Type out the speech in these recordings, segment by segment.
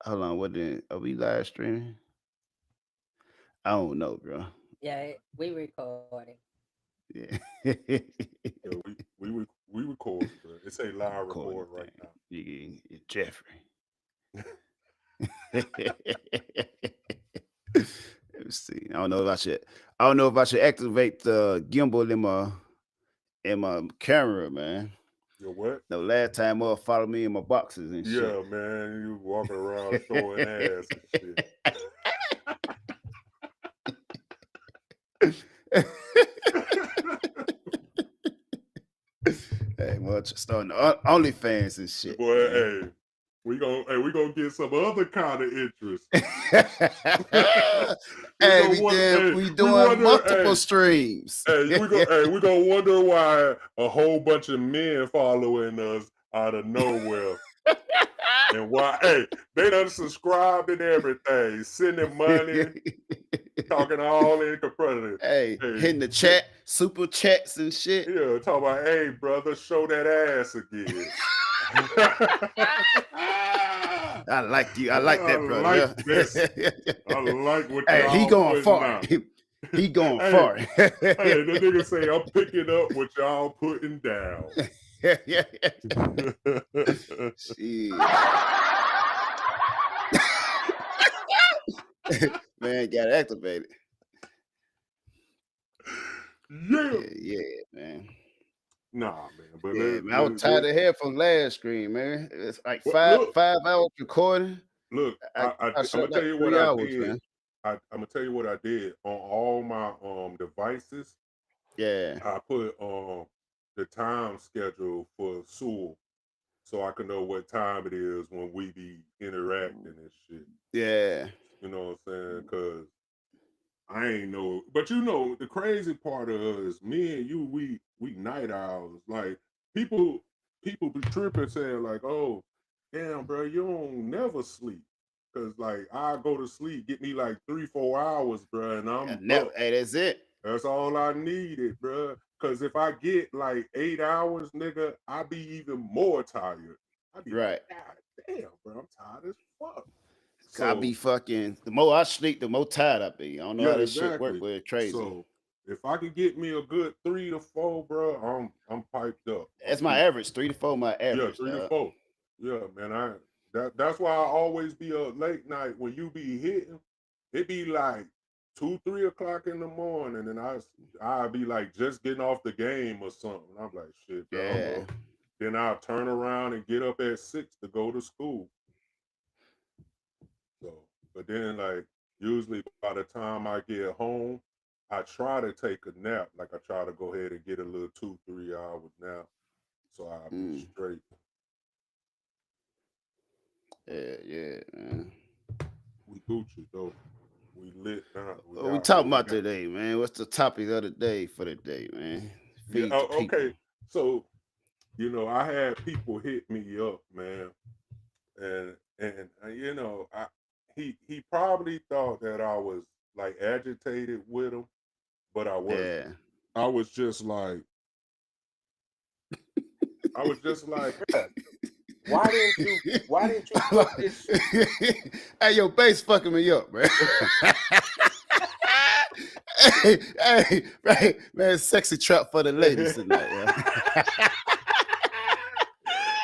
hold on. Are we live streaming? I don't know, bro. Yeah, we recording. Yeah. Yeah, we recording, bro. It say live Recording record right thing. now. Jeffrey. Let's see. I don't know if I should activate the gimbal in my camera, man. You what? No, last time follow me in my boxes and shit. Yeah, man. You walking around showing ass and shit. Hey, much starting OnlyFans and shit, Boy, man. hey, we gonna get some other kind of interest. we Hey, gonna wonder, hey, we we doing wonder, multiple streams. we gonna wonder why a whole bunch of men following us out of nowhere. And why, hey, they done subscribed and everything, sending money, talking all in competitive. Hey, Hey, hitting the chat, super chats and shit. yeah, talk about, hey, brother, show that ass again. I like you. I like I that, brother. like Yeah. this. I like what Hey, he y'all going putting far. out. He going Hey, far. hey, the nigga say, I'm picking up what y'all putting down. Shit. Man, got activated. Yeah, man. Nah, man. But Yeah, man. I was tired of hell from last screen, man. It's like look, 5 hours recording. look. I I'm gonna shot tell like you what 3 I hours, did. man. I'm gonna tell you what I did on all my devices. Yeah. I put the time schedule for Sewell, so I can know what time it is when we be interacting and shit. Yeah. You know what I'm saying? Cause I ain't know, but you know the crazy part of us, me and you, we night owls. Like people be tripping saying like, oh, damn, bro, you don't never sleep. Cause like I go to sleep, get me like 3-4 hours, bro, and I'm Never. up. Hey, that's it. That's all I needed, bro. Cause if I get like 8 hours, nigga, I be even more tired. I be like, Right. God damn, bro, I'm tired as fuck. I be So fucking. The more I sleep, the more tired I be. I don't know yeah, how this shit work, exactly. but it's crazy. So if I can get me a good 3 to 4, bro, I'm piped up. I'm That's my peaceful. average. 3 to 4, my Yeah, average, three to dog. four. Yeah, man. That's why I always be up late night when you be hitting. It be like 2-3 o'clock in the morning, and I be like just getting off the game or something. I'm like, shit, bro, I'm Yeah. up. Then I'll turn around and get up at 6 to go to school. So, but then like usually by the time I get home, I try to take a nap. Like I try to go ahead and get a little 2-3 hours nap, so I'll be Mm. straight. Yeah, man. We Gucci though. We lit now. We What we out here. talking We about got today, man? What's the topic of the day for the day, man? yeah. Feed the Oh, people. okay. So I had people hit me up, man, and he probably thought that I was like agitated with him, but I wasn't. Yeah. I was just like, bruh, why didn't you put this? Hey, yo, bass fucking me up, man. Hey, man, sexy trap for the ladies tonight, yeah.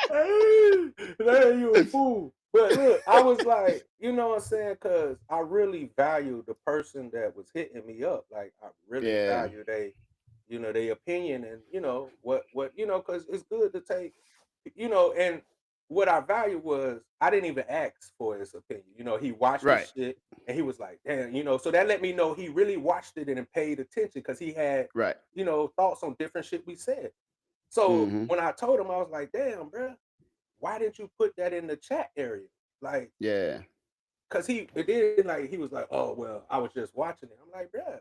Hey, man, you a fool. But look, I was like, you know what I'm saying? Because I really value the person that was hitting me up. Like, I really Yeah. value their opinion and, because it's good to take, and what I value was I didn't even ask for his opinion. He watched the Right. shit and he was like, damn, so that let me know he really watched it and paid attention because he had, Right. thoughts on different shit we said. So Mm-hmm. when I told him, I was like, damn, bro, why didn't you put that in the chat area? Like, Yeah. cause he was like, oh well, I was just watching it. I'm like, bro,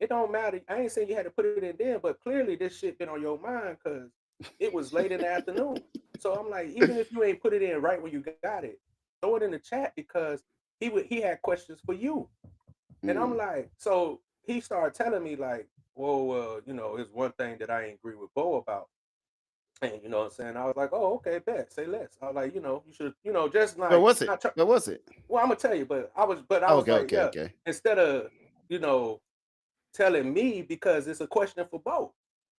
it don't matter. I ain't saying you had to put it in there, but clearly this shit been on your mind because it was late in the afternoon. So I'm like, even if you ain't put it in right when you got it, throw it in the chat because he had questions for you. And I'm Mm. like, so he started telling me like, well, it's one thing that I ain't agree with Bo about. And you know what I'm saying? I was like, oh, okay, bet, say less. I was like, you should, just What like was it? not try. What was it? Well, I'm gonna tell you, but I was Okay, like, okay, yeah, okay. instead of, you know, telling me because it's a question for both.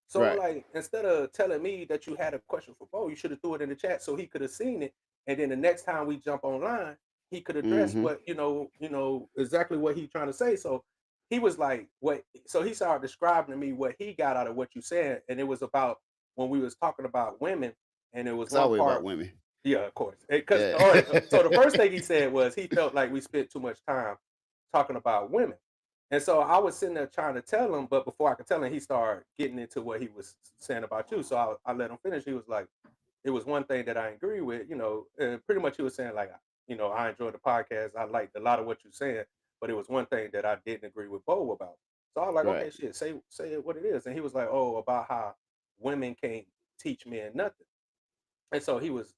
So Right. like instead of telling me that you had a question for Bo, you should have threw it in the chat so he could have seen it. And then the next time we jump online, he could address Mm-hmm. what exactly what he trying to say. So he was like, what? So he started describing to me what he got out of what you said, and it was about when we was talking about women, and it was It's one always about part. women. Yeah, of course. Because Yeah. all right, so the first thing he said was he felt like we spent too much time talking about women. And so I was sitting there trying to tell him, but before I could tell him, he started getting into what he was saying about you. So I let him finish. He was like, it was one thing that I agree with, and pretty much he was saying like, I enjoyed the podcast. I liked a lot of what you're saying, but it was one thing that I didn't agree with Bo about. So I was like, Right. okay, shit, say it what it is. And he was like, oh, about how women can't teach men nothing. And so he was,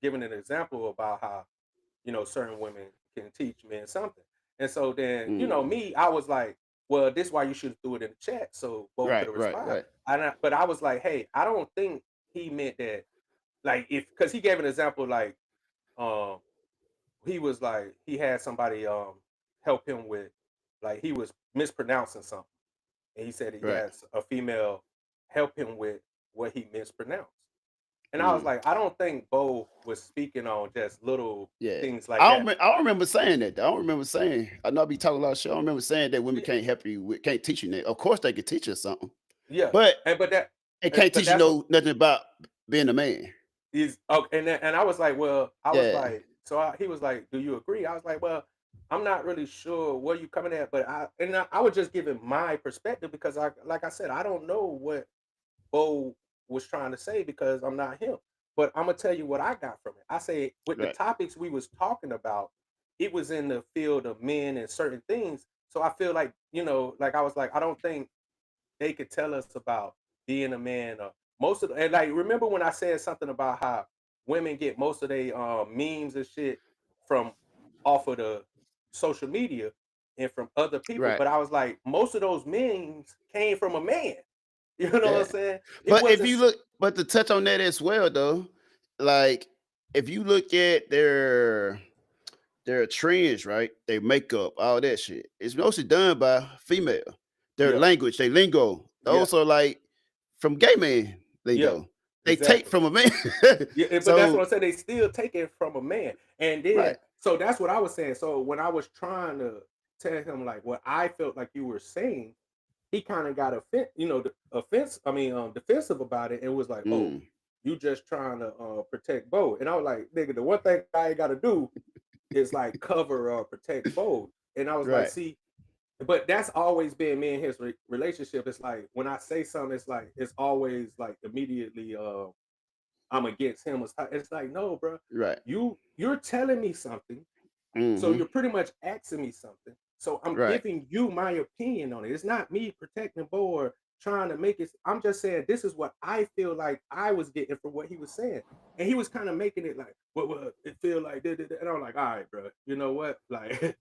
giving an example about how, certain women can teach men something. And so then, Mm. me, I was like, well, this is why you should have threw it in the chat so Bo could Right, have right, responded. right. But I was like, hey, I don't think he meant that, like, because he gave an example, like, um, he was like, he had somebody help him with, like, he was mispronouncing something. And he said he Right. has a female help him with what he mispronounced. And I was Mm. like, I don't think Bo was speaking on just little Yeah. things like that. I don't remember saying that. I don't remember saying. I know I be talking a lot of shit. I don't remember saying that women Yeah, can't help you can't teach you that. Of course they can teach you something. yeah. But And but that they can't but teach you that's what nothing about being a man. is oh and I was like, well, I was Yeah. like, he was like, do you agree? I was like, well, I'm not really sure where you coming at, but I was just giving my perspective because like I said, I don't know what Bo was trying to say because I'm not him. But I'm gonna tell you what I got from it. I say with the Right. topics we was talking about, it was in the field of men and certain things. So I feel like, like I was like, I don't think they could tell us about being a man or most of and like remember when I said something about how women get most of their memes and shit from off of the social media and from other people, Right. but I was like, most of those memes came from a man. You know what I'm Yeah. saying? It But if wasn't you look, but to touch on that as well, though, like if you look at their trends, right? Their makeup, all that shit. It's mostly done by female. Their yeah, language, their lingo. yeah, Those are like from gay man yeah, lingo. They take exactly. from a man. Yeah, but that's what So I'm saying. They still take it from a man. And then right, so that's what I was saying. So when I was trying to tell him like what I felt like you were saying, he kind of got defensive about it and was like, "Oh, mm, you just trying to protect Bo." And I was like, "Nigga, the one thing I ain't got to do is like cover or protect Bo." And I was like, right, "See, but that's always been me and his relationship. It's like when I say something, it's like it's always like immediately I'm against him. It's like, no, bro, right, you're telling me something, so hmm, you're pretty much asking me something. So I'm right, giving you my opinion on it. It's not me protecting Bo or trying to make it. I'm just saying this is what I feel like I was getting from what he was saying. And he was kind of making it like, well, it feel like, and I'm like, all right, bro, you know what? Like,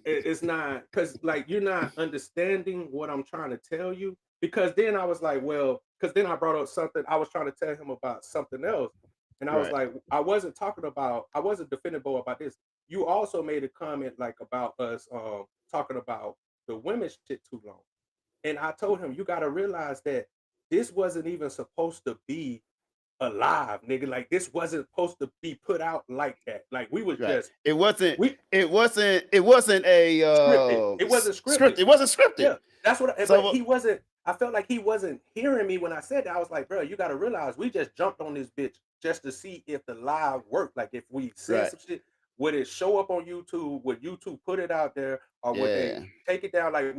it's not because like you're not understanding what I'm trying to tell you. Because then I was like, well, because then I brought up something I was trying to tell him about something else, and I was right, like, I wasn't defending Bo about this. You also made a comment like about us talking about the women's shit too long, and I told him you got to realize that this wasn't even supposed to be alive, nigga. Like this wasn't supposed to be put out like that. Like we was right. just It wasn't. we It wasn't a scripted. It wasn't script. scripted. It wasn't scripted. Yeah, that's what. But So he wasn't. I felt like he wasn't hearing me when I said that. I was like, bro, you got to realize we just jumped on this bitch just to see if the live worked. Like if we said right, some shit, would it show up on YouTube? Would YouTube put it out there, or would they yeah, take it down? Like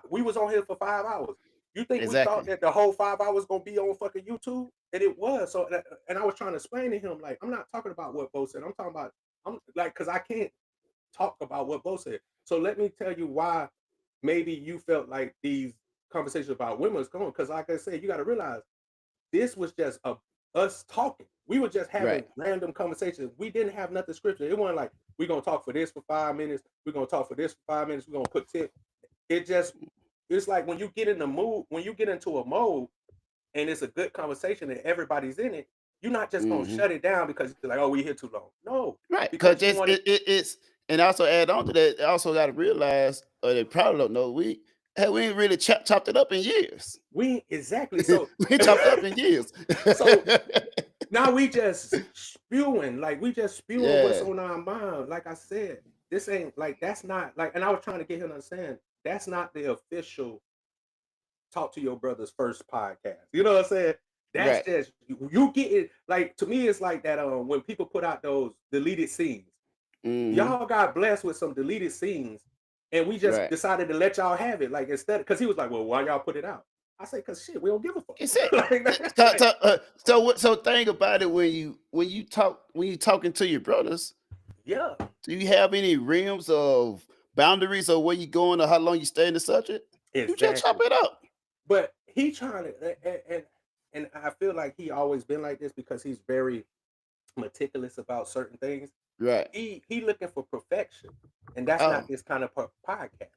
we was on here for 5 hours. You think we thought exactly, that the whole 5 hours gonna be on fucking YouTube? And it was. So, and I was trying to explain to him, like, I'm not talking about what Bo said. I'm talking about, I'm like, because I can't talk about what Bo said. So let me tell you why maybe you felt like these conversations about women was going. Because like I said, you got to realize this was just us talking. We were just having right, random conversations. We didn't have nothing scripted. It wasn't like we're gonna talk for this for 5 minutes. We're gonna talk for this for 5 minutes. We're gonna put 10. It just it's like when you get in the mood, when you get into a mode, and it's a good conversation and everybody's in it, you're not just gonna Mhm. shut it down because you're like, oh, we here too long. No, Right, because because you want to. it's and also add on to that, they also gotta realize, or they probably don't know, we ain't really chopped it up in years. We exactly so. We ain't chopped it up in years. So now we just spewing, like we just spewing what's Yeah. on our mind. Like I said, this ain't like that's not like, and I was trying to get him to understand that's not the official Talk to Your Brother's first podcast. You know what I'm saying? That's Right. just you get it. Like to me, it's like that when people put out those deleted scenes. Mhm. Y'all got blessed with some deleted scenes, and we just Right. decided to let y'all have it. Like instead, because he was like, "Well, why y'all put it out?" I say, "Cause shit, we don't give a fuck." It's it. Like, that's So like, so, so think about it when you talking to your brothers, yeah, do you have any realms of boundaries of where you going or how long you stay in the subject? You just chop exactly. it up. But he trying to, and I feel like he always been like this because he's very meticulous about certain things. Right. He looking for perfection, and that's not Oh. this kind of podcast.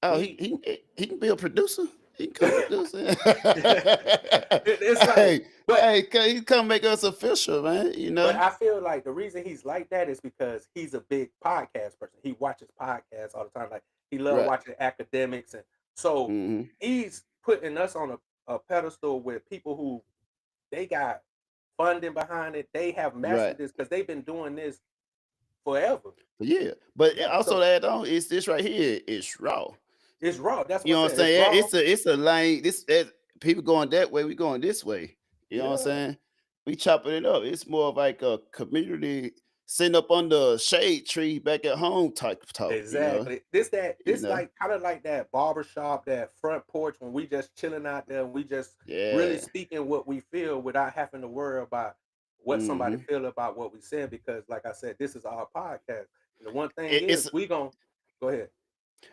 Oh, He he can be a producer. He can come producer. it's like, Hey, but he come make us official, man. You but know. I feel like the reason he's like that is because he's a big podcast person. He watches podcasts all the time. Like he love Right. watching academics, and so Hmm. he's putting us on a pedestal with people who they got funding behind it. They have Right. mastered this because they've been doing this forever. Yeah. But Yeah, also so to add on, it's this right here. It's raw. it's raw. That's You what know I what I'm said. It's saying? raw. It's a lane. People going that way, we going this way. You know what I'm Yeah, saying? We chopping it up. It's more of like a community sitting up under a shade tree back at home type of talk. exactly. You This know. like kind of like that barbershop, that front porch when we just chilling out there and we just really Yeah. speaking what we feel without having to worry about what somebody Hmm. feel about what we said because like I said, this is our podcast. And the one thing is It's we gonna go ahead.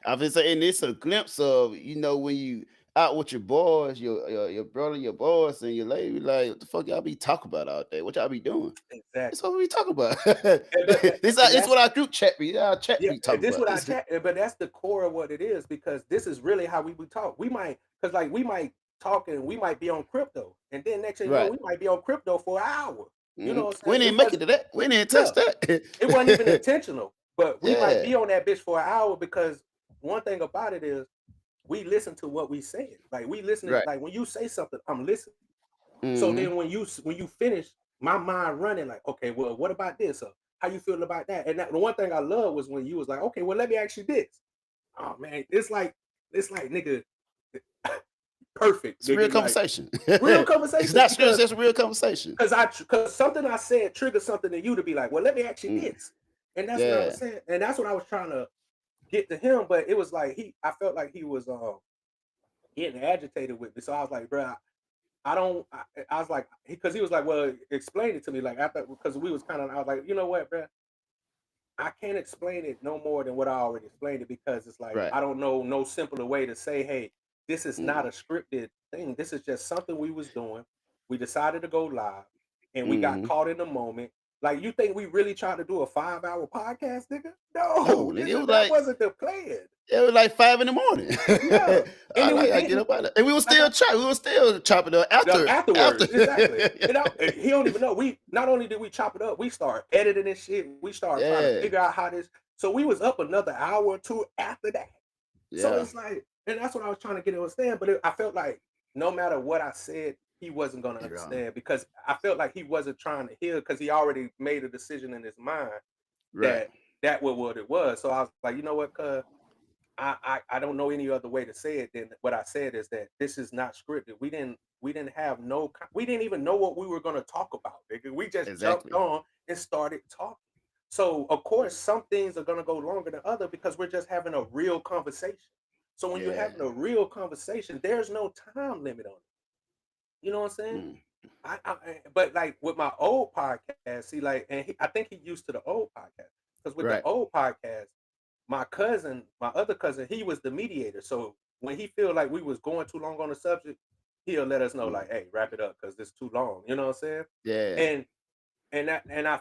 I've been saying it's a glimpse of, when you out with your boys, your brother, your boys, and your lady, like, what the fuck y'all be talking about all day? What y'all be doing? That's Exactly. what we talk about. And This that's what our group chat be. Our chat yeah, be talking this about. what I chat, but that's the core of what it is because this is really how we would talk. We might, because like we might talk and we might be on crypto, and then next thing you know, Right. we might be on crypto for an hour. You know Mhm. what I'm We saying? It didn't make it wasn't, to that. We didn't yeah, touch that. it wasn't even intentional, but we might Yeah. be on that bitch for an hour because one thing about it is we listen to what we said. Like we listening, Right. like when you say something, I'm listening. So Hmm. then when you finish, my mind running like, okay, well, what about this? Or how you feel about that? And the one thing I love was when you was like, okay, well, let me ask you this. Oh man, it's like nigga, perfect, It's real nigga, like conversation. real It's conversation not scripture. It's just real conversation. because something I said triggered something in you to be like, well, let me ask you Mm. this, and that's what I was Yeah. saying, and that's what I was trying to get to him, but it was like I felt like he was getting agitated with me, so I was like, bro, I don't. I was like, because he was like, well, explain it to me, like after because we was kind of, I was like, you know what, bro, I can't explain it no more than what I already explained it because it's like Right. I don't know no simpler way to say, hey, this is not Mm. a scripted thing. This is just something we was doing. We decided to go live, and we got Hmm. caught in the moment. Like you think we really tried to do a 5 hour podcast, nigga? No, No, nigga, it was that like wasn't the plan. it was like 5 in the morning. Yeah, and then we I get didn't up out of, and we were like still try. We were still chopping up after. afterwards, exactly. You know, and he don't even know. We not only did we chop it up, we start editing this shit. We started trying to Yeah. figure out how this. So we was up another hour or two after that. So Yeah. it's like, and that's what I was trying to get him to understand. But I felt like no matter what I said, he wasn't gonna You're wrong. understand because I felt like he wasn't trying to hear because he already made a decision in his mind Right. that was what it was. So I was like, you know what, cuz I don't know any other way to say it than what I said is that this is not scripted. We didn't have no we didn't even know what we were gonna talk about, nigga. We just jumped Exactly. on and started talking. So of course some things are gonna go longer than other because we're just having a real conversation. So when you're Yeah. having a real conversation, there's no time limit on it. You know what I'm saying? Mm. But like with my old podcast, see, like, and I think he used to the old podcast because with the Right. old podcast, my other cousin, he was the mediator. So when he feel like we was going too long on the subject, he'll let us know, Mm. like, hey, wrap it up because it's too long. You know what I'm saying? Yeah. And and I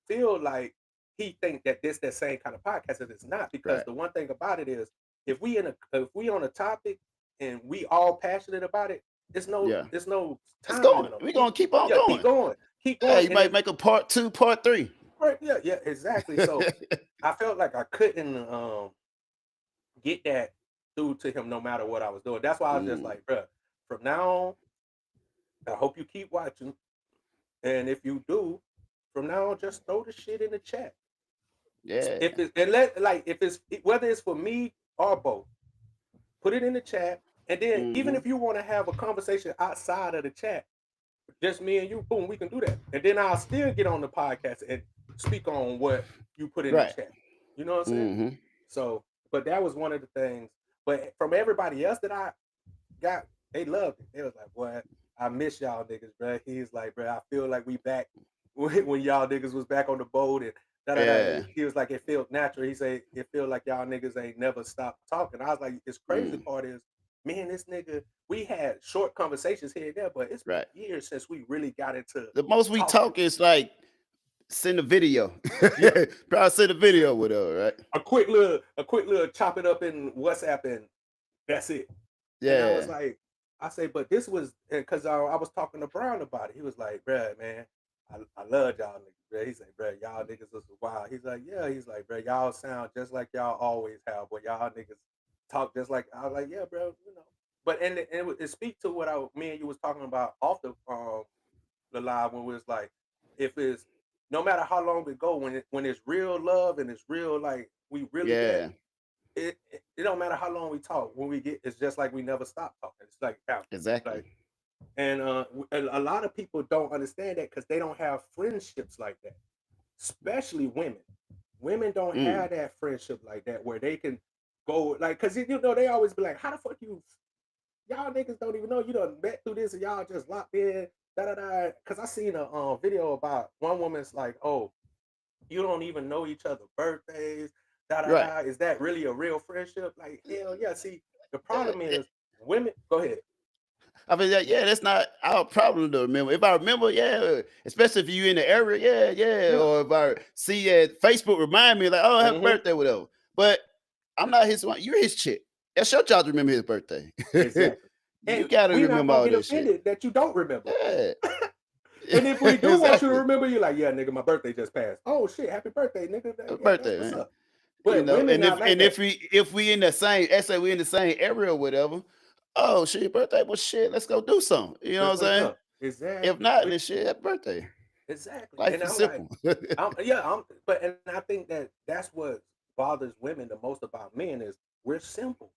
feel like he think that this that same kind of podcast, and it's not because Right. the one thing about it is if we on a topic and we all passionate about it, It's Yeah. no Let's time go. limit on it. We're gonna keep on Yeah, going. keep going. Keep Hey, going. you And might it's make a part 2, part 3. right, yeah, exactly. So I felt like I couldn't get that through to him no matter what I was doing. That's why I was just Mm, like, bruh, from now on, I hope you keep watching. And if you do, from now on, just throw the shit in the chat. yeah. If it's and let like if it's whether it's for me or both, put it in the chat. And then even Mhm. if you want to have a conversation outside of the chat, just me and you, boom, we can do that. And then I'll still get on the podcast and speak on what you put in the Right. chat. You know what I'm saying? Mhm. So, but that was one of the things. But from everybody else that I got, they loved it. They was like, "Boy, I miss y'all niggas, bro." He's like, "Bro, I feel like we back when y'all niggas was back on the boat and da da da." Yeah. He was like, "It felt natural." He said, "It feel like y'all niggas ain't never stopped talking." I was like, "It's crazy Mm, part is, man, this nigga, we had short conversations here and there, but it's been right. years since we really got into The most we talking." talk is like send a video. Yeah, Probably send a video with her, right? a quick little chop it up in WhatsApp and that's it. And I was Yeah. like, I say, but this was because I was talking to Brown about it. He was like, bruh, man, I love y'all niggas, bruh. He said, bruh, y'all niggas is wild. He's like, yeah. He's like, bruh, y'all sound just like y'all always have, but y'all niggas talk just like. I was like, yeah, bro, you know. But and it speak to what me and you was talking about off the live when we was like, if it's no matter how long we go, when it's real love and it's real like we really that Yeah. it don't matter how long we talk. When we get, it's just like we never stop talking. It's like Exactly. like, and a lot of people don't understand that because they don't have friendships like that. Especially women. Women don't Mm, have that friendship like that where they can go like, cause you know they always be like, how the fuck y'all niggas don't even know you done met through this and y'all just locked in da da da. Cause I seen a video about one woman's like, oh, you don't even know each other's birthdays, da da right. da. Is that really a real friendship? Like, hell yeah. See, the Yeah, problem is women. Go ahead. I mean, yeah, that's not our problem to remember. If I remember, yeah, especially if you in the area, yeah. Yeah. Or if I see at Facebook remind me, like, oh, happy Mm-hmm. birthday, whatever. But I'm not his one. You're his chick. That's your job to remember his birthday. Exactly. You And got to we're not remember gonna all get this shit. offended that you don't remember. Yeah, And if we do want you to exactly. remember, you're like, yeah, nigga, my birthday just passed. Oh shit, happy birthday, nigga. Happy Yeah, that's birthday, what's man. up. You But know, women not like and that. if we in the same, let's say we in the same area or whatever. Oh, shit, your birthday, well, shit, let's go do something. You know Let's what I'm link saying? up. If Exactly. not, then shit, happy birthday. Exactly. Life And is I'm like, simple. but and I think that that's what bothers women the most about men is we're simple.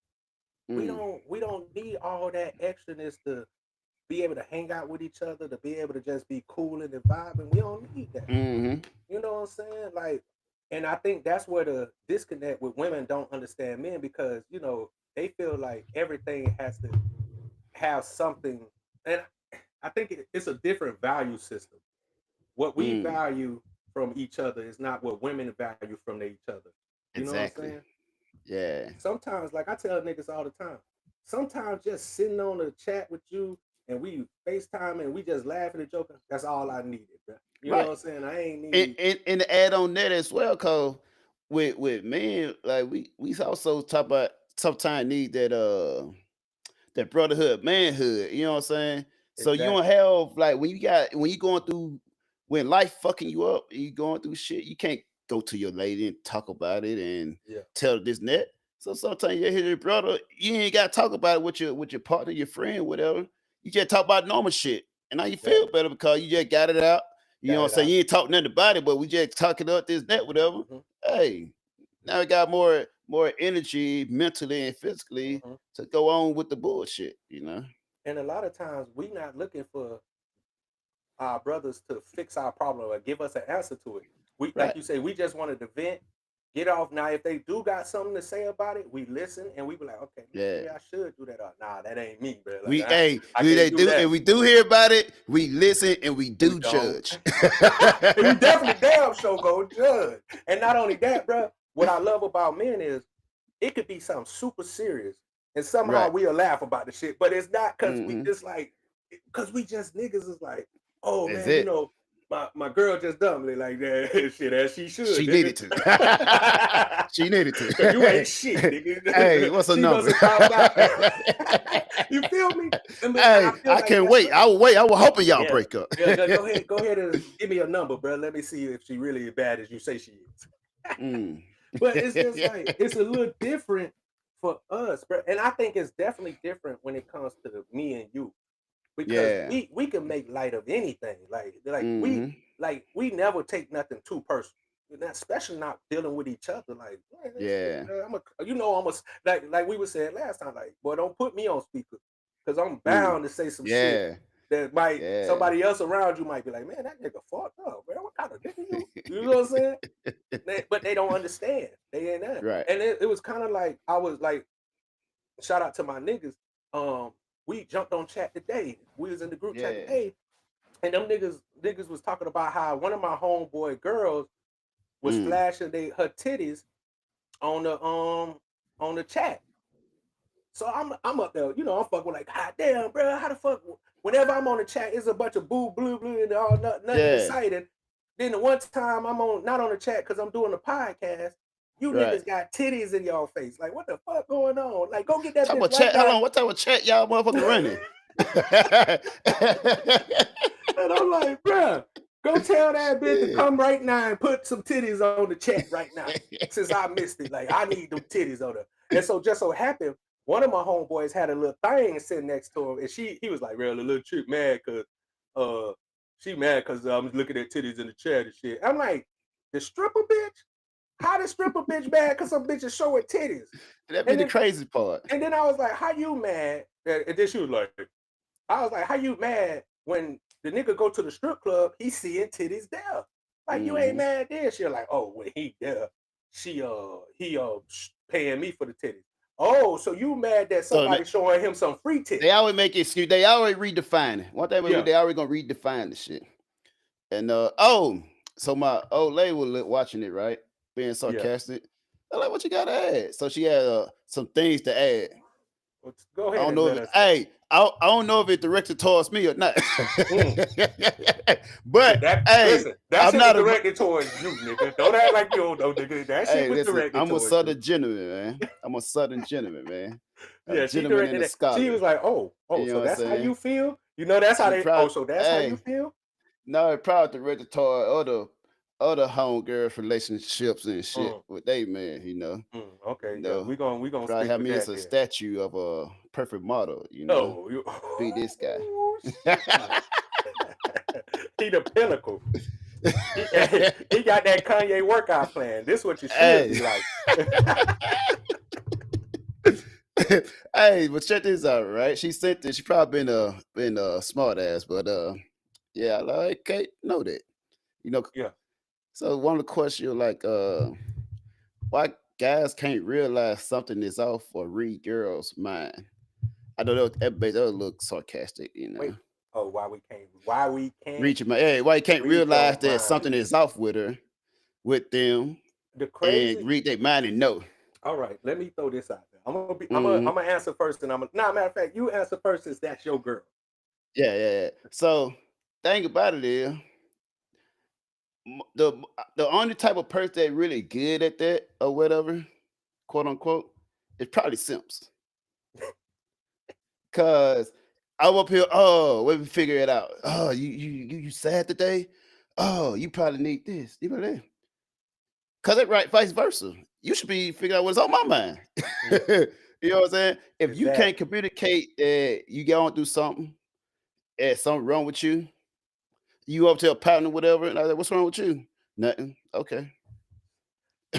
Mm, We don't need all that extraness to be able to hang out with each other, to be able to just be cool and vibing. We don't need that. hmm You know what I'm saying? Like, and I think that's where the disconnect with women don't understand men because you know they feel like everything has to have something, and I think it's a different value system. What we mm, value from each other is not what women value from each other. You know what I'm exactly. saying? Yeah. Sometimes, like I tell niggas all the time, sometimes just sitting on a chat with you and we FaceTime and we just laughing and joking, that's all I needed, bro. You know Right. what I'm saying? I ain't And, need and to add on that as well, cause with men, like we also talk about sometimes need that brotherhood, manhood. You know what I'm saying? So you don't exactly. have like when you going through when life fucking you up, you going through shit. You can't go to your lady and talk about it and Yeah. tell her this and that. So sometimes you hear your brother, you ain't got to talk about it with your partner, your friend, whatever. You just talk about normal shit, and now you feel Exactly. better because you just got it out. You know Got what I'm it saying? out. You ain't talking nothing about it, but we just talking about this, that, whatever. Hmm. Hey, now I got more energy mentally and physically Hmm. to go on with the bullshit, you know? And a lot of times we not looking for our brothers to fix our problem or give us an answer to it. We, like Right. you say, we just wanted to vent, get off. Now, if they do got something to say about it, we listen and we be like, okay, Yeah. maybe I should do that. Or, nah, that ain't me, bro. Like We hey, I we they can't do do and that. we do hear about it, we listen and we We do don't. judge. And we definitely damn sure go judge. And not only that, bro, what I love about men is it could be something super serious and somehow Right. we'll laugh about the shit, but it's not because we Hmm. it's like because we just niggas is like, oh That's man, you it. know, my girl just dumped me like that. Shit, as she should. She nigga. needed to. She needed to. 'Cause you ain't shit, nigga. Hey, what's her She number? must have thought about you feel me? And Hey, I feel I like can't that's wait. what- I will wait. I will hoping y'all Yeah. break up. Yeah, go ahead and give me a number, bro. Let me see if she really as bad as you say she is. Mm. But it's just like it's a little different for us, bro. And I think it's definitely different when it comes to me and you. Because Yeah. we can make light of anything. Like Mhm. we never take nothing too personal. Especially not dealing with each other. Like, man, this shit, Yeah. I'm like we were saying last time, like, boy, don't put me on speaker. Because I'm bound to say some shit Yeah. that might Yeah. somebody else around you might be like, man, that nigga fucked up, man. What kind of nigga you? You know what I'm saying? But they don't understand. They ain't that. Right. And it was kind of like I was like, shout out to my niggas. We jumped on chat today. We was in the group chat Yeah. today, and them niggas was talking about how one of my homeboy girls was flashing her titties on the chat. So I'm up there, you know, I'm fucking like, God damn, bro, how the fuck? Whenever I'm on the chat, it's a bunch of blue, and all nothing exciting. Then the one time I'm not on the chat because I'm doing a podcast, you niggas got titties in y'all face. Like, what the fuck going on? Like, go get that bitch right now. Hold on, what type of chat y'all motherfucking running? And I'm like, bruh, go tell that bitch to come right now and put some titties on the chat right now. Since I missed it. Like, I need them titties on her. And so just so happened, one of my homeboys had a little thing sitting next to him, and he was like, really, little chick mad because she mad because I'm looking at titties in the chat and shit. I'm like, the stripper bitch? How the stripper bitch mad because some bitch is showing titties? That'd be the crazy part. And then I was like, how you mad? And then she was like, I was like, how you mad when the nigga go to the strip club, he seeing titties there? Like, you ain't mad there. She like, oh, when he there, he paying me for the titties. Oh, so you mad that somebody showing him some free titties? They always make excuse. They always redefine it. One day they always gonna redefine the shit. And so my old lady was watching it, right? Being sarcastic. I'm like, what you gotta add? So she had some things to add. Go ahead. I don't know if I don't know if it directed towards me or not. But listen, that shit was directed towards you, nigga. Don't act like you don't know, nigga. That shit was directed I'm towards a Southern gentleman, man. I'm a Southern gentleman, man. Yeah, she directed it. She was like, oh, so that's how you feel? You know, that's how they. So that's how you feel? No, it probably directed toward other homegirls relationships and shit with they man, you know. Okay, you know, we gonna probably have me as a statue of a perfect model, you know. Be this guy. He the pinnacle. He got that Kanye workout plan. This is what you should be like. Hey, but check this out, right? She sent this. She probably been a smart ass, but yeah, I like Kate know that, you know. Yeah. So one of the questions like, why guys can't realize something is off or read girls' mind? I don't know. That look sarcastic, you know. Wait. Oh, why we can't reach my why you can't realize that mind. something is off with her, with them, and read their mind and know. All right, let me throw this out there. I'm gonna answer first, and matter of fact, you answer first since that's your girl. Yeah. So thing about it is, the only type of person that really good at that or whatever, quote unquote, is probably simps. Cause I'm up here. Oh, let me figure it out. Oh, you sad today? Oh, you probably need this. You know that. Cause it right, vice versa. You should be figuring out what's on my mind. You know what I'm saying? If you can't communicate that you going through something, and something wrong with you, you up to a partner, whatever, and I like, what's wrong with you? Nothing. Okay.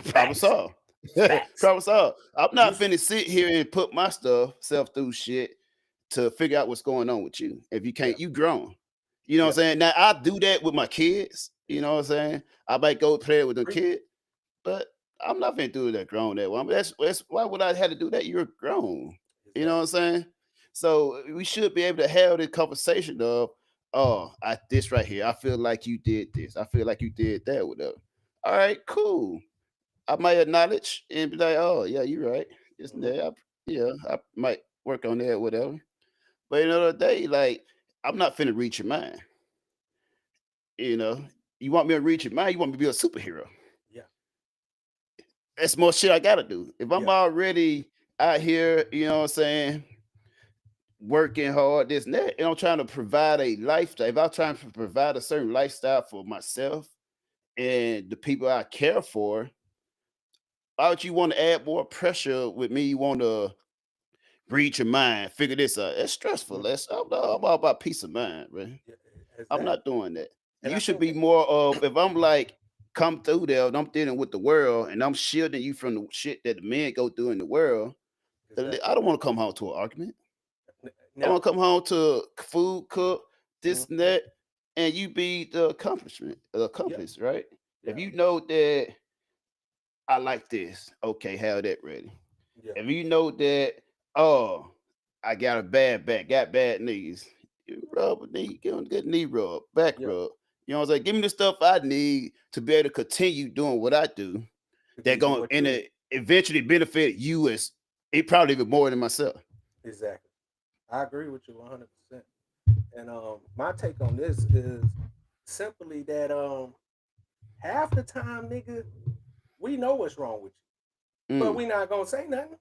Problem solved. Problem solved. I'm not finna sit here and put my self through shit to figure out what's going on with you. If you can't, you grown. You know what I'm saying? Now I do that with my kids. You know what I'm saying? I might go play with the kid, but I'm not finna do that grown that one. That's why would I have to do that? You're grown. You know what I'm saying? So we should be able to have this conversation of, oh, this right here. I feel like you did this. I feel like you did that, whatever. All right, cool. I might acknowledge and be like, oh yeah, you're right. It's there. I might work on that, whatever. But another day, like, I'm not finna reach your mind. You know, you want me to reach your mind, you want me to be a superhero. Yeah. That's more shit I gotta do. If I'm Yeah. already out here, you know what I'm saying, working hard, this and that, and I'm trying to provide a lifestyle. If I'm trying to provide a certain lifestyle for myself and the people I care for, why would you want to add more pressure with me? You want to read your mind, figure this out. It's stressful. Mhm. I'm all about peace of mind, man. Yeah, I'm exactly. not doing that. And You I should think be that more of, if I'm like come through there and I'm dealing with the world and I'm shielding you from the shit that the men go through in the world. exactly. I don't want to come home to an argument. I Now, want to come home to food, cook, this and mhm, that, and you be the yeah, accomplice, right? If yeah, you know that I like this, okay, have that ready. yeah, If you know that, oh, I got a bad back, got bad knees, you rub a knee, give them a good knee rub, back yeah. rub. You know what I'm saying? Give me the stuff I need to be able to continue doing what I do. To That give you going what you to need. eventually benefit you as it probably even more than myself. Exactly. I agree with you 100%. And my take on this is simply that half the time, nigga, we know what's wrong with you, but Mm, we not gonna say nothing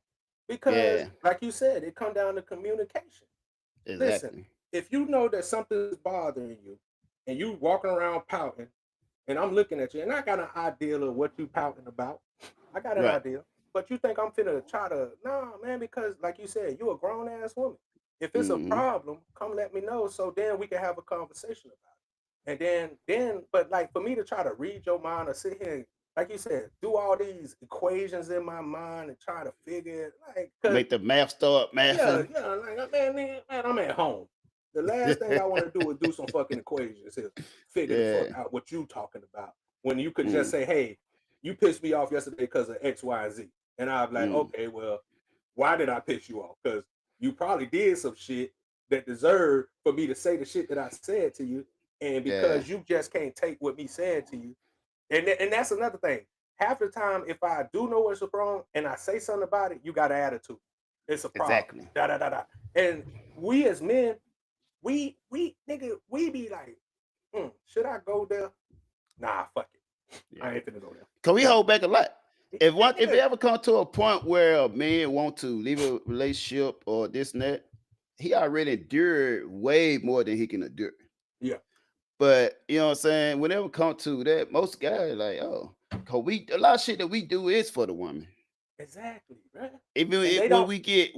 because, yeah, like you said, it come down to communication. Listen, exactly. if you know that something's bothering you, and you walking around pouting, and I'm looking at you, and I got an idea of what you pouting about. I got an Right. idea, but you think I'm finna try to? Nah, man, because like you said, you a grown ass woman. If it's a Hmm. problem, come let me know so then we can have a conversation about it. And but like for me to try to read your mind or sit here, like you said, do all these equations in my mind and try to figure it, like, cause Make the math start yeah, mathing. yeah, like man, I'm at home. The last thing I want to do is do some fucking equations here, figure the fuck Yeah. out what you talking about. When you could just Mm, say, hey, you pissed me off yesterday because of X, Y, and Z. And I'm like, mm, okay, well, why did I piss you off? Because you probably did some shit that deserved for me to say the shit that I said to you. And yeah. because you just can't take what me saying to you. And that's another thing. Half the time, if I do know what's wrong and I say something about it, you got an attitude. It's a problem. Exactly. Da da da da. And we as men, we nigga, we be like, should I go there? Nah, fuck it. I Yeah. ain't finna go there. Cause we Nah. hold back a lot. If it Nigga, ever come to a point where a man want to leave a relationship or this and that, he already endured way more than he can endure. yeah, But you know what I'm saying? Whenever it come to that, most guys like, oh, cause we a lot of shit that we do is for the woman. exactly, right? Even And they when don't, we get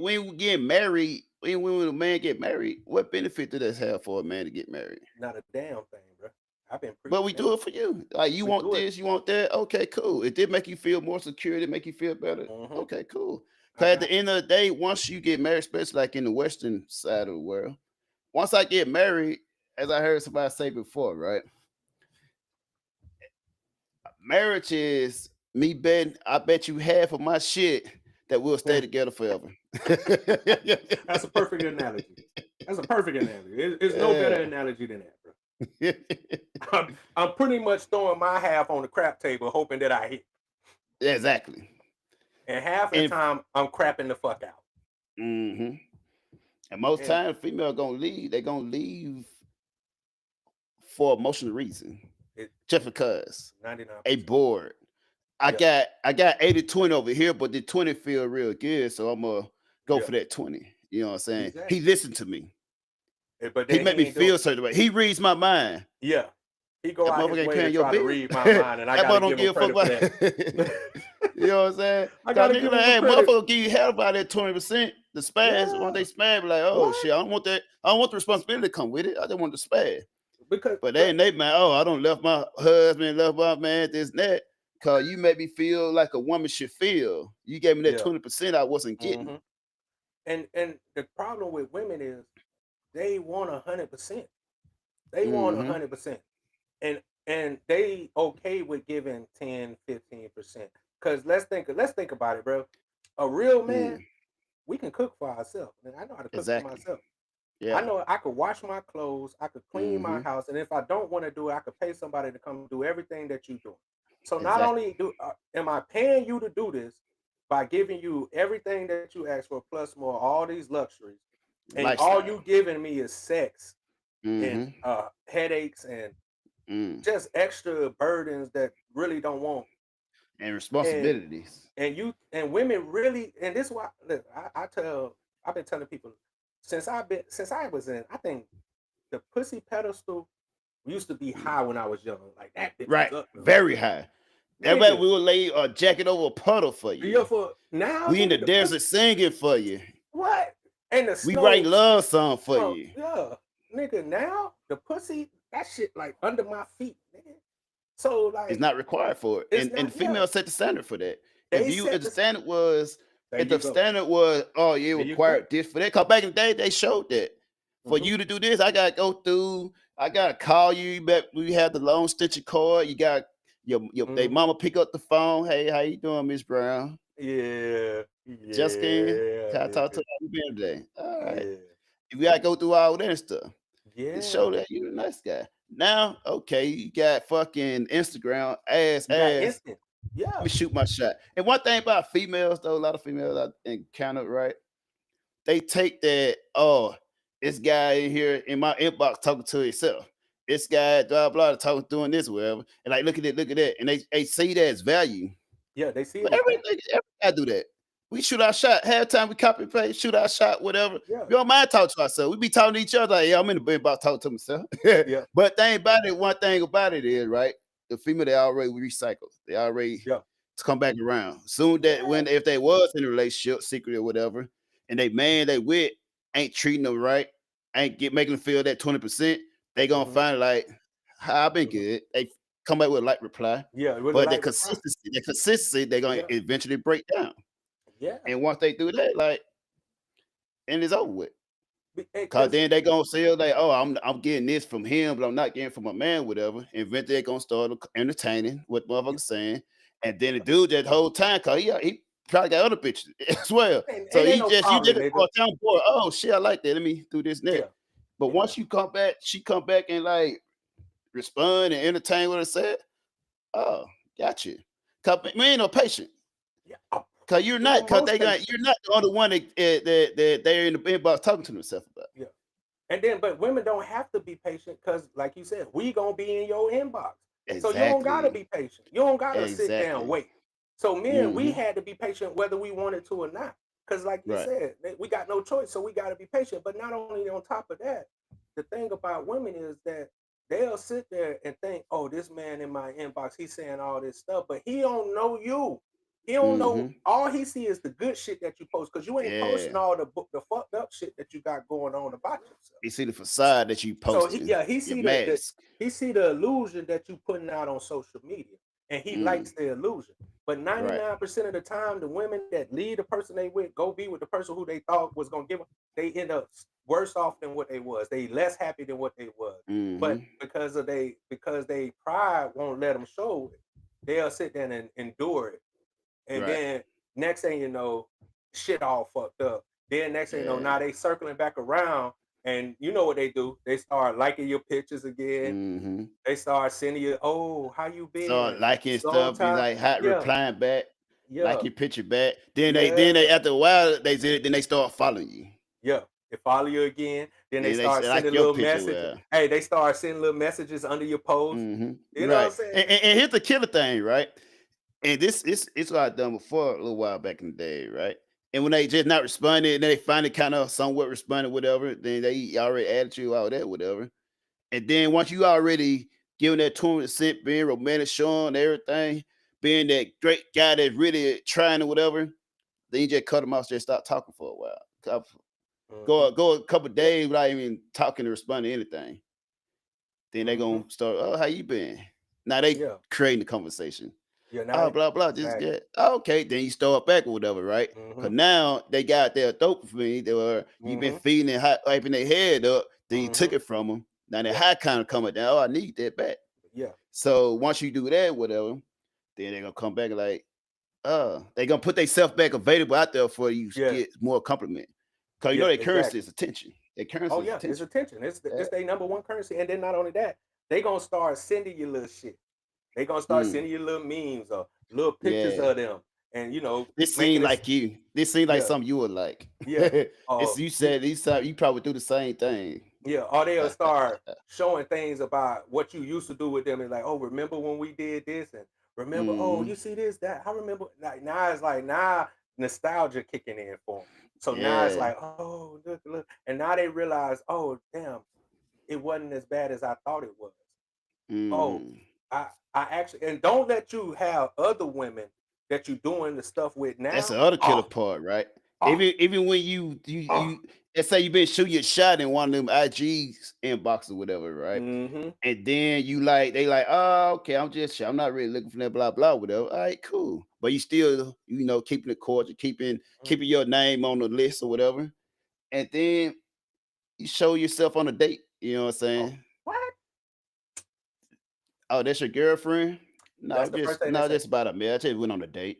married, when a man get married, what benefit do that have for a man to get married? not a damn thing, bro. I've been But preaching we that. do it for you. Like you We want do it. this, you want that. Okay, cool. It did make you feel more secure. It make you feel better. Mm-hmm. Okay, cool. I Cause at got the end of the day, once you get married, especially like in the Western side of the world, once I get married, as I heard somebody say before, right? Marriage is me betting. I bet you half of my shit that we'll stay you. together forever. That's a perfect analogy. That's a perfect analogy. It's no better Yeah. analogy than that, bro. I'm pretty much throwing my half on the crap table, hoping that I hit. Exactly. And half of the And time, I'm crapping the fuck out. mhm. And most And times, female gonna leave. They gonna leave for emotional reason, it just because 99%. they bored. I Yeah, got I got 80-20 over here, but the 20 feel real good, so I'm gonna go yeah, for that 20. You know what I'm saying? He exactly. listened to me. But He then made he me ain't doing. feel certain way. He reads my mind. Yeah, he go That out his motherfucker ain't way to paying your try to bill. read my mind, and I That got boy to don't give him give a fuck credit for about that. you know what I'm saying? I got Cause to nigga give like, him hey, credit. motherfucker give you hell about that 20%. The spaz, when they Yeah, spaz, be like, oh what? shit, I don't want that. I don't want the responsibility to come with it. I just want the spaz. Because, But they but ain't they man, oh, I don't left my husband, left my man, this and that. Cause you made me feel like a woman should feel. You gave me that yeah, 20% I wasn't getting. hmm and the problem with women is they want 100%. They want Mm-hmm. 100%. And they okay with giving 10, 15%. Cause let's think about it, bro. A real man, Mm, we can cook for ourselves. And I know how to cook for exactly. myself. I Yeah. know I could wash my clothes, I could clean my Mm-hmm. house, and if I don't want to do it, I could pay somebody to come do everything that you're doing. So not only Exactly. am I paying you to do this by giving you everything that you ask for, plus more, all these luxuries, and all Lifestyle. you giving me is sex and Mm-hmm. headaches and just extra burdens that really don't want. And And responsibilities. and women really, and this is why look, I've been telling people since I was in, I think the pussy pedestal used to be high when I was young. Like that bitch Right. was up there. Very high. That way we Nigga, will lay a jacket over a puddle for yeah, you. for now, We in the nigga, the pussy, desert singing for you. what? And the We write snow, love song for you. yeah, nigga, now the pussy, that shit like under my feet, nigga. So It's like, not required for it. it's And not, the yeah, female set the standard for that. they If set the the, standard was there if you the go. standard was, oh, you There you go. required this for that, because back in the day they showed that. For Mhm. you to do this, I gotta go through, I gotta call you. But we have the long stitching cord. You got they Mhm. mama pick up the phone. Hey, how you doing, Miss Brown? Yeah, Justin, yeah, can I talk to nigga. you? How you been today? All right. Yeah, You gotta go through all that stuff to show yeah. that you're a nice guy. Now, okay, you got fucking Instagram ass. You got Let instant. Yeah. me shoot my shot. And one thing about females, though, a lot of females I encountered, right? They take that, oh, this guy in here in my inbox talking to himself. This guy, blah, blah, talking, doing this, whatever. And like, look at that. And they see that as value. Yeah, they see it But as every that. guy do that. We shoot our shot. Half time we copy and paste, shoot our shot, whatever. Yeah, We don't mind talking to ourselves. We be talking to each other. Like, yeah, I'm in the bed about talking to myself. yeah, But one thing about it is, right? The female they already recycle. They already yeah, to come back around. Soon that yeah. when if they was in a relationship, secret or whatever, and they man they with ain't treating them right, ain't making them feel that 20%, they gonna Mhm, find like, hi, I've been mhm. good. They come back with a light reply. Yeah, really But like reply. the consistency, they're gonna Yeah, eventually break down. yeah. And once they do that, like, and it's over with. Cause Because then they gonna say like, oh, I'm getting this from him, but I'm not getting from a man, whatever. And eventually they gonna start entertaining what motherfuckers saying. And then the dude that whole time, cause he probably got other bitches as well. So ain't he no just you did problem, it for nigga. a time, boy. Oh shit, I like that. Let me do this next. Yeah, But yeah, once you come back, she come back and like respond and entertain what I said. Oh, got you. Cause we ain't no patient. yeah. Cause you're We the not, cause most patient. you're not the only one that they're in the inbox talking to themselves about. Yeah. And then, but women don't have to be patient because, like you said, we gonna be in your inbox. So you don't gotta Exactly. be patient. You don't gotta sit there and Exactly. wait. So men, we Hmm. had to be patient whether we wanted to or not. Because, like you Right. said, we got no choice, so we gotta be patient. But not only on top of that, the thing about women is that they'll sit there and think, "Oh, this man in my inbox, he's saying all this stuff, but he don't know you. He don't know. Hmm. All he see is the good shit that you post, because you ain't posting Yeah. all the fucked up shit that you got going on about yourself." You see the facade that you So posting, he your see mask. he see the illusion that you putting out on social media, and he Mm, likes the illusion. But right. 99% of the time, the women that leave the person they with go be with the person who they thought was gonna give them, they end up worse off than what they was. They less happy than what they was. But Hmm. because they pride won't let them show it, they'll sit there and endure it. And Right. then next thing you know, shit all fucked up. Then next thing you know, now Yeah. they circling back around, and you know what they do? They start liking your pictures again. Hmm. They start sending you, oh, how you Start been? liking Long stuff, be time. like hot Yeah, replying back, like yeah, your picture back. Then yeah, they after a while they did it, then they start following you. yeah. They follow you again. Then they Then they start say like sending your little picture messages. well. Hey, they start sending little messages under your post. You know what I'm Right. saying? And here's the killer thing, right? And this it's what I done before a little while back in the day, right? And when they just not responded, and they finally kind of somewhat responded, whatever, then they already added you all that, whatever. And then once you already giving that 20%, being romantic, showing everything, being that great guy that's really trying or whatever, then you just cut them off, just stop talking for a while. Hmm. Go a couple Yeah, days without even talking or responding to anything. Then they hmm, gonna start, oh, how you been? Now they yeah, creating the conversation. yeah. Now Oh, they blah blah, just exactly. get okay. Then you start back or whatever, right? Hmm, Because now they got their dopamine. They were you've been hmm, feeding and hyping their head up. Then you hmm. took it from them. Now the Yeah, high kind of coming down. Oh, I need that back. yeah, So once you do that, whatever, then they're gonna come back like, they gonna put themselves back available out there for you to yeah, get more compliment. Cause you know yeah. their currency Exactly. is attention. Their Oh currency is yeah, it's attention. attention. Yeah. It's their number one currency. And then not only that, they gonna start sending you little shit. They gonna start Mm, sending you little memes or little pictures yeah. of them, and This making seemed this. like you. This seemed like Yeah, something you would like. yeah. It's Oh, you said you probably do the same thing. Yeah, or they'll start showing things about what you used to do with them. And like, oh, remember when we did this? And remember, oh, Mhm. you see this, that. I remember. Like now, it's like now nostalgia kicking in for them. So now it's Yeah. like, oh, look, and now they realize, oh, damn, it wasn't as bad as I thought it was. Oh, Mhm. I actually, and don't let you have other women that you doing the stuff with That's the now. other killer Oh, part, right? oh, Even when you oh. let's say you been shooting your shot in one of them IGs inbox or whatever, right? Mm-hmm. And then you like they like, oh, okay, I'm not really looking for that, blah, blah, whatever. All right, cool. But you still, keeping it cordial, keeping your name on the list or whatever. And then you show yourself on a date. You know what I'm Oh, saying? what? Oh, that's your girlfriend? That's the first thing they say. Just about a man. I just went on a date.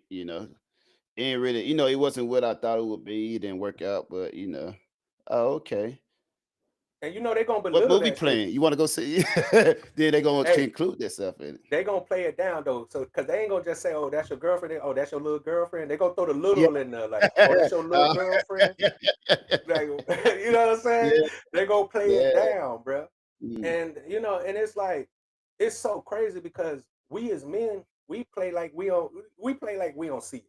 Ain't really, it wasn't what I thought it would be. It didn't work out, but oh, okay. And they're gonna What belittle movie that shit. playing? You want to go see? Then they gonna Hey, conclude themselves in they gonna play it down though. So because they ain't gonna just say, oh, that's your girlfriend. Oh, that's your little girlfriend. They gonna throw the it. little in there, like, oh, Yeah. that's your little girlfriend. Like, you know what I'm saying? Yeah. They gonna play it Yeah. down, bro. Mm. And and it's like, it's so crazy because we as men, we play like we don't see it.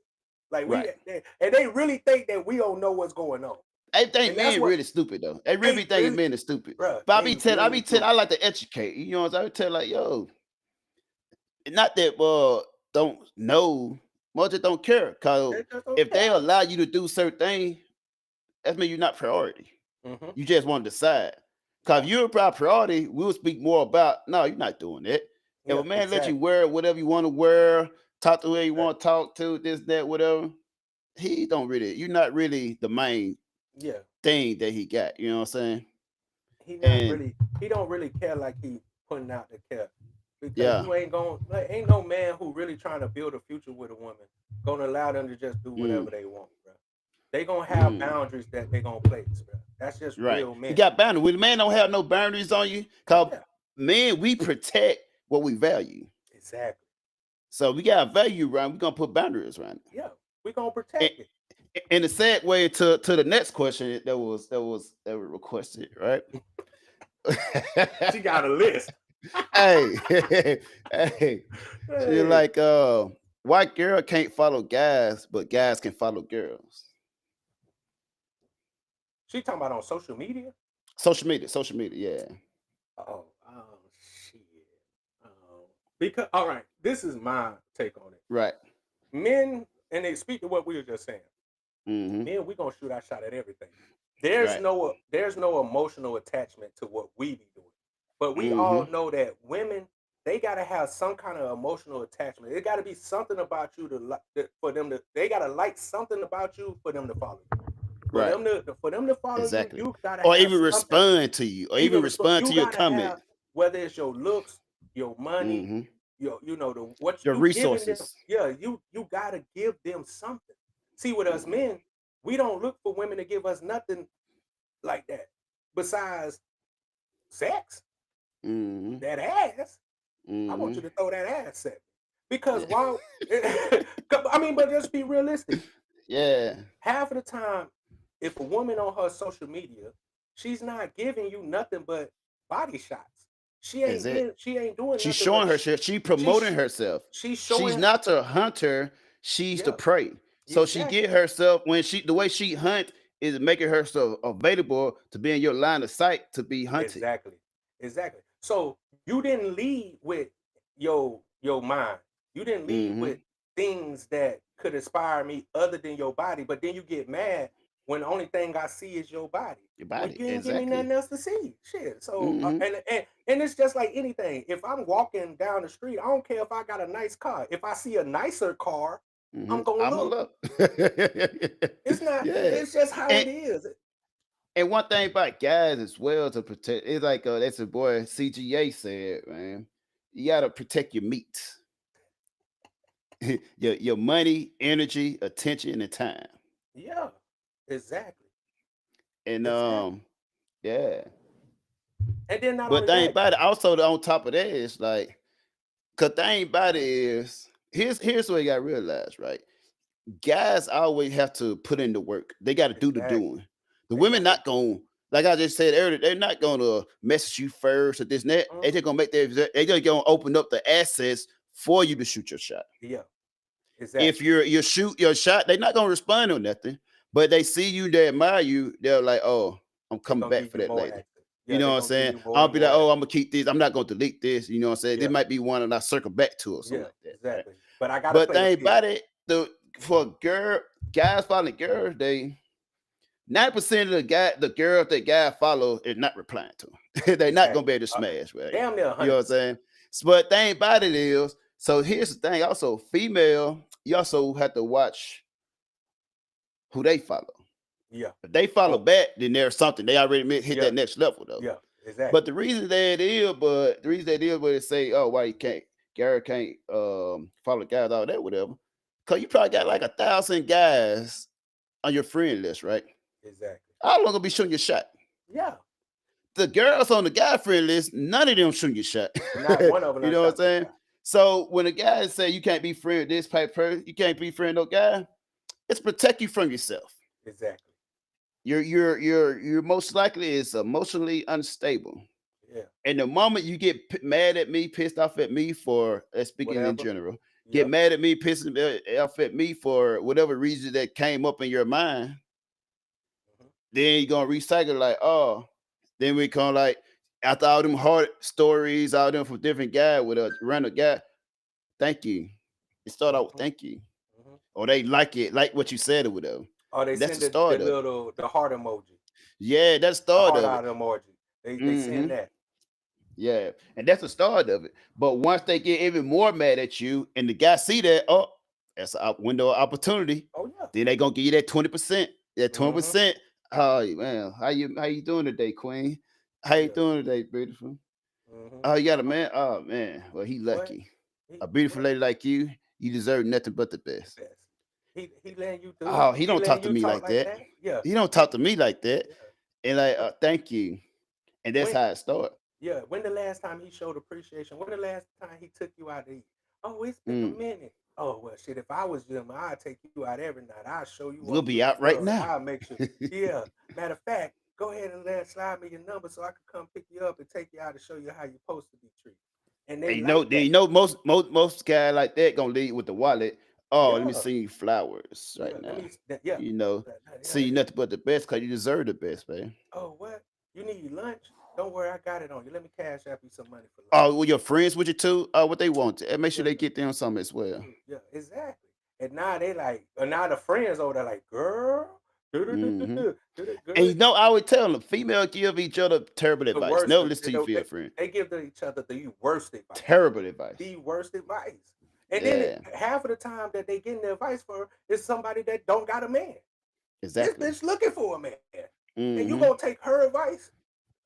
Like Right. and they really think that we don't know what's going on. I think And that's men what really stupid though. They really be they thinking really, men are stupid. bro, But they really do. I like to educate. You know what I'm saying? I would tell like, yo, not that don't know, more just don't care. Cause They just don't if they care. allow you to do certain things, that means you're not priority. Hmm. You just want to decide. Cause Yeah, if you're about priority, we'll speak more about no, you're not doing that. If yeah, a man let you exactly. wear whatever you want to wear, talk to who you Exactly. want to talk to, this, that, whatever, you're not really the main Yeah. thing that he got. You know what I'm saying? And He don't really care like he putting out the care. Because yeah. you ain't going like ain't no man who really trying to build a future with a woman gonna allow them to just do Mm, whatever they want, bro. They gonna have mm, boundaries that they gonna place, bro. That's just right. real You men. got boundaries. When a man don't have no boundaries on you, cause Yeah, men, we protect what we value. exactly. So we got value around, we're gonna put boundaries around Yeah, we gonna it. protect it. And the segue to the next question that was requested, right? She got a list. Hey, hey, she Hey, like white girl can't follow guys, but guys can follow girls. she talking about on social media? Social media, yeah. Oh, shit. Um, because all right, this is my take on it. Right. Men, and they speak to what we were just saying. Mm-hmm. Men, we gonna shoot our shot at everything. Right. There's no emotional attachment to what we be doing, but we Mm-hmm. all know that women, they gotta have some kind of emotional attachment. It gotta be something about you to like for them to. They gotta like something about you for them to follow you. Right. For them to follow you, Exactly. you gotta Or have even something. respond to you, or Even even respond. respond You to your gotta comment. have whether it's your looks, your money, Mm-hmm. your the what Your you giving them. resources. Yeah, you gotta give them something. See, with us Mm-hmm. men, we don't look for women to give us nothing like that besides sex, Mm-hmm. that ass. I want Mm-hmm. you to throw that ass at me because Yeah. while I mean, but just be realistic. Yeah. Half of the time, if a woman on her social media, she's not giving you nothing but body shots. Is it? She ain't doing She's nothing but showing herself. She she's promoting herself. she's She's showing. not the hunter. She's the Yeah, prey. So she exactly, get herself when the way she hunt is making herself available to be in your line of sight to be hunted. exactly, exactly. So you didn't lead with your mind. You didn't lead Mm-hmm. with things that could inspire me other than your body. But then you get mad when the only thing I see is your body. Your Well, body. you ain't give me Exactly. nothing else to see. Shit. So Mm-hmm. and it's just like anything. If I'm walking down the street, I don't care if I got a nice car. If I see a nicer car, Mm-hmm. I'm gonna I'm a look. look. It's not. Yeah. It's just how And it is. and one thing about guys as well to protect, it's like that's a boy CGA said, man. You gotta protect your meat. your money, energy, attention, and time. Yeah. Exactly. And Exactly. yeah. And then not But only thing that, about it, also on top of that is like, cause thing about it is here's what you gotta realize, right? Guys always have to put in the work. They gotta do the exactly. doing. The They women gotta not going like I just said earlier, they're not gonna message you first or this and that. They Mhm. just gonna make they just gonna open up the access for you to shoot your shot. Yeah, If exactly. you shoot your shot, they're not gonna respond on nothing. But they see you, they admire you, they're like, oh, I'm They're coming gonna back give for you that more later. access. You Yeah, know they're what I'm gonna give saying? you more I'll and be like, more oh, access. I'm gonna keep this. I'm not gonna delete this. You know what I'm saying? This Yeah, might be one and I circle back to or something yeah, like that, right? exactly. But I gotta But play the thing field. about it, for guys following girls, they 9% of the girls that guy follow is not replying to them. They're not gonna Exactly. be able to smash, right? Damn near You know what I'm 100%. saying? But thing about it is, so here's the thing. Also, female, you also have to watch who they follow. Yeah. If they follow Oh, back, then there's something. They already hit yeah, that next level though. yeah, But exactly. the reason that is, but they say, oh, why you can't, Gary can't follow guys, all that, whatever. Cause you probably got like 1,000 guys on your friend list, right? Exactly. How long gonna be shooting your shot? Yeah. The girls on the guy friend list, none of them shooting your shot. Not one of them You done know what I'm shot your saying? shot. So when a guy say you can't be friend with this type of person, you can't be friend with no guy, it's protect you from yourself. Exactly. You're most likely is emotionally unstable. Yeah. And the moment you get mad at me, pissed off at me for speaking in Whatever. general, get Yep. mad at me, pissing off at me for whatever reason that came up in your mind, Mhm. then you're gonna recycle like, oh, then we come like after all them hard stories, all them from different guy with a random guy, thank you. It start out with Mhm. thank you. Mhm. Or they like it, like what you said or whatever. Or they That's send the the start of it. little the heart emoji, Yeah, that's the the start heart of it. out emoji. They Hmm. send that. Yeah, and that's the start of it. But once they get even more mad at you, and the guy see that, oh, that's a window of opportunity. Oh yeah. Then they gonna give you that 20%. That Mm-hmm. 20%. Oh man, how you doing today, Queen? How you Yeah. doing today, beautiful? Mm-hmm. Oh, you got a man? Oh man, well he What? lucky. A beautiful What? lady like you deserve nothing but the The best. best. He letting you do it. Oh, he He don't talk letting to you me talk like like that. that. Yeah. He don't He, talk to me like that. yeah. And like, When thank you. And that's when how it started. yeah, when the last time he showed appreciation? When the last time he took you out to eat? Oh, it's been a Mm, minute. Oh well, shit. If I was Jim, I'd take you out every night. I'll show you we'll off to be the out right club. now. I'll make sure. Yeah. Matter of fact, go ahead and slide me your number so I can come pick you up and take you out to show you how you're supposed to be treated. And they And like that. most guy like that gonna lead with the wallet. Oh, let me Yeah. send you flowers right Yeah. Let now. me. Yeah. You know, Yeah. see you nothing but the best because you deserve the best, man. Oh, what? You need lunch? Don't worry, I got it on you. Let me cash app you some money for lunch. Oh, well, your friends with you too. What they want, and make sure Yeah, they get them some as well. yeah, exactly. And now they like, and now the friends over there like, girl, do do do do Hmm. do do do, And girl. you know, I would tell them, female give each other terrible The advice. worst. Never listen to your female friend. They give to each other the worst advice. Terrible advice. The worst advice. And then Yeah, half of the time that they getting the advice for is somebody that don't got a man. This exactly. bitch looking for a man, and you Hmm. gonna take her advice?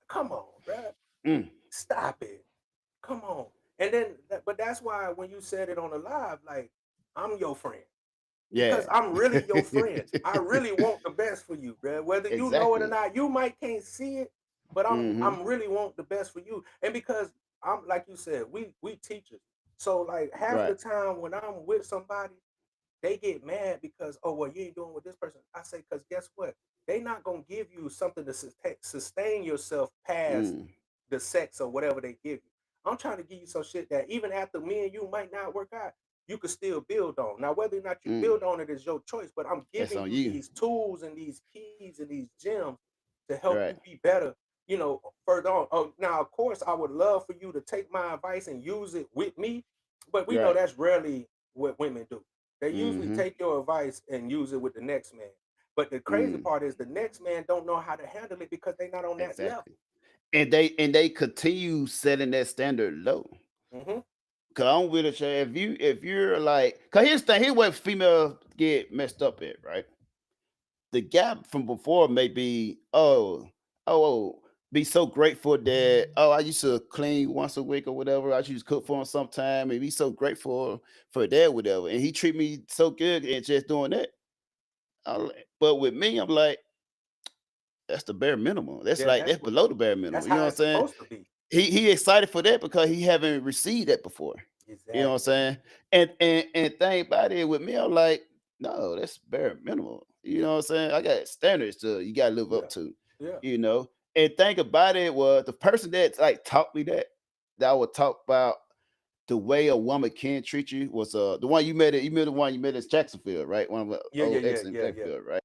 Come on, bruh. Mm. Stop it. Come on. And then, but that's why when you said it on the live, like, I'm your friend because Yeah. I'm really your friend. I really want the best for you, bro. Whether you know it or Exactly. not, you might can't see it, but Hmm. I'm really want the best for you. And because I'm like you said, we teachers. So like half of the Right. time when I'm with somebody, they get mad because, oh well, you ain't doing with this person. I say, because guess what? They not gonna give you something to sustain yourself past Mm. the sex or whatever they give you. I'm trying to give you some shit that even after me and you might not work out, you could still build on. Now, whether or not you Mm. build on it is your choice, but I'm That's giving on you you. these tools and these keys and these gems to help Right. you be better, further on. Oh, now, of course, I would love for you to take my advice and use it with me, but we know Right. that's rarely what women do. They usually Hmm. take your advice and use it with the next man. But the crazy Mm. part is the next man don't know how to handle it because they're not on that level. Exactly. And they continue setting that standard low. Hmm. Cause I'm with it. If you're like, cause here's the thing, here's where females get messed up at, right? The gap from before may be, be so grateful that, oh, I used to clean once a week or whatever. I used to cook for him sometime and be so grateful for that, whatever. And he treat me so good and just doing that. But with me, I'm like, that's the bare minimum. That's Yeah, like that's below the bare that's minimum. You know how what I'm it's saying? supposed to be. He excited for that because he haven't received that before. You know what I'm Exactly. saying? And thing about it with me, I'm like, no, that's bare minimum. You know what I'm saying? I got standards to you gotta live up Yeah. to, Yeah. you know. And think about it was the person that like taught me that I would talk about the way a woman can treat you was the one you met. You met the one you met in Jacksonville, right? One of the Yeah, yeah, old yeah, ex in yeah, yeah. Jacksonville, right?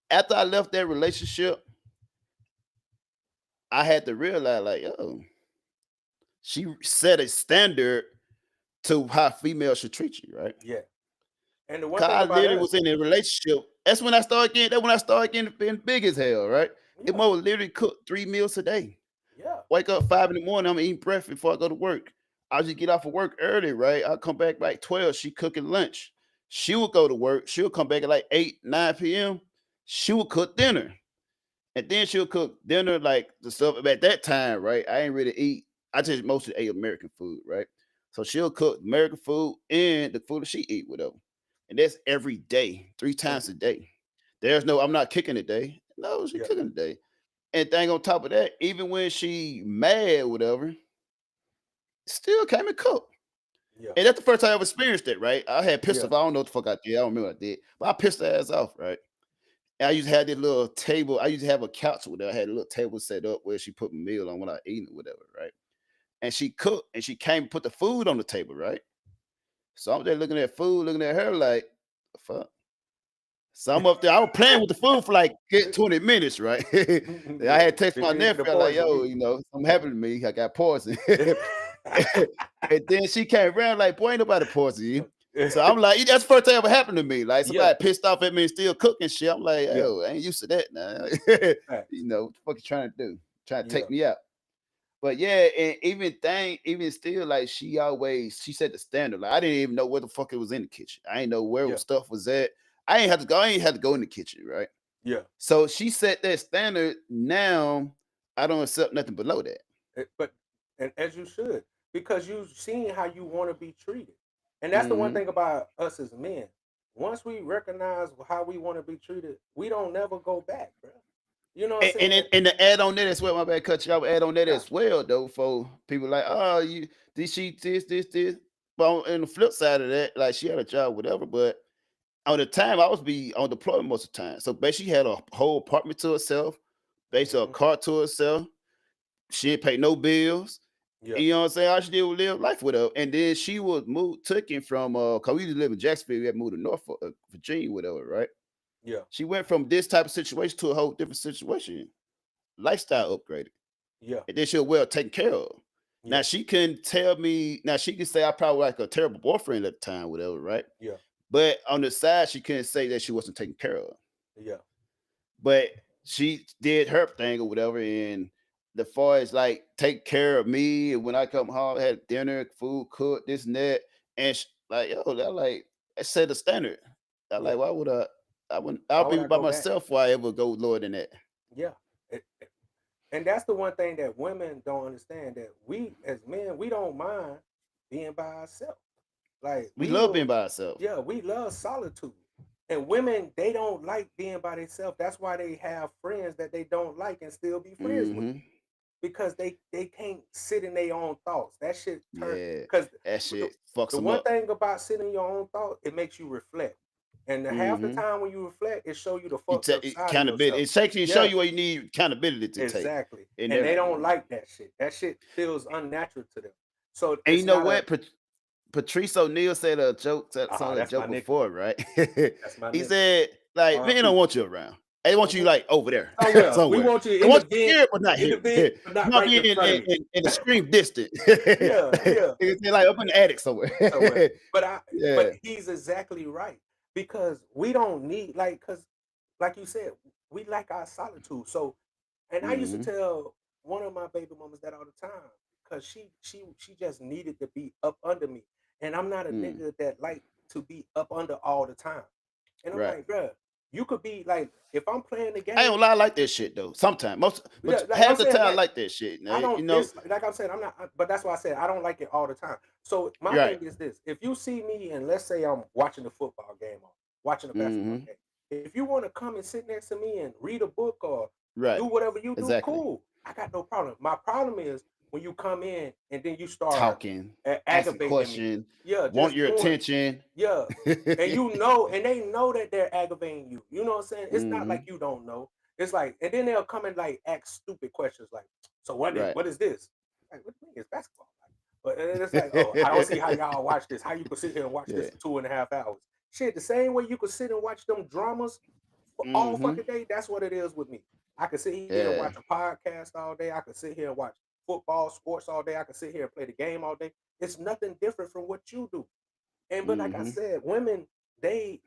After I left that relationship, I had to realize, like, oh, she set a standard to how females should treat you, right? Yeah. And the one Cause thing I about literally us, was in a relationship. That's when I started getting. That's when I started getting being big as hell, right? It yeah, mo literally cook 3 meals a day. yeah, Wake up 5 in the morning. I'm eating breakfast before I go to work. I just get off of work early, right? I'll come back by like 12. She cooking lunch. She will go to work. She'll come back at like 8, 9 p.m. She will cook dinner. And then she'll cook dinner like the stuff at that time, right? I ain't really eat. I just mostly ate American food, right? So she'll cook American food and the food that she eat, whatever. And that's every day, 3 times mhm, a day. There's no, I'm not cooking today. No, she yeah, cooking today. And thing on top of that, even when she mad, whatever, still came and cooked. yeah, And that's the first time I ever experienced it, right? I had pissed yeah, off. I don't know what the fuck I did. I don't remember what I did. But I pissed her ass off, right? And I used to have this little table. I used to have a couch with her. I had a little table set up where she put my meal on when I eat or whatever, right? And she cooked and she came and put the food on the table, right? So I'm there looking at food, looking at her like, the fuck. So I'm up there. I was playing with the food for like good 20 minutes, right? And I yeah. had text my Before you get the nephew, like, poison yo, meat. something happened to me. I got poison. And then she came around like, boy, ain't nobody poison you. So I'm like, that's the first time ever happened to me. Like Yeah, somebody pissed off at me and still cooking shit. I'm like, yeah, oh, I ain't used to that now. facts. What the fuck you trying to do? Trying to Yeah, take me out. But yeah, and even still, like she set the standard. Like I didn't even know where the fuck it was in the kitchen. I didn't know where yeah, stuff was at. I ain't had to go. I ain't had to go in the kitchen, right? yeah. So she set that standard. Now I don't accept nothing below that. But and as you should, because you've seen how you want to be treated, and that's the one Hmm. thing about us as men. Once we recognize how we want to be treated, we don't never go back, bro. You know what I'm saying? And to add on that as well, my bad, cut you off. Add on that Yeah, as well, though, for people like, oh, you this she this. But on the flip side of that, like she had a job, whatever. But on the time I was be on deployment most of the time, so basically she had a whole apartment to herself, basically a hmm, car to herself. She didn't pay no bills. yeah, You know what I'm saying? All she did was live life with her. And then she was took him from cause we used to live in Jacksonville, we had moved to Norfolk, Virginia, whatever, right? yeah, She went from this type of situation to a whole different situation, lifestyle upgraded. yeah, And then she was well taken care of. Now yeah, she couldn't tell me, now she could say I probably like a terrible boyfriend at the time, whatever, right? yeah, But on the side, she couldn't say that she wasn't taken care of. yeah, But she did her thing or whatever. And the far as like take care of me, and when I come home, I had dinner, food cooked, this and that, and like yo, that like I set the standard. I yeah. like why would I wouldn't I'll Why would be I by go back? myself before I ever go lower than that. Yeah. And that's the one thing that women don't understand, that we as men, we don't mind being by ourselves. Like We we love will, being by ourselves. yeah, we love solitude. And women, they don't like being by themselves. That's why they have friends that they don't like and still be friends with, Hmm. because they can't sit in their own thoughts. That shit turn, Yeah, because that the, shit fucks the them one up. thing about sitting in your own thought, it makes you reflect. And the half the Hmm. time when you reflect, it show you the You fucked up take side of accountability. yourself. It takes you show Yeah, you what you need accountability to take exactly. in And there. they don't like that shit. That shit feels unnatural to them. So And you it's know not a, what? Patrice O'Neal said a joke, said a that's my joke nigga. before, right? That's my He nigga. said, like, man, they don't RP. want you around. They want you Mhm. like over there, Somewhere. We somewhere. want you They in the want you vent, here, but not in the here. vent, but You not want to right be in front of me. in extreme distance. Yeah, yeah. It's like up in the attic somewhere. Somewhere. But Yeah. he's exactly right. Because we don't need, like, because like you said, we like our solitude. So, and I used to Hmm. tell one of my baby mamas that all the time, because she just needed to be up under me. And I'm not a Mm. nigga that like to be up under all the time. And I'm Right. like, bruh, you could be like, if I'm playing the I ain't game, gonna lie, I like that shit though. Sometimes, yeah, but like I'm half the saying, time I like, like that shit. I You don't know, dislike, like I'm saying, I'm not, but that's why I said I don't like it all the time. So my right. thing is this: if you see me and let's say I'm watching a football game or watching a basketball Hmm. game, if you want to come and sit next to me and read a book or Right. do whatever you do, Exactly. cool. I got no problem. My problem is when you come in and then you start Talking, asking aggravating me. questions, Yeah, want just your doing, attention. yeah. And you know, and they know that they're aggravating you. You know what I'm saying? It's not like Hmm. you don't know. It's like, and then they'll come and like ask stupid questions like, so what Right. is this? Like, what do you mean it's basketball? Like, but and it's like, oh, I don't see how y'all watch this. How you could sit here and watch this Yeah. for 2.5 hours? Shit, the same way you could sit and watch them dramas for all Mm-hmm. fucking day. That's what it is with me. I could sit here and Yeah. watch a podcast all day. I could sit here and watch football, sports all day. I could sit here and play the game all day. It's nothing different from what you do. And but like I Mm-hmm. said, women they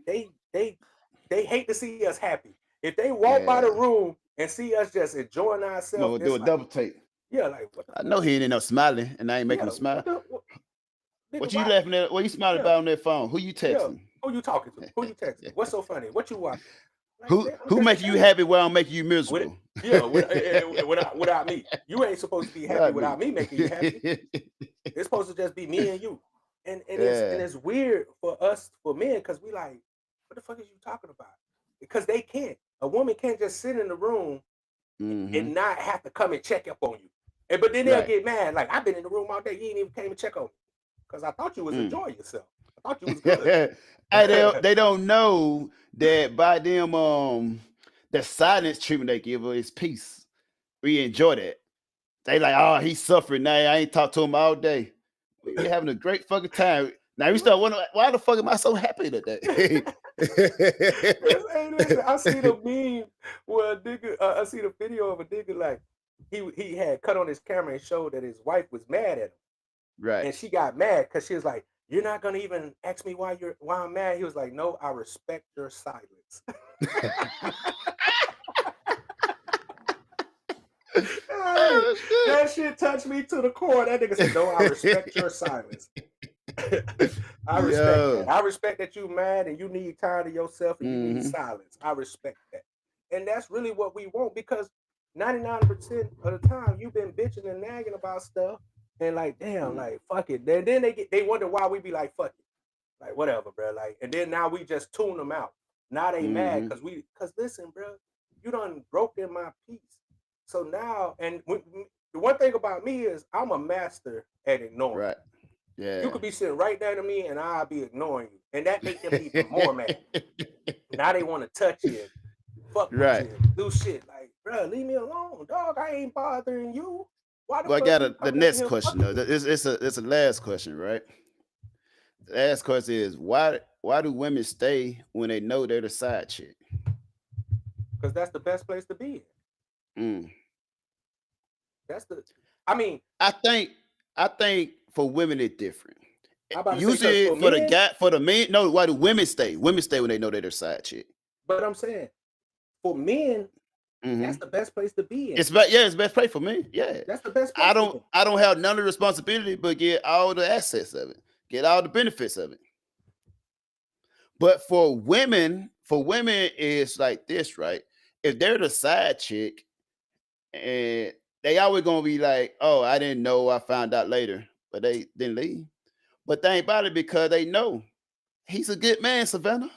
hate to see us happy. If they walk by the Yeah. room and see us just enjoying I'm ourselves, gonna do a it's like, double take. yeah, like what the I know he ain't no smiling, and I ain't making yeah, him smile. what the nigga, What you why? laughing at? What you smiling Yeah, about on that phone? Who you yeah. texting? Who you talking to? Who you texting? What's so funny? What you watching? Like, Who man, I'm who just making you chilling. happy while I'm making you With, miserable? yeah, without me. You ain't supposed to be happy without me making you happy. It's supposed to just be me and you. And Yeah. it's weird for us, for men, because we like, what the fuck is you talking about? Because they can't. A woman can't just sit in the room Mhm. and not have to come and check up on you. And but then they'll Right. get mad. Like, I've been in the room all day. You ain't even came and check on me. Because I thought you was Mm. enjoying yourself. I thought you was good. Hey, they don't know that by them the silence treatment they give her is peace. We enjoy that. They like, oh, he's suffering now. I ain't talked to him all day. We having a great fucking time. Now we start wondering, why the fuck am I so happy today? Hey, listen, I seen a meme where a nigga, I seen a video of a nigga like he had cut on his camera and showed that his wife was mad at him. Right. And she got mad because she was like, "You're not gonna even ask me why I'm mad." He was like, "No, I respect your silence." Oh, shit. That shit touched me to the core. That nigga said, "No, I respect your silence." I respect that. I respect that you mad and you need time to yourself and you need silence. I respect that. And that's really what we want, because 99% of the time you've been bitching and nagging about stuff and like, damn, like fuck it. Then they wonder why we be like, fuck it. Like whatever, bro. Like, and then now we just tune them out. Now they mad because listen, bro, you done broken my peace. So now, and the one thing about me is I'm a master at ignoring. Right. Yeah. You could be sitting right down to me and I'll be ignoring you. And that makes them even more mad. Now they want to touch you and fuck with Right. you and do shit. Like, bro, leave me alone, dog. I ain't bothering you. Why the Well, I fuck got you the coming in next here question fucking though. with me? It's a last question, right? The last question is why do women stay when they know they're the side chick? Because that's the best place to be in. Mm. That's the. I mean, I think for women it's different. I'm about to say, 'cause Usually for for the men, guy, for the men, no, why do women stay? Women stay when they know they're their side chick. but I'm saying for men, that's Mhm. the best place to be in. It's best play for me. Yeah. That's the best place. I don't have none of the responsibility, but get all the assets of it, get all the benefits of it. But for women, it's like this, right? If they're the side chick, and they always gonna be like, "Oh, I didn't know. I found out later," but they didn't leave. But they ain't about it because they know he's a good man, Savannah.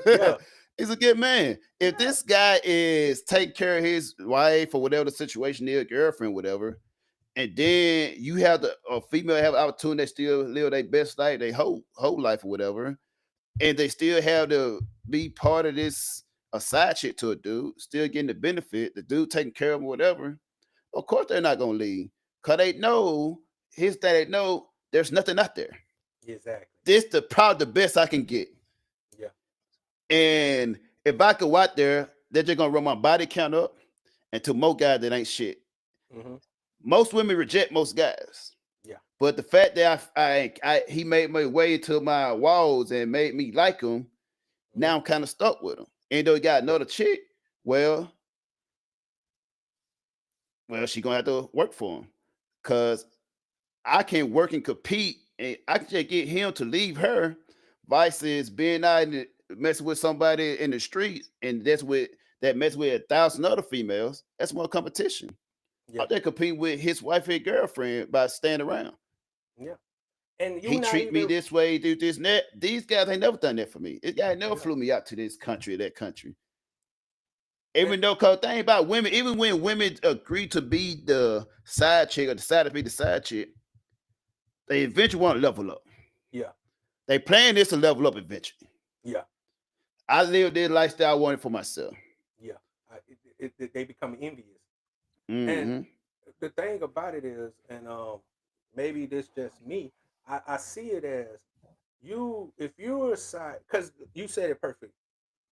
Yeah. He's a good man. If Yeah. this guy is taking care of his wife or whatever the situation is, girlfriend, whatever, and then you have a female have opportunity, they still live their best life, their whole life or whatever, and they still have to be part of this a side chick to a dude, still getting the benefit, the dude taking care of them, whatever. Of course they're not gonna leave. Cause they know they know there's nothing out there. Exactly. This probably the best I can get. Yeah. And if I go out there, they're just gonna run my body count up into more guys that ain't shit. Mm-hmm. Most women reject most guys. Yeah. But the fact that he made my way to my walls and made me like him, now I'm kind of stuck with him. And though he got another chick, well, she gonna have to work for him. Cause I can work and compete, and I can just get him to leave her, versus being out and messing with somebody in the streets, and that mess with 1,000 other females. That's more competition. Yeah. Out there competing with his wife and girlfriend by staying around. Yeah. And you He not treat me even this way, do this and that. These guys ain't never done that for me. This guy never flew me out to this country or that country. Even though, cause thing about women, even when women agree to be the side chick or decide to be the side chick, they eventually want to level up. Yeah. They plan this to level up eventually. Yeah. I lived this lifestyle I wanted for myself. Yeah. they become envious. Mm-hmm. And the thing about it is, and maybe this just me, I see it as if you're a side, because you said it perfect.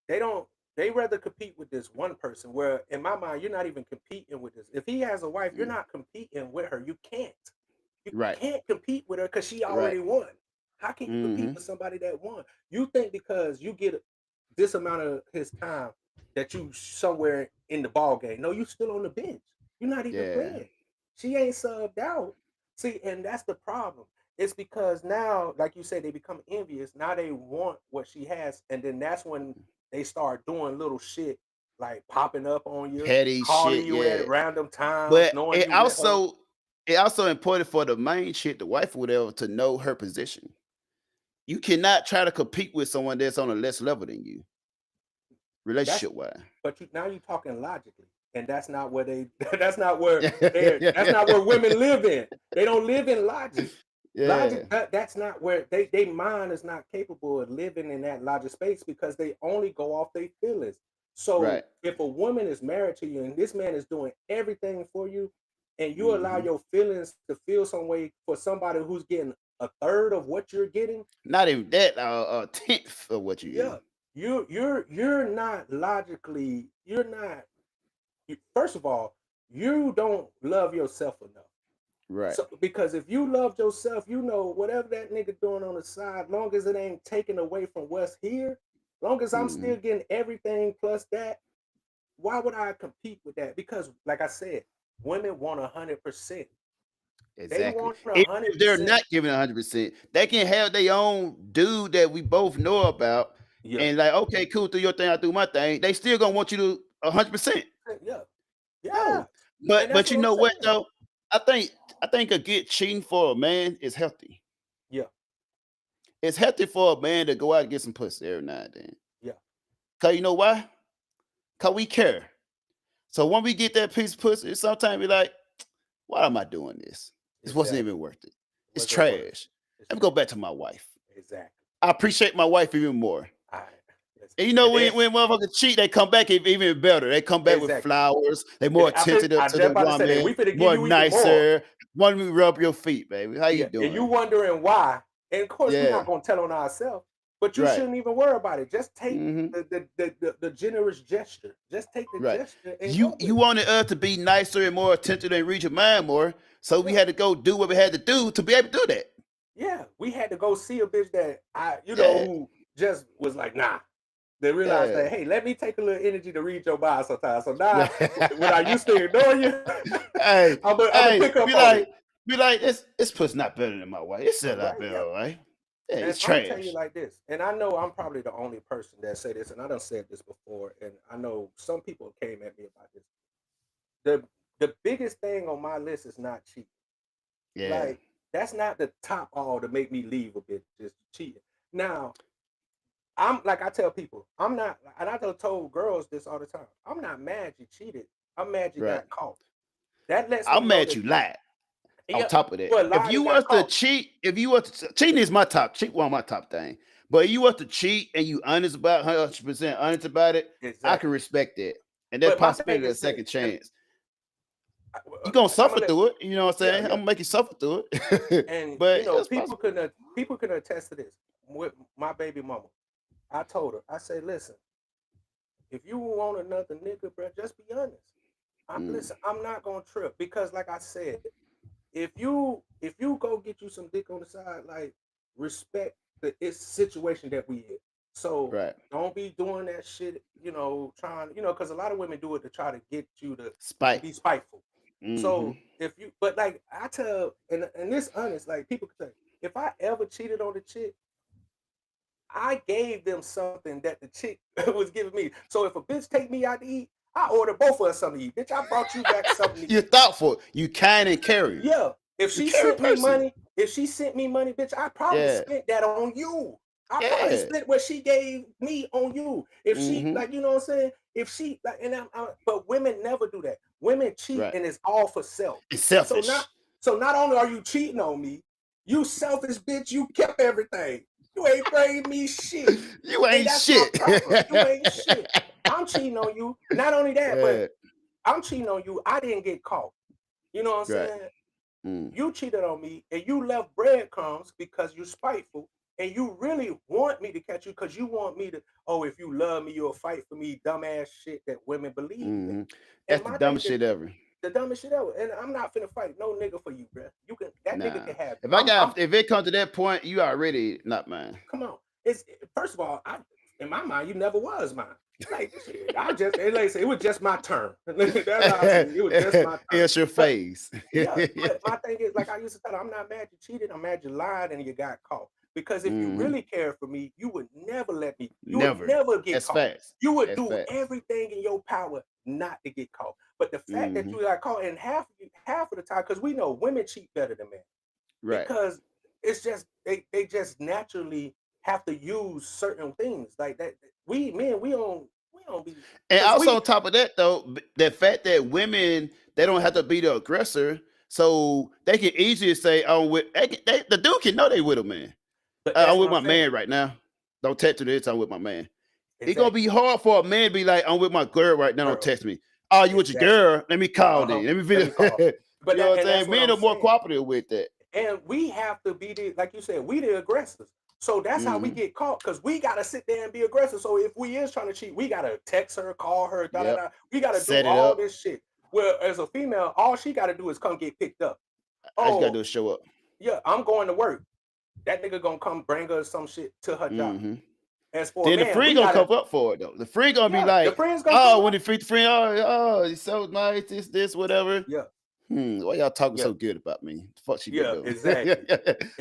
They rather compete with this one person, where in my mind you're not even competing with this. If he has a wife, you're not competing with her. You Right. can't compete with her because she Right. already won. How can you compete Mm-hmm. with somebody that won? You think because you get this amount of his time that you somewhere in the ball game? No, you still on the bench. You're not even Yeah. playing. She ain't subbed out. See, and that's the problem. It's because now, like you said, they become envious. Now they want what she has, and then that's when they start doing little shit like popping up on you, Petty calling shit, you yeah. at random times, But knowing it you with her. also important for the main shit, the wife or whatever, to know her position. You cannot try to compete with someone that's on a less level than you, That's relationship wise. but now you're talking logically, and that's not where that's not where that's not where women live in. They don't live in logic. Yeah. Logic, that's not where they mind is not capable of living in that logic space because they only go off their feelings. So Right. if a woman is married to you and this man is doing everything for you, and you allow Mm-hmm. your feelings to feel some way for somebody who's getting a third of what you're getting, Not even that, a tenth of what you yeah, get. you're not logically, first of all, you don't love yourself enough. Right. So because if you loved yourself, you know whatever that nigga doing on the side, long as it ain't taken away from what's here, long as I'm Mm-hmm. still getting everything plus that, why would I compete with that? Because like I said, women want 100%. They Exactly. want If they're 100%. not giving 100%, they can have their own dude that we both know about, Yeah, and like, okay, cool, do your thing, I do my thing. They still gonna want you to 100%. yeah, yeah. No, And that's but you what I'm know what saying. though? I think a good cheating for a man is healthy. Yeah, It's healthy for a man to go out and get some pussy every now and then. yeah, Cause you know why? Cause we care. So when we get that piece of pussy, sometimes we like, why am I doing this? This wasn't exactly. even worth it. It's Wasn't worth it. trash. It's Let me go trash. back to my wife. Exactly. I appreciate my wife even more. All right. And you know, And then, when motherfuckers cheat, they come back even better. They come back with exactly. flowers. They more attentive I to just the about to say that woman, we finna give more you even more. nicer. Want me to rub your feet, baby? How you Yeah, and you doing? wondering why. And of course, we're Yeah, not gonna tell on ourselves, but you right. shouldn't even worry about it. Just take Hmm. the generous gesture. Just take the Right. gesture and go with You it. wanted us to be nicer and more attentive and read your mind more. So we Yeah, had to go do what we had to do to be able to do that. yeah. We had to go see a bitch that Yeah, who just was like, nah. They realized that, yeah. hey, let me take a little energy to read your mind sometimes. So now, when I Yeah. used to ignore you, Hey, I'm gonna hey, pick up on it. be like, this puss not better than my wife. It's still not Right? better, Yeah. all right? Yeah, And it's I'm gonna tell you trash. like this, and I know I'm probably the only person that say this, and I done said this before, and I know some people came at me about this. The the biggest thing on my list is not cheating. Yeah, Like that's not the top all to make me leave a bitch just cheating. Now I'm like I tell people, I'm not, and I done told girls this all the time. I'm not mad you cheated. I'm mad you right. got caught. That lets me I'm know mad that you lied. On yeah, top of that, well, if lied you and got was to caught. cheat, if you was to, cheating is my top, cheat one of my top thing. But if you was to cheat and you honest about 100% honest about it, I can Exactly. respect that. And there's But my thing possibility of a is this, second and chance. You're gonna I'm suffer gonna let through it, you know what I'm yeah, saying? I'm yeah. gonna make you suffer through it. And But it's possible. people can attest to this. With my baby mama, I told her, I said, listen, if you want another nigga, bro, just be honest. Mm, Listen, I'm not gonna trip because, like I said, if you go get you some dick on the side, like respect the it's situation that we in. So right. don't be doing that shit, trying, because a lot of women do it to try to get you to Spite. be spiteful. Hmm. So but like I tell, and this honest, like people could say, if I ever cheated on the chick, I gave them something that the chick was giving me. So if a bitch take me out to eat, I order both of us something to eat. Bitch, I brought you back something to You're eat. thoughtful. You kind and caring. Yeah. You caring person. If she sent me money, bitch, I probably Yeah. spent that on you. I probably Yeah. spent what she gave me on you. If she, Hmm. like, you know what I'm saying? If she, like, but women never do that. Women cheat Right. and it's all for self. It's So not, selfish. so not only are you cheating on me, you selfish bitch, you kept everything. You ain't bringing me shit. You And ain't that's shit. my problem. You ain't shit. I'm cheating on you. Not only that, Yeah, but I'm cheating on you. I didn't get caught. You know what I'm right. saying? Mm. You cheated on me and you left breadcrumbs because you're spiteful and you really want me to catch you because you want me to, oh, if you love me, you'll fight for me, dumbass shit that women believe in. hmm And That's the my thing dumbest is shit ever. the dumbest shit ever. And I'm not finna fight no nigga for you, bruh. You can that nigga Nah. can have If I'm if it comes to that point, you already not mine. come on. It's first of all, I in my mind, you never was mine. Like shit, I just like I say, it was just my turn. That's how I see it. It was just my turn. It's your But face. yeah, but my thing is, like I used to tell her, I'm not mad you cheated. I'm mad you lied and you got caught. Because if you hmm really cared for me, you would never let me. You would Never. never get That's caught. fast. You would That's do fast. everything in your power not to get caught. But the fact that hmm you got caught, and half of the time, because we know women cheat better than men, Right. because it's just they just naturally have to use certain things like that. We men we don't be And because also we on top of that, though, the fact that women they don't have to be the aggressor, so they can easily say, "Oh, with the dude can know they with a man. but I'm that's with what I'm my saying. man right now. Don't text me this. I'm with my man. It's gonna Exactly. be hard for a man to be like, I'm with my girl right now. Don't Girl. text me. Oh, you with your Exactly. girl? Let me call Uh-huh. then. Let me Let video. me call. But You know what I'm and that's saying? what Men I'm are more saying. cooperative with that. And we have to be the, like you said, we the aggressors. So that's how we hmm get caught because we gotta sit there and be aggressive. So if we is trying to cheat, we gotta text her, call her, da da Yep. da. We gotta do Set it all up. this shit. Well, as a female, all she gotta do is come get picked up. I just gotta Oh, do is show up. yeah, I'm going to work. That nigga gonna come bring us some shit to her job. hmm As for a Then the man, we friend gonna gotta, cover up for it though. The friend gonna be yeah, the like, friends gonna oh, come when up. the freak the friend, oh, he's so nice, this, whatever. Yeah, Why y'all talking yeah, so good about me? The fuck she been yeah, doing? exactly.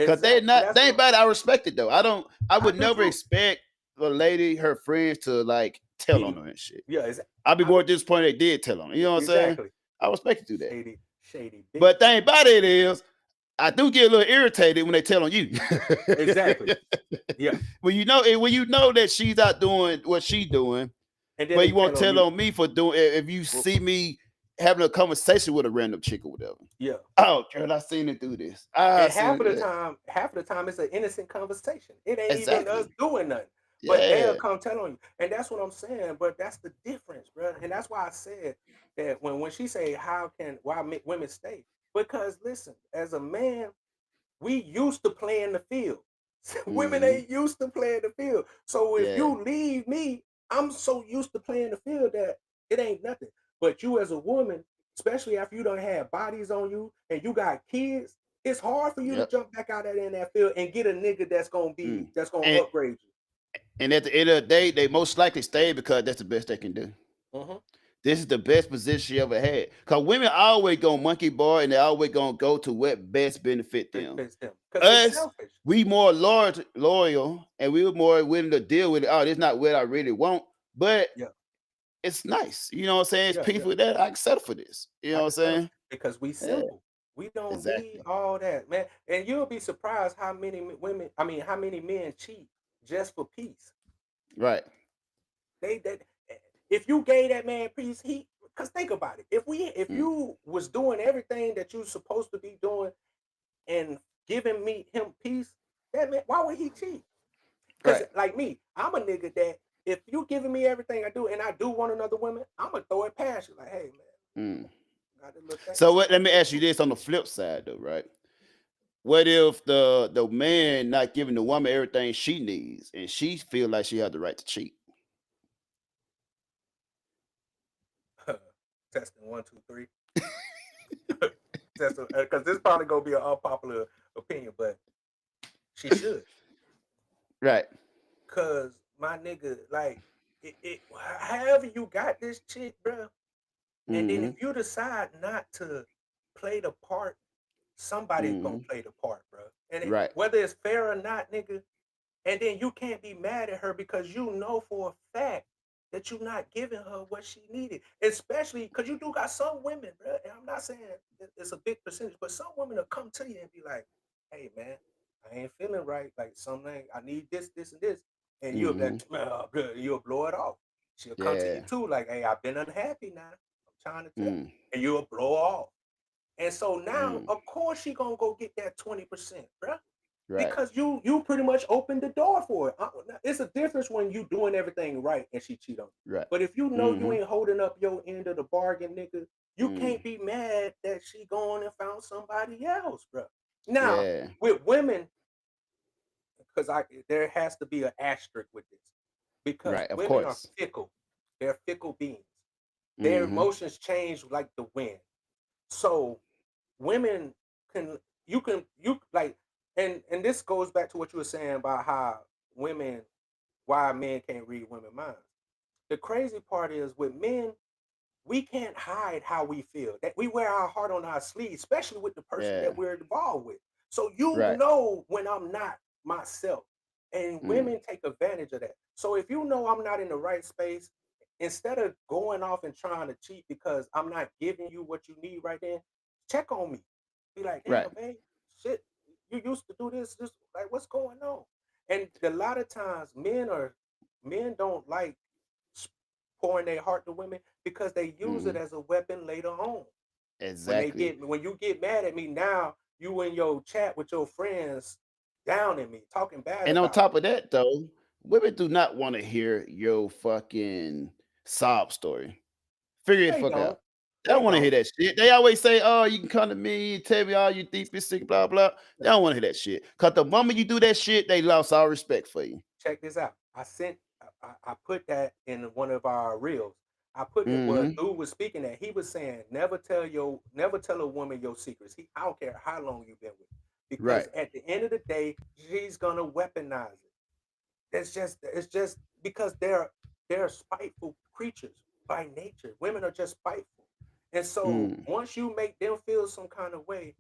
Cause they Exactly. not That's they ain't what bad. I respect it though. I I would do never too. expect a lady, her friends to like tell on Be her and shit. yeah, I'd be I more would disappointed they did tell on her. You know what I'm saying? exactly. I respect you do that. Shady But bitch. thing about it is, I do get a little irritated when they tell on you. Exactly. Yeah. when you know that she's out doing what she's doing, And then but they you won't tell on tell you. on me for doing if you Well, see me having a conversation with a random chick or whatever. yeah. Oh, girl, I seen it do this. I And seen it. half of the time it's an innocent conversation. It ain't even us Exactly. doing nothing. But they'll Yeah. come tell on you. And that's what I'm saying. But that's the difference, bro. And that's why I said that when she say women stay? Because listen, as a man, we used to play in the field. Women hmm ain't used to play in the field. So if Yeah. you leave me, I'm so used to playing the field that it ain't nothing. But you as a woman, especially after you don't have bodies on you and you got kids, it's hard for you to Yep. jump back out in that field and get a nigga Mm. that's gonna And upgrade you. and at the end of the day, they most likely stay because that's the best they can do. Mm-hmm. This is the best position she ever had. Cause women always go monkey bar and they always gonna go to what best benefit them. Because they Us, selfish. we more loyal, and we were more willing to deal with it. Oh, this is not what I really want, but Yeah, it's nice. You know what I'm saying? It's yeah, yeah. peaceful with that. I can settle for this. You know I what I'm can settle saying? because we Yeah, simple. We don't need exactly. all that, man. And you'll be surprised how many women, I mean, how many men cheat just for peace. Right. They that if you gave that man peace, he because think about it. If Mm, you was doing everything that you supposed to be doing and giving him peace, that man, why would he cheat? Because right. like me, I'm a nigga that if you giving me everything I do and I do want another woman, I'm gonna throw it past you. Like, hey Mm. man, got this little thing. So what? Let me ask you this on the flip side, though, right? What if the man not giving the woman everything she needs, and she feel like she has the right to cheat? Testing 1, 2, 3. Testing because this probably gonna be an unpopular opinion, but she should. Right. Cause my nigga, like however you got this chick, bro. And then if hmm you decide not to play the part, somebody's gonna hmm play the part, bro. And Right. whether it's fair or not, nigga, and then you can't be mad at her because you know for a fact that you're not giving her what she needed. Especially because you do got some women, bro. And I'm not saying it's a big percentage, but some women will come to you and be like, hey man, I ain't feeling right. Like something I need this, and this. And you'll be hmm like, man, oh, good. You'll blow it off. She'll come to you Yeah. too, like, hey, I've been unhappy now. I'm trying to tell you. Mm, And you'll blow off. And so now, mm. of course, she gonna go get that 20%, bro. Right. because you pretty much opened the door for it. It's a difference when you doing everything right and she cheat on you. Right. But if you know you Mm-hmm. ain't holding up your end of the bargain, nigga, you Mm. can't be mad that she gone and found somebody else, bro. Now, Yeah. with women, because there has to be an asterisk with this, because Right. Of women are course. fickle. They're fickle beings. Their Mm-hmm. emotions change like the wind. So women can you like and this goes back to what you were saying about how women why men can't read women's minds. The crazy part is with men, we can't hide how we feel. That we wear our heart on our sleeve, especially with the person Yeah. that we're involved with. So you Right. know when I'm not myself. And Mm. women take advantage of that. So if you know I'm not in the right space, instead of going off and trying to cheat because I'm not giving you what you need right then, check on me. Be like, Right. damn, babe, shit, you used to do this, like what's going on? And a lot of times men don't like pouring their heart to women because they use it Mm-hmm. as a weapon later on. Exactly. When you get mad at me now, you in your chat with your friends down at me, talking bad And on about me. top of that, though, women do not want to hear your fucking sob story. Figure it the They fuck out. don't. They don't They want to hear don't. that shit. They always say, "Oh, you can come to me, tell me all your deepest secret, blah blah." They don't want to hear that shit. Cause the moment you do that shit, they lost all respect for you. Check this out. I put that in one of our reels. I put that Mm-hmm. what dude was speaking at. He was saying, never tell a woman your secrets. I don't care how long you've been with, Right. because at the end of the day, she's gonna weaponize it. It's just because they're spiteful creatures by nature. Women are just spiteful. And so Mm. once you make them feel some kind of way,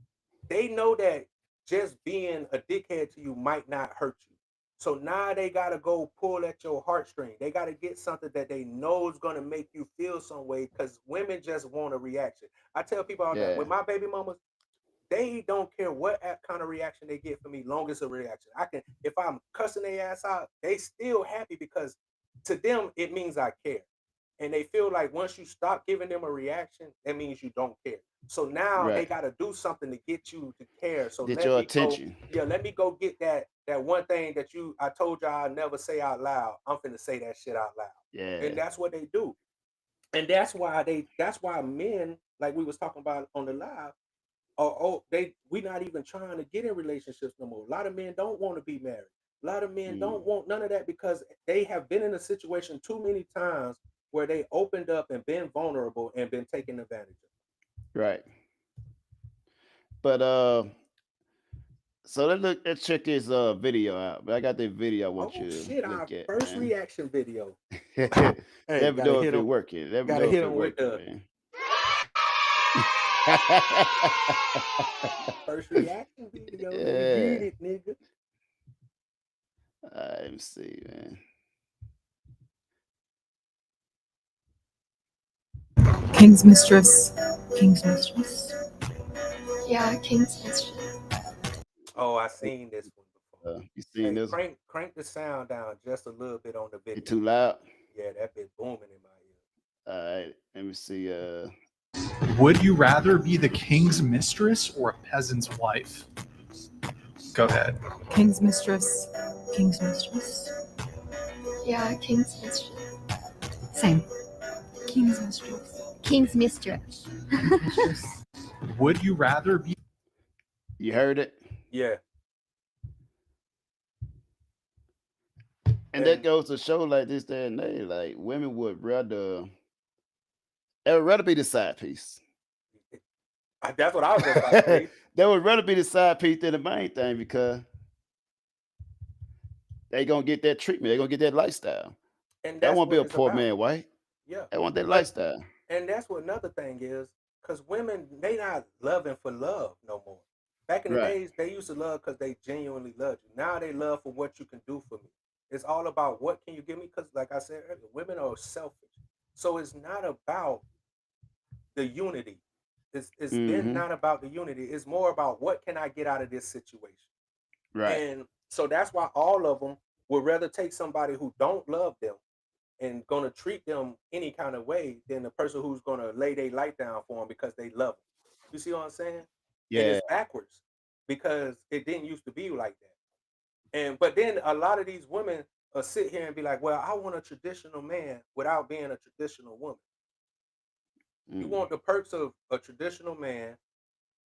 they know that just being a dickhead to you might not hurt you. So now they gotta go pull at your heartstring. They gotta get something that they know is gonna make you feel some way because women just want a reaction. I tell people all the time, Yeah. with my baby mamas, they don't care what kind of reaction they get from me, long as a reaction. I can, if I'm cussing their ass out, they still happy because to them it means I care, and they feel like once you stop giving them a reaction, that means you don't care. So now they Right. got to do something to get you to care. So Get let your me go, attention. yeah, let me go get that one thing that I told you I'll never say out loud. I'm finna say that shit out loud, and Yeah. that's what they do, and that's why men, like we was talking about on the live, we not even trying to get in relationships no more. A lot of men don't want to be married. A lot of men Mm. don't want none of that because they have been in a situation too many times where they opened up and been vulnerable and been taken advantage of. Right. But so let's check this video out. But I got the video I want Oh you to shit, our look at, first man. reaction video. Hey, Let me know if it working. Let me gotta know if hit it him with working, the man. first reaction video. Let me get Yeah. it, nigga. Let me see, man. King's Mistress. King's Mistress. Yeah, King's Mistress. Oh, I seen this one before. You seen Hey, this? crank the sound down just a little bit on the It video. too loud? Yeah, that bit booming in my ear. All right. Let me see. Would you rather be the king's mistress or a peasant's wife? Go ahead. King's Mistress. King's Mistress. Yeah, King's Mistress. Same. King's Mistress. King's Mistress. King's Mistress. Would you rather be You heard it? Yeah. And that goes to show like this day and age, like women would rather they would rather be the side piece. That's what I was just about to say. They would rather be the side piece than the main thing because they gonna get that treatment. They gonna get that lifestyle. And They that's won't be what a it's poor about. man white. Yeah. They want that But lifestyle. and that's what another thing is, because women, they not loving for love no more. Back in the Right. days, they used to love because they genuinely loved you. Now they love for what you can do for me. It's all about what can you give me? Because like I said earlier, women are selfish. So it's not about the unity. It's been Mm-hmm. not about the unity. It's more about what can I get out of this situation. Right. And so that's why all of them would rather take somebody who don't love them and gonna treat them any kind of way than the person who's gonna lay their life down for them because they love them. You see what I'm saying? And Yeah. it's backwards because it didn't used to be like that. But then a lot of these women sit here and be like, well, I want a traditional man without being a traditional woman. You Mm. want the perks of a traditional man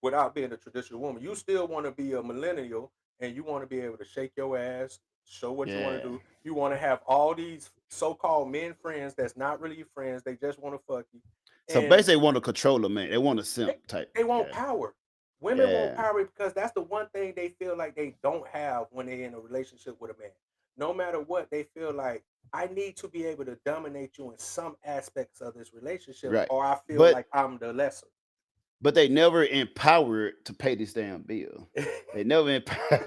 without being a traditional woman. You still want to be a millennial and you want to be able to shake your ass, show what you want Yeah. to do. You want to have all these so-called men friends that's not really your friends. They just want to fuck you. So And basically, they want a controller, man. They want a they, simp type. they want Yeah. power. Women want Yeah. power because that's the one thing they feel like they don't have when they're in a relationship with a man. No matter what, they feel like I need to be able to dominate you in some aspects of this relationship, Right. or I feel But like I'm the lesser. but they never empowered to pay this damn bill. They never empower.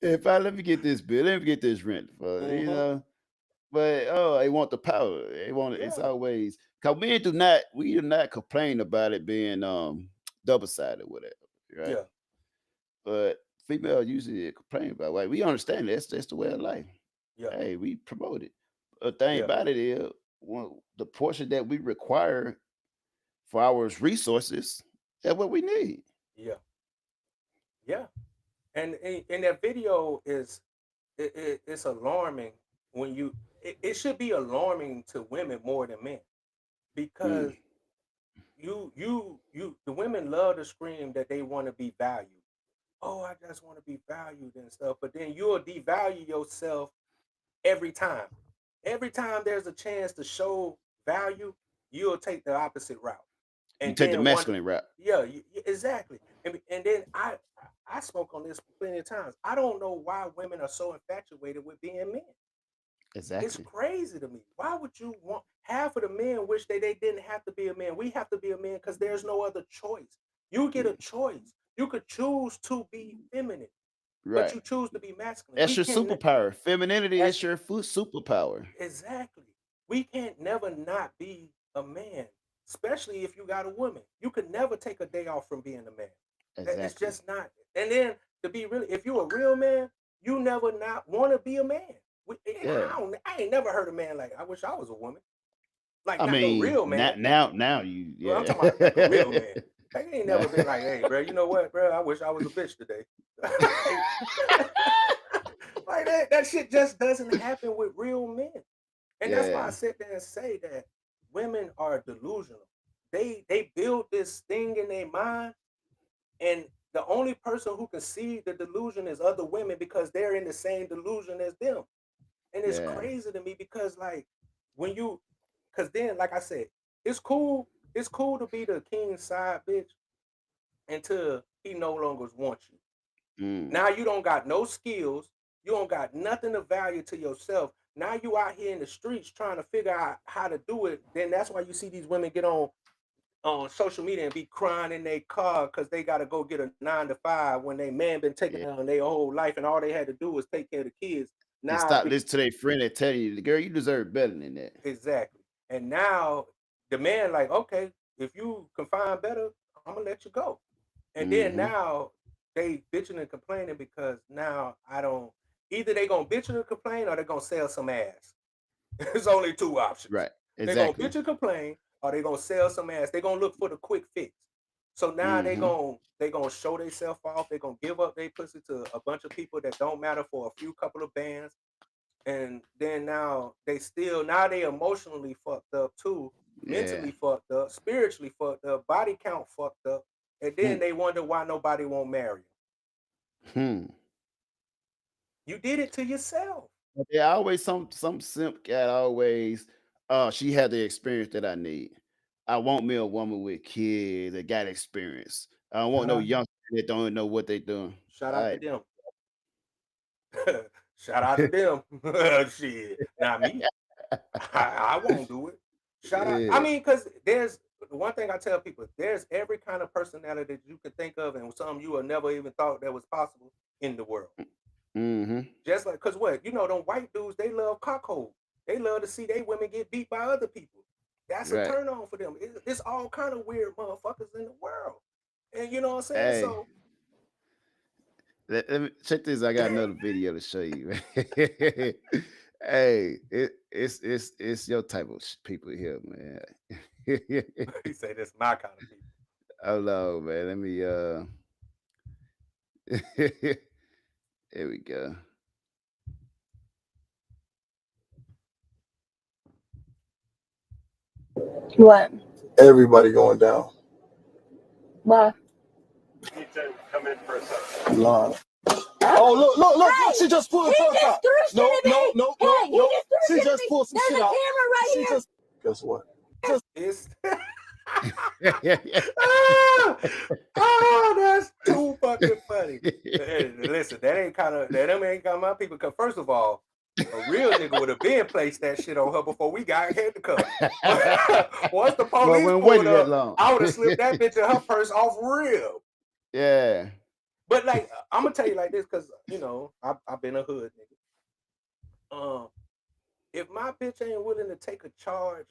If I let me get this bill, let me get this rent for you hmm know. But oh, they want the power. They want it. It's Yeah, always because we do not complain about it being double sided, whatever, right? yeah, But female usually complain about why we understand that's the way of life. yeah, Hey, we promote it. The thing yeah, about it is the portion that we require for our resources, that's what we need. yeah, yeah. And that video is it's alarming when it should be alarming to women more than men Mm, because the women love to scream that they want to be valued. Oh, I just want to be valued and stuff. But then you'll devalue yourself every time. Every time there's a chance to show value, you'll take the opposite route. you And take the then one, masculine route. yeah, exactly. And then I spoke on this plenty of times. I don't know why women are so infatuated with being men. It's Exactly. crazy to me. Why would you want half of the men wish they didn't have to be a man? We have to be a man because there's no other choice. You get a Mm, choice. You could choose to be feminine, but right. you choose to be masculine. That's We your can superpower. Femininity that's is your superpower. exactly. We can't never not be a man, especially if you got a woman. You could never take a day off from being a man. It's Exactly. just not. And then to be really, if you're a real man, you never not want to be a man. Yeah. I ain't never heard a man like, I wish I was a woman. Like I not no mean, real now man. now you Well, I'm yeah. talking about like a real man. They ain't Nah. never been like, hey, bro, you know what, bro? I wish I was a bitch today. like, like that shit just doesn't happen with real men. And that's why I Yeah. sit there and say that women are delusional. They build this thing in their mind, and the only person who can see the delusion is other women because they're in the same delusion as them. And it's Yeah. crazy to me because like when you because then like I said, it's cool to be the king side bitch until he no longer wants you. Mm, Now you don't got no skills. You don't got nothing of value to yourself. Now you out here in the streets trying to figure out how to do it. Then that's why you see these women get on social media and be crying in their car because they got to go get a 9 to 5 when they man been taking yeah. on their whole life and all they had to do was take care of the kids. And Now, stop listening to their friend that tell you, girl, you deserve better than that. exactly. And now the man like, okay, if you can find better, I'm gonna let you go. And then Mm-hmm. now they bitching and complaining because now I don't. Either they gonna bitch and complain or they gonna sell some ass. There's only two options. Right. They're gonna Exactly. bitch and complain, or they gonna sell some ass. They're gonna look for the quick fix. So now they Mm-hmm. gonna show themselves off. They're gonna give up their pussy to a bunch of people that don't matter for a few couple of bands. And then now they emotionally fucked up too, Yeah. mentally fucked up, spiritually fucked up, body count fucked up. And then Hmm. they wonder why nobody won't marry you. Hmm. You did it to yourself. But there always some simp cat always. She had the experience that I need. I want me a woman with kids that got experience. I don't want Shout no out, young that don't know what they doing. shout All out to right. them. Shout out to them. Shit, not me. I won't do it. Shout out. I Yeah. mean, because there's one thing I tell people: there's every kind of personality that you could think of, and some you would never even thought that was possible in the world. Mm-hmm. Just like, cause what them white dudes, they love cockhold. They love to see they women get beat by other people. That's a Right. turn on for them. It's all kind of weird motherfuckers in the world, and you know what I'm saying. Hey, So let me check this. I got another video to show you. Hey, it's your type of people here, man. he say that's my kind of people. Hold on, man. Let me There we go. What? Everybody going down. Why? Line. Oh, look. She just pulled her purse out. No. She just pulled some shit out. She just. Guess what? It's oh, that's too fucking funny. Hey, listen, that ain't kind my people. Cause first of all, a real nigga would have been placed that shit on her before we got handcuffed. Once the police pulled that up, long. I would have slipped that bitch in her purse off real. Yeah. But like, I'm gonna tell you like this, cause you know I've been a hood nigga. If my bitch ain't willing to take a charge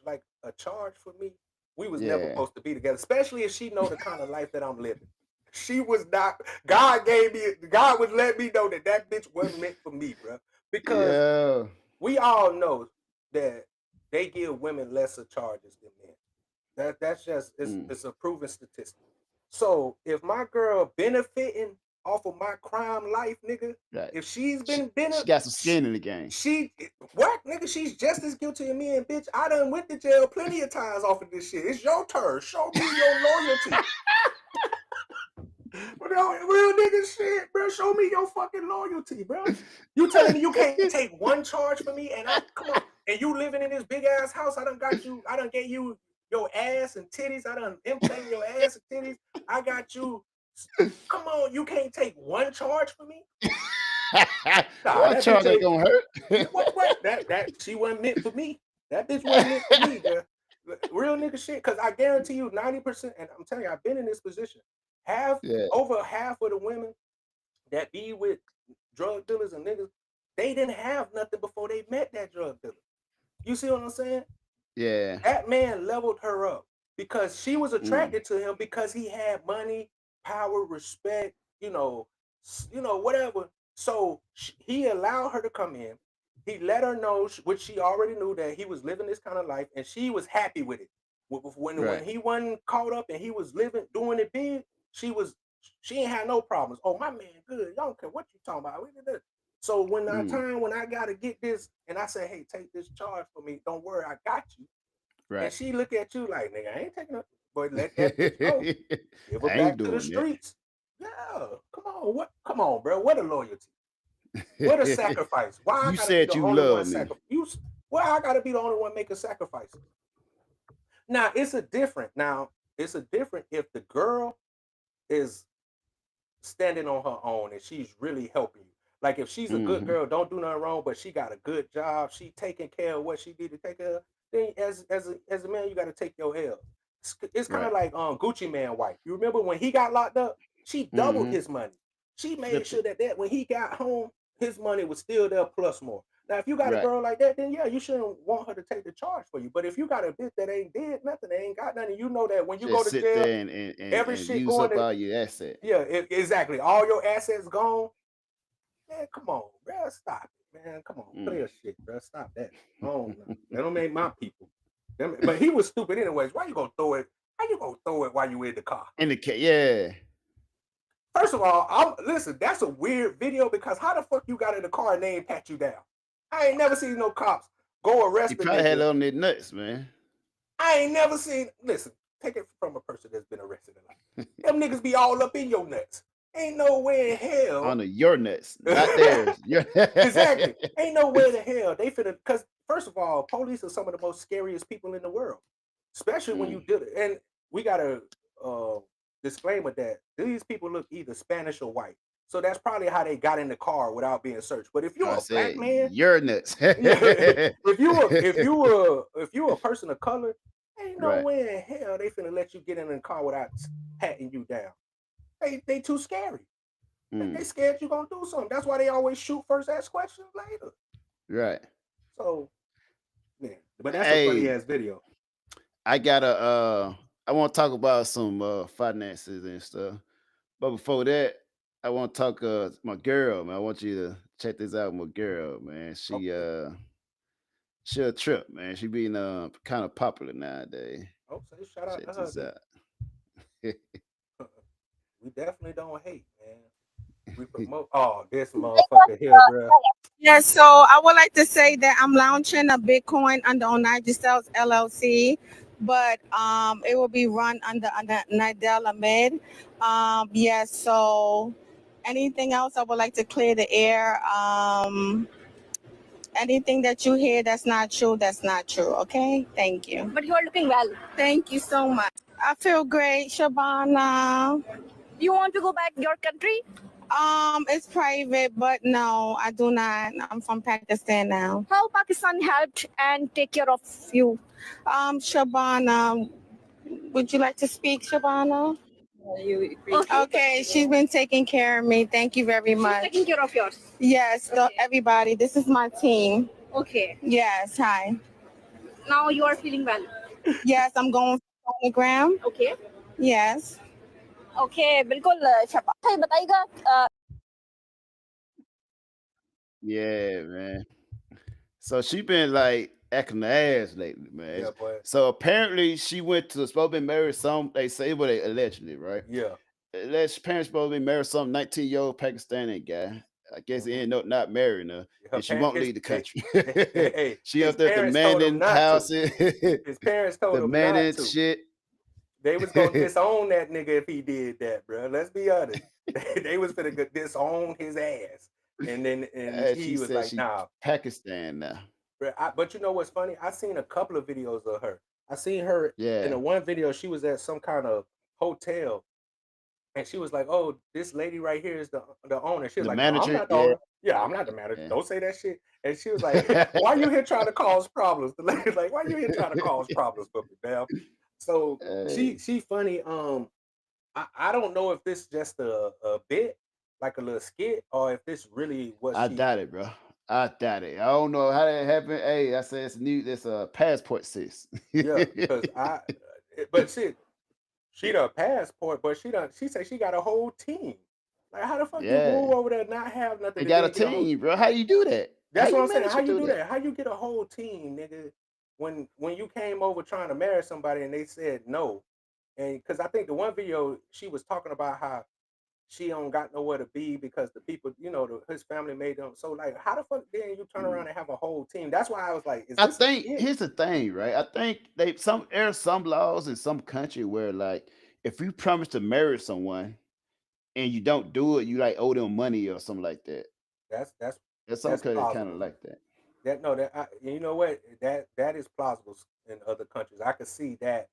for me, we was never supposed to be together. Especially if she know the kind of life that I'm living. She was not. God would let me know that bitch wasn't meant for me, bro. Because we all know that they give women lesser charges than men. That's just it's a proven statistic. So if my girl benefiting off of my crime life, nigga, if she's been she got some skin in the game. Nigga, she's just as guilty as me, and bitch, I done went to jail plenty of times off of this shit. It's your turn. Show me your loyalty. Real nigga shit, bro. Show me your fucking loyalty, bro. You telling me you can't take one charge for me, and come on, and you living in this big ass house? I done got you. I done gave you your ass and titties. I done implanted your ass and titties. I got you. Come on, you can't take one charge for me. One charge ain't gonna hurt. What? That she wasn't meant for me. That bitch wasn't meant for me, bro. Real nigga shit. Because I guarantee you, 90%, and I'm telling you, I've been in this position. Over half of the women that be with drug dealers and niggas, they didn't have nothing before they met that drug dealer. You see what I'm saying? Yeah. That man leveled her up because she was attracted to him because he had money, power, respect, you know, whatever. So he allowed her to come in. He let her know, which she already knew, that he was living this kind of life, and she was happy with it. When he wasn't caught up and he was doing it big, she ain't had no problems. Oh, my man, good. Y'all don't care what you talking about. So when I gotta get this, and I say, hey, take this charge for me. Don't worry, I got you. Right. And she look at you like, nigga, I ain't taking nothing. But let that bitch go. Give her back to the streets. Yeah, come on. What? Come on, bro. What a loyalty. What a sacrifice. Why you said you love me. Why I gotta be the only one making sacrifices? Now it's a different if the girl is standing on her own and she's really helping you. Like if she's a good girl, don't do nothing wrong, but she got a good job, she taking care of what she need to take care of, then as a man, you got to take your L. It's kind of like Gucci Mane wife. You remember when he got locked up? She doubled his money. She made sure that when he got home, his money was still there plus more. Now, if you got a girl like that, then yeah, you shouldn't want her to take the charge for you. But if you got a bitch that ain't did nothing, they ain't got nothing, you know that when you go to jail, every shit use going up all your assets. Yeah, exactly. All your assets gone. Man, come on, bro. Stop it, man. Come on, play a shit, bro. Stop that. Oh, no. That don't make my people. But he was stupid anyways. Why you gonna throw it? How you gonna throw it while you in the car? In the car, yeah. First of all, listen, that's a weird video because how the fuck you got in the car and they ain't pat you down? I ain't never seen no cops go arrest the nigga. He probably had on their nuts, man. I ain't never seen, listen, take it from a person that's been arrested in life. Them niggas be all up in your nuts. Ain't no way in hell. On your nuts, not theirs. Exactly. Ain't no way in hell they finna, because first of all, police are some of the most scariest people in the world. Especially when you do it. And we got a disclaimer that these people look either Spanish or white. So that's probably how they got in the car without being searched. But if you're a black man, you're nuts. if you a person of color, ain't no way in hell they finna let you get in the car without patting you down. They too scary. They scared you gonna do something. That's why they always shoot first, ask questions later. Right. So yeah, but that's a funny ass video. I want to talk about some finances and stuff. But before that, I want to talk my girl, man. I want you to check this out, my girl, man. She a trip, man. She being kind of popular nowadays. Oh, so shout out to her. We definitely don't hate, man. We promote. Oh, this motherfucker here, bro. Yeah, so I would like to say that I'm launching a Bitcoin under Onaji Sales LLC, but it will be run under Nidell Ahmed. Yes, so anything else I would like to clear the air. Anything that you hear that's not true, that's not true. Okay, thank you. But you are looking well. Thank you so much. I feel great, Shabana. You want to go back to your country? It's private, but no, I do not. I'm from Pakistan now. How Pakistan helped and take care of you? Shabana, would you like to speak, Shabana? You Okay, she's been taking care of me. Thank you very She's much. taking care of yours. Yes, Okay. everybody. This is my team. Okay. Yes, hi. Now you are feeling well. Yes, I'm going for sonogram. Okay. Yes. Okay, बिल्कुल शबा है बताइएगा Yeah, man. So she been like acting the ass lately, man. Yeah, boy. So apparently she went to supposed to be married some. They say what they allegedly, right? Yeah. Alleged parents supposed to be married some 19-year-old Pakistani guy. I guess he ended up not marrying her, and she won't leave the country. Hey, She his up there parents told him demanding not to. houses, His parents told him not demanding to. shit. They was gonna disown that nigga if he did that, bro. Let's be honest. They was gonna disown his ass, and then he She was said like, she "Nah, Pakistan now. bro." But you know what's funny? I seen a couple of videos of her. I seen her in Yeah, the one video. She was at some kind of hotel, and she was like, "Oh, this lady right here is the owner." She was the like, "No, I'm manager. not the Yeah, owner. Yeah, I'm not the manager. yeah. Don't say that shit." And she was like, "Why you here trying to cause problems?" The lady's like, "Why you here trying to cause problems for me, Bell?" So Hey, she funny. I don't know if this just a bit, like a little skit, or if this really what I she. doubt it, bro. I doubt it. I don't know how that happened. Hey, I said it's a passport, sis. Yeah, because but shit, she done passport, but she said she got a whole team. Like, how the fuck you Yeah, move over there and not have nothing they to got a then get a whole? team, bro. How you do that? How That's what you I'm saying. manage How to you do do that? that? How you get a whole team, nigga? When you came over trying to marry somebody and they said no, and because I think the one video she was talking about how she don't got nowhere to be because the people, his family made them. So like, how the fuck then you turn around and have a whole team? That's why I was like, is I this a think skit? here's the thing, right? I think there's some laws in some country where like if you promise to marry someone and you don't do it, you like owe them money or something like that. That's There's some that's country kind plausible. of like that. You know what? That is plausible in other countries. I could see that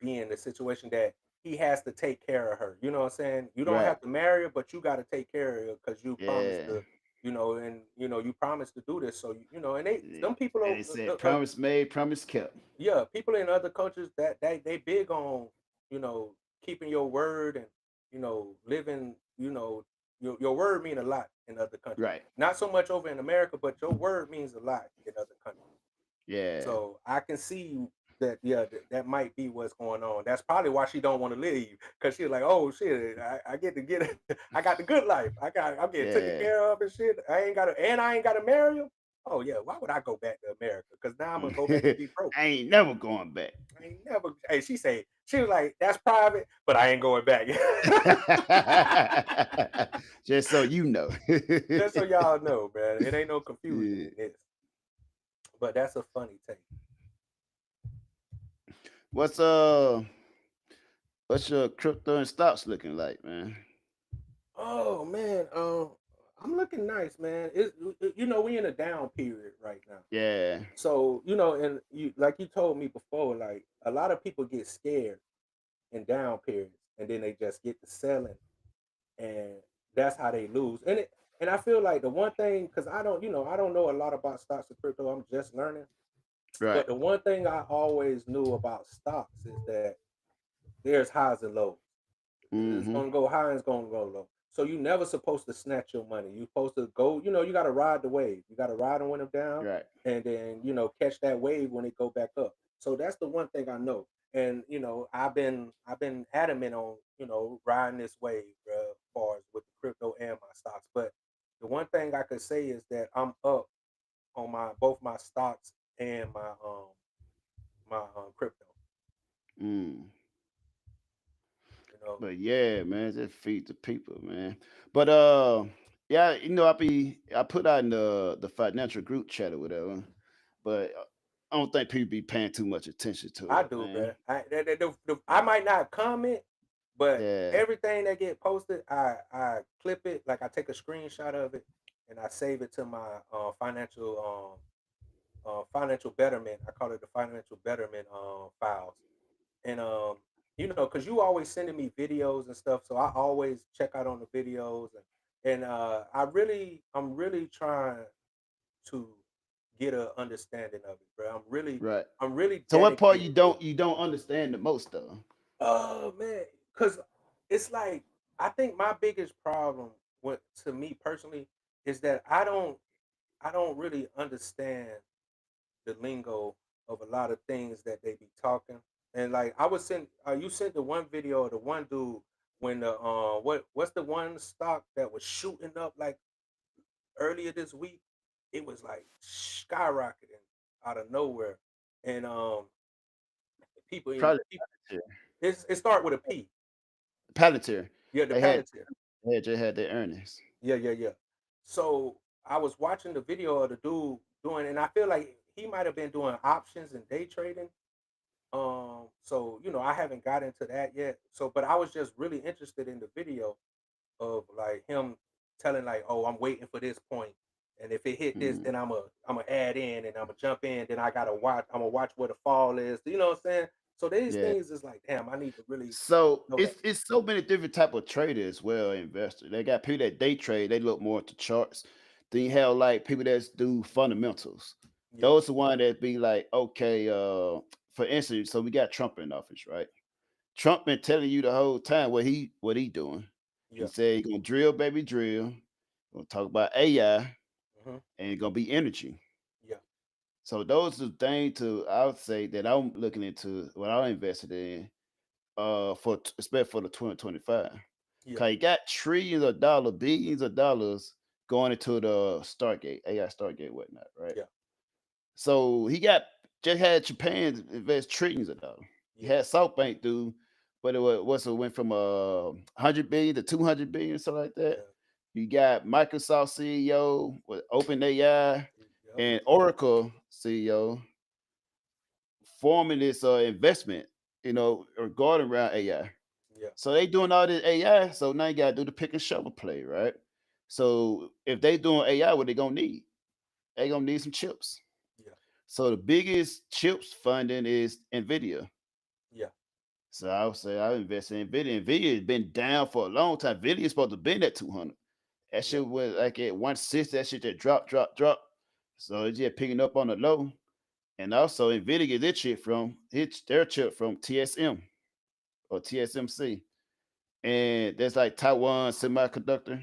being the situation that he has to take care of her. You know what I'm saying? You don't Right. have to marry her, but you got to take care of her because you promised Yeah. to, and you promised to do this. So and Yeah. some people And they said promise made, promise kept. yeah, people in other countries that they big on, keeping your word and living, your word mean a lot in other countries. Right. Not so much over in America, but your word means a lot in other countries. Yeah. So I can see that, yeah, that might be what's going on. That's probably why she don't want to leave, because she's like, oh shit, I get to get it. I got the good life. I'm getting taken Yeah. care of and shit. I ain't gotta marry him. Oh yeah, why would I go back to America? Because now I'm gonna go back and be broke. I ain't never going back. I ain't never. Hey, she was like, that's private, but I ain't going back. Just so you know. Just so y'all know, man, it ain't no confusion in this. But that's a funny take. What's your crypto and stocks looking like, man? Oh man, I'm looking nice, man. We in a down period right now. Yeah. So and like you told me before, like a lot of people get scared in down periods, and then they just get to selling, and that's how they lose. And I feel like the one thing, because I don't know a lot about stocks and crypto. I'm just learning. Right. But the one thing I always knew about stocks is that there's highs and lows. It's gonna go high and it's gonna go low. So you never supposed to snatch your money. You're supposed to go, you gotta ride the wave. You gotta ride them when they're down, Right. and then catch that wave when it go back up. So that's the one thing I know. And I've been adamant on riding this wave, as far as with the crypto and my stocks. But the one thing I could say is that I'm up on both my stocks and my crypto. know. But yeah, man, just feed the people, man. But yeah, I put out in the financial group chat or whatever, but I don't think people be paying too much attention to I it, do, man. bro. I might not comment, but Yeah, everything that get posted, I clip it, like I take a screenshot of it, and I save it to my financial betterment. I call it the financial betterment files, and because you always sending me videos and stuff, so I always check out on the videos, and I'm really trying to get a understanding of it, bro. right. I'm really So what part you dedicated to it. don't understand the most though? Oh man, because it's like I think my biggest problem with to me personally is that I don't really understand the lingo of a lot of things that they be talking. And like I was sent you sent the one video of the one dude when the what's the one stock that was shooting up like earlier this week? It was like skyrocketing out of nowhere. And Probably people Palantir. it start with a P. Palantir. Yeah, the They had Palantir. they just had their earnings. Yeah. So I was watching the video of the dude doing, and I feel like he might have been doing options and day trading. So I haven't got into that yet. So, but I was just really interested in the video of like him telling like, "Oh, I'm waiting for this point, and if it hit this, Mm. then I'm gonna add in and I'm gonna jump in. Then I gotta watch. I'm gonna watch where the fall is. You know what I'm saying? So these Yeah. things is like, damn, I need to really So know that. it's so many different type of traders as well, investors. They got people that day trade, they look more at the charts. Then you have like people that do fundamentals. Yeah, Those are one that be like, okay, for instance, so we got Trump in office, right? Trump been telling you the whole time what he doing. He yeah, said he gonna drill, baby, drill. Gonna talk about AI hmm and it's gonna be energy. yeah, So those are things I would say that I'm looking into what I invested in especially for the 2025. yeah, Cause he got trillions of dollars, billions of dollars going into the Stargate, AI Stargate, whatnot, right? yeah, So he got just had Japan invest trillions of dollars. He yeah, had SoftBank do, but it went from 100 billion to 200 billion, something like that. yeah, You got Microsoft CEO with OpenAI yeah, and Oracle CEO forming this investment, regarding around AI. yeah, So they doing all this AI. So now you gotta do the pick and shovel play, right? So if they doing AI, what they gonna need? They gonna need some chips. yeah, So the biggest chips funding is Nvidia. yeah, So I would say I invest in Nvidia. Nvidia has been down for a long time. Nvidia is supposed to be at 200. That yeah, shit went like at 160. That shit just drop. So it's just picking up on the low. And also Nvidia get their chip from TSM or TSMC. And that's like Taiwan Semiconductor.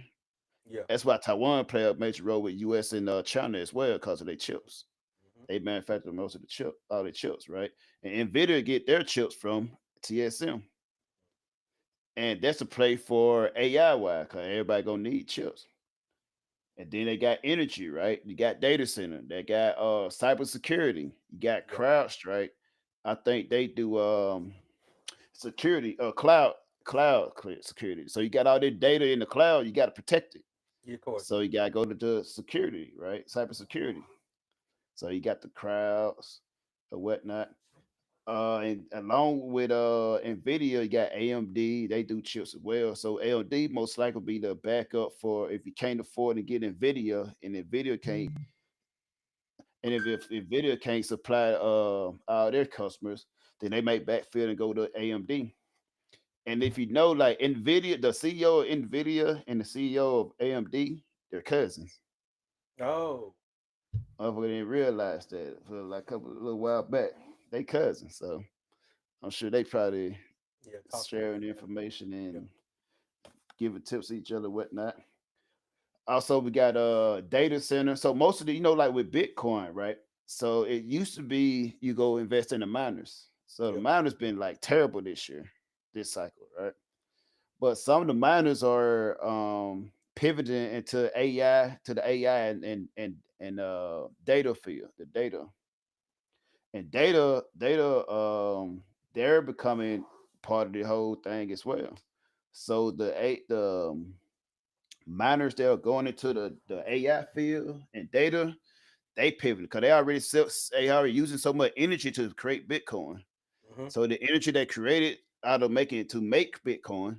yeah, That's why Taiwan play a major role with US and China as well because of their chips. hmm They manufacture most of all the chips, right? And Nvidia get their chips from TSM, and that's a play for AI wise because everybody gonna need chips. And then they got energy, right? You got data center. They got cybersecurity. You got yeah, CrowdStrike. I think they do security, security. So you got all this data in the cloud. You got to protect it. yeah, of course. So you gotta go to the security, right? Cybersecurity. So you got the crowds or whatnot. And along with Nvidia, you got AMD. They do chips as well. So AMD most likely be the backup for if you can't afford to get Nvidia, and Nvidia can't, and if Nvidia can't supply all their customers, then they make backfill and go to AMD. And if you know, like Nvidia, the CEO of Nvidia and the CEO of AMD, they're cousins. Oh, Motherfucker didn't realize that for like a little while back. They cousins, so I'm sure they probably yeah, talk to sharing each other. information Yep, and giving tips to each other, whatnot. Also, we got data center. So most of the, like with Bitcoin, right? So it used to be you go invest in the miners. So the yep, miners been like terrible this year, this cycle, right? But some of the miners are pivoting into AI to the AI and data field, the data. And data, they're becoming part of the whole thing as well. So the miners that are going into the AI field and data, they pivot because they already using so much energy to create Bitcoin. Mm-hmm. So the energy they created out of making it to make Bitcoin,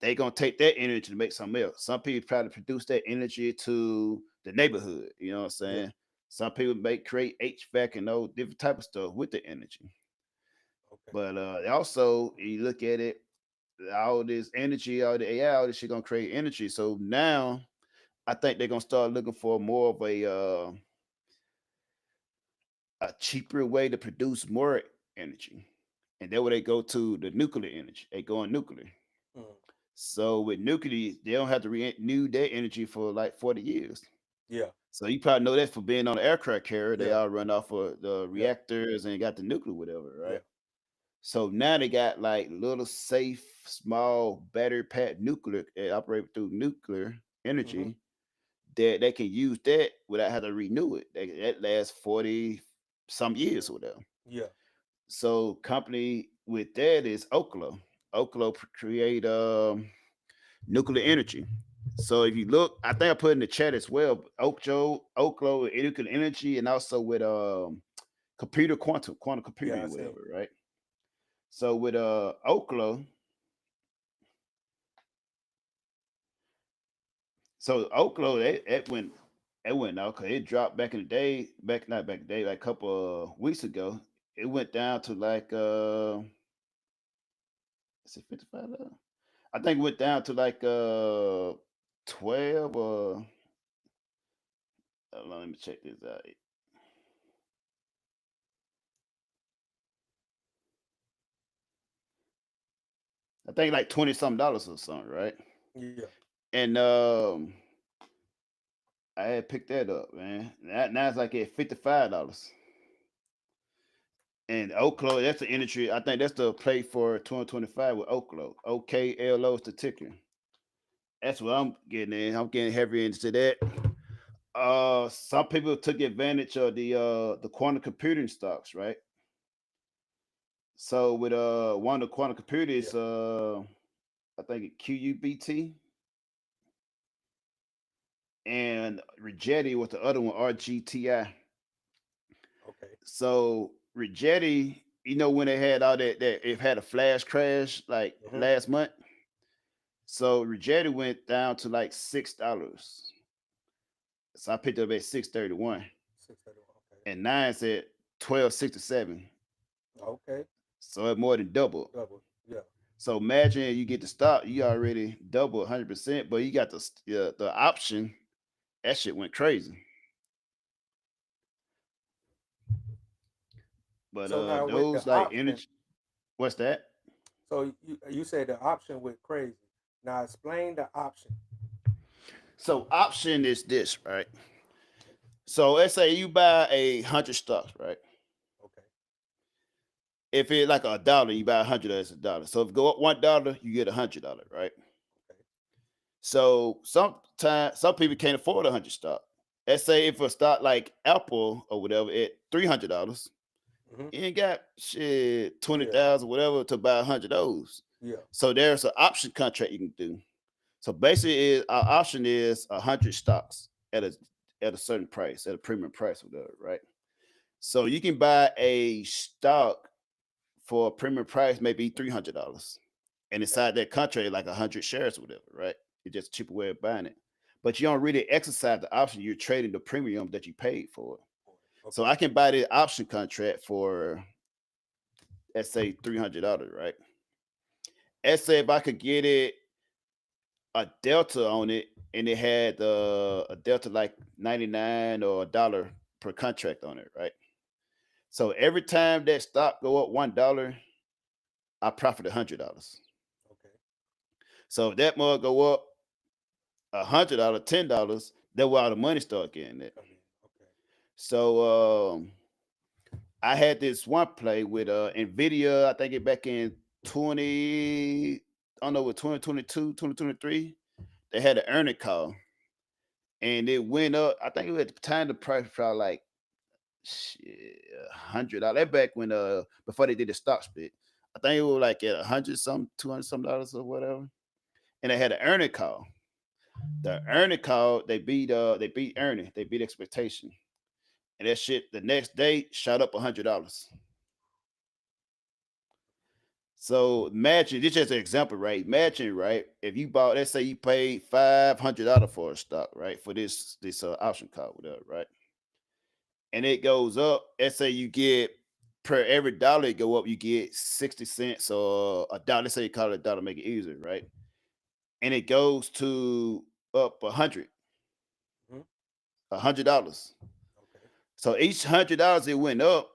they gonna take that energy to make something else. Some people try to produce that energy to the neighborhood. You know what I'm saying? Yeah. Some people create HVAC and all different type of stuff with the energy. Okay. But also you look at it, all this energy, all the AI, all this shit gonna create energy. So now I think they're gonna start looking for more of a cheaper way to produce more energy. And then when they go to the nuclear energy, they go on nuclear. Mm. So with nuclear, they don't have to renew their energy for like 40 years. Yeah. So you probably know that for being on the aircraft carrier, they Yeah. all run off of the Yeah. reactors and got the nuclear, whatever, right? Yeah. So now they got like little safe, small battery pack nuclear that operate through nuclear energy Mm-hmm. that they can use that without having to renew it. That lasts 40 some years or whatever. Yeah. So company with that is Oklo. Oklo create nuclear energy. So if you look, I think I put in the chat as well. Oklo, nuclear energy, and also with quantum Yeah. computing, I or see. whatever, right? So with Oklo, so Oklo, it went out because it dropped back in the day, not back in the day, like a couple of weeks ago. It went down to like is it $55? I think it went down to like 12 or hold on, let me check this out. I think like 20 something dollars or something, right? Yeah. And I had picked that up, man. Now it's like at $55. And Oklo, that's the industry. I think that's the play for 2025 with Oklo. OKLO is the ticker. That's what I'm getting in. I'm getting heavy into that. Some people took advantage of the quantum computing stocks, right? So with one of the quantum computers, I think QUBT and Rigetti was the other one, RGTI. Okay. So Rigetti, you know, when they had all that it had a flash crash like Mm-hmm. last month. So Rigetti went down to like $6. So I picked up at 631. 631. Okay. And nine said 1267. Okay. So it more than doubled. Double. Yeah. So imagine you get the stock, you already double 100%, but you got the option. That shit went crazy. But So now with those the like option, energy. What's that? so you said the option went crazy. Now explain the option. So option is this, right? So let's say you buy 100 stocks, right? Okay. If it's like $1, you buy 100 as $1. So if it go up $1, you get $100, right? Okay. So sometimes some people can't afford 100 stock. Let's say if a stock like Apple or whatever at $300, Mm-hmm. you ain't got shit 20,000 whatever to buy 100 of those. Yeah. So there's an option contract you can do. So basically, our option is 100 stocks at a certain price, at a premium price, or whatever, right? So you can buy a stock for a premium price, maybe $300, and inside that contract, like 100 shares, or whatever, right? It's just a cheaper way of buying it. But you don't really exercise the option. You're trading the premium that you paid for it. Okay. So I can buy the option contract for, let's say, $300, right? Let's say if I could get it a delta on it, and it had a delta like 99 or $1 per contract on it, right? So every time that stock go up $1, I profit $100. Okay. So if that mug go up $100, $10, that's where all the money start getting it. Okay. So I had this one play with Nvidia. I think it back in 2022, 2023. They had an earning call, and it went up. I think it was at the time the price was probably like $100. That back when before they did the stock split. I think it was like at 100 some, $200 some or whatever. and they had an earning call. The earning call, they beat earning, they beat expectation. And that shit the next day shot up $100. So imagine this is just an example, right? Imagine, right? If you bought, let's say you paid $500 for a stock, right? For this option call, whatever, right? And it goes up. Let's say you get per every dollar it go up, you get 60 cents or a dollar. Let's say you call it a dollar, make it easier, right? And it goes to up $100. Mhm. $100. Okay. So each $100 it went up.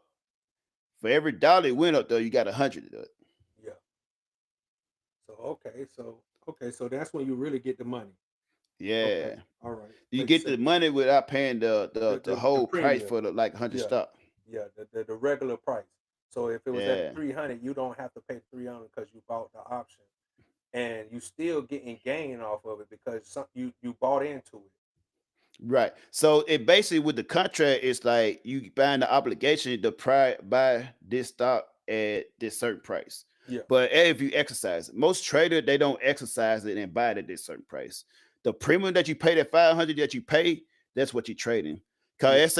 For every dollar it went up, though, you got 100 of it. Yeah. So that's when you really get the money. Yeah. Okay. All right. You Makes get the sense. money without paying the whole price premium. for the like 100 Yeah. stock. Yeah, the regular price. So if it was Yeah. at 300, you don't have to pay 300 because you bought the option, and you still getting gain off of it because you bought into it. Right. So it basically with the contract, it's like you buying the obligation to buy this stock at this certain price. Yeah. But if you exercise it, most traders they don't exercise it and buy it at this certain price. The premium that you pay, that 500 that you pay, that's what you're trading. Cause Yeah. let's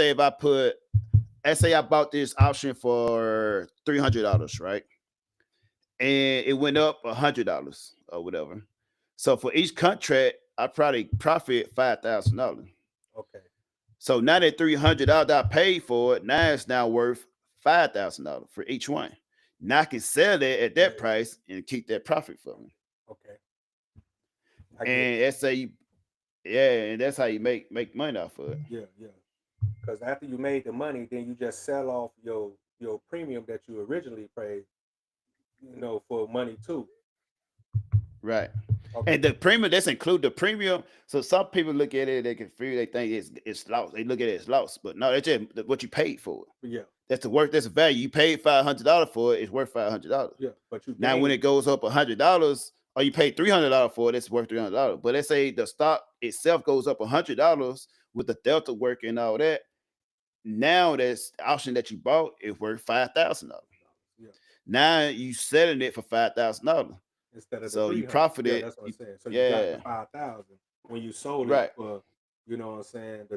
say I bought this option for $300, right? And it went up $100 or whatever. So for each contract, I probably profit $5,000. Okay. So now that $300 I paid for it, now it's now worth $5,000 for each one. Now I can sell it at that Yeah. price and keep that profit for me. Okay. I get And it. let's say, and that's how you make money off of it. Yeah. Because after you made the money, then you just sell off your premium that you originally paid, for money too. Right. Okay. And the premium, that's include the premium. So some people look at it, they confuse, they think it's lost. They look at it as lost, but no, it's just what you paid for it. Yeah. That's the value. You paid $500 for it, it's worth $500. Yeah. But you Now when gained- it goes up $100, or you paid $300 for it, it's worth $300. But let's say the stock itself goes up $100 with the delta work and all that. Now this option that you bought is worth $5,000. Yeah. Now you selling it for $5,000. instead of the So you 300. profited. Yeah, that's what I'm saying. So you got Yeah. the 5,000 when you sold Right. it for, what I'm saying,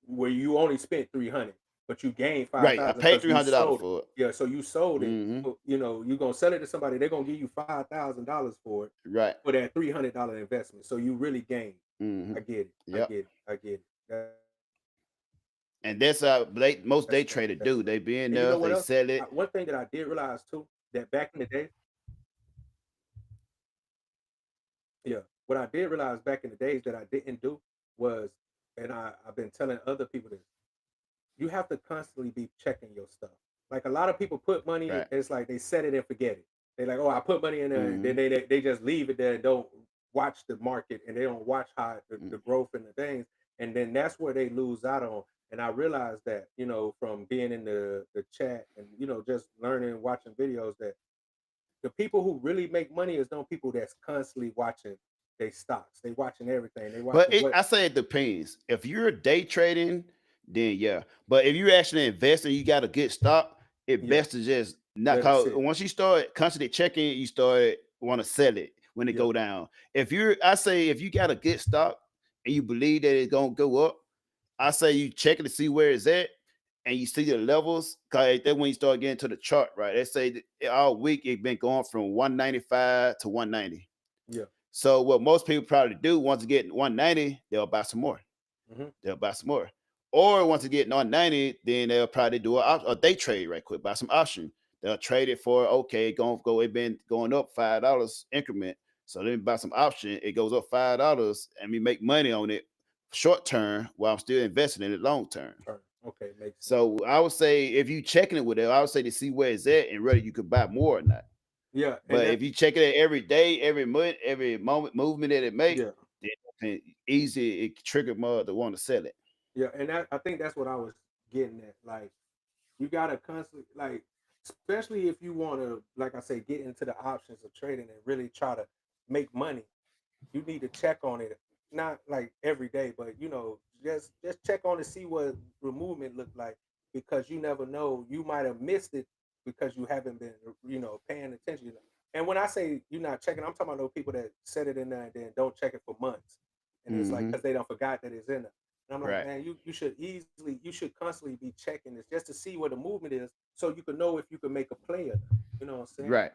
where you only spent 300, but you gained 5,000. Right. I paid because you $300 sold it. for it. Yeah, so you sold it. Mhm. so, you're gonna sell it to somebody. They're gonna give you $5,000 for it Right. for that $300 investment. So you really gained. Mhm. I get it. Yep. I get it. That- And that's how most day That's- traders that's- do. They be in And you there, know what they else? sell it. One thing that I did realize too, that back in the day, what I did realize back in the days that I didn't do was, and I've been telling other people this, you have to constantly be checking your stuff. Like a lot of people put money, Right. it's like they set it and forget it. They're like, oh, I put money in there, and then they just leave it there and don't watch the market, and they don't watch how the growth and the things, and then that's where they lose out on. And I realized that, from being in the chat and, just learning and watching videos, that the people who really make money is those people that's constantly watching their stocks. They watching everything. They But watching I say it depends. If you're day trading, then yeah. But if you're actually investing, you got a good stock, it best to just not Let it call. sit. Once you start constantly checking, you start want to sell it when it Yeah. go down. If you got a good stock and you believe that it's gonna go up, I say you check it to see where it's at, and you see the levels. Cause then when you start getting to the chart, right? They say that all week it's been going from 195 to 190. Yeah. So what most people probably do, once you get 190, they'll buy some more. Mhm. They'll buy some more. Or once you get 190, then they'll probably do a day trade right quick, buy some option. They'll trade it for it been going up $5 increment. So then buy some option, it goes up $5, and we make money on it short term while I'm still investing in it long term. Okay, makes sense. So I would say if you checking it with it, I would say to see where it's at and whether you could buy more or not. Yeah. But if you check it every day, every month, every movement that it makes, Yeah. then it easy it trigger more to want to sell it. Yeah, and I think that's what I was getting at. Like, you gotta constantly, like, especially if you want to, like I say, get into the options of trading and really try to make money. You need to check on it, not like every day, but just check on to see what the movement look like, because you never know. You might have missed it because you haven't been, paying attention. And when I say you're not checking, I'm talking about those people that set it in there and then don't check it for months. And it's like because they don't forgot that it's in there. And I'm like, Right. man, you should constantly be checking this just to see what the movement is, so you can know if you can make a play or not. You know what I'm saying? Right.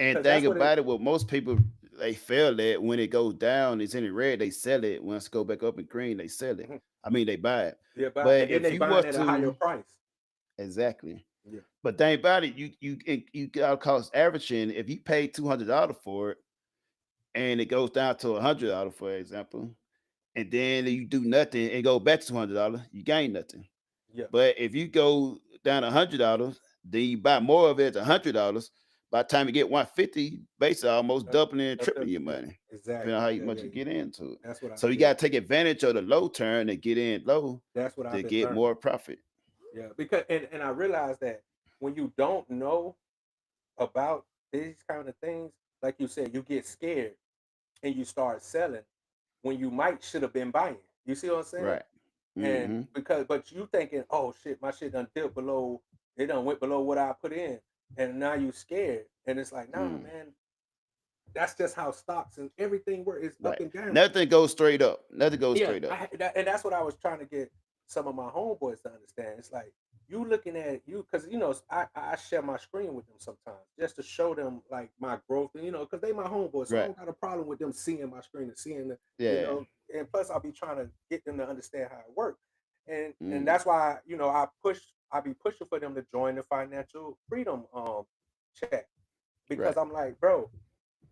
And Because that's thing what about it, what most people they fail at when it goes down, it's in the red, they sell it. Once it go back up in green, they sell it. Mhm. I mean, they buy it. Yeah, and But then if they you buying was at a higher to price. exactly, Yeah. but thing about it, you got cost averaging. If you pay $200 for it, and it goes down to $100, for example, and then you do nothing and go back to $200, you gain nothing. Yeah. But if you go down $100, then you buy more of it at $100. By the time you get 150, basically almost doubling and tripling your money, Exactly. depending on how Yeah, much yeah, you yeah. get into it. That's what I So you did. got to take advantage of the low turn and get in low That's what I've to been get learning. more profit. Yeah, because and I realized that when you don't know about these kind of things, like you said, you get scared and you start selling when you might should have been buying. You see what I'm saying? Right. And but you thinking, oh shit, my shit done dipped below, it done went below what I put in, and now you scared, and it's like, nah, man, that's just how stocks and everything work. It's up Right. and down. Nothing goes straight up. Nothing goes Yeah, straight up. and that's what I was trying to get some of my homeboys to understand. It's like you looking at you because I share my screen with them sometimes just to show them like my growth, and because they my homeboys, so I Right. don't got a problem with them seeing my screen and seeing the Yeah. and plus I'll be trying to get them to understand how it works, and Mm. that's why I be pushing for them to join the financial freedom check because Right. I'm like, bro,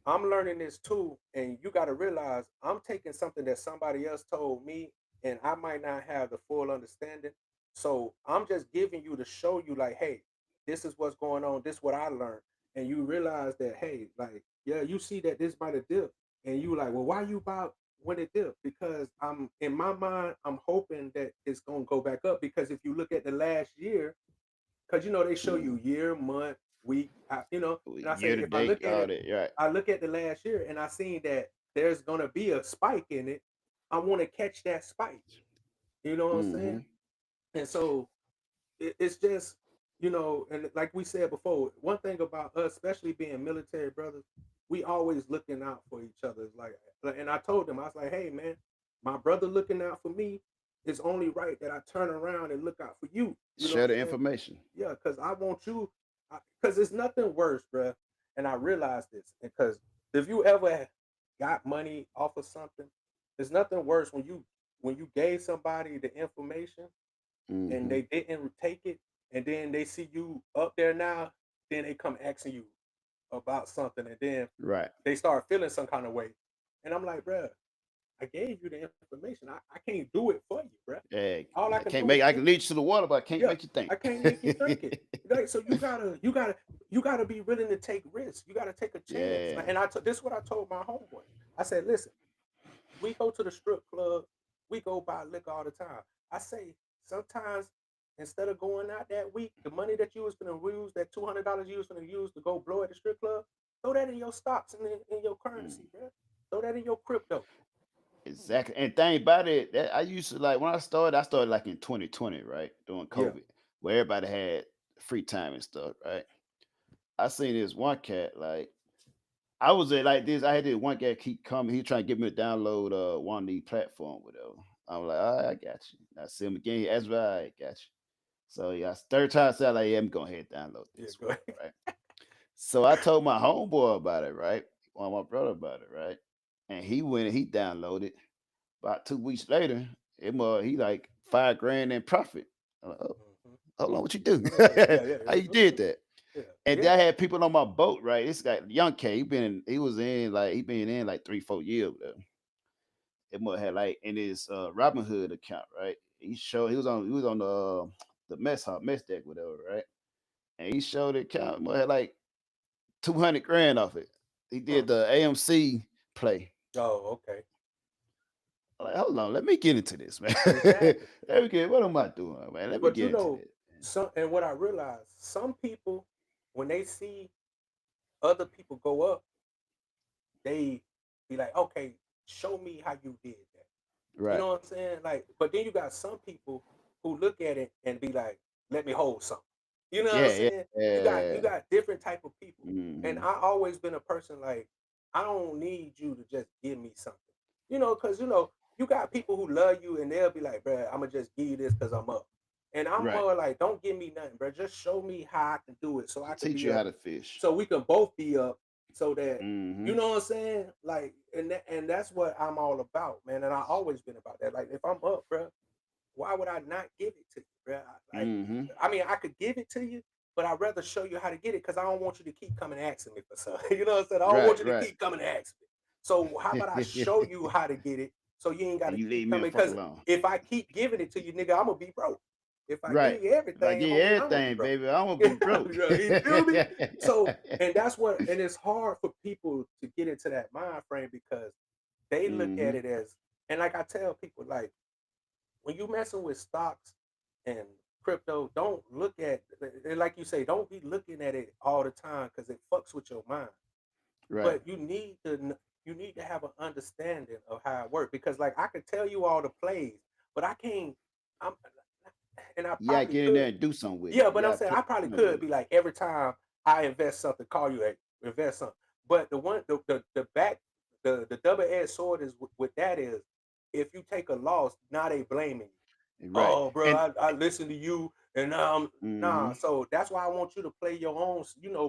I'm learning this too, and you got to realize I'm taking something that somebody else told me, and I might not have the full understanding. So I'm just giving you to show you, like, hey, this is what's going on. This is what I learned, and you realize that, hey, like, yeah, you see that this might have dipped, and you like, well, why you bought when it dipped? Because I'm in my mind, I'm hoping that it's gonna go back up. Because if you look at the last year, because they show you year, month, week, and I say Year to if I look date, at all it. that. Right. I look at the last year and I seen that there's gonna be a spike in it. I want to catch that spike. You know what I'm saying? And so it's just, and like we said before, one thing about us, especially being military brothers, we always looking out for each other. And I told them, I was like, hey man, my brother looking out for me. It's only right that I turn around and look out for you. You know Share what the I'm saying? information. Yeah, because I want you, because it's nothing worse, bruh. And I realized this because if you ever got money off of something, there's nothing worse when you gave somebody the information and they didn't take it, and then they see you up there now, then they come asking you about something, and then Right. they start feeling some kind of way. And I'm like, bruh, I gave you the information. I can't do it for you, bruh. Yeah. All I I can can't do make. is I can lead you to the water, but I can't yeah, make you think. I can't make you drink it. Like, so you gotta be willing to take risks. You gotta take a chance. Yeah. And this is what I told my homeboy. I said, listen, we go to the strip club, we go buy liquor all the time. I say sometimes instead of going out that week, the money that you was gonna use, that $200 you was gonna use to go blow at the strip club, throw that in your stocks and in your currency, bro. Throw that in your crypto. Exactly. And thing about it, that I used to like when I started like in 2020, right? During Yeah. COVID, where everybody had free time and stuff, right? I seen this one cat, like I was at like this. I had this one guy keep coming. He trying to get me to download one of these platform, whatever. I'm like, all right, I got you. I see him again. That's right, I got you. So yeah, third time I said like, yeah, I'm going ahead and download Yeah, this go one, ahead. right? So I told my homeboy about it, right? Well, my brother about it, right? And he went and he downloaded. About 2 weeks later, he like $5 grand in profit. I'm like, oh, Mhm. hold on, what you do? Yeah. How you did that? Yeah. And Yeah. then I had people on my boat, right? This guy, Young K, he been in like 3-4 years. It must have like in his Robinhood account, right? He was on the mess deck, whatever, right? And he showed the account, must have like 200 grand off it. He did the AMC play. Oh, okay. I'm like, hold on, let me get into this, man. Exactly. Let me get, what am I doing, man? Let me But get into this. and what I realized, some people, when they see other people go up, they be like, okay, show me how you did that. You Right. know what I'm saying? Like, but then you got some people who look at it and be like, let me hold something. You know what I'm saying? You yeah. got different type of people. Mhm. And I always been a person like, I don't need you to just give me something. You know, because you got people who love you and they'll be like, bro, I'm gonna just give you this because I'm up. And I'm Right. more like, don't give me nothing, bro. Just show me how I can do it so I can Teach be you how up. to fish. So we can both be up so that Mhm. you know what I'm saying? Like, and that's what I'm all about, man. And I always been about that. Like, if I'm up, bro, why would I not give it to you, bro? Like, Mhm. I mean, I could give it to you, but I'd rather show you how to get it because I don't want you to keep coming asking me for something. You know what I'm saying? I don't want you to Right. keep coming asking me. So how about I show you how to get it so you ain't got And to you leave keep me the coming? fuck Because alone. if I keep giving it to you, nigga, I'm gonna be broke. If I Right. give you If I everything, get homie, I'm gonna be everything, broke. baby, I'm gonna be broke. You feel me? So, and that's what, and it's hard for people to get into that mind frame because they look at Mhm. it as, and like I tell people, like, when you messing with stocks and crypto, don't look at, and like you say, don't be looking at it all the time because it fucks with your mind. Right. But you need to have an understanding of how it works because, like, I could tell you all the plays, but I can't. I'm, and I You gotta probably get in there could. and do something with it. Yeah, You but I'm gotta saying play I probably something with could it. be like every time I invest something, call you, hey, invest something. But the double-edged sword is with that is if you take a loss, now they blaming you. Right. Oh, bro, And I listened to you, and now I'm nah. mhm. So that's why I want you to play your own.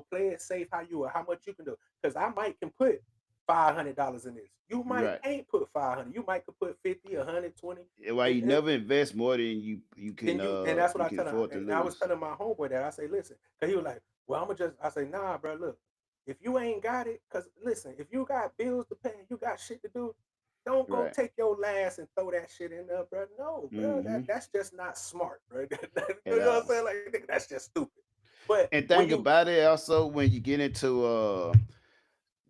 Play it safe how much you can do. Because I might can put $500 in this. You might Right. can't put 500. You might could put 50, 120. Why you And never invest more than you then and that's what I can tell him. afford to And I was lose. telling my homeboy that I say, listen, because he was like, well, I'm gonna just I say, nah, bro, look, if you ain't got it, because listen, if you got bills to pay, you got shit to do, don't go Right. take your last and throw that shit in there, bro. No, bro, Mhm. that's just not smart, bro. You At know what I'm all. saying? Like, nigga, that's just stupid. But And when think you about it also when you get into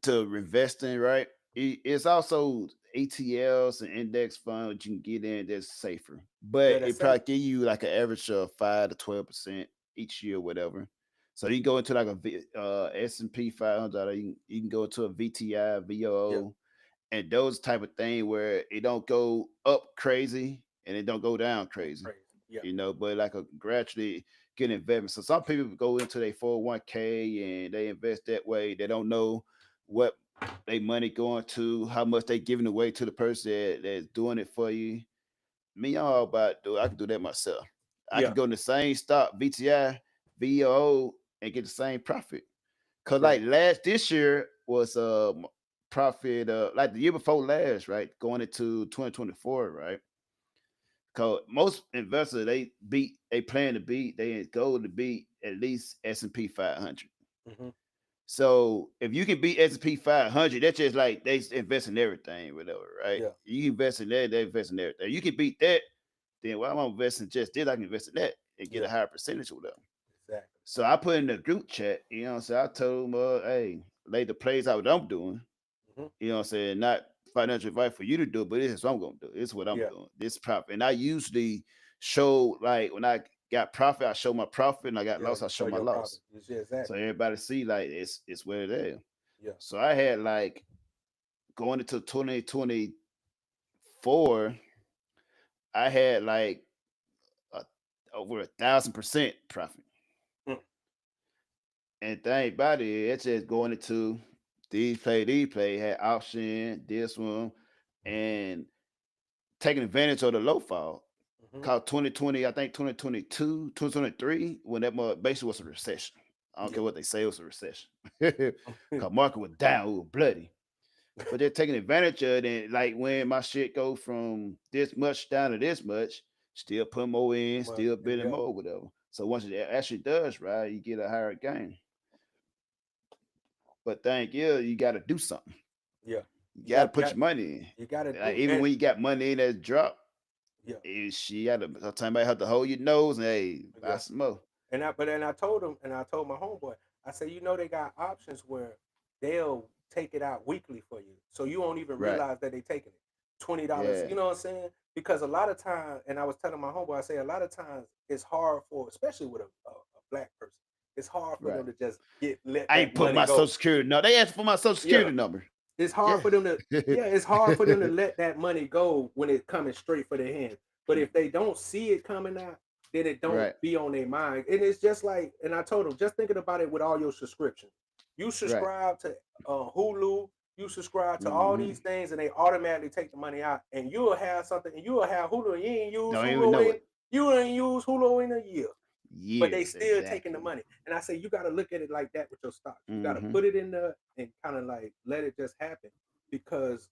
to investing, right? It's also ETLs and index funds you can get in that's safer, yeah, but that's it safe. probably give you like an average of 5 to 12% each year, whatever. So you can go into like S&P 500, you can go to a VTI, Yeah, VOO, and those type of thing where it don't go up crazy and it don't go down crazy, crazy. Yeah, but like a gradually get investment. So some people go into their 401k and they invest that way. They don't know what they money going to, how much they giving away to the person that's doing it for you. Me, I'm all about I can do that myself. I yeah, can go in the same stock, VTI, VOO, and get the same profit. Cause right. like this year was profit like the year before last, right? Going into 2024, right? Cause most investors they plan to beat, they goal to beat at least S&P 500. Hmm. So if you can beat S&P 500, that's just like they invest in everything, whatever, right? Yeah, You invest in that, they invest in everything. You can beat that, then why am I investing just this? I can invest in that and get yeah, a higher percentage or whatever. exactly. So I put in the group chat, you know what I'm saying? I told them, hey, lay the plays out what I'm doing. Hmm. You know what I'm saying? Not financial advice for you to do, but this is what I'm gonna do. This is what I'm Yeah, doing. This profit. And I usually show like when I got profit, I show my profit, and I got yeah. loss, I You show show my your loss. profit. Yeah, So exactly. everybody see like it's where it is. Yeah, So I had like going into 2024, I had like a, over 1,000% profit. mm, And thing about it, it's just going into these play, had option, this one, and taking advantage of the low fall. hmm, Called 2020, I think 2022, 2023, when that basically was a recession. I don't yeah. care what they say, it was a recession. Cause market was down, it was bloody. But they're taking advantage of it. And like when my shit go from this much down to this much, still put more in, Well, still and bidding yeah, more, whatever. So once it actually does, right, you get a higher gain. But thank you got to do something. yeah. You You got to got, put your money you got to in. Like do, even and when you got money in that drop, yeah, she got to sometimes might have to hold your nose and hey, buy yeah. some more. And I told him, and I told my homeboy, I said, they got options where they'll take it out weekly for you, so you won't even Right. realize that they taking it. $20, Yeah. you know what I'm saying? Because a lot of times, and I was telling my homeboy, I say a lot of times it's hard for, especially with a black person, it's hard for Right. them to just let I ain't that put money my social go. security. No, they asked for my social Yeah, security number. it's hard Yeah. for them to it's hard for them to let that money go when it's coming straight for their hands. But if they don't see it coming out, then it don't Right. be on their mind. And it's just like, and I told them, just thinking about it with all your subscriptions. You subscribe to Hulu, you subscribe to all these things, and they automatically take the money out, and you'll have something, and you'll have Hulu, and you ain't use Don't even know Hulu it. you ain't use Hulu in a year. But they Years, still taking exactly. the money. And I say you got to look at it like that with your stocks. You got to Mhm. put it in there and kind of like let it just happen, because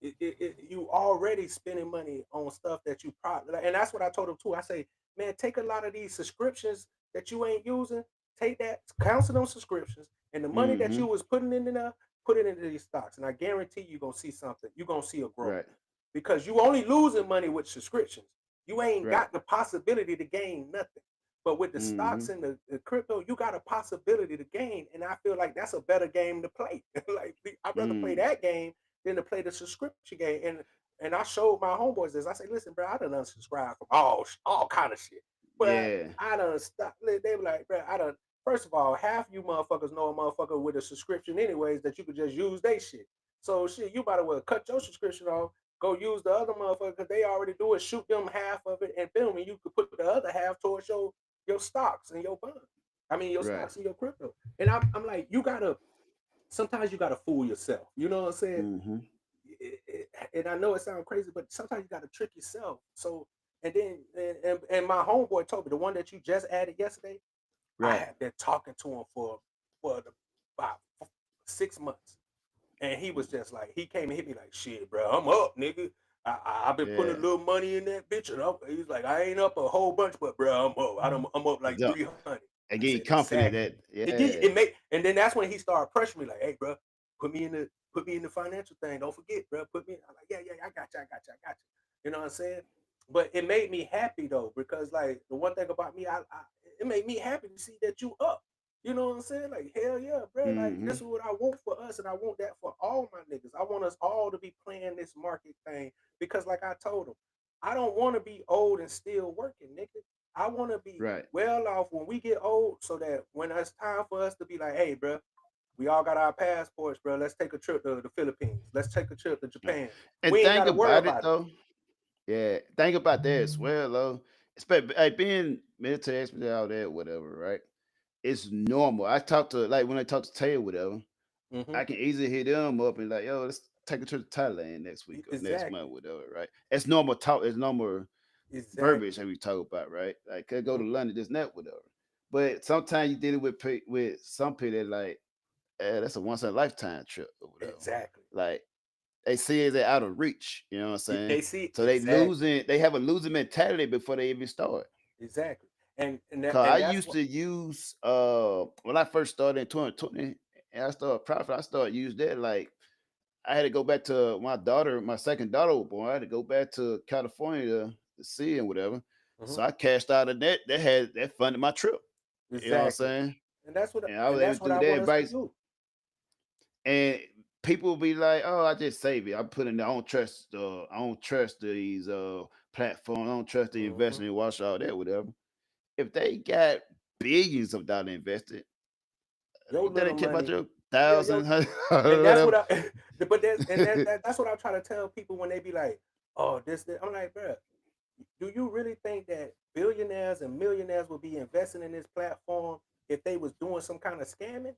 you already spending money on stuff that you probably, and that's what I told them too. I say, man, take a lot of these subscriptions that you ain't using, take that, cancel them subscriptions, and the money that you Mhm. was putting in there, put it into these stocks. And I guarantee you're gonna see something. You're gonna see a growth. Right. Because you only losing money with subscriptions. You ain't Right. got the possibility to gain nothing. But with the stocks Mhm. and the crypto, you got a possibility to gain. And I feel like that's a better game to play. Like I'd rather play Mm. that game than to play the subscription game. And I showed my homeboys this. I say, listen, bro, I done unsubscribed from all kind of shit. But Yeah. I done stopped. They were like, bro, I done. First of all, half you motherfuckers know a motherfucker with a subscription anyways that you could just use they shit. So shit, you might as well cut your subscription off, go use the other motherfucker, because they already do it, shoot them half of it and film, and you could put the other half towards your stocks and your bonds. I mean your Right. stocks and your crypto. And I'm like, sometimes you gotta fool yourself. You know what I'm saying? Mhm. And I know it sounds crazy, but sometimes you gotta trick yourself. So and then and my homeboy told me, the one that you just added yesterday, I Right. had been talking to him for about 6 months. And he was just like, he came and hit me like, shit, bro, I'm up, nigga. I've been putting a Yeah. little money in that bitch, and he's like, I ain't up a whole bunch, but bro, I'm up. I'm up like Yeah. 300. I I get said, confident exactly. that And then that's when he started pressuring me like, hey, bro, put me in the financial thing. Don't forget, bro. Put me. I'm like, yeah, I got you. You know what I'm saying? But it made me happy though, because like the one thing about me, it made me happy to see that you up. You know what I'm saying? Like, hell yeah, bro. Like, this is what I want for us, and I want that for all my niggas. I want us all to be playing this market thing, because, like I told them, I don't want to be old and still working, nigga. I want to be Right. well off when we get old, so that when it's time for us to be like, hey, bro, we all got our passports, bro. Let's take a trip to the Philippines. Let's take a trip to Japan. And We ain't got think to worry about it about it. though. Yeah, think about that as well, though. Especially like being military expert, all that, whatever, right? It's normal. I talk to like when I talk to Tay or whatever, I can easily hit them up and like, yo, let's take a trip to Thailand next week or next Exactly. month, whatever, right? It's normal talk, it's normal Exactly. verbiage that we talk about, right? Like could go to London, this and that, whatever. But sometimes you deal with some people that like, that's a once in a lifetime trip or whatever. Exactly. Like they see it as out of reach, you know what I'm saying? They see So they have a losing mentality before they even start. exactly. And Cause I that's used what to use when I first started in 2020 and I started profit, I started using that like I had to go back to my second daughter was born. I had to go back to California to see and whatever. So I cashed out of that. That funded my trip. You know what I'm exactly. saying? And that's what And I was able to do I that. want us to Everybody, do. and people will be like, "Oh, I just save it. I put in. I don't trust. I don't trust these platforms. I don't trust the investment. Watch all that, whatever. If they got billions of dollars invested, Your they little don't care about money. your Yeah, thousand, and that's what whatever. that's what I try to tell people when they be like, oh, this. I'm like, bro, do you really think that billionaires and millionaires would be investing in this platform if they was doing some kind of scamming?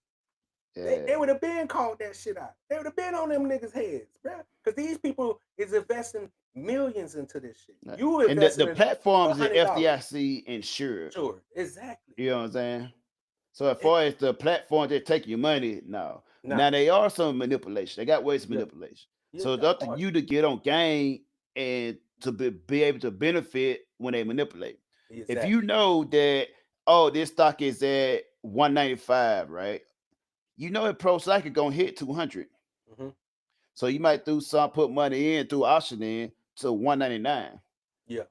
They Yeah. would have been called that shit out. They would have been on them niggas' heads, bro. Because these people is investing millions into this shit. Right. You And the investing in platforms is $100. FDIC insured. Sure, exactly. You know what I'm saying? So as far as the platform that take your money, no. Nah. Now they are some manipulation. They got ways of Yeah. manipulation. Yeah, So it's of up to course. you to get on game and to be able to benefit when they manipulate. If Exactly. you know that, oh, this stock is at 195, right? You know that pro cycle gonna hit 200. Mhm. So you might put money in through auction in to 199. Yeah.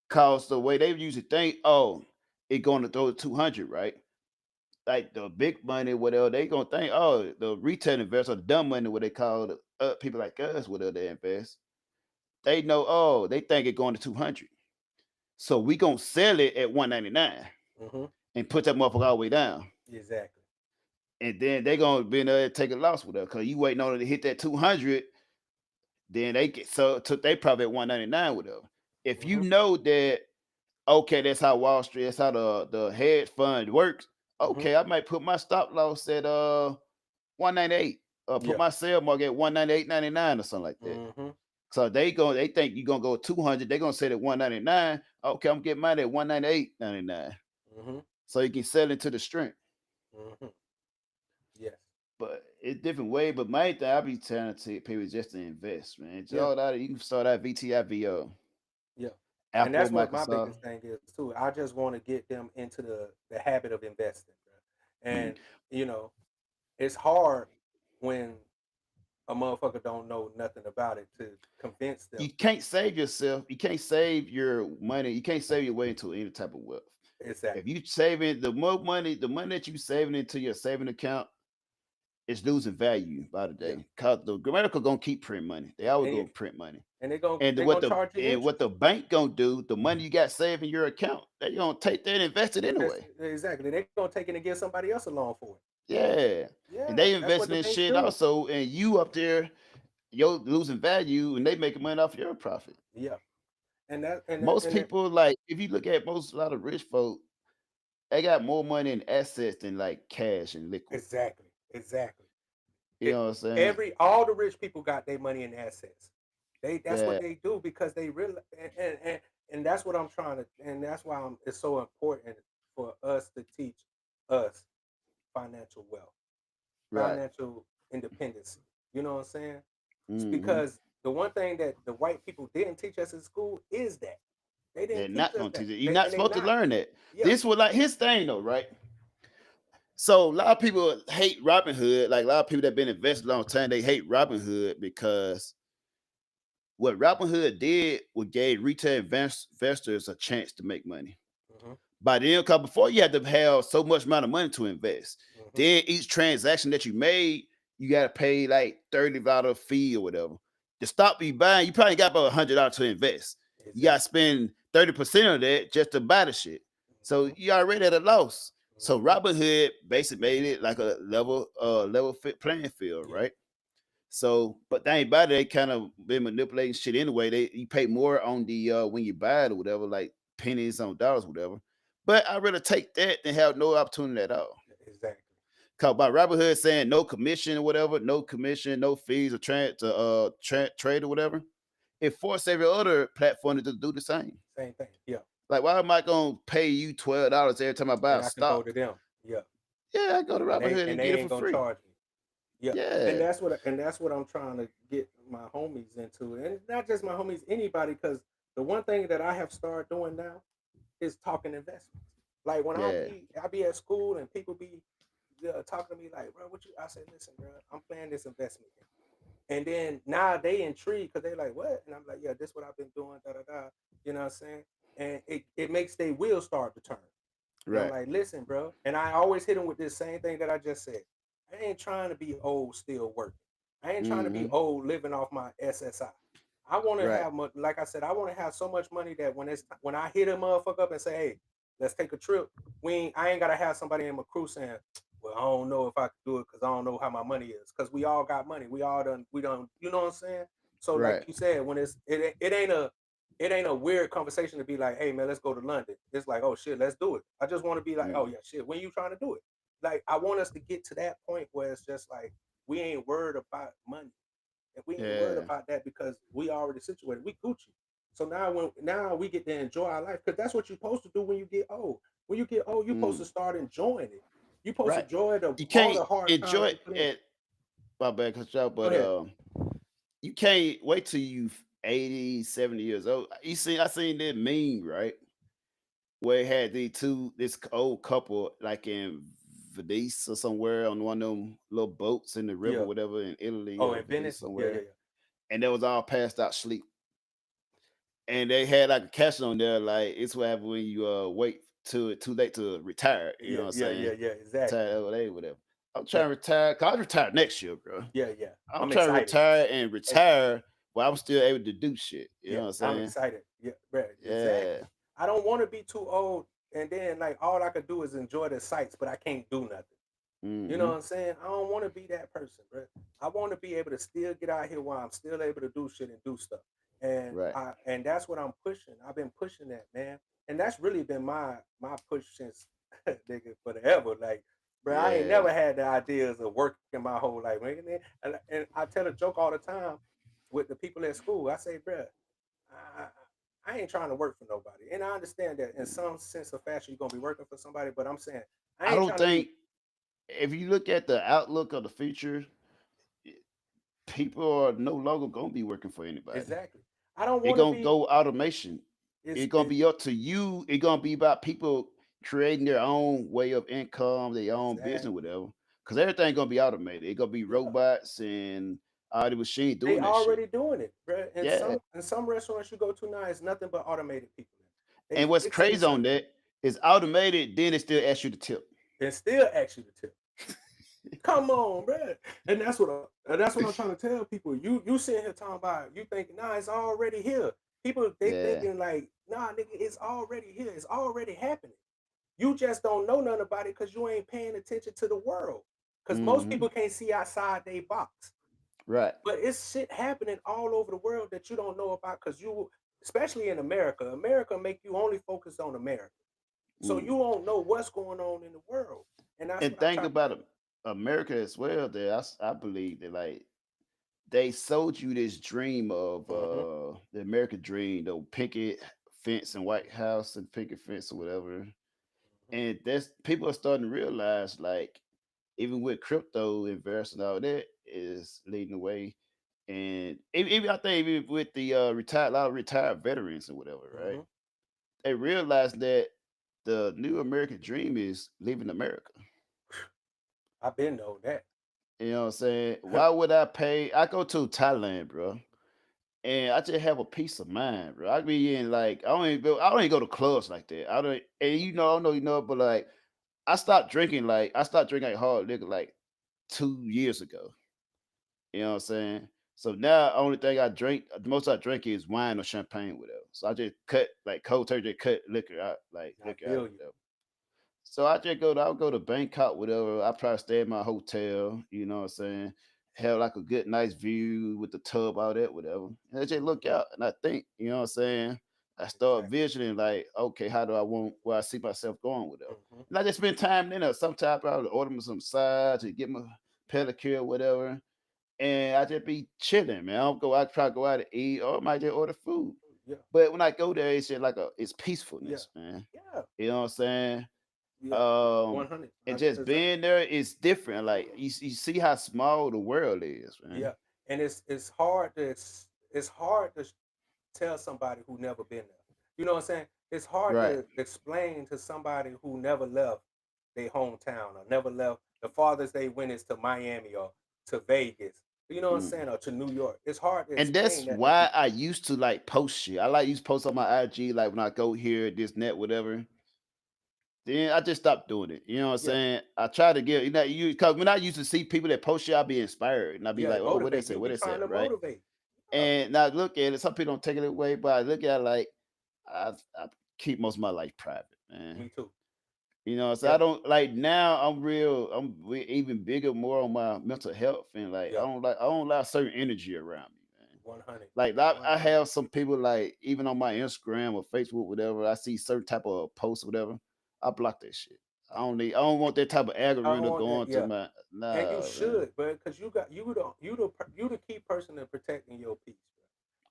Cause the way they usually think, oh, it going to throw 200, right? Like the big money, whatever, they gonna think, oh, the retail investor, the dumb money, what they call the people like us, whatever they invest, they know, oh, they think it going to 200. So we gonna sell it at 199 and put that motherfucker all the way down. Exactly. And then they gonna be able to take a loss with her because you waiting on it to hit that 200. Then they get they probably at 199 with her. If you know that, okay, that's how Wall Street, that's how the hedge fund works. Mhm. Okay, I might put my stop loss at 198, or put Yeah. my sell mark at 198.99 or something like that. Mhm. So they think you're gonna go 200. They're gonna set at 199. Okay, I'm getting mine at 198.99. Mhm. So you can sell into the strength. Mhm. Yes. But it's different way. But main thing I be trying to tell people is just to invest, man. Yeah. All that you can start out VTIVO, Yeah. And Apple, that's what my Microsoft. biggest thing is too. I just want to get them into the habit of investing, bro. And you know, it's hard when a motherfucker don't know nothing about it to convince them. You can't save yourself. You can't save your money. You can't save your way into any type of wealth. Exactly. If you saving the more money, the money that you saving into your saving account is losing value by the Yeah. day. Cause the America gonna keep print money. They always And gonna it- print money. And they gonna And they what gonna charge you what the bank gonna do, the money you got saved in your account, they gonna take that and invest it anyway. Exactly. They gonna take it and give somebody else a loan for it. Yeah. Yeah. And they That's what investing the in banks shit do. also, and you up there, you're losing value and they making money off your profit. Yeah. And that and Most and people, like, if you look at a lot of rich folk, they got more money in assets than like cash and liquid. exactly. You know what I'm saying? All the rich people got their money in assets. That's Yeah. what they do because they really and that's what I'm trying to, and that's why it's so important for us to teach us financial wealth, Right. financial independence. You know what I'm saying? It's Mhm. because the one thing that the white people didn't teach us in school is that they They're didn't not teach us gonna that. teach it. You're not And they supposed to not. learn that. Yeah. This was like his thing though, right? So a lot of people hate Robinhood. Like a lot of people that been invested a long time, they hate Robinhood because what Robinhood did was gave retail investors a chance to make money. Mhm. By then, because before you had to have so much amount of money to invest. Mhm. Then each transaction that you made, you got to pay like $30 fee or whatever. To stop you buying, you probably got about $100 to invest. You got to spend 30% of that just to buy the shit. So Mhm. you already at a loss. So Mhm. Robinhood basically made it like a level fit playing field, Yeah. right? So, but they ain't about it. They kind of been manipulating shit anyway. You pay more on the when you buy it or whatever, like pennies on dollars, whatever. But I'd rather take that than have no opportunity at all. Exactly. Cause by Robinhood saying no commission or whatever, no commission, no fees or trade or whatever, it forced every other platform to do the same. Same thing. Yeah. Like, why am I gonna pay you $12 every time I buy And a I can go stock? to them. Yeah. Yeah, I go to Robinhood and they get it ain't for gonna free. charge me. Yeah. Yeah. And that's what I'm trying to get my homies into. And not just my homies, anybody, because the one thing that I have started doing now is talking investments. Like when Yeah. I be at school and people be talking to me like, bro, what you? I say, listen, bro, I'm playing this investment game. And then now they intrigued because they like, what? And I'm like, yeah, this is what I've been doing, da da da. You know what I'm saying? And it makes their wheels start to turn. And I'm Right. like, listen, bro. And I always hit them with this same thing that I just said. I ain't trying to be old still working. I ain't trying to be Mhm. old living off my SSI. I want to Right. have, like I said, I want to have so much money that when I hit a motherfucker up and say, hey, let's take a trip, I ain't gotta have somebody in my crew saying, well, I don't know if I can do it because I don't know how my money is. Because we all got money. We don't, you know what I'm saying? So Right. like you said, when it ain't a weird conversation to be like, hey man, let's go to London. It's like, oh shit, let's do it. I just want to be like, oh yeah, shit, when you trying to do it? Like I want us to get to that point where it's just like we ain't worried about money. And we ain't worried Yeah. about that because we already situated. We Gucci. So now we get to enjoy our life because that's what you're supposed to do when you get old. When you get old, you're supposed to start enjoying it. You're supposed to Right. enjoy You all can't the hard enjoy times it you put in. at my bad, cut you out, Go but ahead. you can't wait till you 80, 70 years old. I seen that meme, right? Where it had this old couple like in Venice or somewhere on one of them little boats in the river, Yeah. whatever, in Italy Oh, or in Venice Venice? Yeah, somewhere. yeah. And they was all passed out sleep. And they had like a caption on there, like it's what happens when you wait too late to retire. You know what I'm saying? Exactly. Retire old age, whatever. I'm Yeah. trying to retire. Cause I retire next year, bro. Yeah. I'm I'm trying to excited. retire while I'm still able to do shit. You know Yeah, what I'm I'm saying? excited. Yeah, bro. Yeah. Exactly. I don't want to be too old and then like all I could do is enjoy the sights, but I can't do nothing. You know what Mhm. I'm saying? I don't want to be that person, bro. I want to be able to still get out here while I'm still able to do shit and do stuff. And Right. and that's what I'm pushing. I've been pushing that, man. and that's really been my push since nigga forever. Like, bro, I ain't Yeah. never had the ideas of working my whole life, man. And I tell a joke all the time with the people at school. I say, bro, I ain't trying to work for nobody, and I understand that in some sense of fashion you're gonna be working for somebody. But I'm saying I I ain't don't trying to think be if you look at the outlook of the future, people are no longer gonna be working for anybody. exactly. I don't It want to gonna be. go automation. It's It's gonna be up to you. It's gonna be about people creating their own way of income, their own business, exactly. whatever. Because everything gonna be automated. It's gonna be Yeah. robots and all the machines They doing that shit. already doing it, bro. And Yeah. some restaurants you go to now, it's nothing but automated people. They And what's fixing crazy on something that is automated, then it still asks you to tip. and still ask you to tip. Come on, bro. And that's what I'm trying to tell people. You sitting here talking about you thinking, nah, it's already here. People they Yeah. thinking like, nah, nigga, it's already here. It's already happening. You just don't know nothing about it because you ain't paying attention to the world. Because most Hmm. people can't see outside their box. Right. But it's shit happening all over the world that you don't know about because you, especially in America, America make you only focus on America. So Mm. you don't know what's going on in the world. And that's And what I think try to about tell. America as well. That I believe that like they sold you this dream of Mm-hmm. the American dream, the picket fence and White House and picket fence or whatever. And that's people are starting to realize like even with crypto investing all that is leading the way. And even I think even with the retired a lot of retired veterans and whatever, right? Mm-hmm. They realize that the new American dream is leaving America. I've been know that. You know what I'm saying? Why would I pay? I go to Thailand, bro, and I just have a peace of mind, bro. I be in like I don't even go to clubs like that. I don't, and I don't know, but like I stopped drinking like hard liquor like 2 years ago. You know what I'm saying? So now only thing I drink, the most I drink is wine or champagne, whatever. So I just cut like cold turkey, cut liquor out, like I liquor out, feel you. whatever. So I'll go to Bangkok, whatever. I probably stay in my hotel, you know what I'm saying? Have like a good nice view with the tub, all that, whatever. And I just look out and I think, you know what I'm saying? I start Exactly. visioning like, okay, how do I want where I see myself going with them? Mm-hmm. And I just spend time in there. Sometimes I would order me some sides to get my pedicure, whatever. And I just be chilling, man. I try to go out to eat or I might just order food. Yeah. But when I go there, it's just it's Yeah. peacefulness, man. Yeah. You know what I'm saying? Yeah. 100. And just 100%. being there is different. Like you see how small the world is, man. Yeah. And it's hard to it's hard to tell somebody who never been there. You know what I'm saying? It's hard Right. to explain to somebody who never left their hometown or never left. The farthest they went is to Miami or to Vegas. You know what I'm Mm. saying? Or to New York. It's hard to And explain that's that to why people. I used to like post shit. I like used to post on my IG, like when I go here, this net, whatever. Then I just stopped doing it. You know what I'm Yeah. saying? I try to get because when I used to see people that post shit, I'd be inspired and I'd be Yeah. like, It oh, what they motivate. say, You what be they trying said, to right? motivate. Yeah. And now look at it. Some people don't take it away, but I look at it like I keep most of my life private, man. Me too. You know, so Yeah. I don't like now. Even bigger, more on my mental health, and like Yeah. I don't allow certain energy around me, man. 100. Like I 100. have some people like even on my Instagram or Facebook, whatever. I see certain type of posts, whatever. I block that shit. I don't want that type of I don't algorithm want that. going to Yeah. my And you nah, man. should, bro, because you the key person in protecting your peace,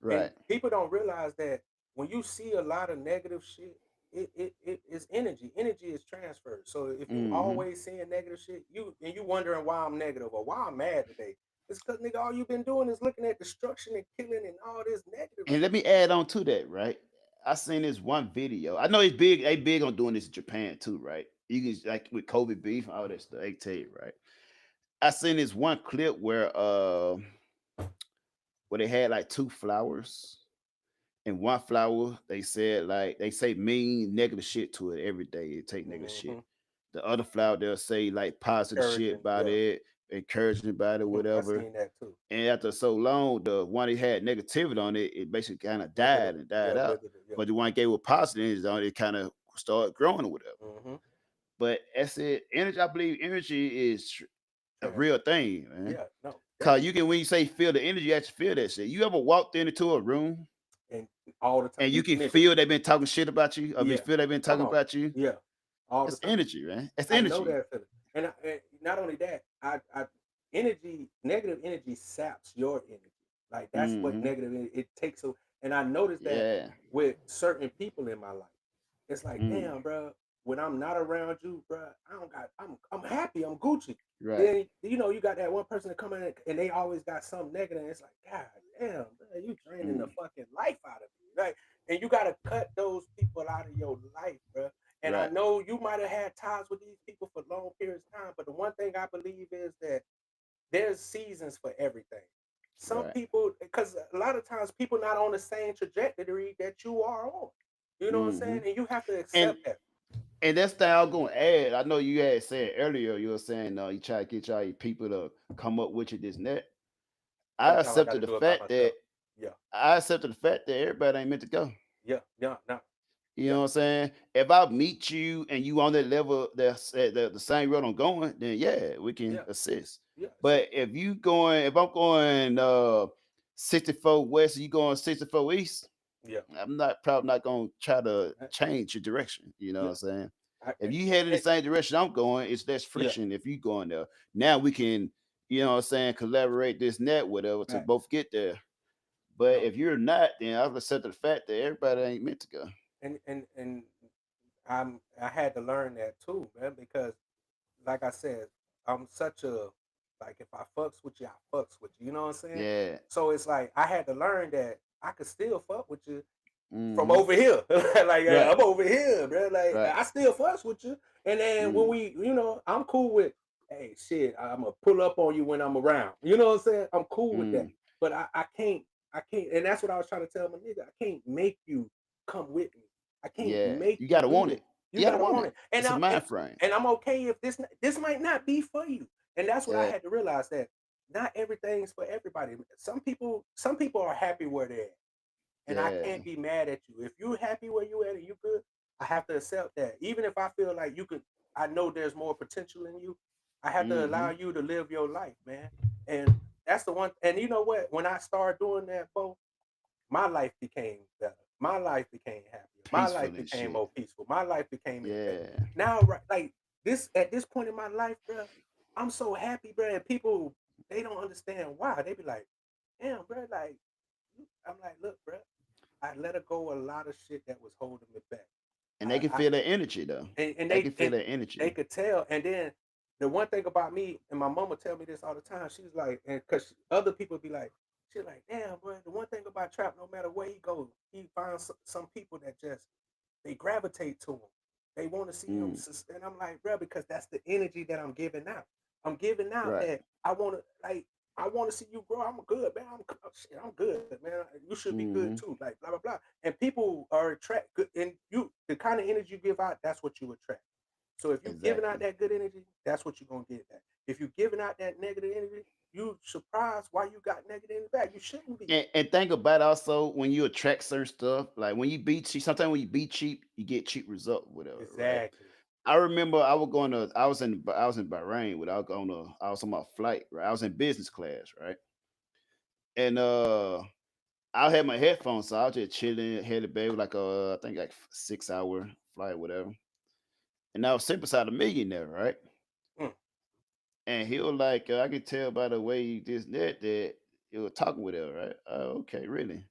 bro. And Right. people don't realize that when you see a lot of negative shit, it is energy. Energy is transferred. So if you Hmm. always seeing negative shit, you wondering why I'm negative or why I'm mad today. It's because nigga, all you've been doing is looking at destruction and killing and all this negative And let shit. me add on to that, right? I seen this one video. I know it's big. They big on doing this in Japan too, right? You can like with COVID beef, all that stuff. They tell you, right? I seen this one clip where they had like two flowers, and one flower they said like they say mean negative shit to it every day. It take negative shit. Mm-hmm. The other flower they'll say like positive shit Encouraging, about yeah. it, encouraging about it, I whatever. seen that too. And after so long, the one that had negativity on it, it basically kind of Withered died it. and died Yeah, out. withered it. Yeah. But the one gave with positive energy on it, kind of started growing or whatever. Mm-hmm. But that's it. Energy, I believe energy is a Trans- real thing, man. Yeah, no. Cause you can when you say feel the energy, you actually feel that shit. You ever walked into a room And all the time. And you can mentioned feel they've been talking shit about you, or you Yeah. feel they've been talking Come on. about you. Yeah. All the It's time. energy, man. It's I know energy. that feeling. And not only that, negative energy saps your energy. Like that's what Mhm. negative it takes. And I noticed that Yeah. with certain people in my life. It's like, Mm. damn, bro, when I'm not around you, bro, I'm happy, I'm Gucci. Right. Then you got that one person that come in and they always got something negative. And it's like, God damn, bro, you draining the fucking life out of me, right? And you gotta cut those people out of your life, bro. And I Right. know you might have had ties with these people for long periods of time, but the one thing I believe is that there's seasons for everything. Some Right. people, because a lot of times people not on the same trajectory that you are on. You know what I'm saying? Mhm. And you have to And accept that. and that's the thing I was gonna add. I know you had said earlier, you were saying you try to get y'all people to come up with you this and that. I Sometimes I got accepted to the do it by fact that myself. Yeah, everybody ain't meant to go. yeah. You know what I'm saying? If I meet you and you on that level that's at the same road I'm going, then yeah, we can Yeah, assist. yeah. See, But if I'm going 64 west, you going 64 east, yeah, I'm probably not gonna try to uh, change your direction. You know what yeah. I'm saying? I, If you head in the it, same direction I'm going, it's less yeah, friction if you going there. Now we can, you know what I'm saying, collaborate this net whatever to right. both get there. But No, if you're not, then I've accepted the fact that everybody ain't meant to go. and I had to learn that too, man, because like I said, I'm such a like if I fucks with you, I fucks with you. You know what I'm saying? Yeah. So it's like I had to learn that I could still fuck with you from Hmm. over here. Like Right. I'm over here, bro. Like Right. I still fucks with you. And then when Mm. we, I'm cool with, hey, shit, I'm gonna pull up on you when I'm around. You know what I'm saying? I'm cool with that. Mm. But I can't, and that's what I was trying to tell my nigga. I can't make you come with me. I can't Yeah. make You you gotta do want this. it. You You gotta gotta want want it. it. And It's a I'm mind frame. and I'm okay if this might not be for you. And that's what I Yeah. had to realize that not everything's for everybody. Some people are happy where they're at. And I Yeah. can't be mad at you. If you're happy where you at and you good, I have to accept that. Even if I feel like you could, I know there's more potential in you. I have to allow Hmm. you to live your life, man. And that's the one. And you know what? When I started doing that, Bo, my life became better. My life became happier. My life Peaceful and became shit. more peaceful. My life became independent. Yeah. Now, right, like this at this point in my life, bro, I'm so happy, bro. And people they don't understand why. They be like, damn, bro, like I'm like, look, bro, I let her go a lot of shit that was holding me back. And they can I feel that energy though. and They can feel and that they energy. could tell. And then the one thing about me, and my mama tell me this all the time. She's like, and because other people be like, she's like, damn, bro. The one thing about Trap, no matter where he goes, he finds some people that just they gravitate to him. They want to see him, Mm. and I'm like, bro, because that's the energy that I'm giving out. I'm giving out Right. that I want to like. I want to see you grow. I'm good, man. I'm good, man. You should be good Hmm. too. Like blah blah blah. And people are attract, and the kind of energy you give out, that's what you attract. So if you're giving out Exactly. that good energy, that's what you're gonna get back. If you're giving out that negative energy, you surprised why you got negative energy back. You shouldn't be. And think about also when you attract certain stuff, like when you be cheap, sometimes when you be cheap, you get cheap result, whatever, right? Exactly. I remember I was in Bahrain without I was on my flight, right? I was in business class, right? And I had my headphones, so I was just chilling, headed back like I think like 6 hour flight, whatever. And I was sitting beside a millionaire, right? Mm. And he was like, I could tell by the way you this and that you were talking with her, right? Okay, really.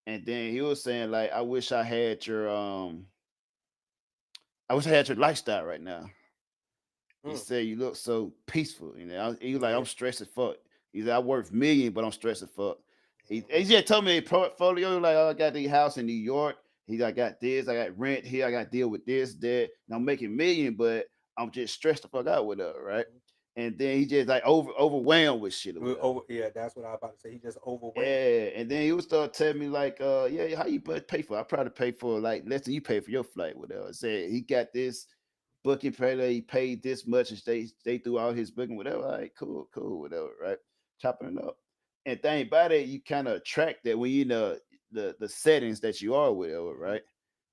And then he was saying like, I wish I had your lifestyle right now. He Mm. said you look so peaceful. You know, he was like, Yeah. I'm stressed as fuck. He said I worth million, but I'm stressed as fuck. He Mhm. just told me a portfolio like, oh, I got the house in New York. I got this, I got rent here, I got to deal with this, that. And I'm making million, but I'm just stressed the fuck out with her, right? Mhm. And then he just like overwhelmed with shit or whatever. Yeah, that's what I was about to say. He just overwhelmed. Yeah, and then he would start telling me like, yeah, how you pay for? I probably pay for like less than you pay for your flight, whatever. Said he got this booking pay, he paid this much, and they threw all his booking, whatever. Like, cool, whatever, right? Chopping it up. And thing about it, you kind of track that when you know the settings that you are with, right?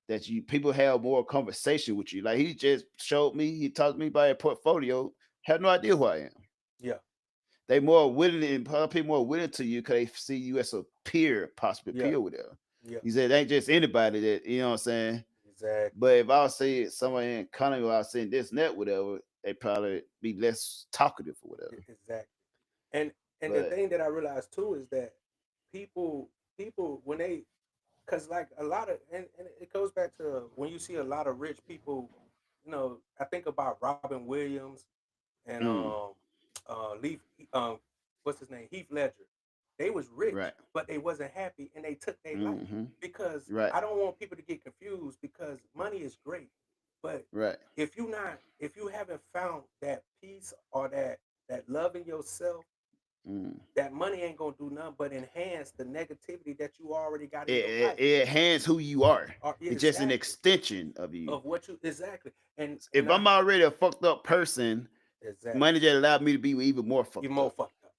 That you people have more conversation with you. Like he just showed me, he talked to me about a portfolio, had no idea who I am. Yeah. They more willing and people more willing to you because they see you as a peer, possibly Yeah. peer with them. Yeah, He said, ain't just anybody that, you know what I'm saying? exactly. But if I was say somebody in economy, I was saying this and that, whatever, they probably be less talkative or whatever. Exactly. And the But thing that I realized too is that people when they, because like a lot of, and it goes back to when you see a lot of rich people, I think about Robin Williams and Leaf, um, what's his name, Heath Ledger. They was rich, right. but they wasn't happy, and they took their life because Right. I don't want people to get confused because money is great, but Right. if you haven't found that peace or that love in yourself, that money ain't gonna do nothing but enhance the negativity that you already got in your life. It enhances who you are. It's just an Exactly. extension of you. Of what you exactly. And If I'm already a fucked up person, exactly, money just allowed me to be even more fucked you're more up. fucked up.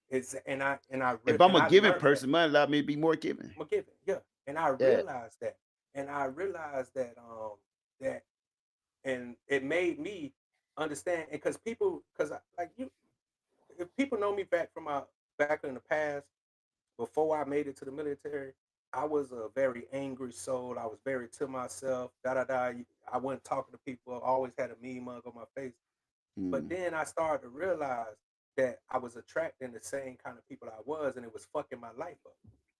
And I If I'm a giving learned person, that. money allowed me to be more giving. I'm a giving, yeah. And I Yeah. realized that. And I realized that that and it made me understand, and because like you, if people know me back in the past, before I made it to the military, I was a very angry soul. I was very to myself. I wasn't talking to people. I always had a mean mug on my face. But then I started to realize that I was attracting the same kind of people I was, and it was fucking my life up.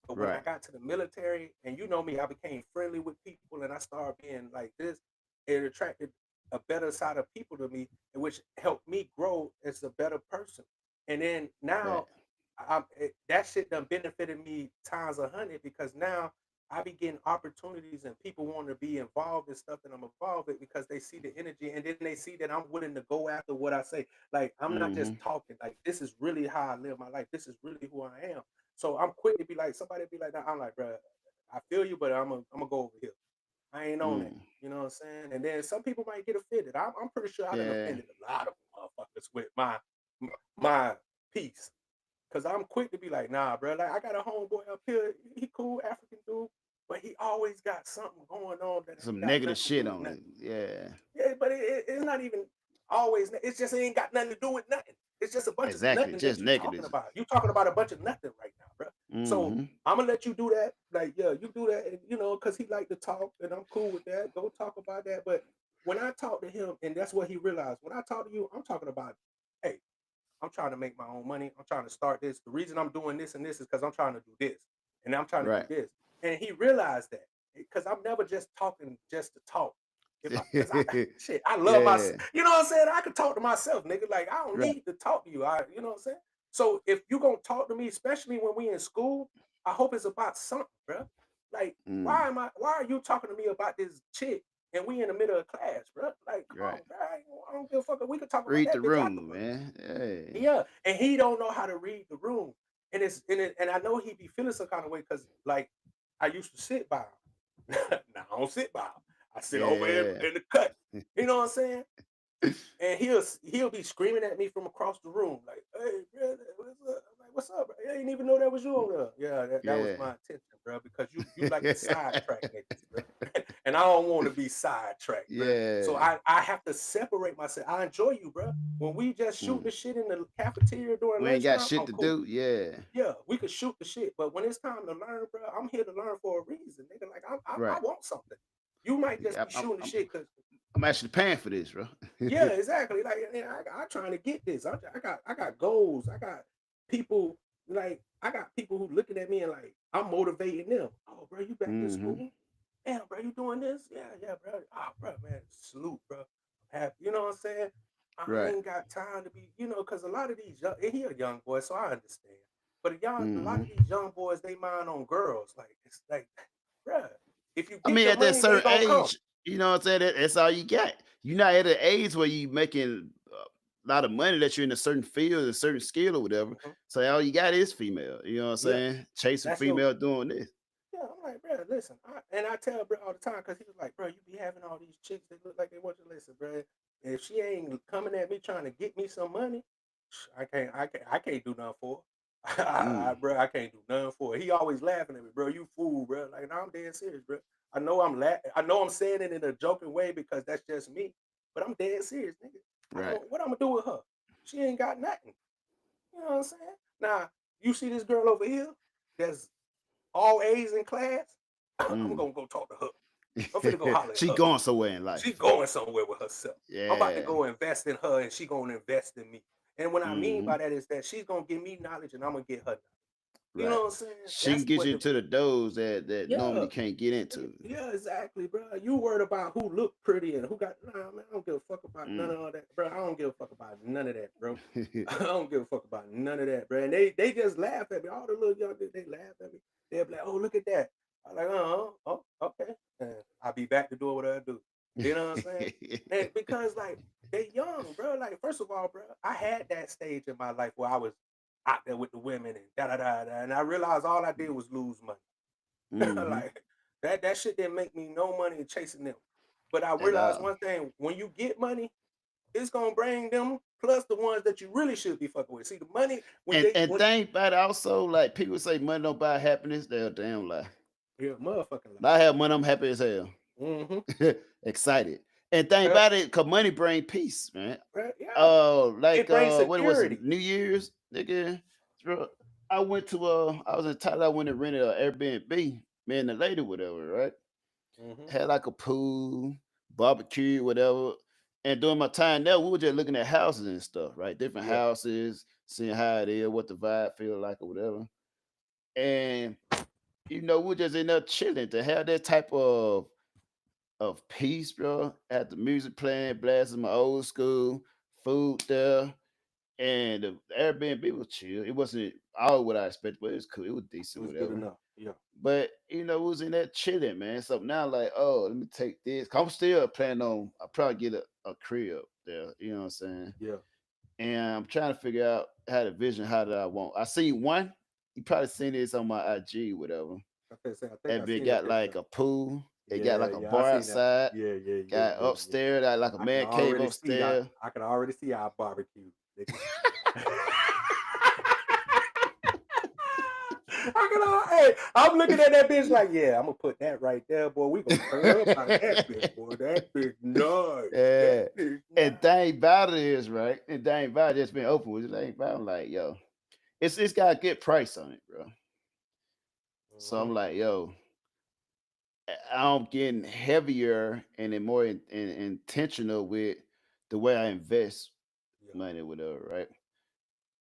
But when I Right. got to the military, and you know me, I became friendly with people, and I started being like this. It attracted a better side of people to me, which helped me grow as a better person. And then now, that shit done benefited me times 100 because now I be getting opportunities and people want to be involved in stuff that I'm involved with because they see the energy and then they see that I'm willing to go after what I say. Like I'm not just talking. Like this is really how I live my life. This is really who I am. So I'm quick to be like somebody be like, I'm like, bro, I feel you, but I'm gonna go over here. I ain't on that. You know what I'm saying? And then some people might get offended. I'm pretty sure I done Yeah. offended a lot of motherfuckers with my piece. Cause I'm quick to be like, nah, bro. Like I got a homeboy up here. He cool, African dude, but he always got something going on that Some ain't got negative nothing to shit do with on nothing. it. Yeah. Yeah, but it's not even always. It's just it ain't got nothing to do with nothing. It's just a bunch of Exactly. nothing Just that you talking negative. about. You talking about a bunch of nothing right now, bro. So I'm gonna let you do that. Like, yeah, you do that, and cause he like to talk, and I'm cool with that. Go talk about that. But when I talk to him, and that's what he realized. When I talk to you, I'm talking about, hey, I'm trying to make my own money. I'm trying to start this. The reason I'm doing this and this is because I'm trying to do this, and I'm trying to Right. do this. And he realized that because I'm never just talking just to talk. Shit, I love myself. You know what I'm saying? I can talk to myself, nigga. Like I don't Right. need to talk to you. You know what I'm saying? So if you gonna talk to me, especially when we in school, I hope it's about something, bro. Like why are you talking to me about this chick and we in the middle of class, bro? Like come on, Right. bro. I don't give a fuck. We can talk about Read that the bitch room, afterwards. man. Hey. Yeah, and he don't know how to read the room, and and I know he be feeling some kind of way because like I used to sit by him. Now I don't sit by him. I sit over here in the cut. You know what I'm saying? And he'll be screaming at me from across the room like, "Hey, brother, what's up?" I'm like, "What's up, bro? I didn't even know that was you over there." Yeah, that was my intention, bro, because you like to sidetrack niggas, bro. And I don't want to be sidetracked, bro. Yeah. So I have to separate myself. I enjoy you, bro. When we just shoot the shit in the cafeteria during We ain't got lunchtime, shit I'm to cool. do. Yeah. Yeah, we could shoot the shit, but when it's time to learn, bro, I'm here to learn for a reason, nigga. Like I want something. You might just be shooting the shit because I'm actually paying for this, bro. yeah, exactly. Like I trying to get this. I got goals. I got people who looking at me and like I'm motivating them. Oh, bro, you back in school? Damn, bro, you doing this? Yeah, bro. Oh, bro, man, salute, bro. I'm happy. You know what I'm saying? I ain't got time to be, because a lot of these young, and he a young boy, so I understand. But a lot of these young boys, they mind on girls. Like it's like, bro, if you I get mean, the at that money, they certain gonna come. age, you know what I'm saying? That's all you got. You're not at an age where you making a lot of money that you're in a certain field, a certain skill or whatever. So all you got is female. You know what I'm saying? Chasing That's female doing this. Yeah, I'm like, bro, listen. I tell bro all the time because he was like, bro, you be having all these chicks that look like they want you to listen, bro. If she ain't coming at me trying to get me some money, I can't do nothing for her. Bro, I can't do nothing for her. He always laughing at me, bro. You fool, bro. Like, no, I'm dead serious, bro. I know I'm saying it in a joking way because that's just me, but I'm dead serious, nigga. Right. What I'm gonna do with her? She ain't got nothing. You know what I'm saying? Now, you see this girl over here that's all A's in class, I'm Mm. gonna go talk to her. I'm finna go holler at She her. going somewhere in life. She's going somewhere with herself. I'm about to Yeah. go invest in her, and she gonna invest in me. And what I mean hmm by that is that she's gonna give me knowledge, and I'm gonna get her knowledge. You Right. know what I'm saying? She can That's get what you the into the doors that yeah. normally can't get into. Yeah, exactly, bro. You worried about who look pretty and who got nah, man. I don't give a fuck about none Mm. of all that, bro. I don't give a fuck about none of that, bro. I don't give a fuck about none of that, bro. And they just laugh at me. All the little young dudes, they laugh at me. They'll be like, "Oh, look at that." I'm like, oh, okay. And I'll be back to doing what I do. You know what I'm saying? And because like they young, bro. Like first of all, bro, I had that stage in my life where I was out there with the women and da da da da, and I realized all I did was lose money. hmm Like that shit didn't make me no money chasing them. But I At realized all. one thing: when you get money, it's gonna bring them plus the ones that you really should be fucking with. See the money when And they and when think about it also, like people say money don't buy happiness, they're a damn lie. you're a motherfucking I have money, I'm happy as hell. Mm-hmm. Excited. And think about it, cause money bring peace, man. Yeah. Like It brings what was it? security. New Year's, nigga. Bro, I went to I was in Thailand, I went and rented an Airbnb, me and the lady, whatever, right? Mm-hmm. Had like a pool, barbecue, whatever. And during my time there, we were just looking at houses and stuff, right? Different Yeah. houses, seeing how it is, what the vibe feel like or whatever. And we're just in there chilling to have that type of peace, bro. Had the music playing, blasting my old school, food there, and the Airbnb was chill. It wasn't all what I expected, but it was cool. It was It decent, was good whatever. enough. Yeah. But we was in that chilling, man. So now, like, oh, let me take this. 'Cause I'm still planning on. I probably get a crib there. You know what I'm saying? Yeah. And I'm trying to figure out how to vision how that I want. I seen one. You probably seen this on my IG, whatever. I think I And it seen got that like picture. a pool. It got Yeah, like a I bar seen that. outside. Yeah. Got upstairs, like a I can man cave already see. upstairs. I can already see our barbecue. nigga. Hey, I'm looking at that bitch like, yeah, I'm gonna put that right there, boy. We gonna turn up on that bitch, boy. That bitch nice. Yeah. That bitch And nice. thing about it is, right? And thing about it, it's been open with it. Thing about it, like, yo, it's got a good price on it, bro. So I'm like, yo, I'm getting heavier and then more intentional with the way I invest Yeah, money, whatever, right?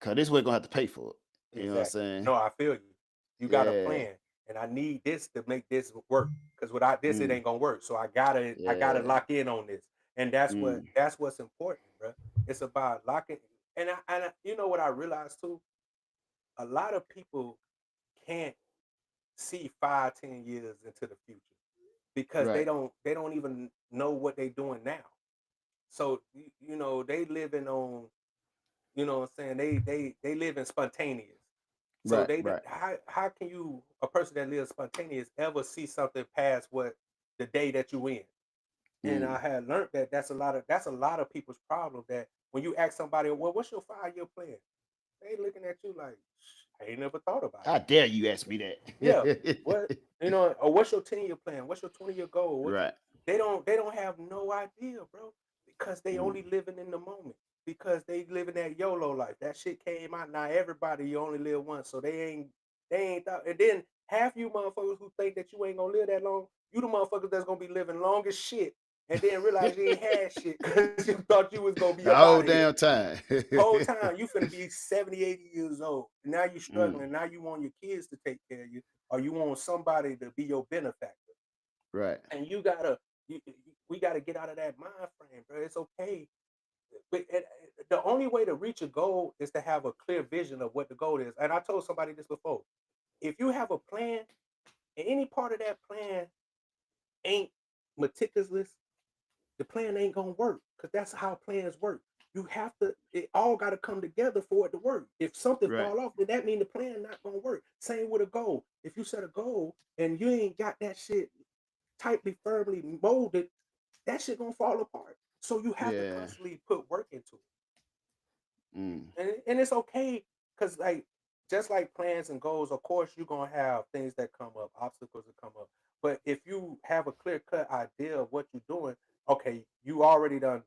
Cause this way gonna have to pay for it. You know what I'm exactly. saying? No, I feel you. You got a Yeah. plan, and I need this to make this work. Because without this, it Mm, ain't gonna work. So I gotta yeah. lock in on this, and that's Mm, what's important, bro. It's about locking. And you know what I realized too? A lot of people can't see 5, 10 years into the future because right. they don't even know what they're doing now. So they living on, you know what I'm saying, they live in spontaneous. So Right. Right. how can you, a person that lives spontaneous, ever see something past what the day that you in? And I Mm. had learned that that's a lot of people's problem, that when you ask somebody, well, what's your 5-year plan? They looking at you like, I ain't never thought about How it. dare you ask me Yeah. that? What or what's your 10-year plan? What's your 20-year goal? Right. They don't have no idea, bro, because they Mm. only living in the moment. Because they living that YOLO life. That shit came out. Now everybody, you only live once, so they ain't thought. And then half you motherfuckers who think that you ain't gonna live that long, you the motherfuckers that's gonna be living long as shit, and then realize you ain't had shit because you thought you was gonna be The up whole out of here. damn time. Whole time you finna be 70, 80 years old. Now you Mm. struggling. Now you want your kids to take care of you, or you want somebody to be your benefactor. Right. And we gotta get out of that mind frame, bro. It's okay. But the only way to reach a goal is to have a clear vision of what the goal is. And I told somebody this before. If you have a plan and any part of that plan ain't meticulous, the plan ain't gonna work, because that's how plans work. You have to, it all got to come together for it to work. If something Right. fall off, then that means the plan not gonna work. Same with a goal. If you set a goal and you ain't got that shit tightly, firmly molded, that shit gonna fall apart. So you have to Yeah. constantly put work into it. Mm. And it's okay, because like just like plans and goals, of course you're gonna have things that come up, obstacles that come up. But if you have a clear cut idea of what you're doing, okay, you already done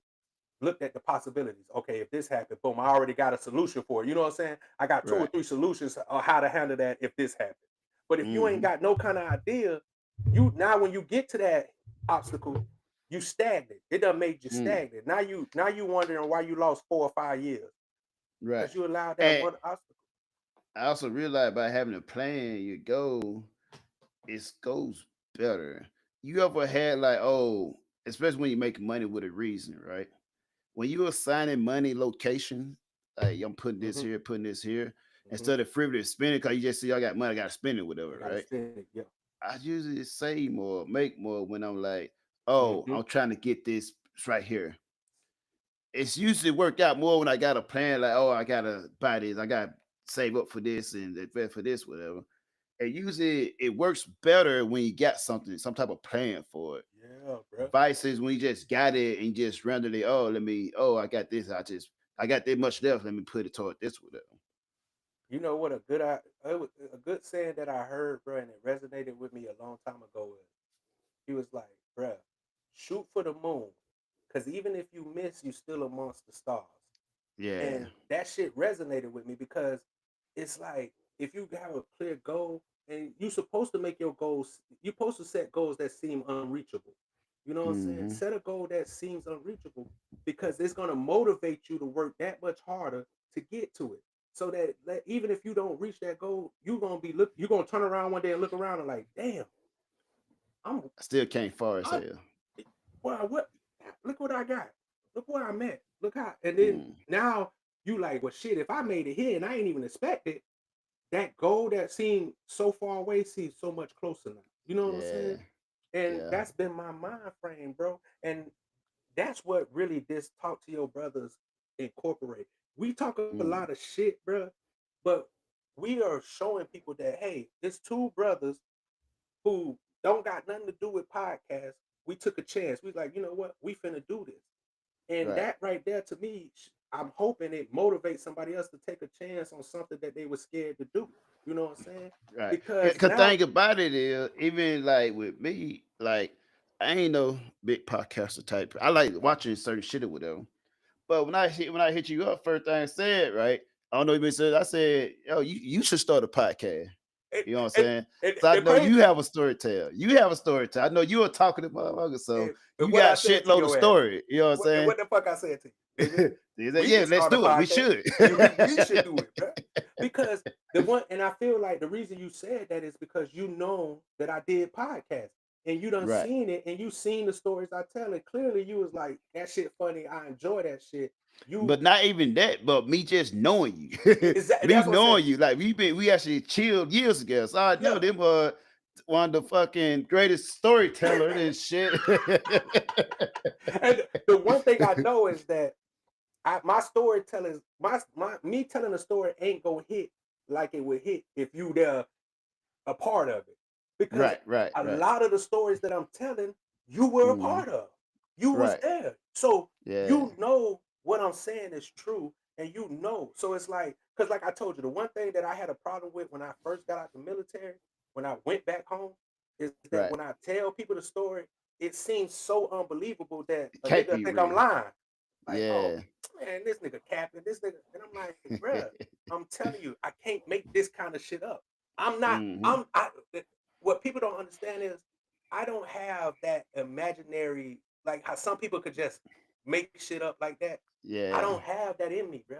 looked at the possibilities. Okay, if this happened, boom, I already got a solution for it. You know what I'm saying? I got 2 or Right. 3 solutions on how to handle that if this happened. But if you ain't Mm-hmm. got no kind of idea, you now when you get to that obstacle, you stagnant. It done made you stagnant. Now you wondering why you lost 4 or 5 years Right. because you allowed that And one obstacle. I also realized by having a plan, your goal, it goes better. You ever had like, oh, especially when you make money with a reason, right? When you assigning money location, like I'm putting this Mm-hmm. here, putting this here, Mm-hmm. instead of frivolous spending, because you just see I got money, I gotta spend it, whatever, You gotta right? spend it, yeah. I usually save more, make more when I'm like, oh, Mm-hmm. I'm trying to get this right here. It's usually worked out more when I got a plan, like, oh, I gotta buy this, I gotta save up for this and invest for this, whatever. And usually it works better when you got something, some type of plan for it. Yeah, bro. Vices when you just got it and just randomly, I got this, I got that much left, let me put it toward this, whatever. You know what a good saying that I heard, bro, and it resonated with me a long time ago is he was like, bro, shoot for the moon. Cause even if you miss, you still amongst the stars. Yeah. And that shit resonated with me because it's like if you have a clear goal and you're supposed to make your goals, you're supposed to set goals that seem unreachable. You know what I'm saying? Set a goal that seems unreachable because it's gonna motivate you to work that much harder to get to it. So that even if you don't reach that goal, you're gonna turn around one day and look around and like, damn, I still can't far as hell. Well, what? Look what I got. Look where I'm at. Look how. And then now you like, well, shit. If I made it here and I ain't even expected, that goal that seemed so far away seems so much closer now. You know what I'm saying? And that's been my mind frame, bro. And that's what really this Talk to Your Brothers incorporate. We talk a lot of shit, bro, but we are showing people that hey, it's two brothers who don't got nothing to do with podcasts. We took a chance. We like, you know what? We finna do this. And that right there, to me, I'm hoping it motivates somebody else to take a chance on something that they were scared to do. You know what I'm saying? Right. Because the thing about it is, even like with me, like I ain't no big podcaster type. I like watching certain shit or whatever. But when I hit you up, first thing I said, right? I don't know if you said, I said, yo, you should start a podcast. You know what I'm saying? So I know you have a story to tell. You have a story to tell. I know you are talking to motherfuckers, so you got shitload of story. You know what I'm saying? What the fuck I said to you? Yeah, let's do it. We should. We should do it, bro. Because and I feel like the reason you said that is because you know that I did podcasts and you done seen it and you seen the stories I tell, and clearly you was like, that shit funny. I enjoy that shit. But not even that, but me just knowing you. Exactly. Me knowing you. Like we actually chilled years ago. So I know them one of the fucking greatest storytellers and shit. And the one thing I know is that my storytelling, me telling a story ain't gonna hit like it would hit if you there a part of it. Because a lot of the stories that I'm telling, you were a part of. You was there. So you know what I'm saying is true, and you know. So it's like, because like I told you, the one thing that I had a problem with when I first got out the military, when I went back home, is that when I tell people the story, it seems so unbelievable that a nigga think I'm lying. Like, oh man, this nigga capping, this nigga, and I'm like, bruh, I'm telling you, I can't make this kind of shit up. I'm not. What people don't understand is I don't have that imaginary, like how some people could just make shit up like that. Yeah, I don't have that in me, bro.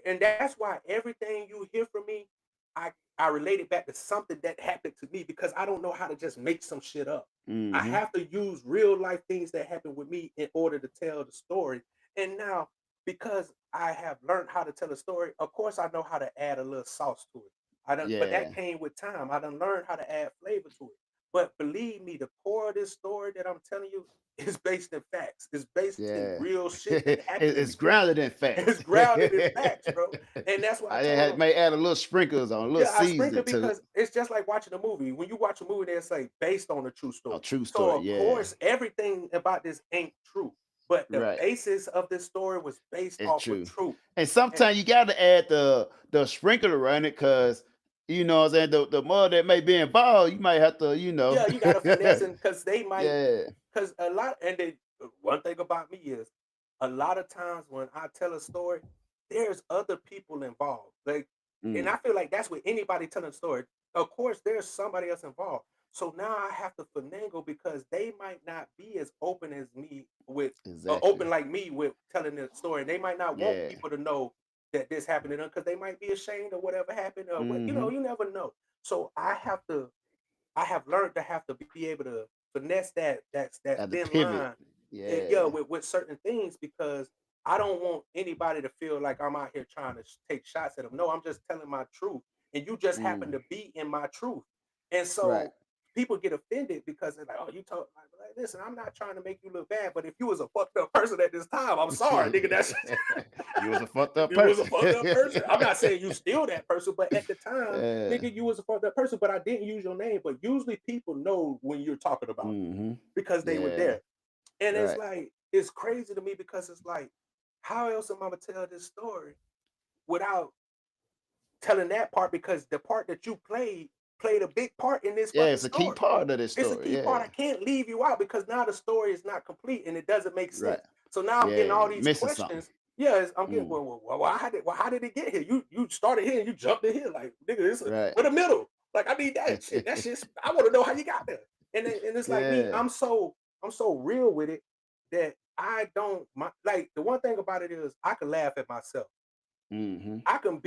And that's why everything you hear from me, I relate it back to something that happened to me because I don't know how to just make some shit up. I have to use real life things that happened with me in order to tell the story. And now, because I have learned how to tell a story, of course I know how to add a little sauce to it. But that came with time. I done learned how to add flavor to it. But believe me, the core of this story that I'm telling you is based in facts. It's based in real shit that happened. It's grounded in facts. It's grounded in facts, bro. And that's why I may add a little sprinkles on, a little seasoning because it's just like watching a movie. When you watch a movie, they say based on a true story. A true story, so of course, everything about this ain't true. But the basis of this story was based off of truth. And sometimes you got to add the sprinkle around it because, you know what I'm saying, the mud that may be involved, you might have to, you know. Yeah, you got to finesse it because they might. Because a lot, one thing about me is a lot of times when I tell a story, there's other people involved. Like, and I feel like that's with anybody telling a story. Of course, there's somebody else involved. So now I have to finagle because they might not be as open as me with Exactly. open like me with telling the story. They might not want Yeah. people to know that this happened to them because they might be ashamed of whatever happened or what, Mm-hmm. you never know. So I have learned to have to be able to finesse that At the thin pivot. line Yeah. with certain things because I don't want anybody to feel like I'm out here trying to take shots at them. No, I'm just telling my truth, and you just happen to be in my truth. And so Right. people get offended because they're like, "Oh, you talk like, listen, I'm not trying to make you look bad, but if you was a fucked up person at this time, I'm sorry, nigga. That's You was a fucked up you was a person. fucked up person. I'm not saying you still that person, but at the time, Yeah. nigga, you was a fucked up person. But I didn't use your name. But usually people know when you're talking about me Mm-hmm. because they were Yeah. there. And it's Right. like, it's crazy to me because it's like, how else am I gonna tell this story without telling that part? Because the part that you played a big part in this Yeah, fucking it's a key story. part of this It's a story. key part. Yeah. I can't leave you out because now the story is not complete and it doesn't make sense. Right. So now I'm getting Yeah. all these Missing something. questions. Yeah, I'm getting Mm. well, how did it get here? You started here and you jumped in here like nigga. It's Right. with the middle. Like I need that shit. That shit's I want to know how you got there. And it's like me. Yeah. I'm so real with it that I don't like the one thing about it is I can laugh at myself. Mm-hmm. I can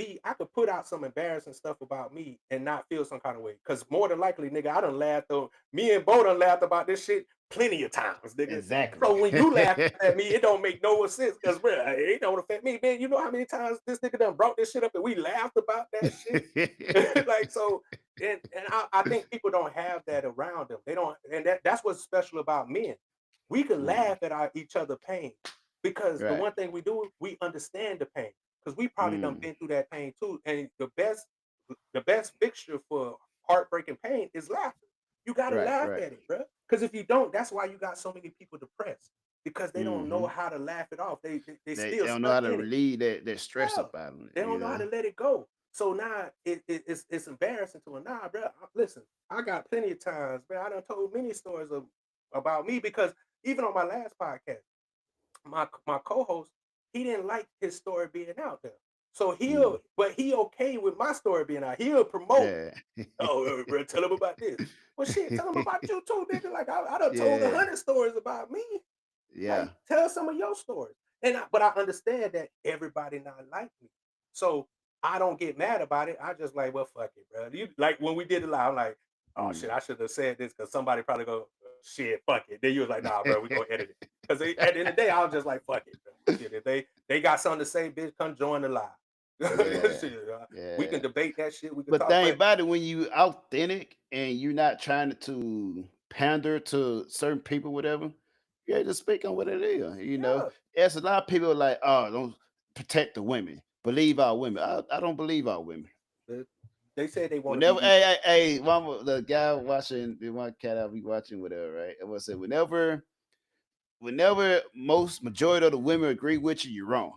put out some embarrassing stuff about me and not feel some kind of way. Cause more than likely, nigga, I done laughed though. Me and Bo done laughed about this shit plenty of times, nigga. Exactly. So when you laugh at me, it don't make no sense. Cause bro, it don't affect me. Man, you know how many times this nigga done brought this shit up and we laughed about that shit? Like so, and I think people don't have that around them. They don't, and that's what's special about men. We can laugh at each other pain because the Right. one thing we do, we understand the pain. Because we probably done been through that pain too. And the best fixture for heartbreaking pain is laughter. You gotta Right. laugh Right. at it, bro. Because if you don't, that's why you got so many people depressed. Because they don't know Mm-hmm. how to laugh it off. They They still don't know how stuck to in it. relieve that stress Yeah. up out of it. They don't know how to let it go. So now it's embarrassing to them. Nah, bro. Listen, I got plenty of times, bro. I done told many stories about me because even on my last podcast, my co-host, he didn't like his story being out there. So but he okay with my story being out. He'll promote. Yeah. Oh, bro, tell him about this. Well, shit, tell him about you too, nigga. Like I done told Yeah. 100 stories about me. Yeah. Like, tell some of your stories. But I understand that everybody not like me. So I don't get mad about it. I just like, well, fuck it, bro. You like when we did it live, I'm like, oh shit, I should have said this because somebody probably go, shit, fuck it. Then you was like, nah, bro, we gonna edit it. Because at the end of the day, I was just like, fuck it, bro. Shit, if they got something to say, bitch, come join the live. Yeah. Shit, Yeah. we can debate that shit. We can But talk thing about about it, when you authentic and you're not trying to pander to certain people, whatever, you have to speak on what it is. You know, there's a lot of people like, oh, don't protect the women, believe our women. I don't believe our women. They said they want Whenever, hey, the guy watching the one cat I'll be watching, whatever, right? I was say whenever majority of the women agree with you, you're wrong.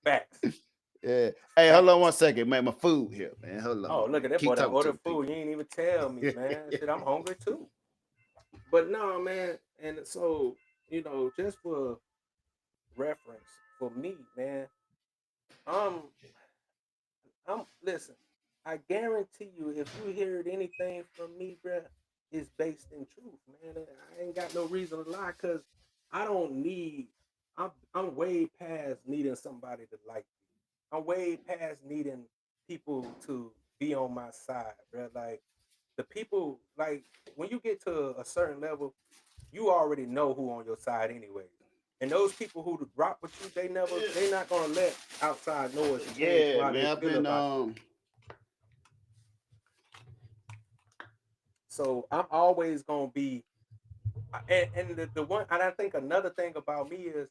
facts. Yeah. Hey, hold on one second, man. My food here, man. Hold on. Oh, look at that Keep boy that talking to ordered the people. food. You ain't even tell me, man. Shit, I'm hungry too. But no, man. And so, just for reference, for me, man, listen, I guarantee you, if you heard anything from me, bruh, it's based in truth, man. I ain't got no reason to lie because I don't need, I'm way past needing somebody to like me. I'm way past needing people to be on my side, bruh. Like, the people, like, when you get to a certain level, you already know who on your side anyway. And those people who rock with you, they not gonna let outside noise change Yeah, how man. they I've feel been about you. So I'm always gonna be, and the one, and I think another thing about me is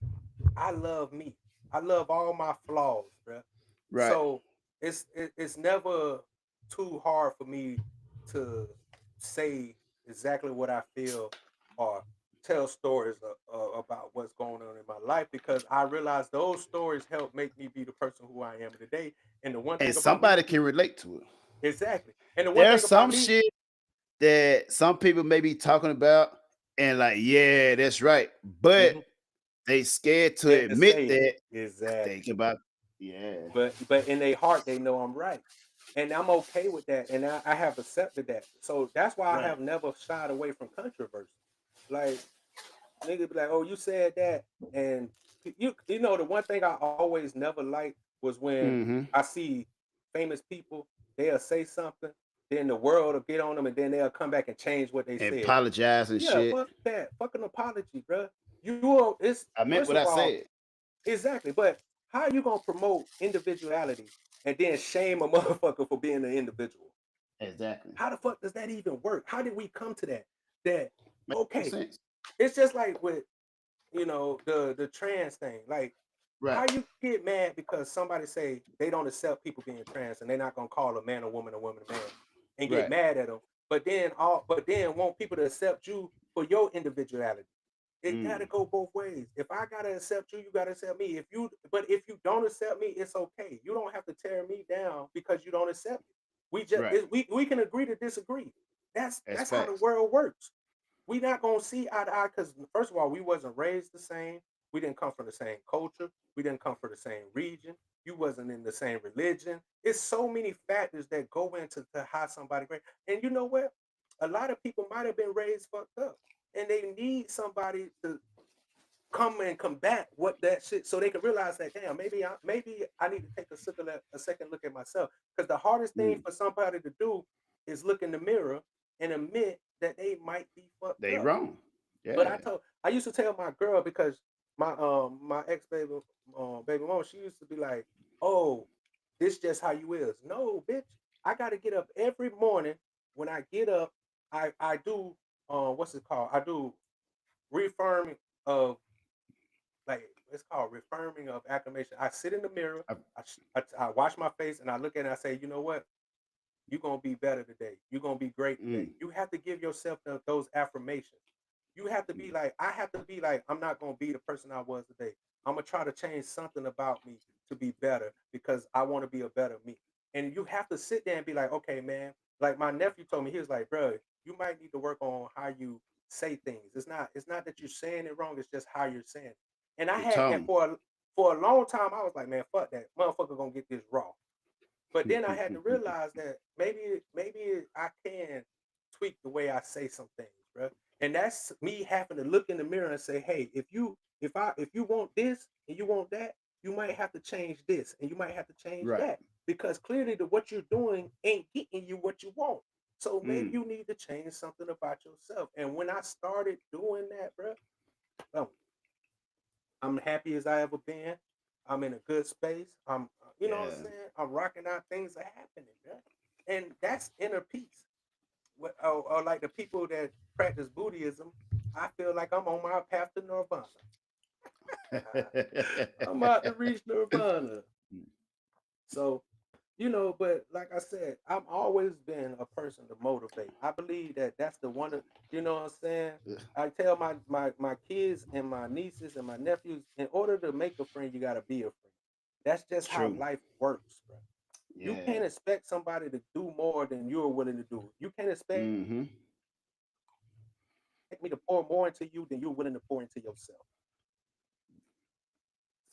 I love me. I love all my flaws, bro. Right. So it's never too hard for me to say exactly what I feel or tell stories about what's going on in my life because I realize those stories help make me be the person who I am today. And the one thing And about somebody can relate to it. Exactly. And the one There's thing some about me, shit that some people may be talking about and like, yeah, that's right. But they scared to admit that. exactly. Think about, yeah. But in their heart, they know I'm right. And I'm okay with that, and I have accepted that. So that's why I Right. have never shied away from controversy. Like nigga be like, "Oh, you said that," and you know the one thing I always never liked was when Mm-hmm. I see famous people, they'll say something, then the world will get on them, and then they'll come back and change what they And said. apologize and Yeah, shit. fuck that, fucking apology, bro. It's I meant first what of I all, said. exactly. But how are you gonna promote individuality and then shame a motherfucker for being an individual? Exactly. How the fuck does that even work? How did we come to that? That Makes no okay, sense. it's just like with the trans thing. Like how Right. you get mad because somebody say they don't accept people being trans and they're not gonna call a man a woman a man, and get Right. mad at them, but then want people to accept you for your individuality. It gotta Mm. go both ways. If I gotta accept you, you gotta accept me. If you don't accept me, it's okay. You don't have to tear me down because you don't accept me. Right. We can agree to disagree. That's That's how the facts. world works. We not gonna see eye to eye because first of all, we wasn't raised the same. We didn't come from the same culture. We didn't come from the same region. You wasn't in the same religion. It's so many factors that go into how somebody great. And you know what? A lot of people might have been raised fucked up, and they need somebody to come and combat what that shit, so they can realize that damn, maybe I need to take a second look at myself. Because the hardest thing Mm. for somebody to do is look in the mirror and admit that they might be fucked They up. wrong. But Yeah. I used to tell my girl because my ex baby mom, she used to be like, "Oh, this just how you is." No, bitch. I got to get up every morning. When I get up, I do what's it called? I do reaffirming of like it's called reaffirming of affirmation. I sit in the mirror, I- I wash my face, and I look at it and I say, you know what? You're gonna be better today. You're gonna be great today. Mm. You have to give yourself those affirmations. You have to be like, I have to be like, I'm not gonna be the person I was today. I'm gonna try to change something about me to be better because I want to be a better me. And you have to sit there and be like, okay, man. Like my nephew told me, he was like, bro, you might need to work on how you say things. It's not that you're saying it wrong. It's just how you're saying it. And I Your had, and tone. for a long time, I was like, man, fuck that motherfucker gonna get this raw. But then I had to realize that maybe I can tweak the way I say some things, bro. And that's me having to look in the mirror and say, hey, if you want this and you want that, you might have to change this and you might have to change Right. that because clearly what you're doing ain't getting you what you want. So maybe Mm. you need to change something about yourself. And when I started doing that, bro, I'm happy as I ever been. I'm in a good space. You know what I'm Yeah. saying? I'm rocking out. Things are happening, bro. And that's inner peace. Or like the people that practice Buddhism, I feel like I'm on my path to Nirvana. I'm about to reach Nirvana. So, but like I said, I've always been a person to motivate. I believe that that's the one, you know what I'm saying? I tell my kids and my nieces and my nephews, in order to make a friend, you got to be a friend. That's just how True. life works, bro. You Yeah. can't expect somebody to do more than you're willing to do. You can't expect Mm-hmm. me to pour more into you than you're willing to pour into yourself.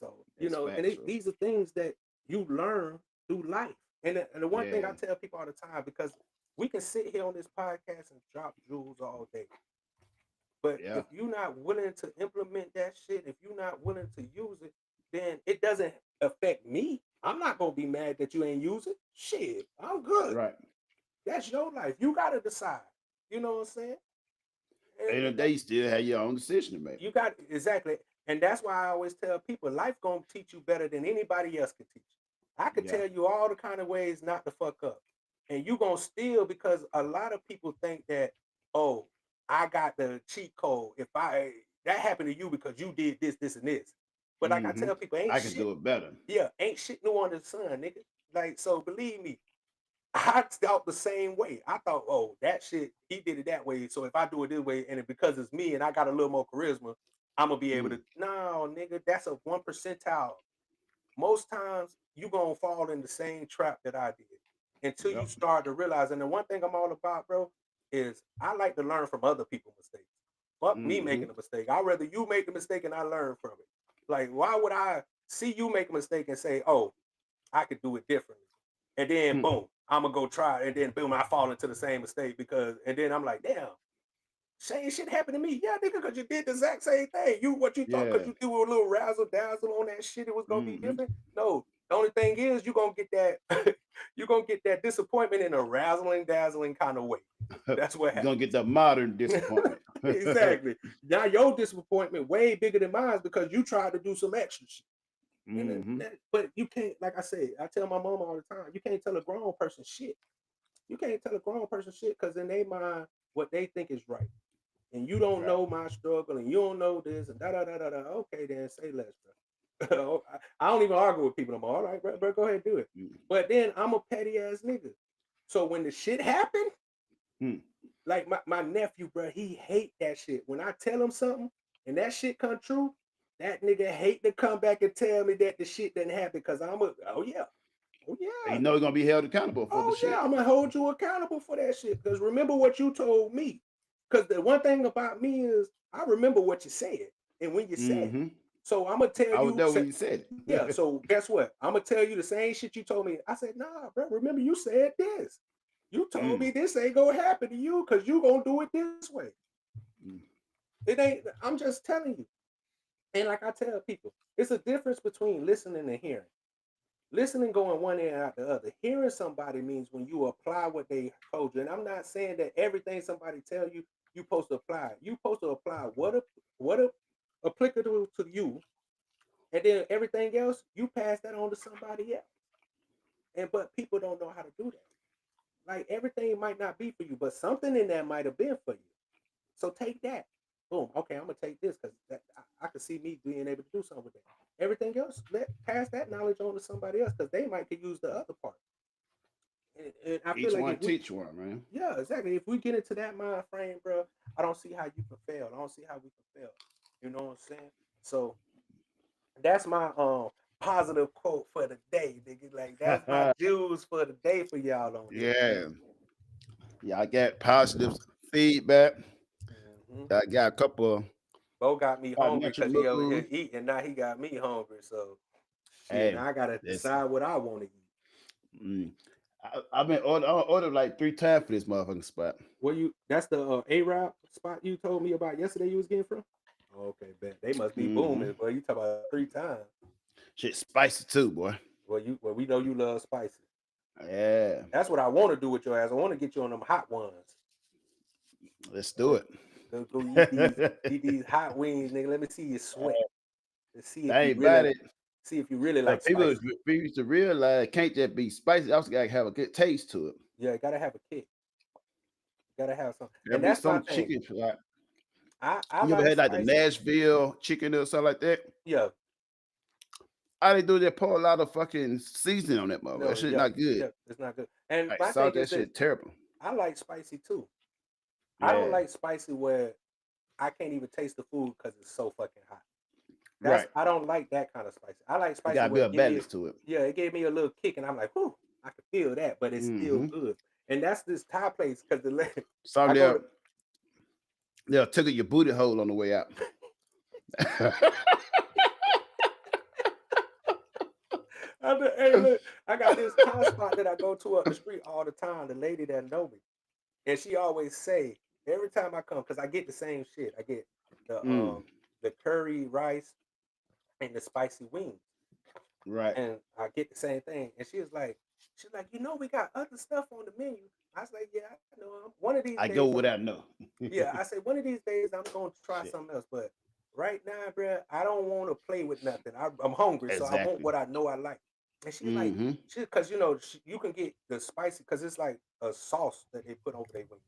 So, That's and factual. these are things that you learn through life. And the one thing I Yeah. tell people all the time, because we can sit here on this podcast and drop jewels all day. But Yeah. if you're not willing to implement that shit, if you're not willing to use it, then it doesn't affect me. I'm not gonna be mad that you ain't use it. Shit, I'm good. Right. That's your life. You gotta decide. You know what I'm saying? End of the day, you still have your own decision to make. You got exactly, and that's why I always tell people, life gonna teach you better than anybody else can teach. I could Yeah. tell you all the kind of ways not to fuck up, and you gonna still, because a lot of people think that, oh, I got the cheat code. If that happened to you because you did this, this, and this. But like I Mm-hmm. tell people, ain't I can shit. do it better. Yeah, ain't shit new under the sun, nigga. Like, so believe me, I felt the same way. I thought, oh, that shit, he did it that way. So if I do it this way, and because it's me and I got a little more charisma, I'm gonna be able to. No, nigga, that's a 1 percentile. Most times you gonna fall in the same trap that I did until you Yep. start to realize. And the one thing I'm all about, bro, is I like to learn from other people's mistakes. Fuck me Mm-hmm. making a mistake. I'd rather you make the mistake and I learn from it. Like, why would I see you make a mistake and say, oh, I could do it differently? and then boom, I'm gonna go try, and then boom, I fall into the same mistake and then I'm like, damn, same shit happened to me. Yeah, nigga, because you did the exact same thing. What you thought, because you threw a little razzle dazzle on that shit, it was gonna be different. No, the only thing is you're gonna get that you're gonna get that disappointment in a razzling dazzling kind of way. That's what happens. You're gonna get the modern disappointment. Exactly. Now your disappointment way bigger than mine because you tried to do some extra shit. But you can't, like I said, I tell my mom all the time, you can't tell a grown person shit. You can't tell a grown person shit because in their mind, what they think is right. And you don't know my struggle, and you don't know this, and da da da da da. Okay, then say less, bro. I don't even argue with people no more. All right, bro, go ahead and do it. But then I'm a petty ass nigga. So when the shit happened, like my nephew, bro, he hate that shit. When I tell him something and that shit come true, that nigga hate to come back and tell me that the shit didn't happen because oh yeah. You know you're gonna be held accountable for the shit. I'm gonna hold you accountable for that shit. Because remember what you told me. Because the one thing about me is I remember what you said and when you said it. So I'm gonna tell you. I was there when you said it. Yeah. So guess what? I'm gonna tell you the same shit you told me. I said, nah, bro. Remember you said this. You told me this ain't gonna happen to you because you gonna do it this way. It ain't. I'm just telling you. And like I tell people, it's a difference between listening and hearing. Listening going one ear out the other. Hearing somebody means when you apply what they told you. And I'm not saying that everything somebody tell you, you're supposed to apply. You're supposed to apply what applicable to you. And then everything else, you pass that on to somebody else. But people don't know how to do that. Like everything might not be for you, but something in there might have been for you. So take that. Boom. Okay, I'm gonna take this because I can see me being able to do something with that. Everything else, pass that knowledge on to somebody else because they might could use the other part. And I feel Each like one teach one, man. Yeah, exactly. If we get into that mind frame, bro, I don't see how you can fail. I don't see how we can fail. You know what I'm saying? So that's my positive quote for the day, nigga. Like that's my juice for the day for y'all on Yeah. Yeah, I got positive feedback. I got a couple. Bo got me hungry because he over here eating. Now he got me hungry. So shit, I gotta decide what I want to eat. I've been ordered like 3 times for this motherfucking spot. That's the A-Rap spot you told me about yesterday you was getting from? Okay, bet. They must be booming, boy. You talk about 3 times. Shit spicy too, boy. Well, we know you love spicy. Yeah. That's what I want to do with your ass. I want to get you on them hot ones. Let's do it. Go eat these hot wings, nigga. Let me see you sweat. Let's see if you really like people spicy. used to realize it can't just be spicy. Also gotta have a good taste to it. Yeah, it gotta have a kick. Gotta have something. There And that's some my chicken. thing. Like, I you ever had like the spicy. Nashville chicken or something like that? Yeah. All they do is pour a lot of fucking seasoning on that motherfucker. No, That shit yeah, not good. yeah, it's not good. And Like, my salt thing that is shit terrible. I like spicy too. I don't Yeah. like spicy where I can't even taste the food because it's so fucking hot. Right. I don't like that kind of spicy. I like You spicy gotta be where a balance to it. yeah, it gave me a little kick, and I'm like, whew, I can feel that, but it's still good. And that's this Thai place because Some they'll tickle your booty hole on the way out. Hey, look, I got this Thai spot that I go to up the street all the time. The lady that know me, and she always say every time I come, because I get the same shit. I get the curry rice and the spicy wings. Right. And I get the same thing. And she's like, you know, we got other stuff on the menu. I was like, yeah, I know. One of these I days, go where I know. yeah, I said one of these days I'm going to try something else. But right now, bro, I don't want to play with nothing. I'm hungry, so I want what I know I like. And she's like, because you know, you can get the spicy because it's like a sauce that they put over their wings.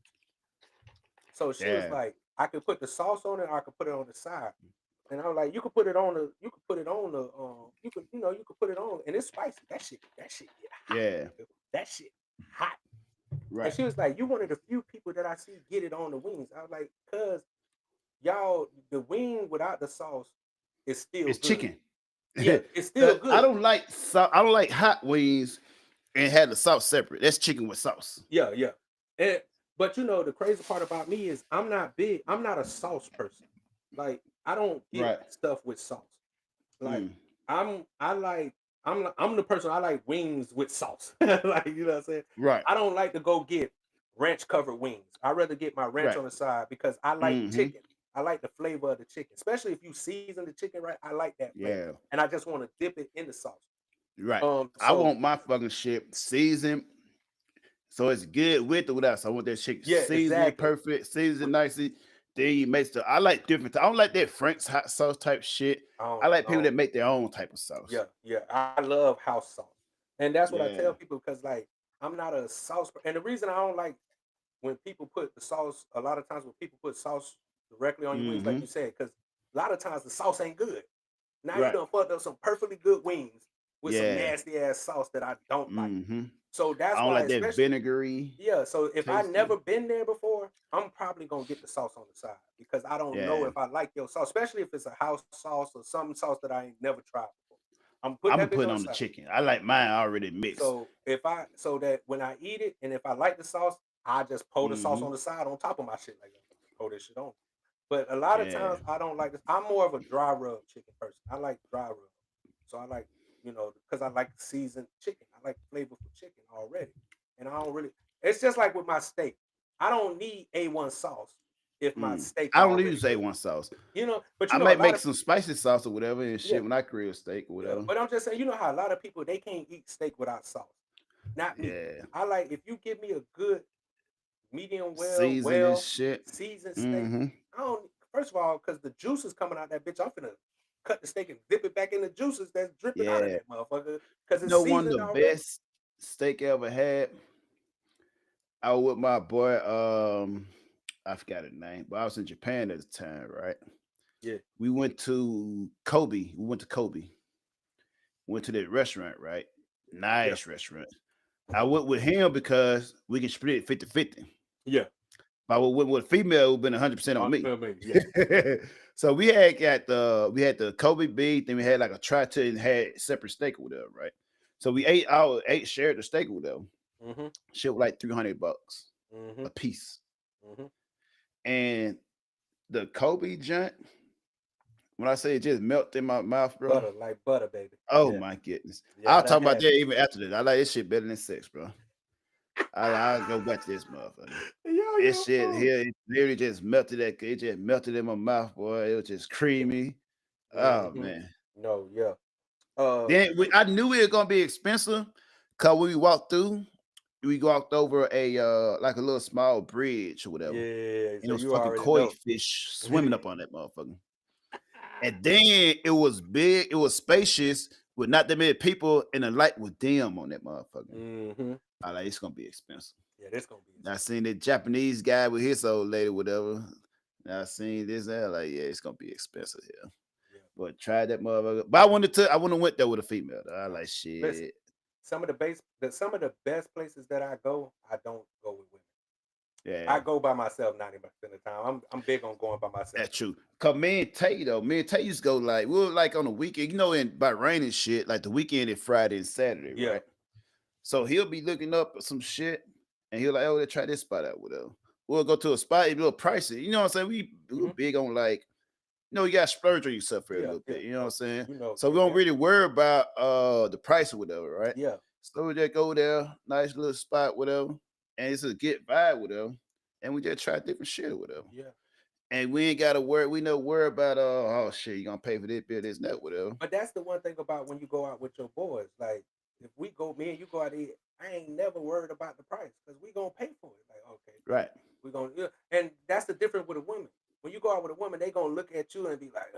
So she was like, I could put the sauce on it, or I could put it on the side. And I'm like, you could put it on the, you could put it on, and it's spicy. That shit, yeah, that shit hot. Right. And she was like, you one of the few people that I see get it on the wings. I was like, cause y'all, the wing without the sauce is still good. Chicken. Yeah, it's still good. I don't like hot wings and have the sauce separate. That's chicken with sauce. Yeah. But you know, the crazy part about me is I'm not a sauce person. Like I don't get stuff with sauce. Like I I'm the person I like wings with sauce. Like, you know what I'm saying? Right. I don't like to go get ranch covered wings. I'd rather get my ranch Right. on the side because I like Mm-hmm. chicken. I like the flavor of the chicken, especially if you season the chicken right. I like that flavor, Yeah. and I just want to dip it in the sauce. Right. I So want my fucking shit seasoned, so it's good with or without. So I want that shit yeah, seasoned exactly. perfect, seasoned nicely. Then you make stuff. I like different. I don't like that Frank's hot sauce type shit. I like people that make their own type of sauce. Yeah. I love house sauce, and that's what I Yeah. tell people because like I'm not a sauce, and the reason I don't like when people put the sauce, a lot of times when people put sauce directly on your wings, like Mm-hmm. you said, because a lot of times the sauce ain't good. Now you Right. done fucked up some perfectly good wings with some Yeah. nasty ass sauce that I don't like. Mm-hmm. So that's I don't why, like that especially vinegary. yeah. So if I tasty. never been there before, I'm probably gonna get the sauce on the side because I don't know Yeah. if I like your sauce, especially if it's a house sauce or some sauce that I ain't never tried before. I'm I'm putting that bitch putting on on the the side. chicken. I like mine already mixed. So so that when I eat it and if I like the sauce, I just pour the sauce Mm-hmm. on the side on top of my shit like that. Pour this shit on. But a lot of Yeah. times I don't like this. I'm more of a dry rub chicken person. I like dry rub. So I like, because I like seasoned chicken. I like flavorful chicken already. And I don't really, it's just like with my steak. I don't need A1 sauce if my steak I don't already use good. A1 sauce. But I a might lot make of some spicy sauce or whatever and shit yeah, when I grill steak or yeah. whatever. But I'm just saying, you know how a lot of people they can't eat steak without sauce. Not me. Yeah. I like if you give me a good medium Season and shit. seasoned steak. Mm-hmm. I don't. First of all, because the juice is coming out that bitch, I'm finna cut the steak and dip it back in the juices that's dripping out of Yeah. that motherfucker. Because You it's know, one of seasoned the already. best steak I ever had. I was with my boy. I forgot his name, but I was in Japan at the time, right? Yeah. We went to Kobe. Went to that restaurant, right? Nice restaurant. I went with him because we can split 50-50. Yeah. If I went with a female, it would have been 100% on me. Yeah. So we had the Kobe beef, then we had like a tri-tip and had separate steak with them, right? So we shared the steak with them. Mm-hmm. Shit was like $300 Mm-hmm. a piece. Mm-hmm. And the Kobe joint, when I say it just melted in my mouth, bro. Butter, like butter, baby. Oh Yeah. my goodness. Yeah, I'll that talk about has that even after this. I like this shit better than sex, bro. I'll go back to this motherfucker. This shit here, it literally just melted it just melted in my mouth, boy. It was just creamy. Oh Mhm. man. No, yeah. Then I knew it was gonna be expensive because when we walked through, we walked over a like a little small bridge or whatever. Yeah, And so it was you fucking already koi know. fish swimming up on that motherfucker. And then it was big, it was spacious with not that many people, and the light was dim on that motherfucker. Mm-hmm. I like it's gonna be expensive. Yeah, this gonna be. I seen the Japanese guy with his old lady, whatever. And I seen this, and like, yeah, it's gonna be expensive here. Yeah. But try that motherfucker. But I wouldn't have went there with a female. Though. I like shit. Listen, some of the best places that I go, I don't go with women. Yeah, I go by myself 90% of the time. I'm big on going by myself. that's true. Cause me and Tay used to go like we were like on the weekend, in Bahrain and shit. Like the weekend is Friday and Saturday, Yeah. right? So he'll be looking up some shit, and he'll like, oh, let's try this spot out with her. We'll go to a spot, it's a little pricey. You know what I'm saying? We big on like, you got to splurge on yourself for a little bit. You know what I'm saying? So we don't really worry about the price or whatever, right? Yeah. So we just go there, nice little spot, whatever, and it's a good vibe with them, and we just try different shit with them. Yeah. And we ain't gotta worry. We no worry about oh shit, you gonna pay for this bill, this, and that, whatever. But that's the one thing about when you go out with your boys. Like if me and you go out to eat, I ain't never worried about the price because we gonna pay for it. Like okay, right? We gonna and that's the difference with a woman. When you go out with a woman, they gonna look at you and be like,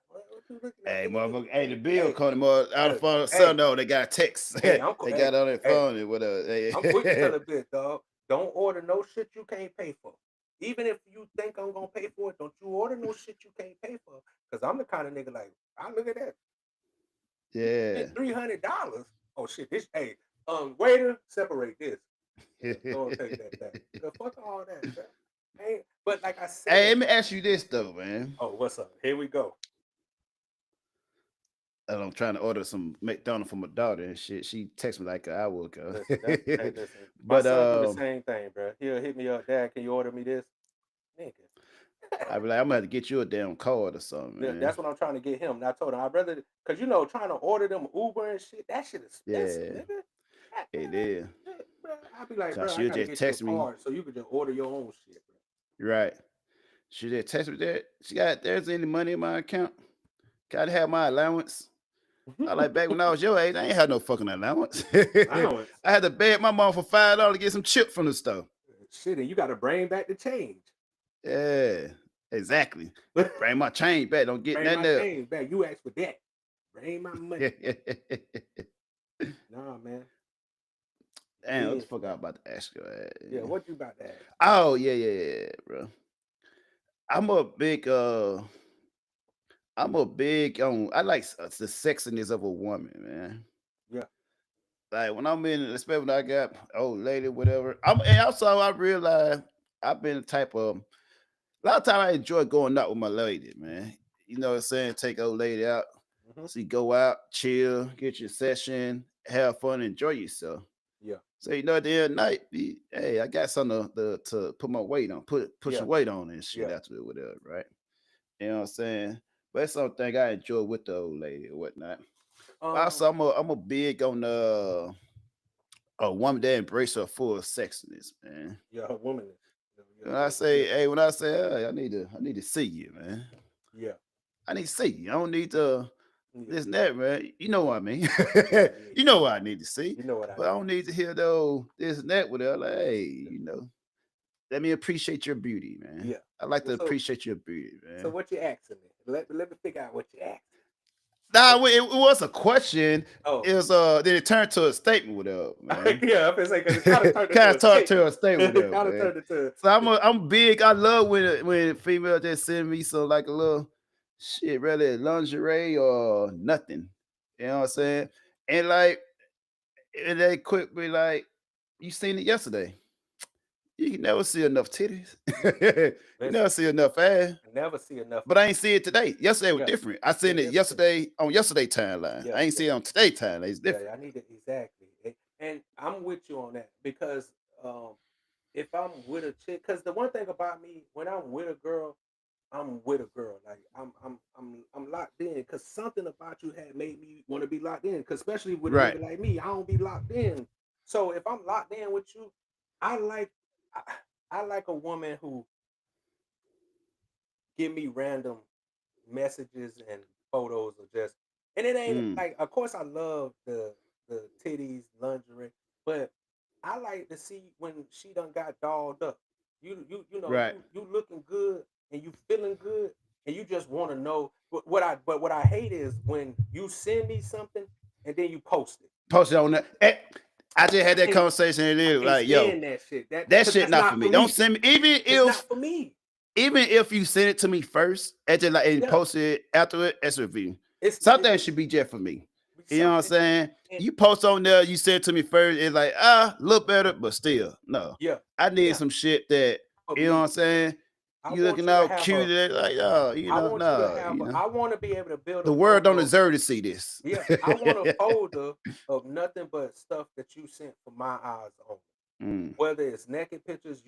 what you looking at? Hey, motherfucker. Hey, the bill coming out of phone. Hey. So no, they got a text. Hey, they got on their phone and whatever. Hey. I'm quick to tell a bitch, dog. Don't order no shit you can't pay for. Even if you think I'm gonna pay for it, don't you order no shit you can't pay for. Cause I'm the kind of nigga like, I look at that. Yeah. $300. Oh shit, this waiter, separate this. Don't take that. The fuck all that, bro. Hey, but like I said, hey, let me ask you this though, man. Oh, what's up? Here we go. I'm trying to order some McDonald's for my daughter and shit. She texted me like an hour ago. Listen. My son do the same thing, bro. He'll hit me up, Dad, can you order me this? Nigga. I'd be like, I'm gonna have to get you a damn card or something, Yeah, man. that's what I'm trying to get him. And I told him I'd rather, cause trying to order them Uber and shit, that shit is expensive, Yeah, nigga. it is. I'd be like, So bro, I she'll gotta just get you a text me. card so you can just order your own shit, bro. Right. She just text me that. There's any money in my account? Gotta have my allowance. I like back when I was your age, I ain't had no fucking allowance. Allowance. I had to beg my mom for $5 to get some chips from the store. Shit, and you gotta bring back the change. Yeah, exactly. Bring my change back. Don't get Bring nothing my else. change back. You asked for that. Bring my money. Nah, man. Damn, what Yeah. the fuck I was about to ask you? Yeah, what you about to ask? Oh, yeah, bro. I'm a big I like the sexiness of a woman, man. Yeah. Like when I'm in, especially when I got old lady, whatever. And also I realize I've been the type of a lot of time I enjoy going out with my lady, man. You know what I'm saying? Take old lady out. Mhm. So you go out, chill, get your session, have fun, enjoy yourself. Yeah. So at the end of the night, hey, I got something to put my weight on, put Yeah. some weight on and shit Yeah. after it, whatever, right? You know what I'm saying? But it's something I enjoy with the old lady or whatnot. Also, I'm a big on a woman that embrace her full sexiness, man. Yeah, her woman. When I say, hey, I need to see you, man. Yeah. I need to see you. I don't need to this and that, man. You know what I mean. Yeah. You know what I need to see. You know what But I don't need to hear though this and that with her. Like, hey, let me appreciate your beauty, man. Yeah. I like to So- appreciate your beauty, man. So what you asking me? Let me figure out what you asked. Nah, it was a question. Oh. It was then it turned to a statement with her, man. Yeah, I'm saying because it kind of turned Kind of into a turned to a statement with her, Kind of man. turned into. So I'm big. I love when female just send me some like a little shit, rather lingerie or nothing. You know what I'm saying? And like, and they quick be like, you seen it yesterday. You can never see enough titties. You never see enough ass. Never see enough. But I ain't see it today. Yesterday was Yeah. different. I seen Yeah, it yesterday on yesterday timeline. Yeah, I ain't see it on today timeline. It's different. Yeah, I need it exactly. And I'm with you on that because if I'm with a chick, because the one thing about me, when I'm with a girl, I'm with a girl. Like I'm locked in because something about you had made me want to be locked in. Because especially with a Right. nigga like me, I don't be locked in. So if I'm locked in with you, I like a woman who give me random messages and photos of just, and it ain't like, of course I love the titties, lingerie, but I like to see when she done got dolled up. You know, Right. you looking good and you feeling good and you just want to know. But what I hate is when you send me something and then you post it. Post it on that. I just had that can't- conversation and it was Can't like, yo, stand that shit. that 'cause shit that's not for me. Don't send me even It's if not for me. even if you send it to me first and just like and Yeah. post it after it, that's a review. It's Something should be just for me. You know what I'm something- saying? and- You post on there, you send it to me first. It's like, look better, but still, no. Yeah. I need Yeah. some shit that For you know me. what I'm saying. I You want looking you to out have cute, like I want you to have. no. I want to be able to build. The a world don't photo. deserve to see this. Yeah, I want a folder of nothing but stuff that you sent for my eyes on. Whether it's naked pictures,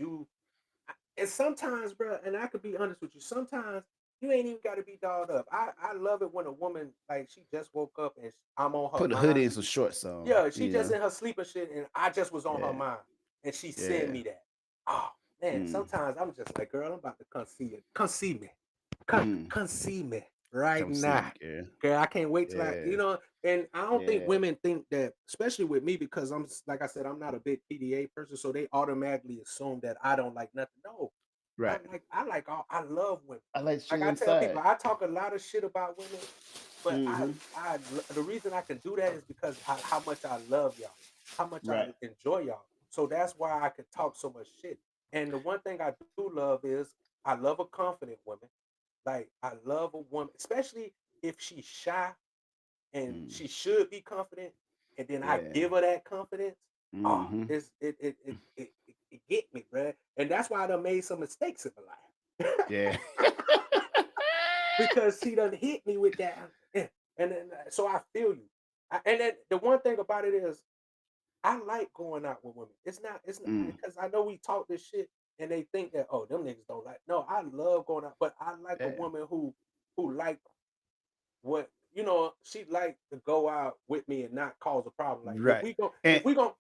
and sometimes, bro, and I could be honest with you, sometimes you ain't even got to be dolled up. I love it when a woman, like, she just woke up and I'm on her Put a mind. hoodie and some shorts on. Yeah, she you just know? in her sleep and shit, and I just was on her mind, and she sent Yeah. me that. Oh man, sometimes I'm just like, girl, I'm about to come see you. Come see me. Come see me right Come see now. me, Girl, I can't wait till Yeah. and I don't think Yeah. women think that, especially with me, because I'm, like I said, I'm not a big PDA person, so they automatically assume that I don't like nothing. No, Right. I love women. I like shit Like I tell people, inside. I talk a lot of shit about women, but the reason I can do that is because how much I love y'all, how much Right. I enjoy y'all. So that's why I can talk so much shit. And the one thing I do love is I love a confident woman. Like I love a woman, especially if she's shy and she should be confident, and then I Yeah. give her that confidence. Oh, Mhm. it get me, bruh. And that's why I done made some mistakes in my life. Yeah. Because she done hit me with that. And then so I feel you. And then the one thing about it is I like going out with women. It's not because I know we talk this shit, and they think that, oh, them niggas don't like. No, I love going out, but I like a Yeah. woman who like what she like to go out with me and not cause a problem. Like Right. if we go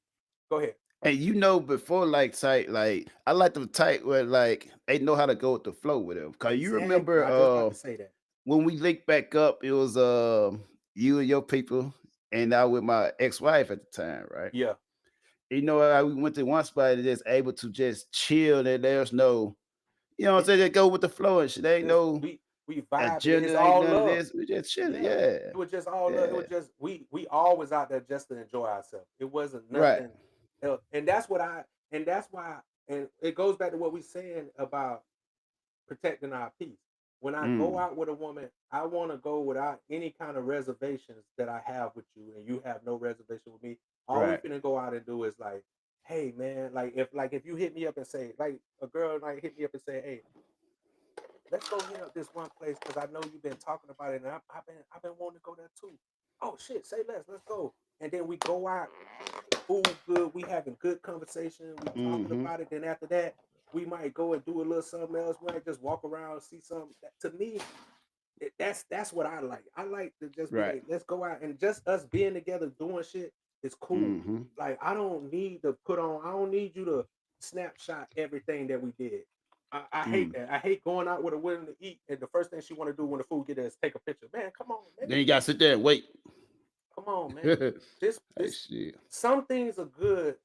ahead. And before like type, like I like the type where like they know how to go with the flow with them. Cause you remember I just about to say that. when we linked back up, it was you and your people and I with my ex-wife at the time, right? Yeah. We went to one spot and just able to just chill and there's no, what I'm saying, they go with the flow and shit. They ain't no we vibe. agenda, It's ain't all none of love. this. We just chilling, Yeah. yeah. It was just all love. It was just we always out there just to enjoy ourselves. It wasn't Right. nothing else. And that's why and it goes back to what we saying about protecting our peace. When I go out with a woman, I want to go without any kind of reservations that I have with you, and you have no reservation with me. All Right. we're gonna go out and do is like, hey man, if you hit me up and say, like a girl like hit me up and say, hey, let's go hit up this one place because I know you've been talking about it, and I've been wanting to go there too. Oh shit, say let's go. And then we go out, food good, we having good conversation, we talking about it. Then after that, we might go and do a little something else. We might just walk around, see something. To me, that's what I like. I like to just be like, let's go out and just us being together doing shit is cool. Like I don't need to I don't need you to snapshot everything that we did. I hate that. I hate going out with a woman to eat, and the first thing she want to do when the food get there is take a picture. Man, come on, man. Then you gotta sit there and wait. Come on, man. This shit. Some things are good.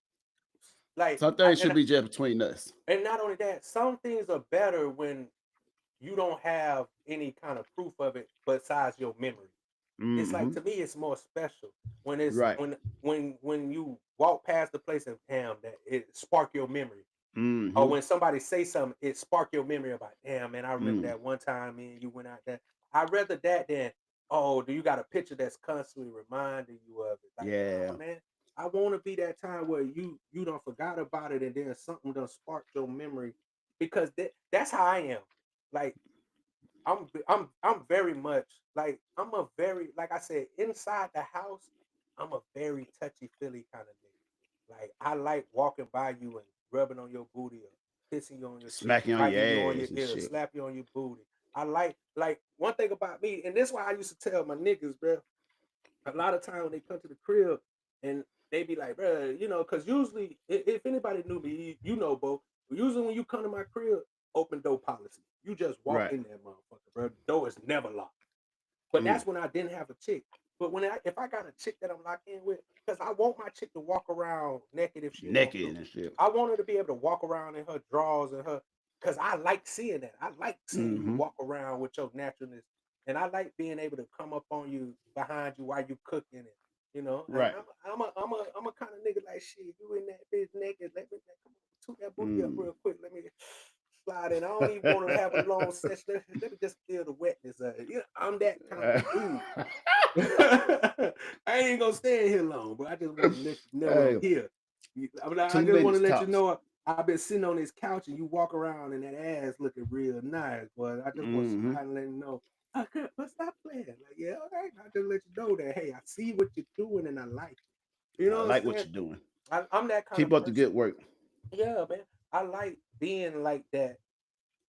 Like Some things should be just between us. And not only that, some things are better when you don't have any kind of proof of it besides your memory. It's like, to me, it's more special when it's when you walk past the place and damn, that it spark your memory. Or when somebody say something, it spark your memory about, damn man, I remember that one time me and you went out there. I'd rather that than, oh, do you got a picture that's constantly reminding you of it? Like, nah, man, I want to be that time where you done forgot about it and then something done sparked your memory, because that's how I am. Like I'm very much like like I said, inside the house, I'm a very touchy-feely kind of nigga. Like I like walking by you and rubbing on your booty or pissing you on your smacking on your ass and shit. slap you on your booty. I like one thing about me, and this is why I used to tell my niggas, bro. A lot of time when they come to the crib and they be like, bro, because usually if anybody knew me, Bo, usually when you come to my crib, open door policy. You just walk in there, motherfucker, bro. The door is never locked. But that's when I didn't have a chick. But if I got a chick that I'm locked in with, because I want my chick to walk around naked if she naked and shit. I want her to be able to walk around in her drawers and her, because I like seeing that. I like seeing you walk around with your naturalness, and I like being able to come up on you behind you while you cooking it. Right. I'm a kind of nigga like, shit, you in that bitch naked, let me come on, toot that booty up real quick, let me slide in. I don't even want to have a long session. Let me just feel the wetness of it. I'm that kind of dude. I ain't gonna stay in here long, but I just want to let you know I'm here. I just want to let you know I've been sitting on this couch and you walk around and that ass looking real nice, but I just want to smile and let you know. Okay, but stop playing. Like, yeah, okay. I just let you know that, hey, I see what you're doing and I like it. I like what you're doing. I'm that kind Keep of up the good work. Yeah, man. I like being like that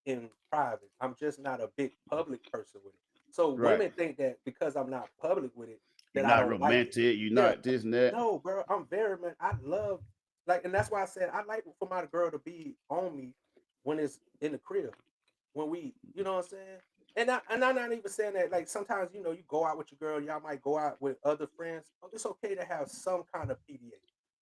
in private. I'm just not a big public person with it. So women think that because I'm not public with it, that you're I not don't romantic, like it. you're not this and that. No, bro, I'm very much. I love, and that's why I said I like for my girl to be on me when it's in the crib, when we, you know what I'm saying. And I'm not even saying that. Like sometimes, you go out with your girl, y'all might go out with other friends. It's okay to have some kind of PDA.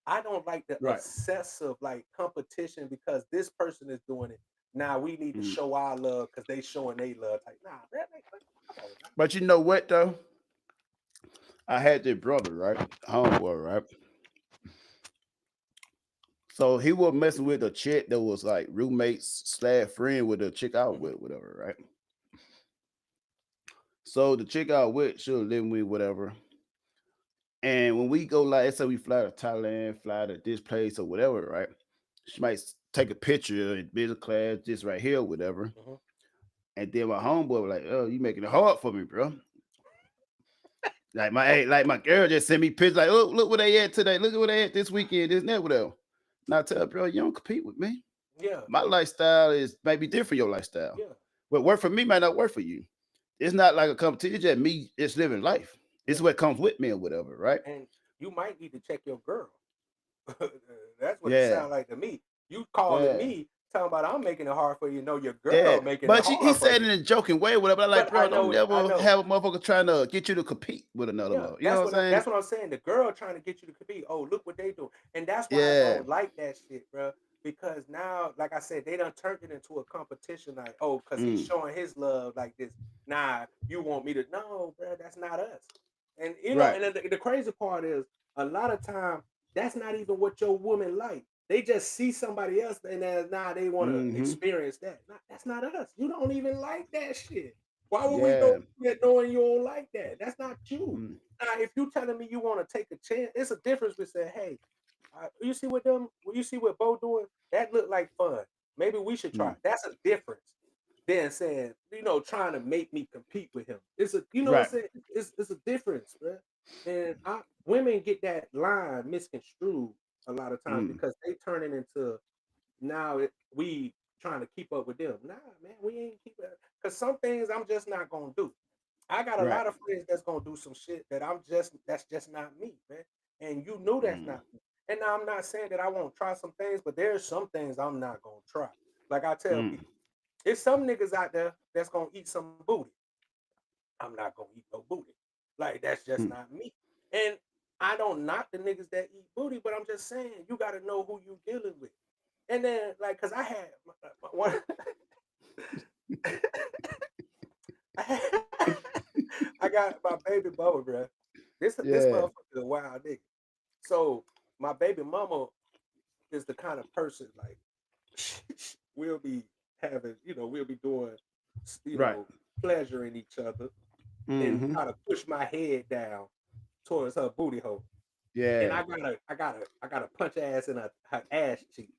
I don't like the obsessive competition because this person is doing it. Now we need to show our love because they showing their love. Like, nah, man, come on, man. But you know what though? I had this brother, right? Homeboy, right? So he was messing with a chick that was like roommates / friend with a chick I was with, whatever, right? So the chick I was with, she was living with whatever. And when we go, like, let's say we fly to Thailand, fly to this place or whatever, right? She might take a picture in business class, just right here, or whatever. And then my homeboy was like, "Oh, you making it hard for me, bro." Like my girl just sent me pictures, like, "Oh, look where they at today. Look at where they at this weekend, this and that, whatever." And I tell her, "Bro, you don't compete with me. Yeah, My lifestyle is maybe different from your lifestyle. yeah, What work for me might not work for you. It's not like a competition. It's just me just living life. yeah. It's what comes with me or whatever, right? And you might need to check your girl. That's what it Yeah, sounds like to me. You calling yeah, me talking about I'm making it hard for you. Know your yeah. girl making it But he hard for said you. in a joking way, whatever. I'm like, But bro, don't I never know. have a motherfucker trying to get you to compete with another Yeah, mother. You know what I'm saying? that's what I'm saying. The girl trying to get you to compete. Oh, look what they do, and that's why I Yeah. don't like that shit, bro. Because now, like I said, they done turned it into a competition. Like, oh, because he's Mm, showing his love like this. Nah, you want me to? No, bro, that's not us. And you know, right. and the crazy part is a lot of time that's not even what your woman like. They just see somebody else, and then now they want to Hmm. experience that. That's not us. You don't even like that shit. Why would we go Yeah. that knowing you don't like that? That's not you. Mm, Now, if you telling me you want to take a chance, it's a difference with saying, "Hey, you see what them, you see what Bo doing? That look like fun. Maybe we should try." mm. That's a difference than saying, trying to make me compete with him. It's a, what I'm Right. saying? It's a difference, bro. And women get that line misconstrued a lot of times Mm, because they turn it into now we trying to keep up with them. Nah, man, we ain't keeping. Because some things I'm just not gonna do. I got a right. lot of friends that's gonna do some shit that's just not me, man. And you know that's Mm, not me. And now I'm not saying that I won't try some things, but there's some things I'm not gonna try. Like I tell mm. people, there's some niggas out there that's gonna eat some booty. I'm not gonna eat no booty. Like that's just Mm. not me. And I don't knock the niggas that eat booty, but I'm just saying you gotta know who you dealing with. And then like cause I had one I had I got my baby mama, bro. This Yeah. motherfucker a wild nigga. So my baby mama is the kind of person like we'll be having, we'll be doing, Right. pleasuring each other and Hmm. try to push my head down towards her booty hole. And Yeah. I gotta punch her ass in her ass cheek.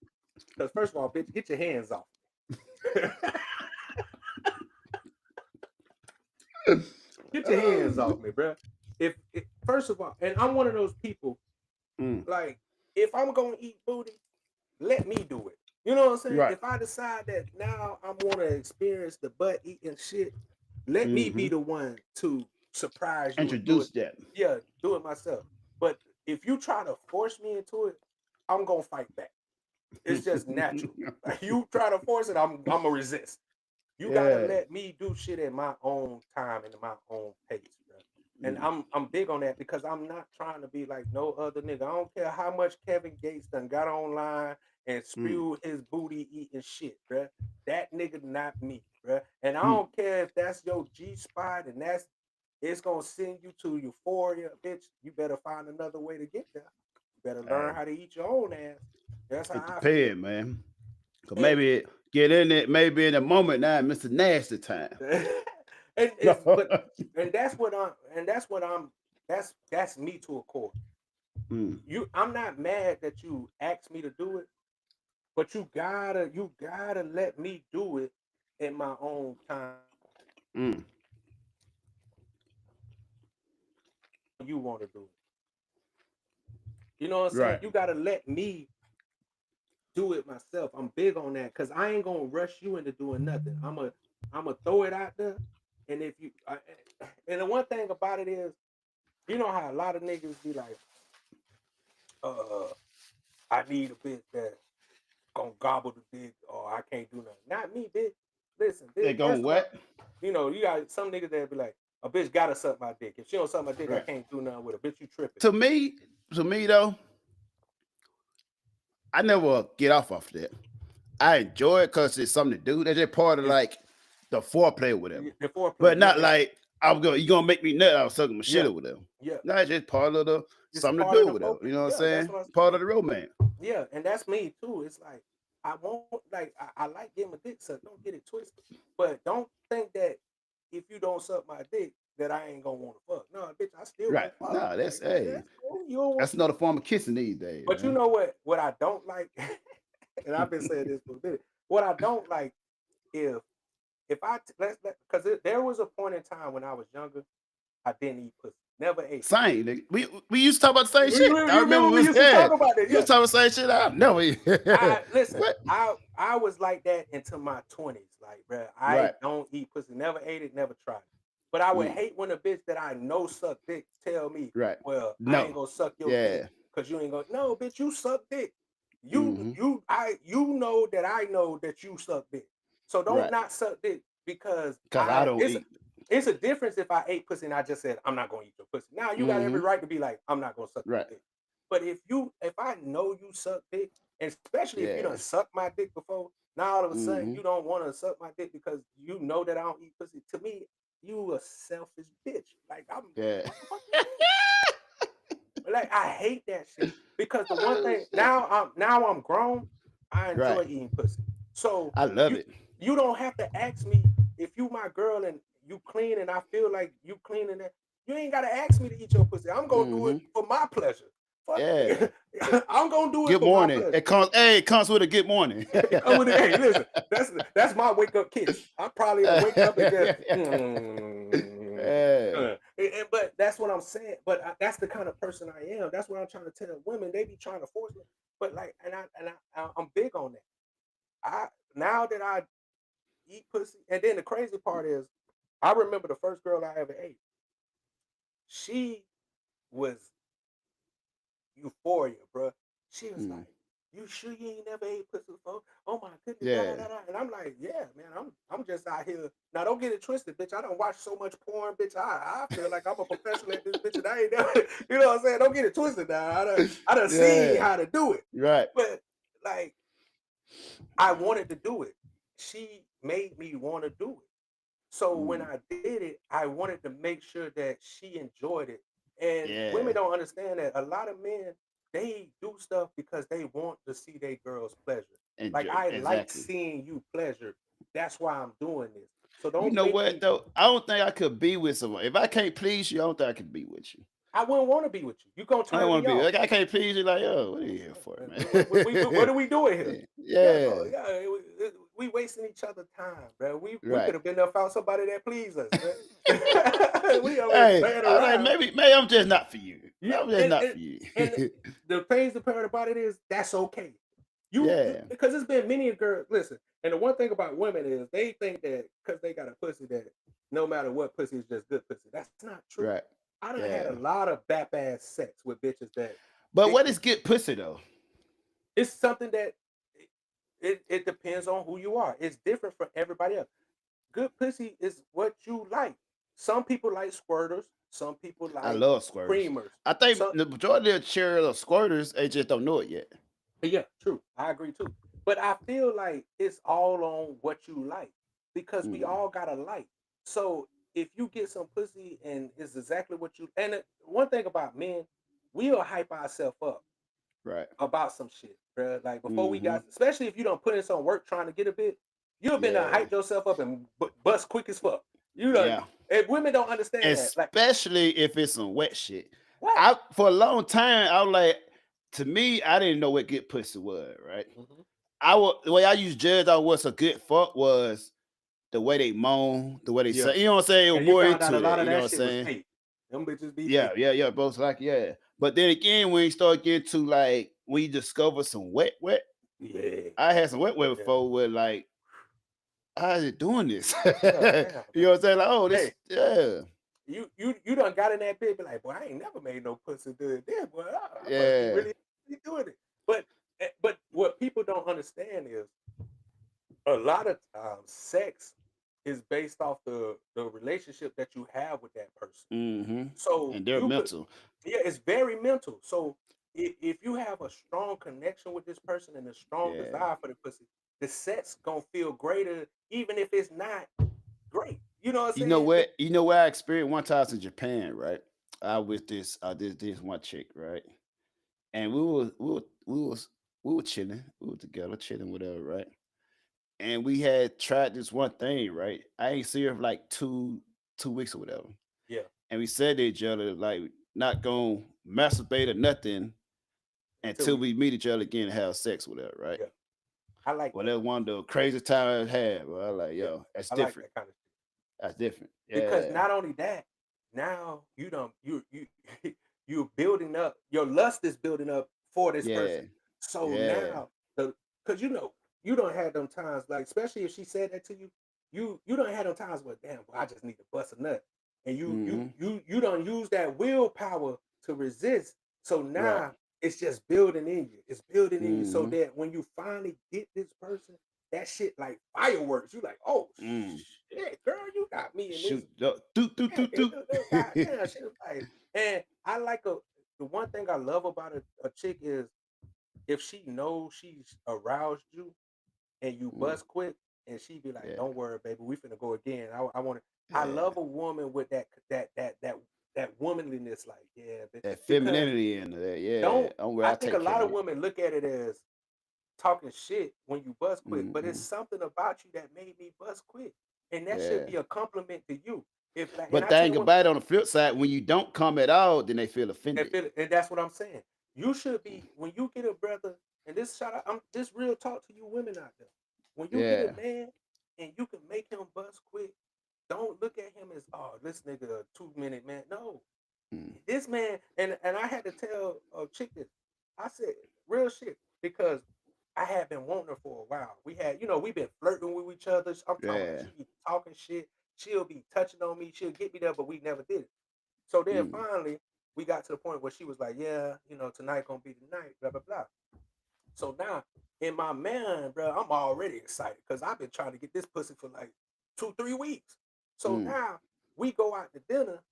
Because first of all, bitch, get your hands off. Get your hands off me, bro. If first of all, and I'm one of those people, Mm. like, if I'm gonna eat booty, let me do it. You know what I'm saying? Right. If I decide that now I want to experience the butt eating shit, let me be Hmm. the one to surprise you and do it. Introduce that. Yeah, do it myself. But if you try to force me into it, I'm gonna fight back. It's just natural. Like you try to force it, I'm gonna resist. You gotta Yeah. let me do shit at my own time and at my own pace, bro. And Mm. I'm big on that because I'm not trying to be like no other nigga. I don't care how much Kevin Gates done got online and Mm. spewed his booty eating shit, bro. That nigga not me, bro. And I Mm. don't care if that's your G spot and it's gonna send you to euphoria, bitch. You better find another way to get there. You better learn Hey, how to eat your own ass. That's it how I feel. depends, man. Cause And maybe get in it, maybe in a moment now, Mr. Nasty time. and it's but and that's me to a core. Mm. I'm not mad that you asked me to do it, but you gotta let me do it in my own time. Mm. You want to do it. You know what I'm saying? Right. You gotta let me do it myself. I'm big on that because I ain't gonna rush you into doing nothing. I'm a throw it out there, and if you and the one thing about it is, you know how a lot of niggas be like, I need a bitch that gonna gobble the dick, or I can't do nothing. Not me, bitch. Listen, They bitch. going First of all, what? you got some niggas that be like, a bitch gotta suck my dick. If she don't suck my dick, I Right. can't do nothing with her. Bitch, you tripping. To me though, I never get off that. I enjoy it because it's something to do. That's just part of It's like the foreplay or whatever. the foreplay. But Yeah, not like you gonna make me nut out sucking my shit yeah, or whatever. yeah. No, it's just part of the It's something to part of do the with whatever. focus. You know what I'm Yeah, that's saying? what I'm Part saying. of the romance. Yeah, and that's me too. It's like I won't like I like getting my dick sucked. Don't get it twisted. But don't think that if you don't suck my dick that I ain't gonna want to fuck. No, bitch, I still Right. gonna fuck. No, that's Like, yeah, that's cool. You don't want, that's another form of kissing these days, but you man. know what I don't like, and I've been saying this for a minute. What I don't like if I because there was a point in time when I was younger, I didn't eat pussy. never ate. Same. Nigga. We used to talk about the same You shit. remember, I remember we used to talk about that? we was talking the same shit. I never. Listen, What? I was like that into my 20s. Like, bro, I Right. don't eat pussy. Never ate it, never tried it. But I would Mm. hate when a bitch that I know suck dick tell me, Right. well, I No. ain't gonna suck your Yeah. dick because you ain't gonna. No, bitch, you suck dick. You Mhm. you know that I know that you suck dick. So don't Right. not suck dick because Because I don't eat. it's a difference if I ate pussy and I just said I'm not gonna eat your pussy. Now you got every Mhm. right to be like, I'm not gonna suck your Right. dick. But if I know you suck dick, and especially if you Yeah. done sucked my dick before, now all of a sudden Mhm. you don't want to suck my dick because you know that I don't eat pussy. To me, you a selfish bitch. Like I'm Yeah. like I hate that shit. Because the one thing now I'm grown, I enjoy Right. eating pussy. So I love it. you don't have to ask me if you my girl and you clean and I feel like you cleaning that. You ain't gotta ask me to eat your pussy. I'm gonna do it for my pleasure. Fuck Yeah. I'm gonna do it Good for my morning. pleasure. It comes with a good morning. Come with it. Hey, listen, that's my wake up kiss. I probably wake up and just Yeah. but that's what I'm saying. But that's the kind of person I am. That's what I'm trying to tell women. They be trying to force me. But like, I'm big on that. Now that I eat pussy, and then the crazy part is, I remember the first girl I ever ate. She was euphoria, bro. She was like, "You sure you ain't never ate pussy before? Oh my goodness!" Yeah. And I'm like, "Yeah, man. I'm just out here. Now don't get it twisted, bitch. I don't watch so much porn, bitch. I feel like I'm a professional at this, bitch. And I ain't never, you know what I'm saying? Don't get it twisted. Now I done seen how to do it, Right. but like, I wanted to do it. She made me want to do it. So when I did it, I wanted to make sure that she enjoyed it. And women Yeah. don't understand that a lot of men, they do stuff because they want to see their girl's pleasure. Like, I like Exactly. seeing you pleasure. That's why I'm doing this. So You don't know make what me. though? I don't think I could be with someone. If I can't please you, I don't think I could be with you. I wouldn't want to be with you. You gonna I don't turn want me to be off. like I can't please you. Like, oh, what are you here for, What man? are we doing here? Yeah. We wasting each other time, bro. We Right. could have been there found somebody that pleased us, man. We over here Hey, playing I'm like, around. maybe I'm just not for you. Yeah, I'm just not for you. and the crazy part about it is that's okay. Yeah. Because it's been many a girl. Listen, and the one thing about women is they think that because they got a pussy that no matter what pussy is just good pussy. That's not true. Right. I done had Yeah. a lot of bap ass sex with bitches that But what is good pussy though? it's something that it depends on who you are. It's different for everybody else. Good pussy is what you like. Some people like squirters. Some people I like love squirters. creamers. I think Some, the majority of cheer of squirters, they just don't know it yet. yeah, true. I agree too. But I feel like it's all on what you like because we all got to like. So if you get some pussy and it's exactly what you one thing about men, we'll hype ourselves up Right. about some shit, bro. Like before we got, especially if you don't put in some work trying to get a bit, you've been to hype yourself up and bust quick as fuck. You know, Yeah. if women don't understand that, like, Especially if it's some wet shit. what? For a long time, I was like, to me, I didn't know what good pussy was, right? The way I used to judge on what's a good fuck was the way they moan, the way they say, you know what I'm saying? It was And you more found out into a lot it, of you know that what I'm shit was saying? fake. Them bitches be Yeah, fake. both like, yeah. But then again, when you start getting to like when you discover some wet, Yeah. I had some wet before where like, how is it doing this? Yeah. You know what I'm saying? Like, oh, this, Hey, you done got in that bit, be like, boy, I ain't never made no pussy do it there, boy. I must be really doing it. But what people don't understand is a lot of times sex is based off the relationship that you have with that person. So and they're mental. it's very mental. So if you have a strong connection with this person and a strong desire for the pussy, the sex gonna feel greater, even if it's not great. You know what I'm saying? You know what I experienced one time in Japan, right? I with this one chick, right? And we were chilling, we were together, chilling, whatever, right? And we had tried this one thing, right? I ain't see her for like 2 weeks or whatever. Yeah. And we said to each other, like, not gonna masturbate or nothing until we meet each other again and have sex with her, right? Yeah. I like that. That's one of the craziest times I had. Bro. I like, yo, that's I different. like that kind of shit. That's different. Because not only that, now you you're building up. Your lust is building up for this Yeah. person. So Yeah. now because you don't have them times, like, especially if she said that to you, you don't have them times where, damn, boy, I just need to bust a nut. And you don't use that willpower to resist. So now Right. it's just building in you. It's building in you so Mhm. that when you finally get this person, that shit like fireworks. You like, oh Mm. shit, girl, you got me in this. Shoot. Doot, doot, doot, doot. Goddamn, she was like, and I like the one thing I love about a chick is if she knows she's aroused you and you Mm. bust quick, and she be like, Yeah. "Don't worry, baby, we finna go again." I want to. I Yeah. love a woman with that womanliness, like, yeah, That because femininity in there. Yeah. don't I'm where I I think take a care lot of of you. women look at it as talking shit when you bust quick, but it's Mhm. something about you that made me bust quick, and that should Yeah. be a compliment to you. If like, and But I tell thing you what, about it on the flip side, when you don't come at all, then they feel offended. and that's what I'm saying. You should be when you get a brother, and this shout out, I'm this real talk to you women out there. When you get Yeah. a man and you can make him bust quick, don't look at him as, oh, this nigga a 2 minute man. No, Mm. this man, and I had to tell a chick this. I said real shit because I had been wanting her for a while. We had, we've been flirting with each other. I'm talking about Yeah. she be talking shit. She'll be touching on me. She'll get me there, but we never did it. So then Mm. finally, we got to the point where she was like, yeah, tonight gonna be the night, blah, blah, blah. So now, in my mind, bro, I'm already excited because I've been trying to get this pussy for like 2-3 weeks. So Mm. now we go out to dinner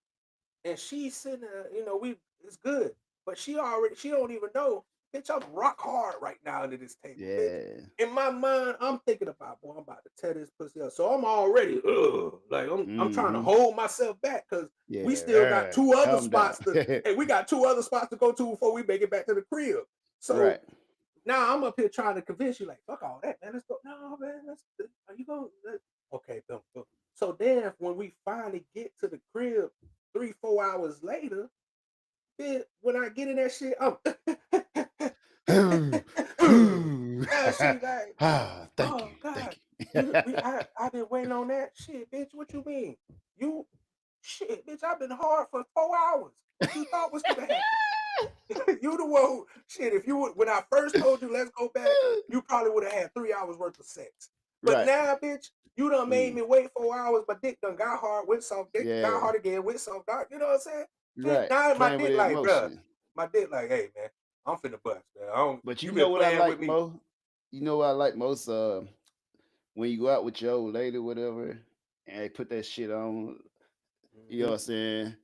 and she's sitting there, it's good. But she don't even know, bitch, I'm rock hard right now under this table, bitch. Yeah. In my mind, I'm thinking about, boy, I'm about to tear this pussy up. So I'm already, like, I'm trying to Mhm. hold myself back because we Yeah. still got two other Calm down. spots we got 2 other spots to go to before we make it back to the crib. So Right. now I'm up here trying to convince you, like, fuck all that, man. Let's go. No, man, are you going? Okay, boom, boom. So then when we finally get to the crib 3-4 hours later, then when I get in that shit, I'm now she like, Thank oh you. God, Thank I've been waiting on that shit, bitch. What you mean? You shit, bitch, I've been hard for 4 hours. What you thought was gonna happen? You the one who, shit, if you would, when I first told you let's go back, you probably would have had 3 hours worth of sex. But Right. now, bitch, you done made Mm. me wait 4 hours, but dick done got hard with soft, dick got Yeah. hard again with soft dark. You know what I'm saying? Shit, Right. now my Playing with dick the like, bruh, emotion. my dick like, hey man, I'm finna bust, man. But You you been know what I playing with like me. most? You know what I like most? When you go out with your old lady, whatever, and they put that shit on, you know Mhm. what I'm saying?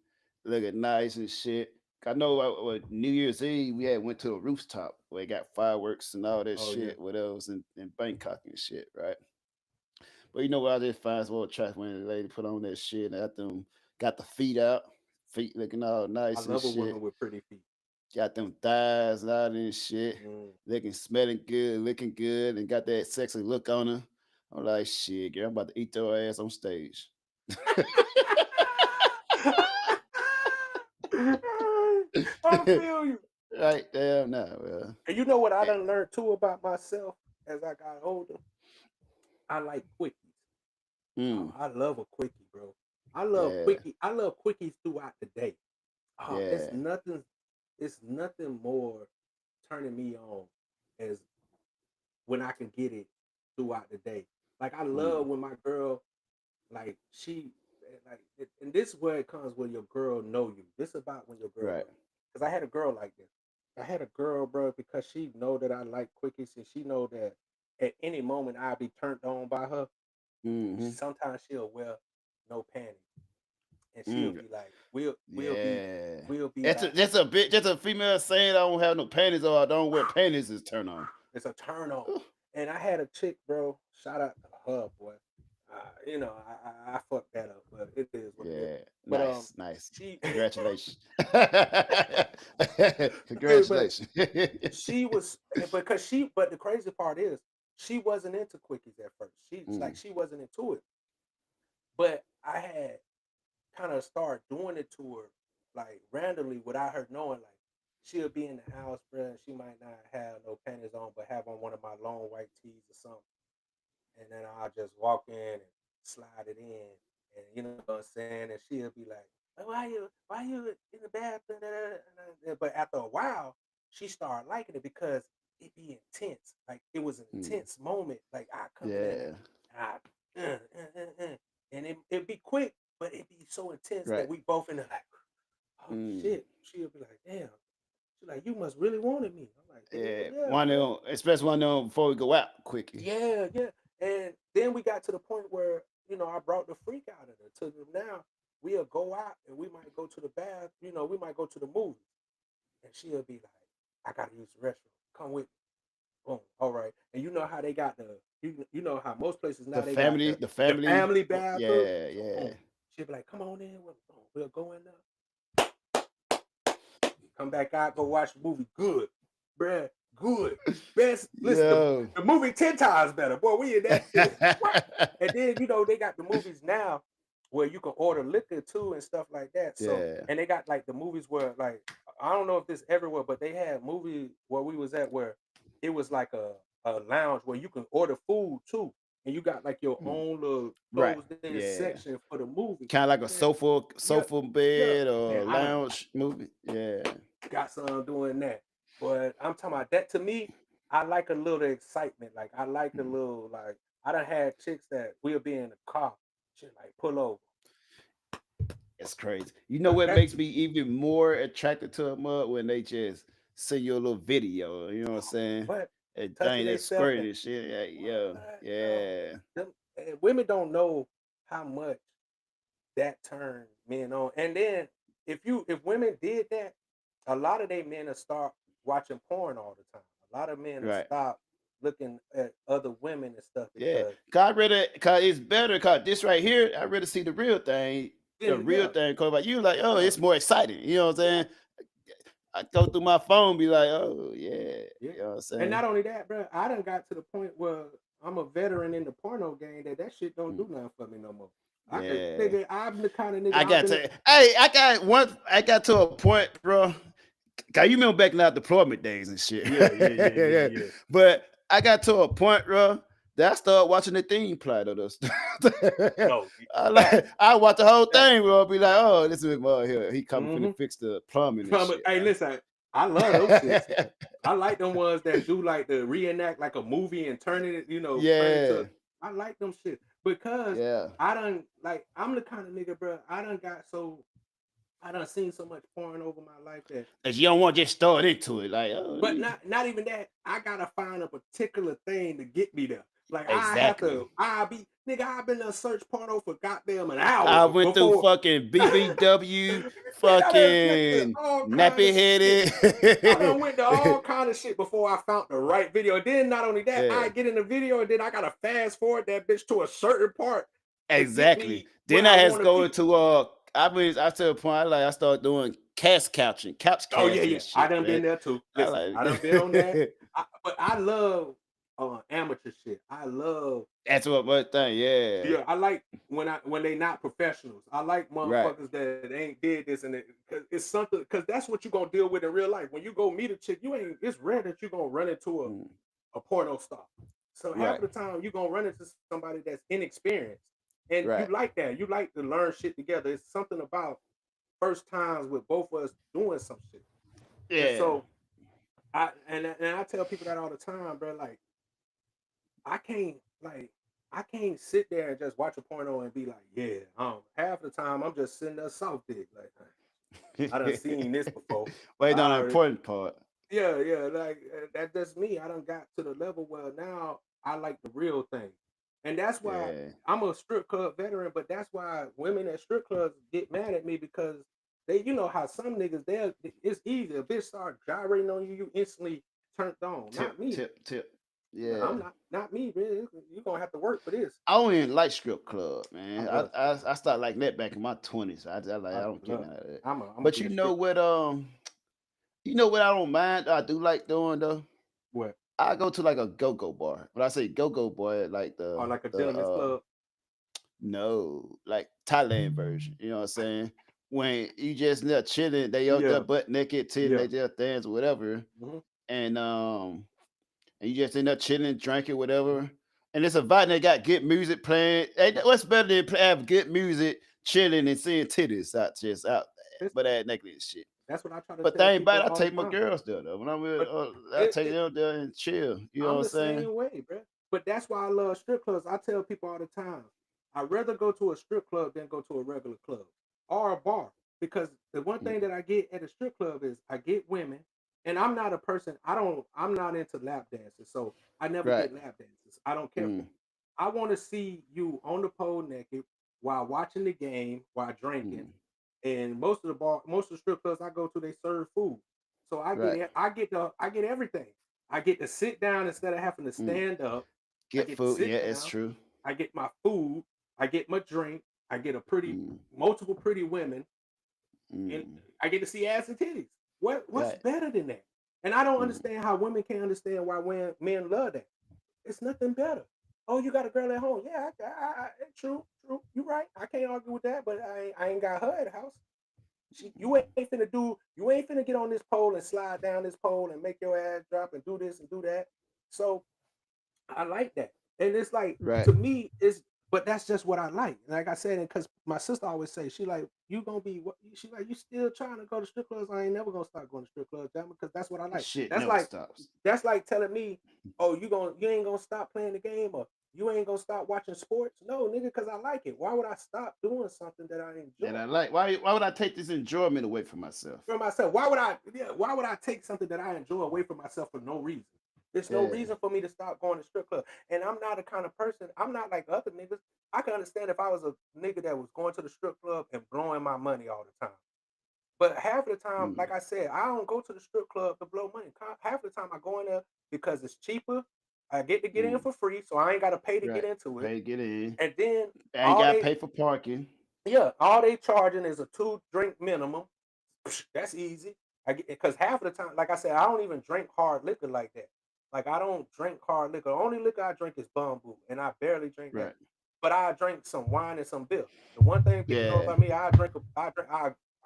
Looking nice and shit. I know New Year's Eve we had went to a rooftop where they got fireworks and all that Oh yeah. shit, whatever was in Bangkok and shit, right? But you know what I just find so attractive when the lady put on that shit and got them got the feet out, feet looking all I nice and love a woman shit. with pretty feet. Got them thighs out and shit, Mm. looking, smelling good, looking good, and got that sexy look on her. I'm like, shit, girl, I'm about to eat your ass on stage. I feel you. Right there now, well. And you know what I done learned too about myself as I got older? I like quickies. Mm, I love a quickie, bro. I love yeah, quickie. I love quickies throughout the day. It's yeah, nothing. It's nothing more turning me on as when I can get it throughout the day. Like I mm, love when my girl, like and this is where it comes when your girl know you. This is about when your girl right. know you. Because I had a girl like this. I had a girl, bro, because she know that I like quickies and she know that at any moment I'll be turned on by her. Mm-hmm. Sometimes she'll wear no panties, and she'll Mm, be like, "We'll yeah. be at." That's a female saying I don't have no panties or I don't wear panties is turn on. It's a turn on. And I had a chick, bro. Shout out to her, boy. I fucked that up, but it is what it is. Yeah, But nice. she, Congratulations. but Congratulations. she was because she. But the crazy part is, she wasn't into quickies at first. Mm, She wasn't into it. But I had kind of started doing it to her like randomly without her knowing. Like she'll be in the house, bro, and she might not have no panties on, but have on one of my long white tees or something. And then I'll just walk in and slide it in, and you know what I'm saying. And she'll be like, why you in the bathroom? But after a while, she started liking it because it be intense. Like it was an intense moment. Like I come in and and it'd be quick, but it'd be so intense that we both in the like, oh shit. She'll be like, damn. She's like, you must really wanted me. I'm like, yeah. One of them, especially one of them before we go out quickly. Yeah. And then we got to the point where, you know, I brought the freak out of her to them. Now we'll go out and we might go to the bath, you know, we might go to the movies. And she'll be like, I gotta use the restroom. Come with me. Boom. All right. And you know how they got you know how most places now the family bathroom. Yeah. She'll be like, come on in. We'll go in there. Come back out, go watch the movie. Good. Bruh. Good. Best. Listen, the movie 10 times better. Boy, we in that. And then, you know, they got the movies now where you can order liquor too and stuff like that. So, and they got like the movies where, like, I don't know if this everywhere, but they had movies where we was at where it was like a lounge where you can order food too. And you got like your own little closed-in section for the movie. Kind of like a sofa bed or lounge movie. Yeah. Got some doing that. But I'm talking about that. To me, I like a little excitement. Like I like a little, like I done had chicks that we'll be in the car, shit like pull over. It's crazy. You know what makes me even more attracted to them when they just send you a little video. You know what I'm saying? What? And thing that squirting and shit. Yeah. Women don't know how much that turns men on. And then if women did that, a lot of they men will start watching porn all the time. A lot of men will stop looking at other women and stuff. Cause it's better. Cause this right here, I rather see the real thing. The real thing. Cause like you, like, oh, it's more exciting. You know what I'm saying? I go through my phone, be like, oh yeah. You know what I'm saying? And not only that, bro, I done got to the point where I'm a veteran in the porno game that shit don't do nothing for me no more. I'm the kind of nigga. I got to a point, bro. Cause you remember back in our deployment days and shit. Yeah. But I got to a point, bro, that I started watching the theme plot of this. I watch the whole thing, bro. Be like, oh, this is my here. He coming to fix the plumbing. Hey, listen, I love those shit. I like them ones that do like the reenact like a movie and turn it, you know. I like them shit because I'm the kind of nigga, bro. I done seen so much porn over my life that you don't want to just start into it, like. But not even that. I gotta find a particular thing to get me there. Like I've been to search porno for goddamn an hour. I went through fucking BBW, fucking nappy headed. I done went to all kind of shit before I found the right video. And then not only that, I get in the video and then I gotta fast forward that bitch to a certain part. Exactly. Then I had to go into I to a point I started doing couch couching. Oh yeah. Shit, I done been there too. Listen, I done been on that. But I love amateur shit. I love that's what thing. Yeah, I like when they not professionals. I like motherfuckers that ain't did this and because it's something because that's what you gonna deal with in real life. When you go meet a chick, it's rare that you gonna run into a porno star. So half the time you gonna run into somebody that's inexperienced. And you like that. You like to learn shit together. It's something about first times with both of us doing some shit. Yeah. And so I tell people that all the time, bro. Like I can't sit there and just watch a porno and be like, half the time I'm just sitting there soft dick. Like I done seen this before. Wait on the important part. Yeah, like that's just me. I done got to the level where now I like the real thing. And that's why I'm a strip club veteran, but that's why women at strip clubs get mad at me because they, you know how some niggas, it's easy. A bitch start gyrating on you, you instantly turned on. Not me. Tip. Yeah. I'm not me, man. You're gonna have to work for this. I don't even like strip club, man. I started like that back in my 20s. I don't get mad at that. But you know what I don't mind, I do like doing though? What? I go to like a go-go bar. When I say go-go bar, like like a gentleman's club. No, like Thailand version. You know what I'm saying? When you just there chilling, they up there butt naked, till they just dance or whatever. And you just in there chilling, drinking, whatever. And it's a vibe that got good music playing. What's better than have good music chilling and seeing titties out there, This- but that naked and shit. That's what I try to But tell thing about people it, I all take the my time. girls there though. When I'm with, But I it- take it- them there and chill. You know I'm what I'm the saying? same way, bro. But that's why I love strip clubs. I tell people all the time, I'd rather go to a strip club than go to a regular club or a bar. Because the one thing that I get at a strip club is I get women, and I'm not a person, I'm not into lap dances. So I never Right. get lap dances. I don't care for Mm. it. I want to see you on the pole naked while watching the game, while drinking. Mm. And most of the strip clubs I go to, they serve food. So I Right. get everything. I get to sit down instead of having to stand up. Get get to food. sit Yeah, it's down. true. I get my food. I get my drink. I get multiple pretty women, and I get to see ass and titties. What's Right. better than that? And I don't understand how women can't understand why men love that. It's nothing better. Oh, you got a girl at home? Yeah, true. You're right. I can't argue with that, but I ain't got her at the house. You ain't finna get on this pole and slide down this pole and make your ass drop and do this and do that. So I like that. And it's like, Right. to me, but that's just what I like. Like I said, because my sister always say, she like, you gonna be what? She like, you still trying to go to strip clubs? I ain't never gonna stop going to strip clubs, because that's what I like. Shit That's never like stops. that's like telling me, oh, you ain't gonna stop playing the game, or you ain't gonna stop watching sports. No, nigga, because I like it. Why would I stop doing something that I enjoy? That I like. Why would I take this enjoyment away from myself? For myself. Why would I take something that I enjoy away from myself for no reason? There's no Yeah. reason for me to stop going to strip club. And I'm not the kind of person, I'm not like other niggas. I can understand if I was a nigga that was going to the strip club and blowing my money all the time. But half of the time, like I said, I don't go to the strip club to blow money. Half of the time I go in there because it's cheaper. I get to get in for free, so I ain't got to pay to Right. get into it. Pay to get in. And then I ain't gotta pay for parking. Yeah, all they charging is a 2-drink minimum. That's easy. Because half of the time, like I said, I don't even drink hard liquor like that. Like, I don't drink hard liquor. The only liquor I drink is Bumbu, and I barely drink that. Right. But I drink some wine and some beer. The one thing people know Yeah. about me, I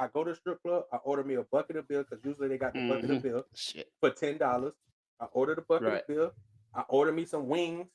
go to the strip club, I order me a bucket of beer, because usually they got the bucket of beer Shit. for $10. I order the bucket Right. of beer. I order me some wings.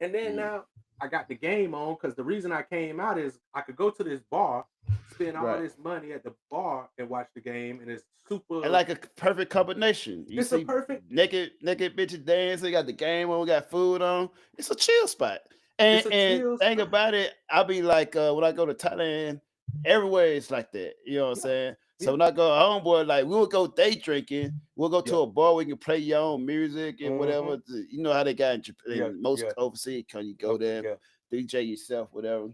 And then now I got the game on, because the reason I came out is I could go to this bar, spend all Right. this money at the bar and watch the game, and it's super. And like a perfect combination. You It's a see perfect- naked bitches dancing, got the game on, got food on. It's a chill spot. And It's a chill thing spot. about it, I'll be like when I go to Thailand, everywhere it's like that. You know what I'm saying? So when I go home, boy, like we'll go day drinking, we'll go to a bar where you can play your own music and whatever. You know how they got in Japan, most overseas, can you go there, DJ yourself, whatever.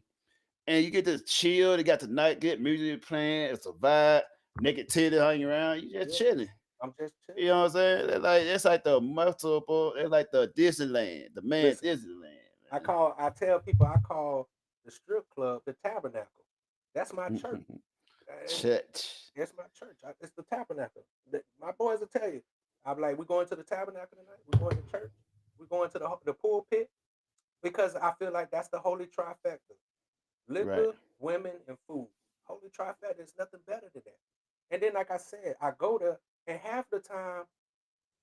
And you get to chill, they got the night, good music playing, it's a vibe, naked titty hanging around, you just chilling. I'm just chilling. You know what I'm saying? It's like the multiple, it's like the Disneyland, the man Disneyland. I tell people I call the strip club the Tabernacle. That's my church. Church. It's my church. It's the Tabernacle. My boys will tell you. I'm like, we're going to the Tabernacle tonight. We're going to church. We're going to the pulpit, because I feel like that's the holy trifecta: liquor, women, and food. Holy trifecta. There's nothing better than that. And then, like I said, I go there, and half the time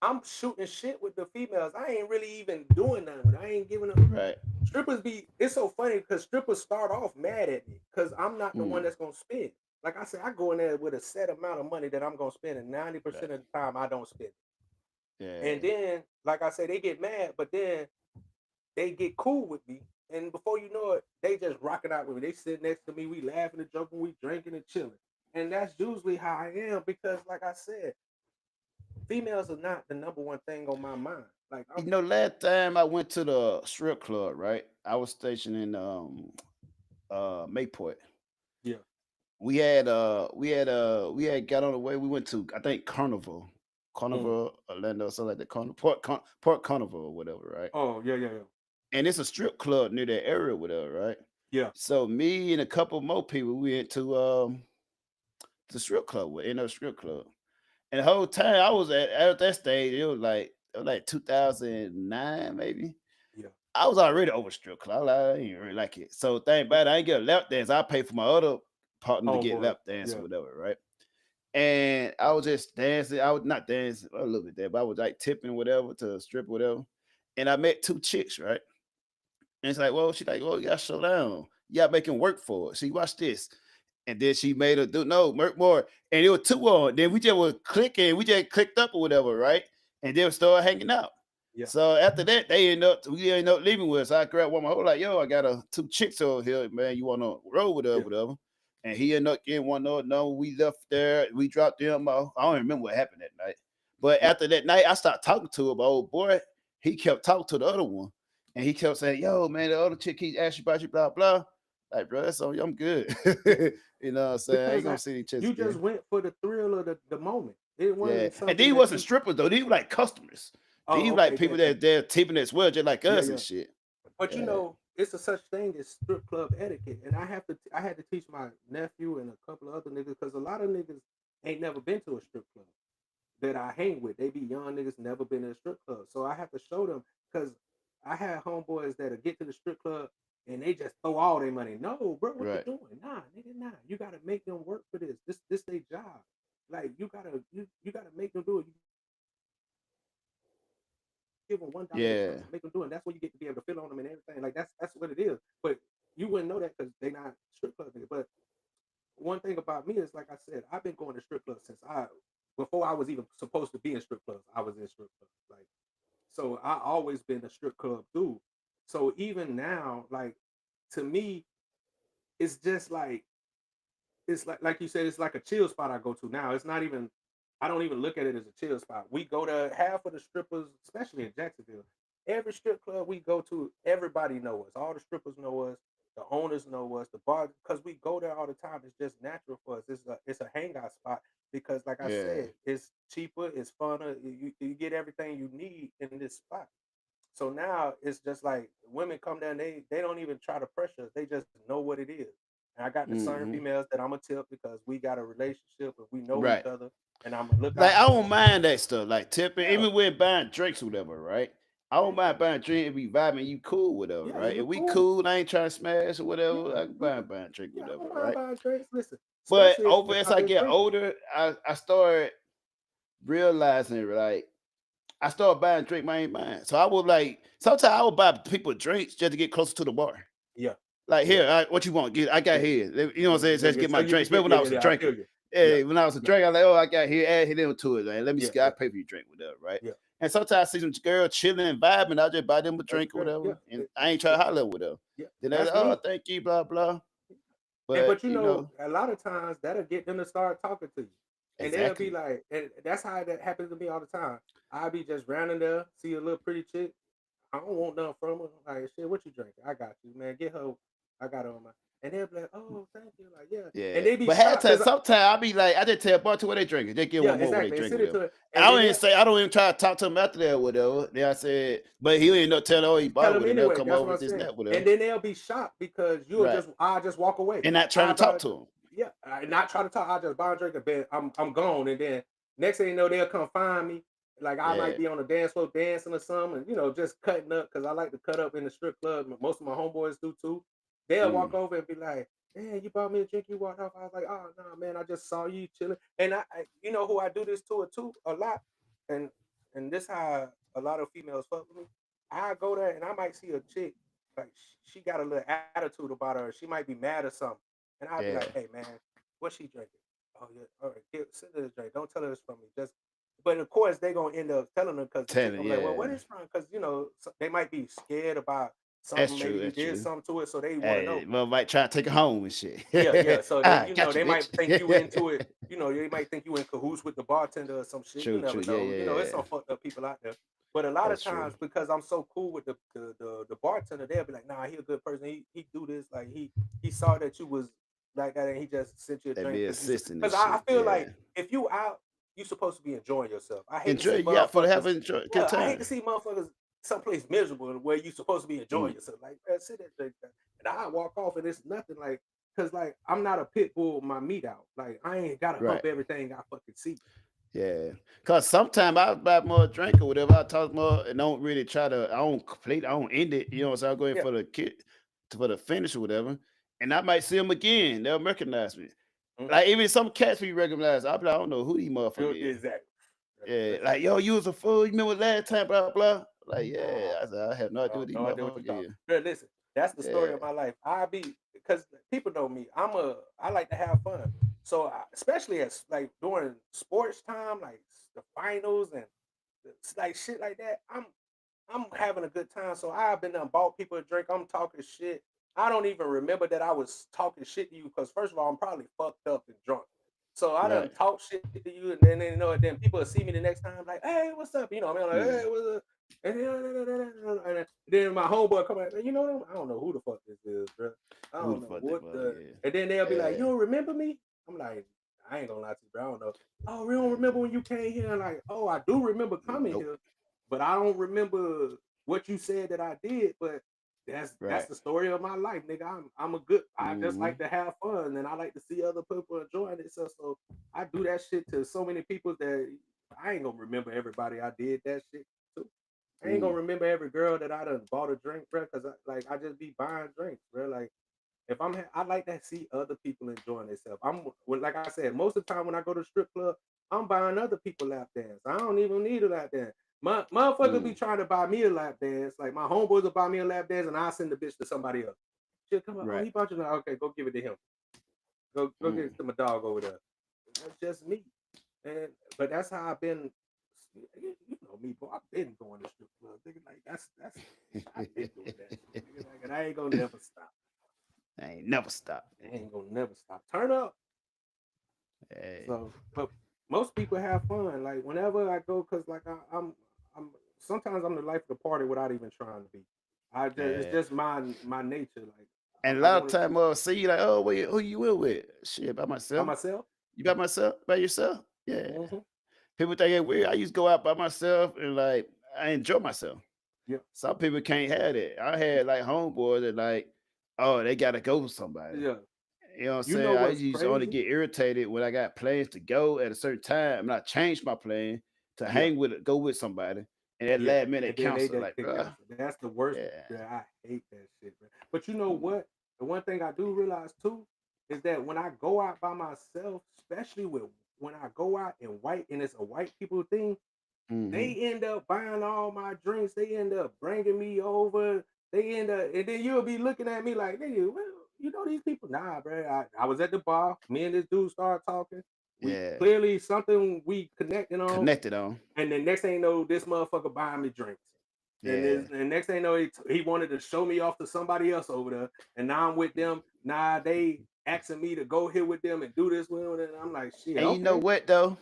I'm shooting shit with the females. I ain't really even doing nothing with it. I ain't giving them. Right. Strippers it's so funny because strippers start off mad at me because I'm not the one that's gonna spend. Like I said, I go in there with a set amount of money that I'm gonna spend, and 90% of the time I don't spend it. Yeah. And then, like I said, they get mad, but then they get cool with me. And before you know it, they just rocking out with me. They sit next to me, we laughing and joking, we drinking and chilling. And that's usually how I am, because like I said, females are not the number one thing on my mind. Like, last time I went to the strip club, right? I was stationed in Mayport. Yeah. We had got on the way. We went to, I think, Carnival, Orlando, something like that. Port Carnival or whatever, right? Oh, yeah. And it's a strip club near that area, whatever, right? Yeah. So me and a couple more people, we went to the strip club. We're in a strip club, and the whole time I was at that stage, it was like 2009, maybe. Yeah. I was already over strip club. I didn't really like it. So thing about it, I ain't get a lap dance. I pay for my other partner to get lap dance or whatever, right? And I was just dancing. I was not dancing a little bit there, but I was like tipping whatever to strip whatever. And I met two chicks, right? And it's like, well, she's like, well, you gotta slow down. You gotta make him work for it. See, watch this. And then she made her do no work more. And it was 2 on. Then we just were clicking, we just clicked up or whatever, right? And then we started hanging out. Yeah. So after that, we ended up leaving with us. I grabbed one of my whole like, yo, I got 2 chicks over here, man. You wanna roll with her, whatever. And he ended up getting one of no, we left there, we dropped them off. I don't remember what happened that night. But after that night, I started talking to him, but old boy, he kept talking to the other one. And he kept saying, yo, man, the other chick keeps asking about you, blah, blah. Like, bro, that's on you, I'm good. You know what I'm saying? I ain't gonna see each other. You just went for the thrill of the moment. It wasn't And these wasn't strippers though, these were like customers. These like people that they're tipping as well, just like us and shit. But you know, it's a such thing as strip club etiquette, and I had to teach my nephew and a couple of other niggas because a lot of niggas ain't never been to a strip club that I hang with. They be young niggas, never been to a strip club, so I have to show them because I had homeboys that'll get to the strip club and they just throw all their money. No, bro, what you doing? Nah, nigga, nah. You gotta make them work for this. This their job. Like you gotta make them do it. You give them $1, make them do it. And that's what you get to be able to feel on them and everything. Like that's what it is. But you wouldn't know that because they not strip club niggas. But one thing about me is, like I said, I've been going to strip clubs since before I was even supposed to be in strip clubs. I was in strip clubs. Like, so I always been a strip club dude. So even now, like, to me, it's just like, it's like you said, it's like a chill spot I go to now. It's not even, I don't even look at it as a chill spot. We go to half of the strippers, especially in Jacksonville. Every strip club we go to, everybody know us. All the strippers know us. The owners know us. The bar, because we go there all the time. It's just natural for us. It's a hangout spot because, like I said, it's cheaper, it's funner. You get everything you need in this spot. So now it's just like women come down, they don't even try to pressure us. They just know what it is. And I got the certain females that I'm a tip because we got a relationship and we know each other. And I'm look like I don't mind that stuff, like tipping, even when buying drinks or whatever, right? I don't mind buying a drink and be vibing, you cool, whatever, right? If we cool, I ain't trying to smash or whatever, I can buy a drink, whatever, right? Listen, but over as I get older, I started realizing, like, I started buying drink I ain't buying. So I would like, sometimes I would buy people drinks just to get closer to the bar. Yeah. Like, here, what you want? I got here. You know what I'm saying? Just get my drinks. Remember when I was a drinker? When I was a drinker, I was like, oh, I got here, add him to it. Like, let me see, I pay for your drink, whatever, right? Yeah. And sometimes I see some girl chilling and vibing, I just buy them a drink or whatever. And I ain't trying to holler with them. Yeah. Then they're like, oh, thank you, blah, blah. But you know, a lot of times that'll get them to start talking to you. And they'll be like, and that's how that happens to me all the time. I'll be just rounding there, see a little pretty chick. I don't want nothing from her. Like, shit, what you drinking? I got you, man. Get her. I got her on my. And they'll be like, oh, thank you. Like, yeah. And they be sometimes I'll be like, I just tell a bartender what they drinking. They get one more what they drinking. And I don't even try to talk to them after that, whatever. Then I said, but he'll end up telling, oh, he bought it. Anyway, they'll come over with this and that, whatever. And then they'll be shocked because I'll just walk away. And not trying to talk to them. Yeah, I not try to talk. I just buy a drink a bed. I'm gone, and then next thing you know, they'll come find me. Like I might be on the dance floor dancing or something, just cutting up because I like to cut up in the strip club. Most of my homeboys do too. They'll walk over and be like, "Man, you bought me a drink. You walked off." I was like, "Oh no, man, I just saw you chilling." And I you know who I do this to a lot, and this how a lot of females fuck with me. I go there and I might see a chick like she got a little attitude about her. She might be mad or something. And I'll be like, hey, man, what's she drinking? Oh, yeah. All right, send her this drink. Don't tell her it's from me. But of course, they're going to end up telling her because like, well, what is from? Because, they might be scared about something. Maybe you did something to it, so they want to know. Well, might try to take it home and shit. Yeah. So, they might think you into it. They might think you in cahoots with the bartender or some shit. You never know. It's some fucked up people out there. But a lot of times, because I'm so cool with the bartender, they'll be like, nah, he a good person. He do this. Like, he saw that you was like that and he just sent you a drink. Because I feel like if you out, you supposed to be enjoying yourself. I hate to see motherfuckers. I hate to see motherfuckers someplace miserable where you supposed to be enjoying yourself. Like, man, sit there, drink that. And I walk off and it's nothing like, because like I'm not a pit bull with my meat out. Like I ain't gotta hump everything I fucking see. Yeah, because sometimes I buy more drink or whatever. I talk more and don't really try to. I don't end it. So I go in for the for the finish or whatever. And I might see them again. They'll recognize me. Like even some cats we recognize. I'll be like, I don't know who these motherfuckers is. Exactly. Yeah, like yo, you was a fool. You remember last time? Blah blah. Like I said, I have no idea what these motherfuckers is. Listen, that's the story of my life. because people know me. I like to have fun. So especially as like during sports time, like the finals and like shit like that, I'm having a good time. So I've been bought people a drink. I'm talking shit. I don't even remember that I was talking shit to you because first of all, I'm probably fucked up and drunk. So I done talk shit to you, and then then people will see me the next time, like, hey, what's up? You know, I mean, like, hey, what's up? And then my homeboy come out, you know, I don't know who the fuck this is, bro. I don't know what and then they'll be like, you don't remember me? I'm like, I ain't gonna lie to you, bro. I don't know. Oh, we don't remember when you came here. Like, oh, I do remember coming here, but I don't remember what you said that I did. But that's the story of my life, nigga. I'm a good. I just like to have fun, and I like to see other people enjoying it. So I do that shit to so many people that I ain't gonna remember everybody I did that shit to. I ain't gonna remember every girl that I done bought a drink, bro, because I just be buying drinks, bro. Like if I like to see other people enjoying themselves. Like I said, most of the time when I go to the strip club, I'm buying other people lap dance. I don't even need a lap dance. My motherfuckers be trying to buy me a lap dance. Like my homeboys will buy me a lap dance, and I'll send the bitch to somebody else. She'll come up, oh, he bought you. Okay, go give it to him. Go give it to my dog over there. That's just me. But that's how I've been. You know me, boy. I've been going to strip club. Like that's I've been doing that shit. And I ain't gonna never stop. I ain't never stop. I ain't gonna never stop. Turn up. Hey. So, but most people have fun. Like whenever I go, cause like I'm sometimes I'm the life of the party without even trying to be. It's just my nature. Like, and a lot of time I'll see you like, oh, wait, who you with? Shit, by myself. By myself. You by myself? By yourself? Yeah. People think it's weird. I used to go out by myself and like I enjoy myself. Yeah. Some people can't have it. I had like homeboys that like, oh, they gotta go with somebody. Yeah. You know what I'm saying? I used to only get irritated when I got plans to go at a certain time, and I changed my plan to hang with it, go with somebody, and at last minute cancel. Like, bro, that's the worst. Yeah, I hate that shit, bro. But you know what? The one thing I do realize too is that when I go out by myself, especially when I go out and it's a white people thing, they end up buying all my drinks. They end up bringing me over. They end up, and then you'll be looking at me like, nigga, well, you know these people? Nah, bro. I was at the bar. Me and this dude started talking. Clearly something we connected on. And the next thing you know, this motherfucker buying me drinks. And next thing you know, he wanted to show me off to somebody else over there. And now I'm with them. Now they asking me to go here with them and do this with them. And I'm like, shit. And you know what though?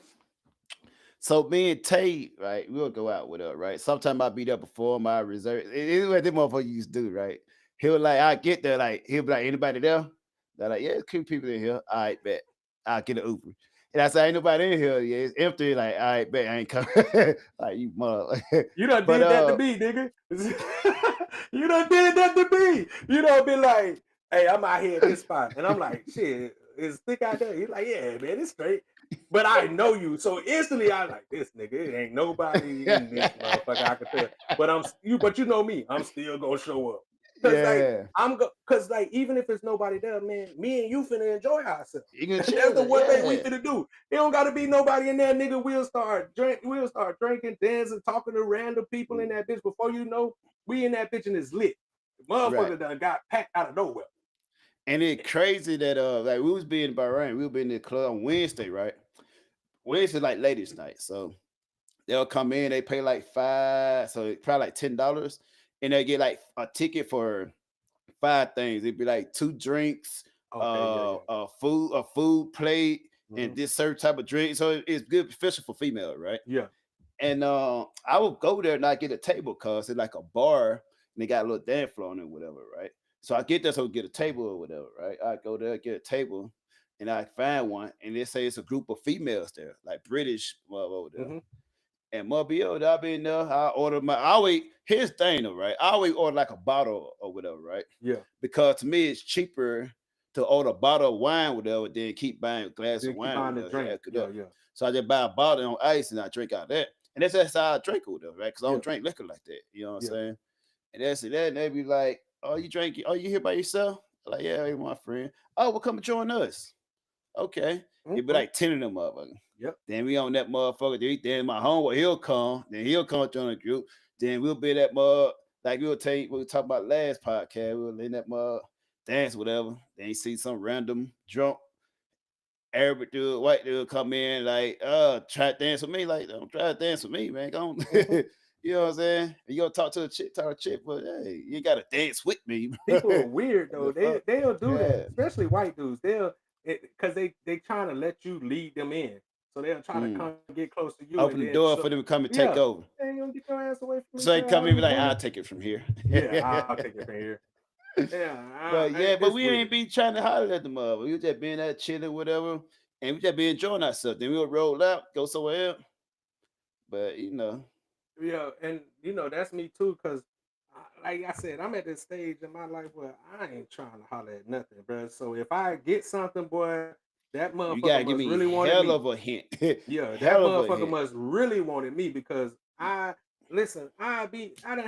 So me and Tay, right, we'll go out with her, right? Sometimes I'll be there before my reserve. It's what this motherfucker used to do, right? He'll like, I get there, like, he'll be like, anybody there? They're like, yeah, there's a people in here. All right, bet. I'll get an Uber. And I say, ain't nobody in here. Yeah, it's empty. Like, all right, bet. I ain't coming. Like, you mother. You done did that to me, nigga. You done did that to me. You done been like, hey, I'm out here at this spot. And I'm like, shit, is thick out there? He's like, yeah, man, it's straight. But I know you. So instantly I like, this nigga, it ain't nobody in this motherfucker I can tell. But you know me, I'm still gonna show up. Cause like even if it's nobody there, man, me and you finna enjoy ourselves. That's the one thing we finna do. It don't gotta be nobody in there, nigga. We'll start drinking, dancing, talking to random people in that bitch. Before you know, we in that bitch and it's lit. The motherfucker done got packed out of nowhere. And it's crazy that like we was being in Bahrain, we were in the club on Wednesday, right? Wednesday like ladies' night. So they'll come in, they pay like $5, so it's probably like $10. And they get like a ticket for 5 things. It'd be like 2 drinks, a food plate, and this certain type of drink. So it's good, especially for female, right? Yeah. And I would go there and I get a table because it's like a bar and they got a little dance floor on it, whatever, right? So I get there so get a table or whatever, right? I go there, get a table, and I find one, and they say it's a group of females there, like British over there. And Mobile, I've been there. I order here's the thing though, right? I always order like a bottle or whatever, right? Yeah. Because to me, it's cheaper to order a bottle of wine, whatever, than keep buying a glass of wine. So I just buy a bottle on ice and I drink out that. And that's how I drink with them, right? Because I don't drink liquor like that. You know what I'm saying? And that's it. And they be like, oh, you drink? Oh, you here by yourself? I'm like, yeah, my friend. Oh, well, come join us. Okay. It'd be like 10 of them motherfuckers. Yep. Then we on that motherfucker. Then my homeboy, he'll come. Then he'll come join the group. Then we'll be that mug. Like we'll talk about last podcast. We'll in that mug dance, whatever. Then you see some random drunk Arabic dude, white dude come in like, try to dance with me. Like, don't try to dance with me, man. Go on. You know what I'm saying? You gonna talk to a chick, but hey, you gotta dance with me. People are weird though. The They'll do fuck? that, Yeah. especially white dudes. Because they trying to let you lead them in, so they'll try to come get close to you. Open and the then door for them to come and take over. Hey, you gonna get your ass away from me. So they girl. come How in and you be like, doing? I'll take it from here. Yeah, I'll take it from here. But It's we weird. ain't be trying to holler at the mother. We just being that chilling, whatever, and we just be enjoying ourselves. Then we'll roll out, go somewhere else. But Yeah, and that's me too. Cause like I said, I'm at this stage in my life where I ain't trying to holler at nothing, bro. So if I get something, boy, that you motherfucker gotta give must me really wanted hell me. of a hint. Yeah, that Hell of a motherfucker hint. must really wanted me because I done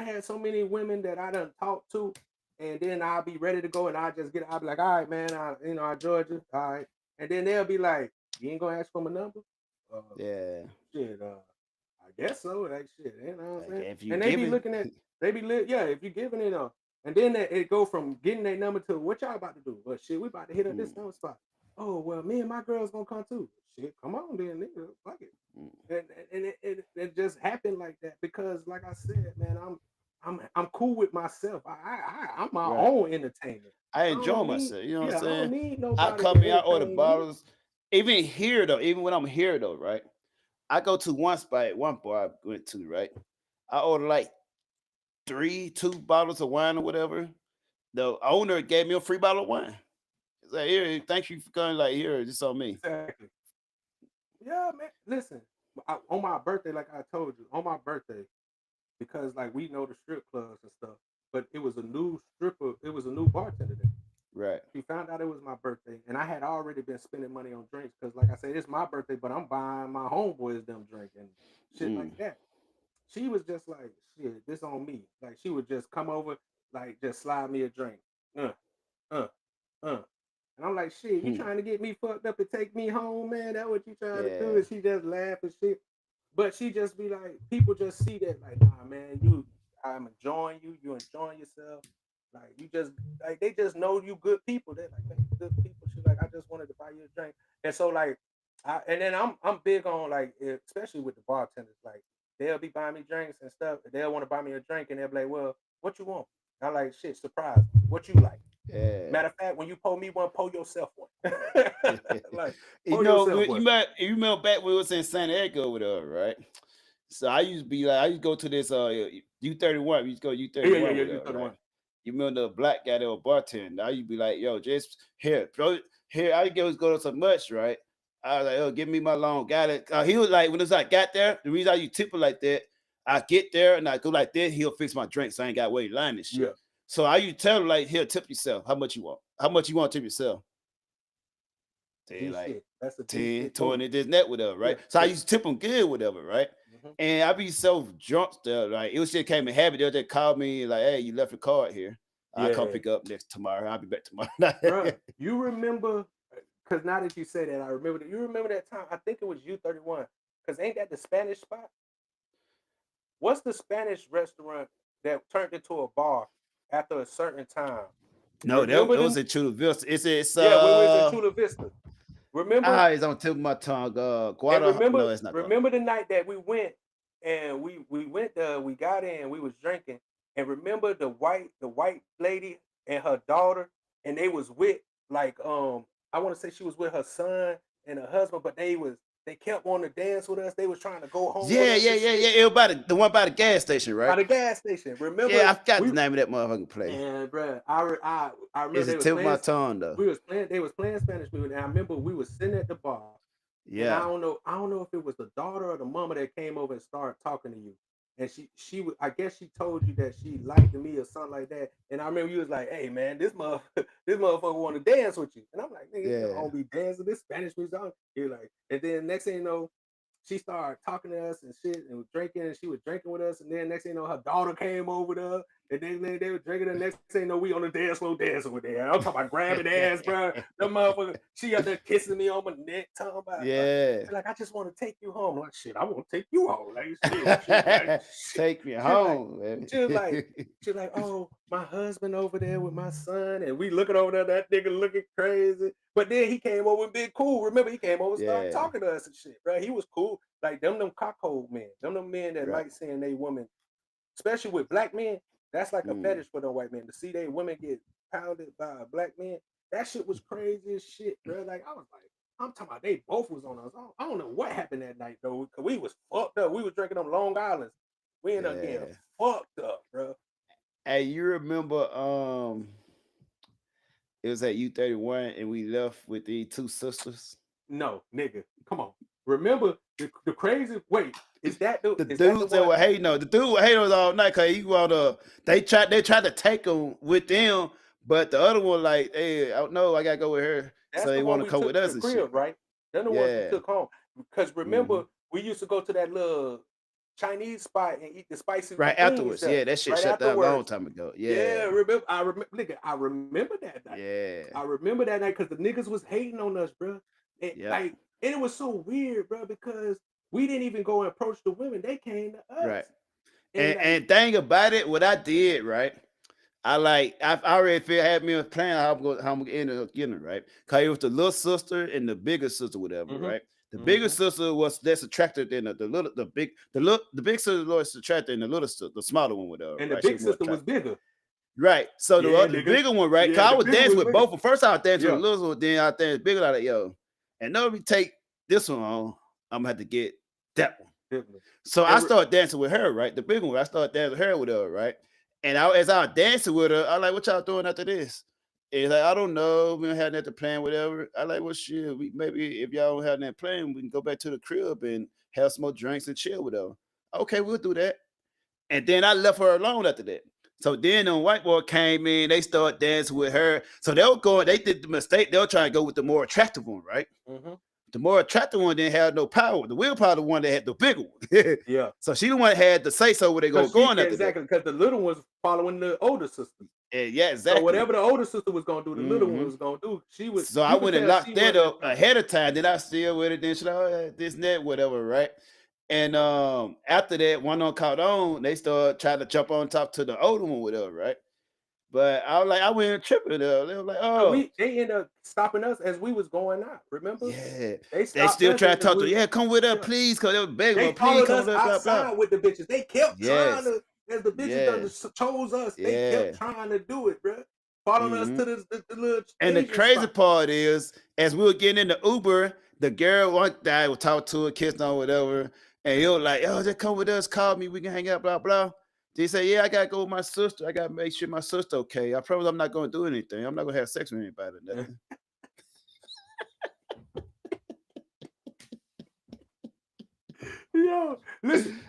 had so many women that I done talked to, and then I'll be ready to go, and I'll be like, all right, man, I enjoyed you, all right, and then they'll be like, you ain't gonna ask for my number? Yeah. Shit, I guess so. Like shit, you know what I'm saying? If you And they give be it, looking at, if you giving it up, and then it go from getting that number to what y'all about to do? Well, shit, we about to hit up this number spot. Oh well, me and my girl's gonna come too. Shit, come on then, nigga, fuck it. And it just happened like that because, like I said, man, I'm cool with myself. I'm my Right. own entertainer. I I enjoy don't need, myself. You know what I'm I don't saying? need I nobody come to in, I order entertain me. bottles. Even here though, even when I'm here though, right? I go to one spot, one bar I went to, right? I order like 2 bottles of wine or whatever. The owner gave me a free bottle of wine. He's like, here, thank you for coming. Like, here, just on me. Exactly. Yeah, man. Listen, on my birthday, like I told you, on my birthday, because like we know the strip clubs and stuff, but it was a new bartender there. Right. She found out it was my birthday, and I had already been spending money on drinks because, like I said, it's my birthday, but I'm buying my homeboys them drink and shit like that. She was just like, shit, this on me. Like she would just come over, like just slide me a drink. And I'm like, shit, you trying to get me fucked up and take me home, man? That what you trying to do? And she just laugh and shit. But she just be like, people just see that, like, nah, man, I'm enjoying you, you enjoying yourself. Like you just like they just know you good people. They're like, man, you good people. She's like, I just wanted to buy you a drink. And so like I'm big on like, especially with the bartenders, like they'll be buying me drinks and stuff. They'll want to buy me a drink and they'll be like, well, what you want? I'm like, shit, surprise me. What you like? Yeah. Matter of fact, when you pull me one, pull yourself one. Like, you remember back when we was in San Diego with her, right? So I used to be like, I used to go to this U31. We used to go U31 with her, U31. right? You remember the black guy that was bartending? I used to be like, yo, just here, throw it here. I always go to so much, right? I was like, oh, give me my long. Got it. He was like, when it's like got there, the reason I you tip it like that, I get there and I go like that, he'll fix my drink, so I ain't got to wait line and shit. Yeah. So I used to tell him like, here, tip yourself. How much you want? How much you want to tip yourself? Say like that's a 10, 20, this net, whatever, right? Yeah. So I used to tip them good, whatever, right? And I be so drunk still, like it was just came in habit. They'll just call me like, hey, you left your card here. I'll come pick up tomorrow. I'll be back tomorrow. Bro, you remember, because now that you say that, I remember that. You remember that time? I think it was U31. Because ain't that the Spanish spot? What's the Spanish restaurant that turned into a bar after a certain time? No, that was in Chula Vista. It's we was in Chula Vista. Remember? It's on the tip of my tongue. Remember, it's not. Remember the night that we went and we went there, we got in, we was drinking, and remember the white lady and her daughter, and they was with like I want to say she was with her son and her husband, but they kept wanting to dance with us. They was trying to go home. Yeah. It was the one by the gas station, right? By the gas station. Remember? Yeah, I forgot the name of that motherfucking place. And bro, I remember it's the tip of my tongue though. They was playing Spanish music, and I remember we was sitting at the bar. Yeah. And I don't know if it was the daughter or the mama that came over and started talking to you. And she I guess she told you that she liked me or something like that. And I remember you was like, hey man, this motherfucker want to dance with you. And I'm like, nigga, you don't be dancing this Spanish music. You're like, and then next thing you know, she started talking to us and shit and drinking, and she was drinking with us. And then next thing you know, her daughter came over there And then they were drinking. The next thing you know, we on the dance floor dancing with there. I'm talking about grabbing ass, bro. The motherfucker, she out there kissing me on my neck, talking about, Yeah. like, I just want to take you home. Like, shit, I want to take you home. Like, shit, like, Take me home, man. She was like, oh, my husband over there with my son, and we looking over there, that nigga looking crazy. But then he came over and been cool. Remember, he came over and started talking to us and shit, bro. He was cool. Like them cockhold men, them men that like seeing they women, especially with black men. That's like a fetish for them white men to see they women get pounded by a black man. That shit was crazy as shit, bro. Like I was like, I'm talking about they both was on us. I don't know what happened that night though, because we was fucked up. We was drinking them Long Islands. We ended up getting fucked up, bro. Hey, you remember it was at U31 and we left with these two sisters? No, nigga. Come on. Remember the crazy is that the dudes that were hating on the dude was hating on all night because he wanna they tried to take him with them, but the other one like, hey, I don't know, I gotta go with her. That's so they want to come with us and crib, shit. Right? They're the ones we took home. Because remember, we used to go to that little Chinese spot and eat the spicy right afterwards. Yeah, that shit shut down a long time ago. Yeah, I remember that night. Yeah, I remember that night because the niggas was hating on us, bro. And like, and it was so weird, bro, because we didn't even go and approach the women; they came to us. Right. And thing about it, what I did, right? I already had me a plan how I'm gonna end up getting it, right? Cause it was the little sister and the bigger sister, whatever, right? The bigger sister was less attractive than the big sister was attractive than the little sister, the smaller one, whatever. And right? the big sister was bigger. Right. So the bigger one, right? Cause I was dancing with both. First I was dancing with the little one, then I danced bigger like yo. And now we take this one on, I'm gonna have to get that one. So I started dancing with her, right? The big one. I started dancing with her, whatever, right? And as I was dancing with her, I like, what y'all doing after this? And he's like, I don't know. We don't have nothing planned, whatever. I like, well, shit. Maybe if y'all don't have nothing planned, we can go back to the crib and have some more drinks and chill with her. Okay, we'll do that. And then I left her alone after that. So then the white boy came in, they started dancing with her. So they did the mistake. They were trying to go with the more attractive one, right? The more attractive one didn't have no power. The willpower, the one that had the bigger one. Yeah. So she the one that had to say so where they going after exactly, because the little one's following the older sister. Yeah, exactly. So whatever the older sister was gonna do, the little one was gonna do. She was. So I went and locked that up ahead of time. Then I still with it. Then she like, this and that, whatever, right? And after that, one on caught on, they started trying to jump on top to the older one, whatever, right? But I was like, I went tripping. They were like, oh, they ended up stopping us as we was going out. Remember? Yeah. They still try to talk to. Yeah, come with us, please. Cause they were begging, please come with us. Outside with the bitches. They kept trying to. As the bitches chose us, they kept trying to do it, bro. Following us to the little. And the crazy part is, as we were getting in the Uber, the girl, one guy would talk to her, kissed on, whatever. And he was like, oh, just come with us, call me, we can hang out, blah, blah. They say, yeah, I gotta go with my sister. I gotta make sure my sister okay. I promise I'm not gonna do anything. I'm not gonna have sex with anybody. Yo, listen.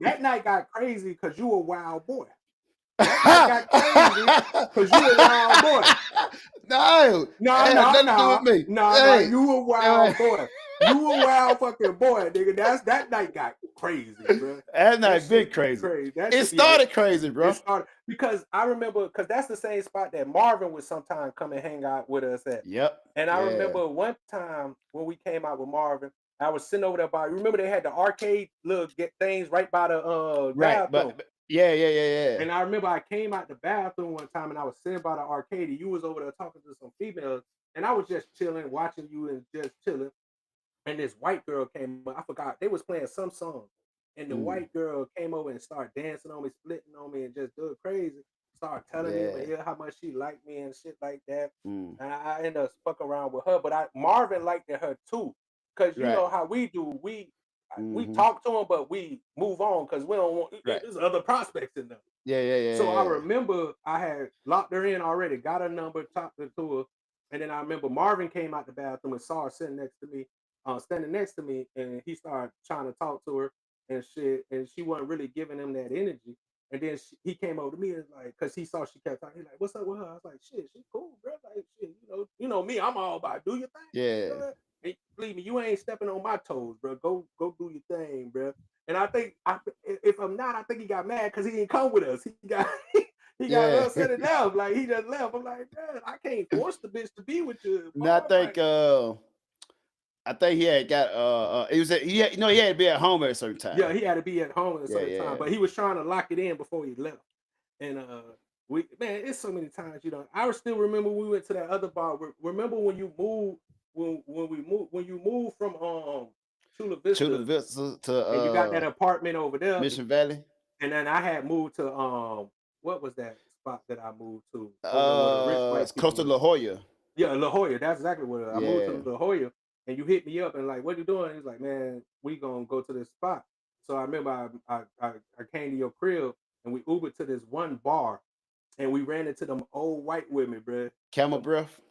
That night got crazy because you a wild boy. That night got crazy because you a wild boy. No, you a wild boy. You a wild fucking boy, nigga. That night got crazy, bro. That night been crazy. It started crazy, bro. Because I remember, because that's the same spot that Marvin would sometimes come and hang out with us at. Yep. And I remember one time when we came out with Marvin, I was sitting over there by. Remember they had the arcade little things right by the bathroom. Yeah. And I remember I came out the bathroom one time and I was sitting by the arcade and you was over there talking to some females and I was just chilling, watching you and just chilling. And this white girl came up. I forgot they was playing some song, and the white girl came over and started dancing on me, splitting on me, and just doing crazy. Started telling me how much she liked me and shit like that. And I ended up fucking around with her, but Marvin liked her too. Because you know how we do, we talk to them, but we move on because we don't want. There's other prospects in them. Yeah. So I remember I had locked her in already, got her number, talked to her, and then I remember Marvin came out the bathroom and saw her sitting next to me, standing next to me, and he started trying to talk to her and shit, and she wasn't really giving him that energy. And then he came over to me and like, cause he saw she kept talking. He's like, "What's up with her?" I was like, "Shit, she cool, bro. Like, shit, you know me. I'm all about do your thing. Yeah. You know, and believe me, you ain't stepping on my toes, bro. Go do your thing, bro." And I think, if I'm now I think he got mad because he didn't come with us. He got Yeah. upset and left. Like he just left. I'm like, man, I can't force the bitch to be with you. No, I Boy, think like, he had got he had to be at home at a certain time. yeah, he had to be at home at a Yeah, certain yeah. time, but he was trying to lock it in before he left. And it's so many times, you know. I still remember we went to that other bar. Remember when you moved when you moved from Chula Vista, Chula Vista to and you got that apartment over there, Mission Valley. and then I had moved to what was that spot that I moved to? Over where the rich white It's close to people La Jolla. Yeah, La Jolla. That's exactly what I moved Yeah. to La Jolla, and you hit me up and like, what you doing? He's like, man, we gonna go to this spot. So I remember I came to your crib and we Ubered to this one bar, and we ran into them old white women, bro. Camel breath.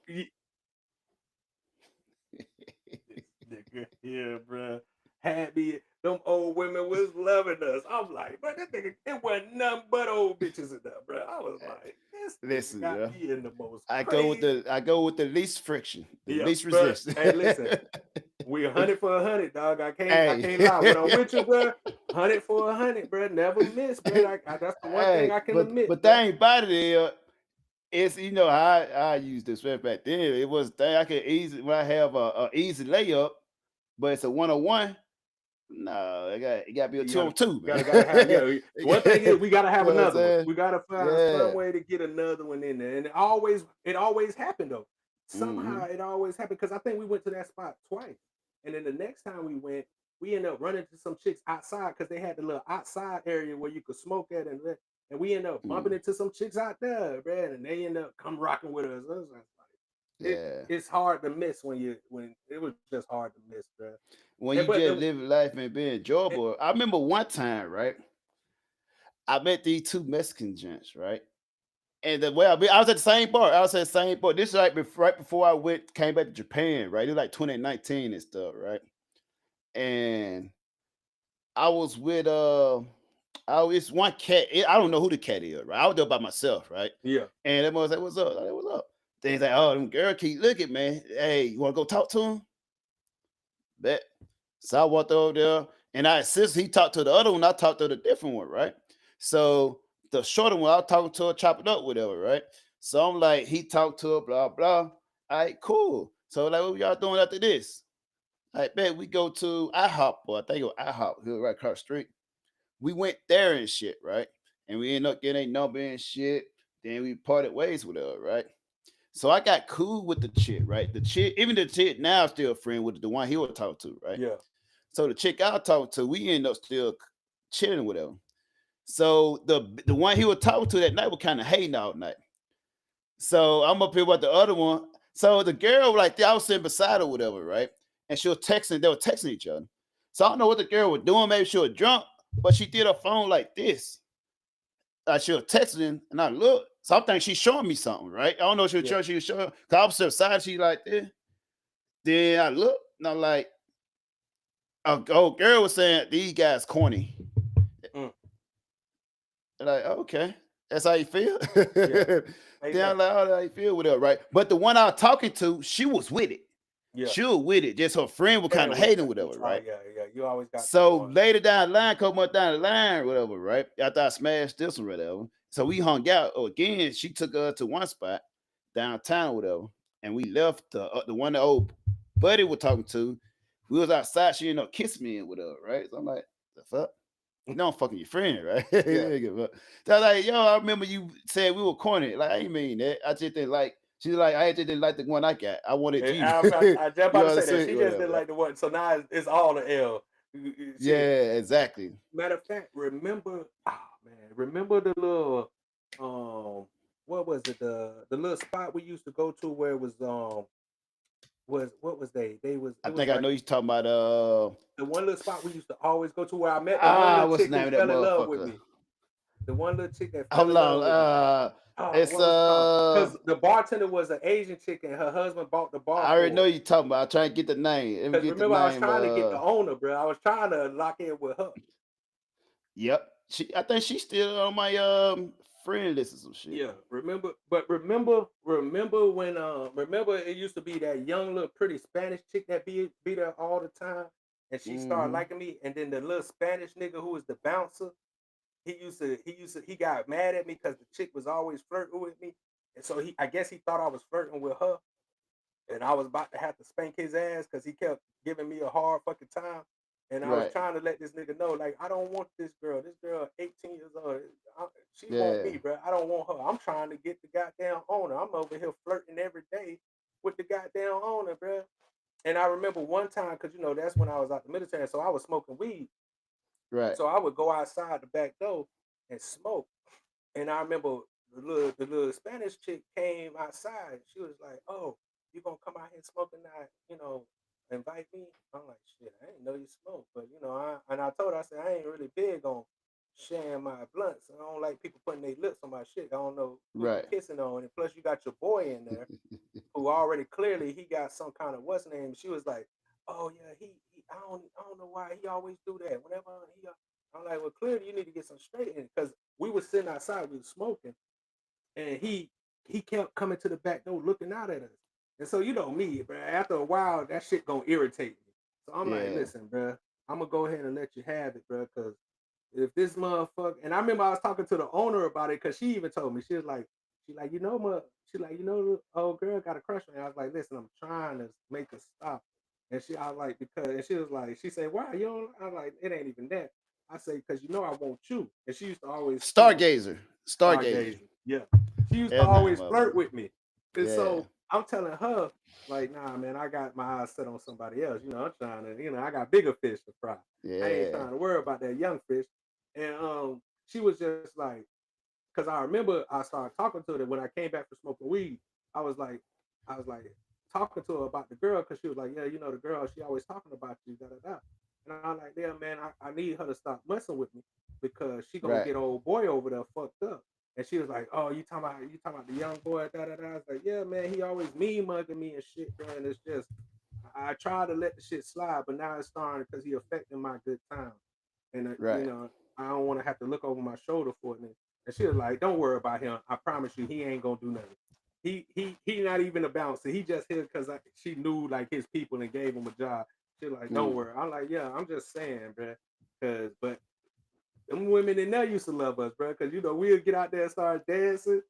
Yeah, bro. Had me. Them old women was loving us. I'm like, bro, that nigga, it wasn't nothing but old bitches in there, bro. I was like, this Listen, got yeah. me in the most. I go with the least friction, the Yeah, least bruh. resistance. Hey, listen, we 100 for 100, dog. I can't lie. When I'm with you, bro, 100 for 100, bro. Never miss, bro. That's the one thing I can admit. But that ain't about it. It's how I use this back then. It was I could easy when I have a easy layup, but it's a 1-on-1. No, it got to be a 2-on-2. Gotta have, one thing is we gotta have You know what I'm another one. saying? We gotta find some way to get another one in there. And it always happened though. Somehow it always happened because I think we went to that spot twice. And then the next time we went, we ended up running into some chicks outside because they had the little outside area where you could smoke at, and we ended up bumping into some chicks out there, man, and they ended up come rocking with us. I was like, it's hard to miss when it was just hard to miss, bro. When you just live life and be enjoyable. I remember one time, right? I met these two Mexican gents, right? And the way I was at the same bar. This is like right before I came back to Japan, right? It was like 2019 and stuff, right? And I was with it's one cat. I don't know who the cat is, right? I was there by myself, right? Yeah. And that was like, "What's up?" I like, "What's up?" Then he's like, "Oh, them girl keep looking, man. Hey, you want to go talk to him?" Bet. So I walked over there, and he talked to the other one. I talked to the different one, right? So the shorter one, I talked to her, chop it up, whatever, right? So I'm like, he talked to her, blah blah. All right, cool. So like, what y'all doing after this? I bet we go to IHOP, or I think it was IHOP here right across the street. We went there and shit, right? And we ended up getting a number and shit. Then we parted ways with her, right? So I got cool with the chick, right? Even the chick now still a friend with the one he was talking to, right? Yeah. So the chick I was talking to, we ended up still chilling with her. So the one he was talking to that night was kind of hating all night. So I'm up here with the other one. So the girl, like, I was sitting beside her, whatever, right? And they were texting each other. So I don't know what the girl was doing. Maybe she was drunk, but she did her phone like this. She was texting, and I looked. So I think she's showing me something, right? I don't know if she was showing. Cause I was beside, she like this. Then I looked, and I'm like, a old girl was saying, "These guys corny." Like, okay, that's how you feel. Then I'm like, "Oh, how you feel with her, right?" But the one I was talking to, she was with it. Yeah. She was with it. Just her friend was kind of hating with her, right? Yeah. You always got. So later down the line, couple months down the line, whatever, right? After I smashed this one, whatever. So we hung out again. She took her to one spot downtown, whatever, and we left the one the old buddy was talking to. We was outside. She ended up kissing me and whatever, right? So I'm like, the fuck? You know I'm fucking your friend, right? Yeah. So I was like, yo, I remember you said we were corny. Like, I ain't mean that. I just didn't like. She's like, I just didn't like the one I got. I wanted you. I just about to say that. She Whatever. just didn't like the one. So now it's all the L. Yeah, exactly. Matter of fact, remember the little what was it, the little spot we used to go to where it was what was they was I think I know you're talking about the one little spot we used to always go to where I met the one what's little the chick name that of that fell in love with motherfucker? me. The one little chick that fell Hold in love with me. on. It's because the bartender was an Asian chick and her husband bought the bar. I already know you're talking about. I'm trying to get the name. Let me get Remember, the I was name, trying to get the owner, bro. I was trying to lock in with her. Yep. I think she's still on my friend list or some shit. Yeah, remember when remember it used to be that young little pretty Spanish chick that be there all the time, and she started liking me, and then the little Spanish nigga who was the bouncer, he got mad at me because the chick was always flirting with me, and so I guess he thought I was flirting with her, and I was about to have to spank his ass because he kept giving me a hard fucking time. And I was Right. trying to let this nigga know, like, I don't want this girl. This girl, 18 years old. She want Yeah. me, bro. I don't want her. I'm trying to get the goddamn owner. I'm over here flirting every day with the goddamn owner, bro. And I remember one time, because, you know, that's when I was out the military, so I was smoking weed. Right. So I would go outside the back door and smoke. And I remember the little Spanish chick came outside. She was like, "Oh, you gonna come out here smoking that? You know, invite me?" I'm like, "Shit, I didn't know you smoke." But you know, I told her, I said, I ain't really big on sharing my blunts. I don't like people putting their lips on my shit. I don't know who you Right. kissing on. And plus, you got your boy in there who already clearly he got some kind of what's name. She was like, "Oh yeah, he I don't know why he always do that. Whenever I'm like, well, clearly you need to get some straight in because we was sitting outside, we was smoking, and he kept coming to the back door looking out at us. And so you know me, bro. After a while, that shit gonna irritate me. So I'm like, Yeah. listen, bro, I'm gonna go ahead and let you have it, bro, because if this motherfucker, and I remember I was talking to the owner about it because she even told me, she was like, you know, the old girl got a crush on me. I was like, listen, I'm trying to make her stop. And I was like, because, and she was like, she said, why? You don't, I was like, it ain't even that. I say, because you know I want you. And she used to always Stargazer. Stargazer. Yeah. She used to Yeah, nah, always mother. flirt with me. And Yeah. so I'm telling her, like, nah, man, I got my eyes set on somebody else. You know, I'm trying to, you know, I got bigger fish to fry. I ain't Yeah. trying to worry about that young fish. And she was just like, because I remember I started talking to her when I came back from smoking weed. I was like talking to her about the girl because she was like, yeah, you know, the girl, she always talking about you, da da da. And I'm like, yeah, man, I need her to stop messing with me because she gonna Right. get old boy over there fucked up. And she was like, oh, you talking about the young boy, da da da. I was like, yeah, man, he always mean mugging me and shit, bro. And it's just I try to let the shit slide, but now it's starting because he affecting my good time. And Right. you know, I don't want to have to look over my shoulder for it. And she was like, don't worry about him. I promise you, he ain't gonna do nothing. He not even a bouncer. He just here because she knew like his people and gave him a job. She's like, don't worry. I'm like, yeah, I'm just saying, bro. But them women in there used to love us, bro. Because you know we'll get out there and start dancing.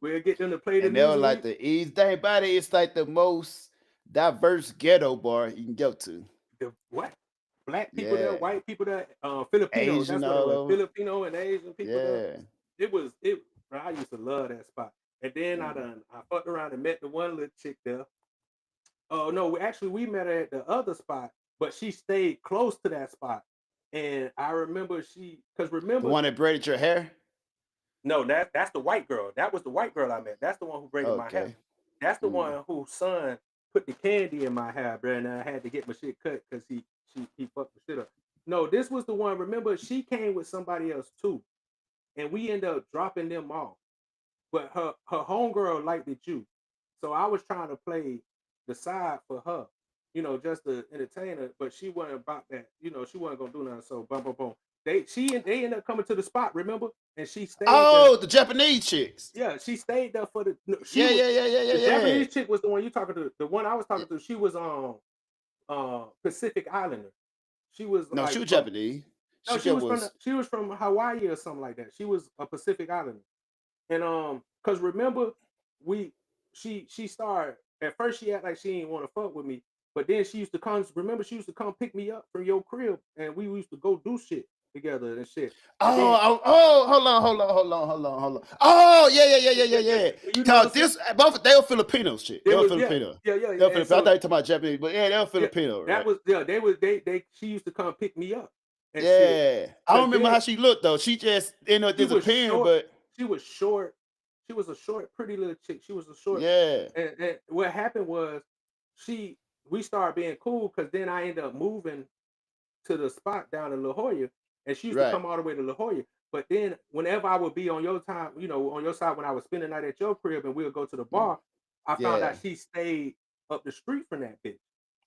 We'll get them to play the And they were music. like the easy thing about it, it's like the most diverse ghetto bar you can go to. The what? Black people there, Yeah. white people there, Filipinos. Asian That's what it all was. over. Filipino and Asian people there. Yeah. Bro, I used to love that spot. And then I fucked around and met the one little chick there. Oh no, actually we met her at the other spot, but she stayed close to that spot. And I remember The one that braided your hair? no, that's the white girl. That was the white girl I met. That's the one who braided my hair. Okay. That's the one whose son put the candy in my hair, bro, and I had to get my shit cut because he fucked the shit up. No, this was the one. Remember, she came with somebody else too, and we ended up dropping them off. But her homegirl liked it too, so I was trying to play the side for her, you know, just to entertain her. But she wasn't about that, you know. She wasn't gonna do nothing. So boom, boom, boom. They ended up coming to the spot, remember? And she stayed. Oh, there. the Japanese chicks. Yeah, she stayed there for the. No, Yeah. The Japanese chick was the one you talking to. The one I was talking to, she was on Pacific Islander. She was No, like she was from, Japanese. no, she was from Hawaii or something like that. She was a Pacific Islander. And cause remember, she started at first she acted like she didn't want to fuck with me, but then she used to come. Remember, she used to come pick me up from your crib, and we used to go do shit together and shit. And then, Hold on. Oh, yeah. You know what I'm Cause they were Filipinos, shit. They were Filipino. Yeah. They were Filipino. I thought you were talking about Japanese, but yeah, they were Filipino, right? That was they she used to come pick me up. And Yeah. shit. I don't remember how she looked though. She just ended up disappearing, but she was short. She was a short, pretty little chick. She was a short. Yeah. And what happened was we started being cool because then I ended up moving to the spot down in La Jolla, and she used to come all the way to La Jolla. But then whenever I would be on your time, you know, on your side when I was spending the night at your crib and we'll go to the bar, I found out she stayed up the street from that bitch.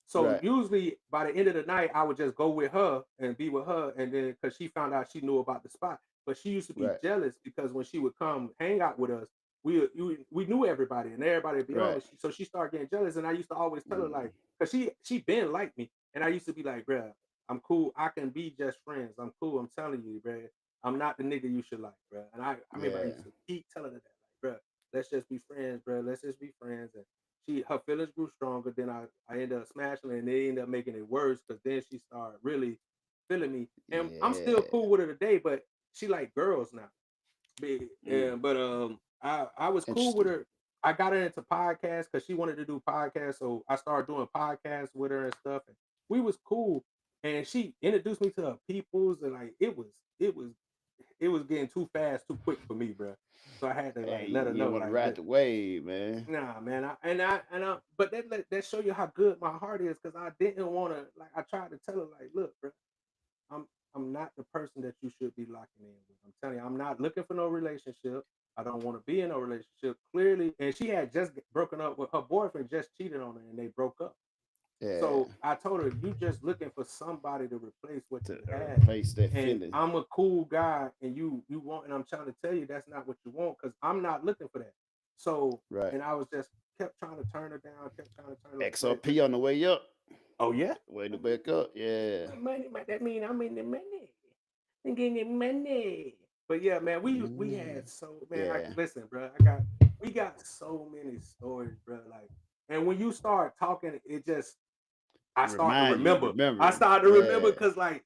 So usually by the end of the night, I would just go with her and be with her, and then because she found out she knew about the spot. But she used to be jealous because when she would come hang out with us, we knew everybody and everybody would be on. So she started getting jealous, and I used to always tell her like, because she been like me, and I used to be like, bruh, I'm cool. I can be just friends. I'm cool. I'm telling you, bruh. I'm not the nigga you should like, bro. And I remember I Yeah. used to keep telling her that, like, bro, let's just be friends, bro. Let's just be friends. And her feelings grew stronger. Then I ended up smashing her, and they ended up making it worse because then she started really feeling me. And I'm still Yeah. cool with her today, but she like girls now. Mm. But I was cool with Interesting. her. I got her into podcasts because she wanted to do podcasts, so I started doing podcasts with her and stuff. And we was cool, and she introduced me to her peoples, and like it was getting too fast, too quick for me, bro. So I had to like Hey, let her you know, want to like, ride the wave, man. nah, man. But that show you how good my heart is, because I didn't want to, like, I tried to tell her, like, look, bro, I'm I'm not the person that you should be locking in with. I'm telling you, I'm not looking for no relationship. I don't want to be in a relationship. Clearly, and she had just broken up with her boyfriend, just cheated on her, and they broke up. Yeah. So I told her, you just looking for somebody to replace what To you had. replace that And feeling. I'm a cool guy, and you want, and I'm trying to tell you that's not what you want, because I'm not looking for that. So, Right. and I was just kept trying to turn her down, kept trying to turn her. XRP on the way up. Oh yeah, Way to back up. Yeah. money, that mean I'm in the money. I'm getting the money. But yeah, man, we Mm. had so, man. Yeah. Listen, bro, we got so many stories, bro. Like, and when you start talking, it just I start to Remind you, remember. remember. I started to remember Yeah. because, like,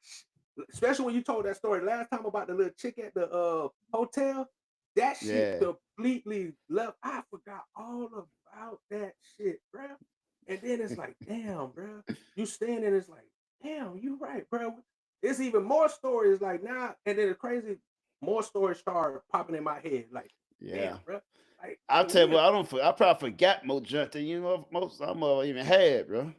especially when you told that story last time about the little chick at the hotel, that shit Yeah. completely left. I forgot all about that shit, bro. And then it's like, damn, bro, you standing, it's like, damn, you right, bro. It's even more stories like now, and then the crazy more stories start popping in my head, like, Yeah. damn, bro. Like, I'll for tell you real. what, I probably forgot more junk than you know most I'm even had, bro.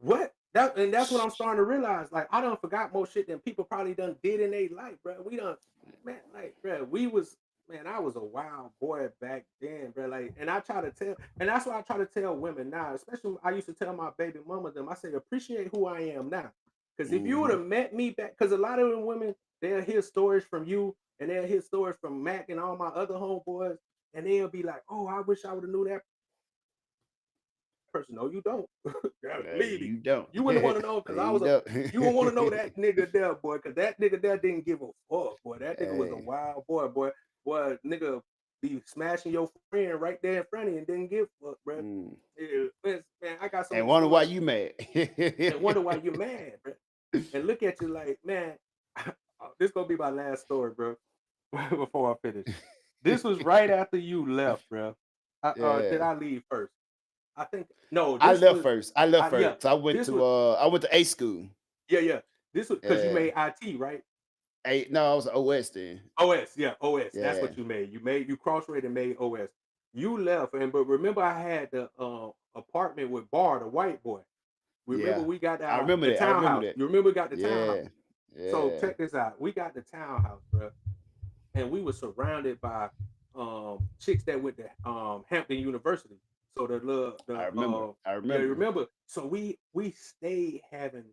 What? That's what I'm starting to realize. Like, I done forgot more shit than people probably done did in their life, bro. We done, man, like, bro, I was a wild boy back then, bro. Like, and I try to tell, and that's why I try to tell women now, especially I used to tell my baby mama them, I say, appreciate who I am now. Because if you would have met me back, because a lot of them women, they'll hear stories from you, and they'll hear stories from Mac and all my other homeboys, and they'll be like, oh, I wish I would have knew that person. No, you don't. Believe me. You don't. You wouldn't want to know, because I was don't. you wouldn't want to know that nigga there, boy, because that nigga there didn't give a fuck, boy. That nigga was a Hey. wild boy, boy. Boy, nigga be smashing your friend right there in front of you and didn't give a fuck, bro. Mm. Man, I got some. And wonder why you mad. And wonder why you mad, bro. And look at you like, man, this gonna be my last story, bro. Before I finish, this was right after you left, bro. Did I leave first? I think no. I This left was, first. I left yeah, first. I went this to was, I went to A school. yeah. This was because you Yeah. made IT, right? No, I was OS then. OS, yeah, OS. That's Yeah. what you made. You cross-rated and made OS. You left, but remember I had the apartment with Bar, the white boy. Remember Yeah. we got I remember the that. I remember townhouse. that. You remember we got the townhouse. Yeah. So Yeah. check this out. We got the townhouse, bro, and we were surrounded by chicks that went to Hampton University. So I remember. I yeah, remember. remember. So we stayed having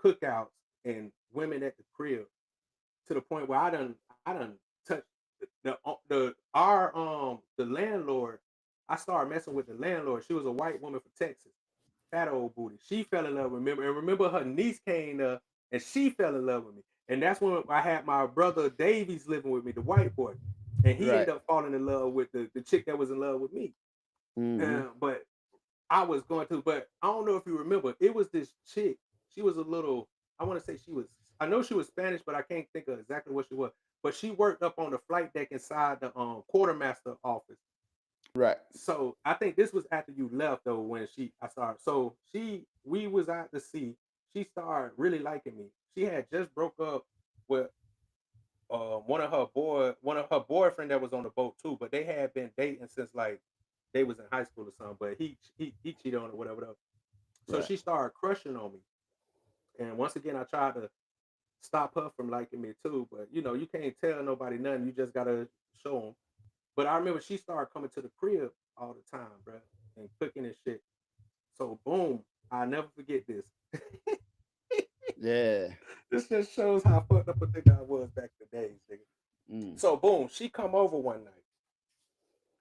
cookouts and women at the crib, to the point where I done touched the landlord. I started messing with the landlord. She was a white woman from Texas, fat old booty. She fell in love with me. And remember her niece came there and she fell in love with me. And that's when I had my brother Davies living with me, the white boy. And he ended Right. up falling in love with the chick that was in love with me. Mhm. But I was going to, but I don't know if you remember, it was this chick. She was a little, I want to say I know she was Spanish, but I can't think of exactly what she was. But she worked up on the flight deck inside the quartermaster office. Right. So I think this was after you left though, when I started. So we was out to sea. She started really liking me. She had just broke up with one of her boyfriend that was on the boat too, but they had been dating since like they was in high school or something. But he cheated on her, whatever. So Right. she started crushing on me. And once again, I tried to stop her from liking me too. But you know, you can't tell nobody nothing. You just gotta show them. But I remember she started coming to the crib all the time, bro, and cooking and shit. So boom, I'll never forget this. Yeah. This just shows how fucked up a nigga I was back in the days, nigga. Mm. So boom, she come over one night.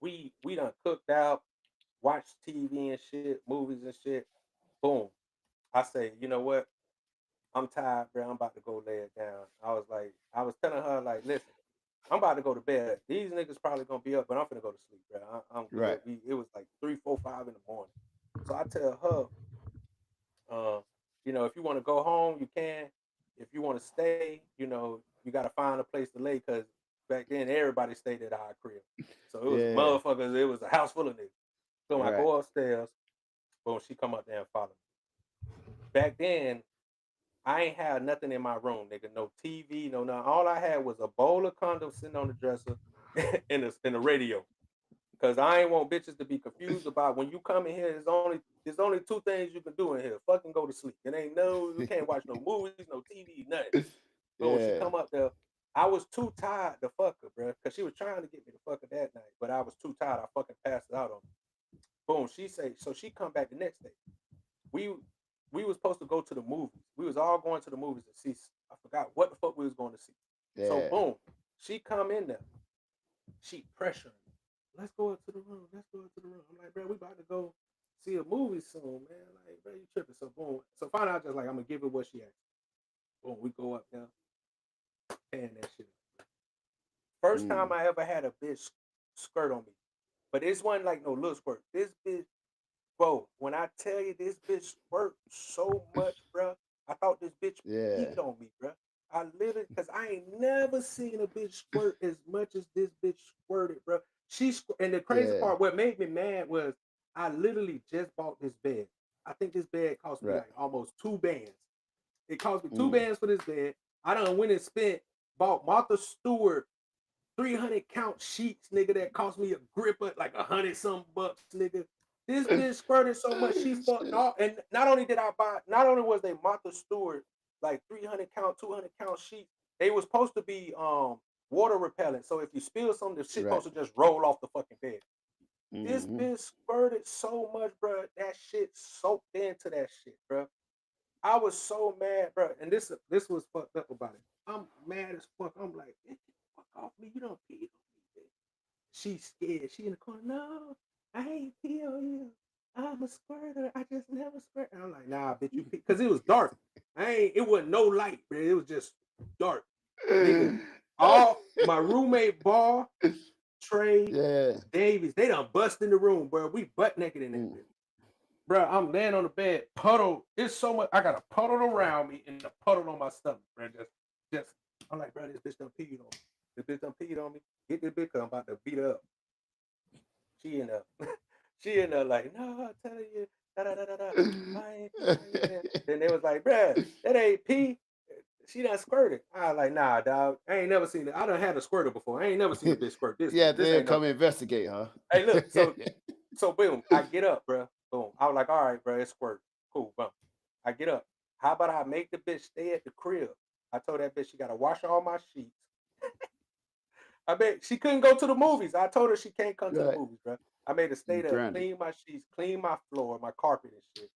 We done cooked out, watched TV and shit, movies and shit. Boom. I say, you know what? I'm tired, bro. I'm about to go lay it down. I was telling her, like, like, listen, I'm about to go to bed. These niggas probably gonna be up, but I'm finna go to sleep, bro. I'm good. Right. It was like 3, 4, 5 in the morning. So I tell her, you know, if you want to go home, you can. If you want to stay, you know, you gotta find a place to lay, because back then everybody stayed at our crib. So it was motherfuckers, it was a house full of niggas. So when I go upstairs, boom, she come up there and follow me. Back then, I ain't had nothing in my room, nigga. No TV, no nothing. All I had was a bowl of condoms sitting on the dresser and a radio. Cause I ain't want bitches to be confused about when you come in here. There's only 2 things you can do in here: fucking go to sleep. It ain't you can't watch no movies, no TV, nothing. So when she come up there, I was too tired to fuck her, bro, cause she was trying to get me to fuck her that night, but I was too tired. I fucking passed out on her. Boom. So she come back the next day. We was supposed to go to the movies. We was all going to the movies to see. I forgot what the fuck we was going to see. Yeah. So boom, she come in there. She pressuring me. Let's go up to the room. Let's go up to the room. I'm like, bro, we about to go see a movie soon, man. Like, bro, you tripping. So boom. So finally, I just like, I'm gonna give her what she asked. Boom, we go up there, paying that shit. First time I ever had a bitch skirt on me, but this wasn't like no little squirt. This bitch, bro. When I tell you this bitch squirt so much, bro, I thought this bitch peed on me, bro. I literally, because I ain't never seen a bitch squirt as much as this bitch squirted, bro. And the crazy part, what made me mad was I literally just bought this bed. I think this bed cost me like almost 2 bands. It cost me 2 bands for this bed. I done went and bought Martha Stewart 300 count sheets, nigga, that cost me a gripper like $100 bucks, nigga. This bitch squirted so much, she fucked off. And not only was they Martha Stewart like 300 count, 200 count sheets, they was supposed to be water repellent. So if you spill something, the shit supposed to just roll off the fucking bed. This bitch squirted so much, bro. That shit soaked into that shit, bro. I was so mad, bro. And this was fucked up about it. I'm mad as fuck. I'm like, get the fuck off me. You don't pee on me, bitch. She's scared. She in the corner. No, I ain't pee on you. I'm a squirter. I just never squirt. And I'm like, nah, bitch, you pee. Because it was dark. It wasn't no light, bro. It was just dark. Nigga, all my roommate Bar, Trey, Davies, they done bust in the room, bro. We butt naked in that bitch. Bro, I'm laying on the bed, puddle. It's so much. I got a puddle around me and a puddle on my stomach, bro. Just. I'm like, bro, this bitch done peed on me. This bitch done peed on me. Get this bitch, cause I'm about to beat her up. She in there like, no, I'm telling you, I ain't pee. Then they was like, bro, that ain't pee. She done squirted. I was like, nah, dog. I ain't never seen it. I done had a squirter before. I ain't never seen a bitch squirt. This they come investigate, huh? Hey, look, so boom, I get up, bro. Boom. I was like, all right, bro, it's squirt. Cool, boom. I get up. How about I make the bitch stay at the crib? I told that bitch she gotta wash all my sheets. I bet she couldn't go to the movies. I told her she can't come to the movies, bro. I made her stay there, clean my sheets, clean my floor, my carpet and shit.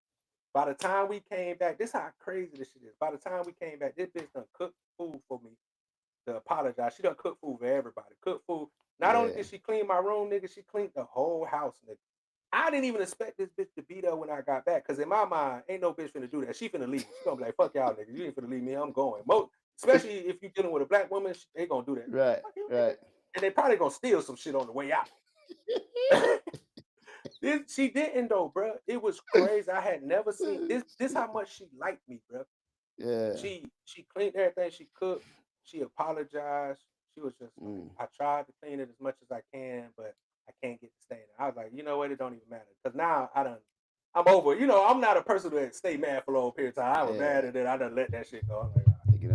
By the time we came back, this is how crazy this shit is. By the time we came back, this bitch done cooked food for me to apologize. She done cooked food for everybody. Cooked food. Not only did she clean my room, nigga, she cleaned the whole house, nigga. I didn't even expect this bitch to be there when I got back, because in my mind, ain't no bitch finna do that. She finna leave. She gonna be like, fuck y'all, nigga. You ain't finna leave me. I'm going. Especially if you're dealing with a black woman, they gonna do that. Right. And they probably gonna steal some shit on the way out. She didn't though, bro. It was crazy. I had never seen this how much she liked me, bro. Yeah. She cleaned everything. She cooked. She apologized. She was just like, I tried to clean it as much as I can, but I can't get the stain. I was like, you know what? It don't even matter. Because now I'm over. You know, I'm not a person that stay mad for a long period of time. I was mad and then I done let that shit go. I'm like,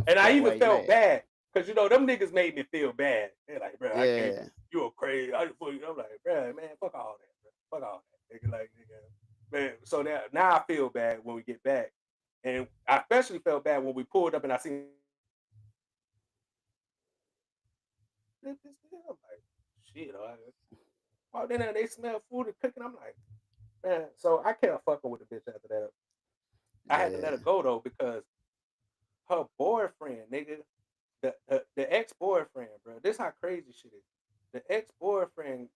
and I even felt bad. Because, you know, them niggas made me feel bad. They're like, bro, I can't. You a crazy. I'm like, bro, man, fuck all that, bro. Fuck all that. Nigga, like, nigga. Man, so now I feel bad when we get back. And I especially felt bad when we pulled up and I seen I'm like, shit. Oh, then they smell food and cooking. I'm like, man. So I kept fucking with the bitch after that. I had to let her go though, because her boyfriend, nigga, the ex-boyfriend, bro. This how crazy shit is. The ex-boyfriend,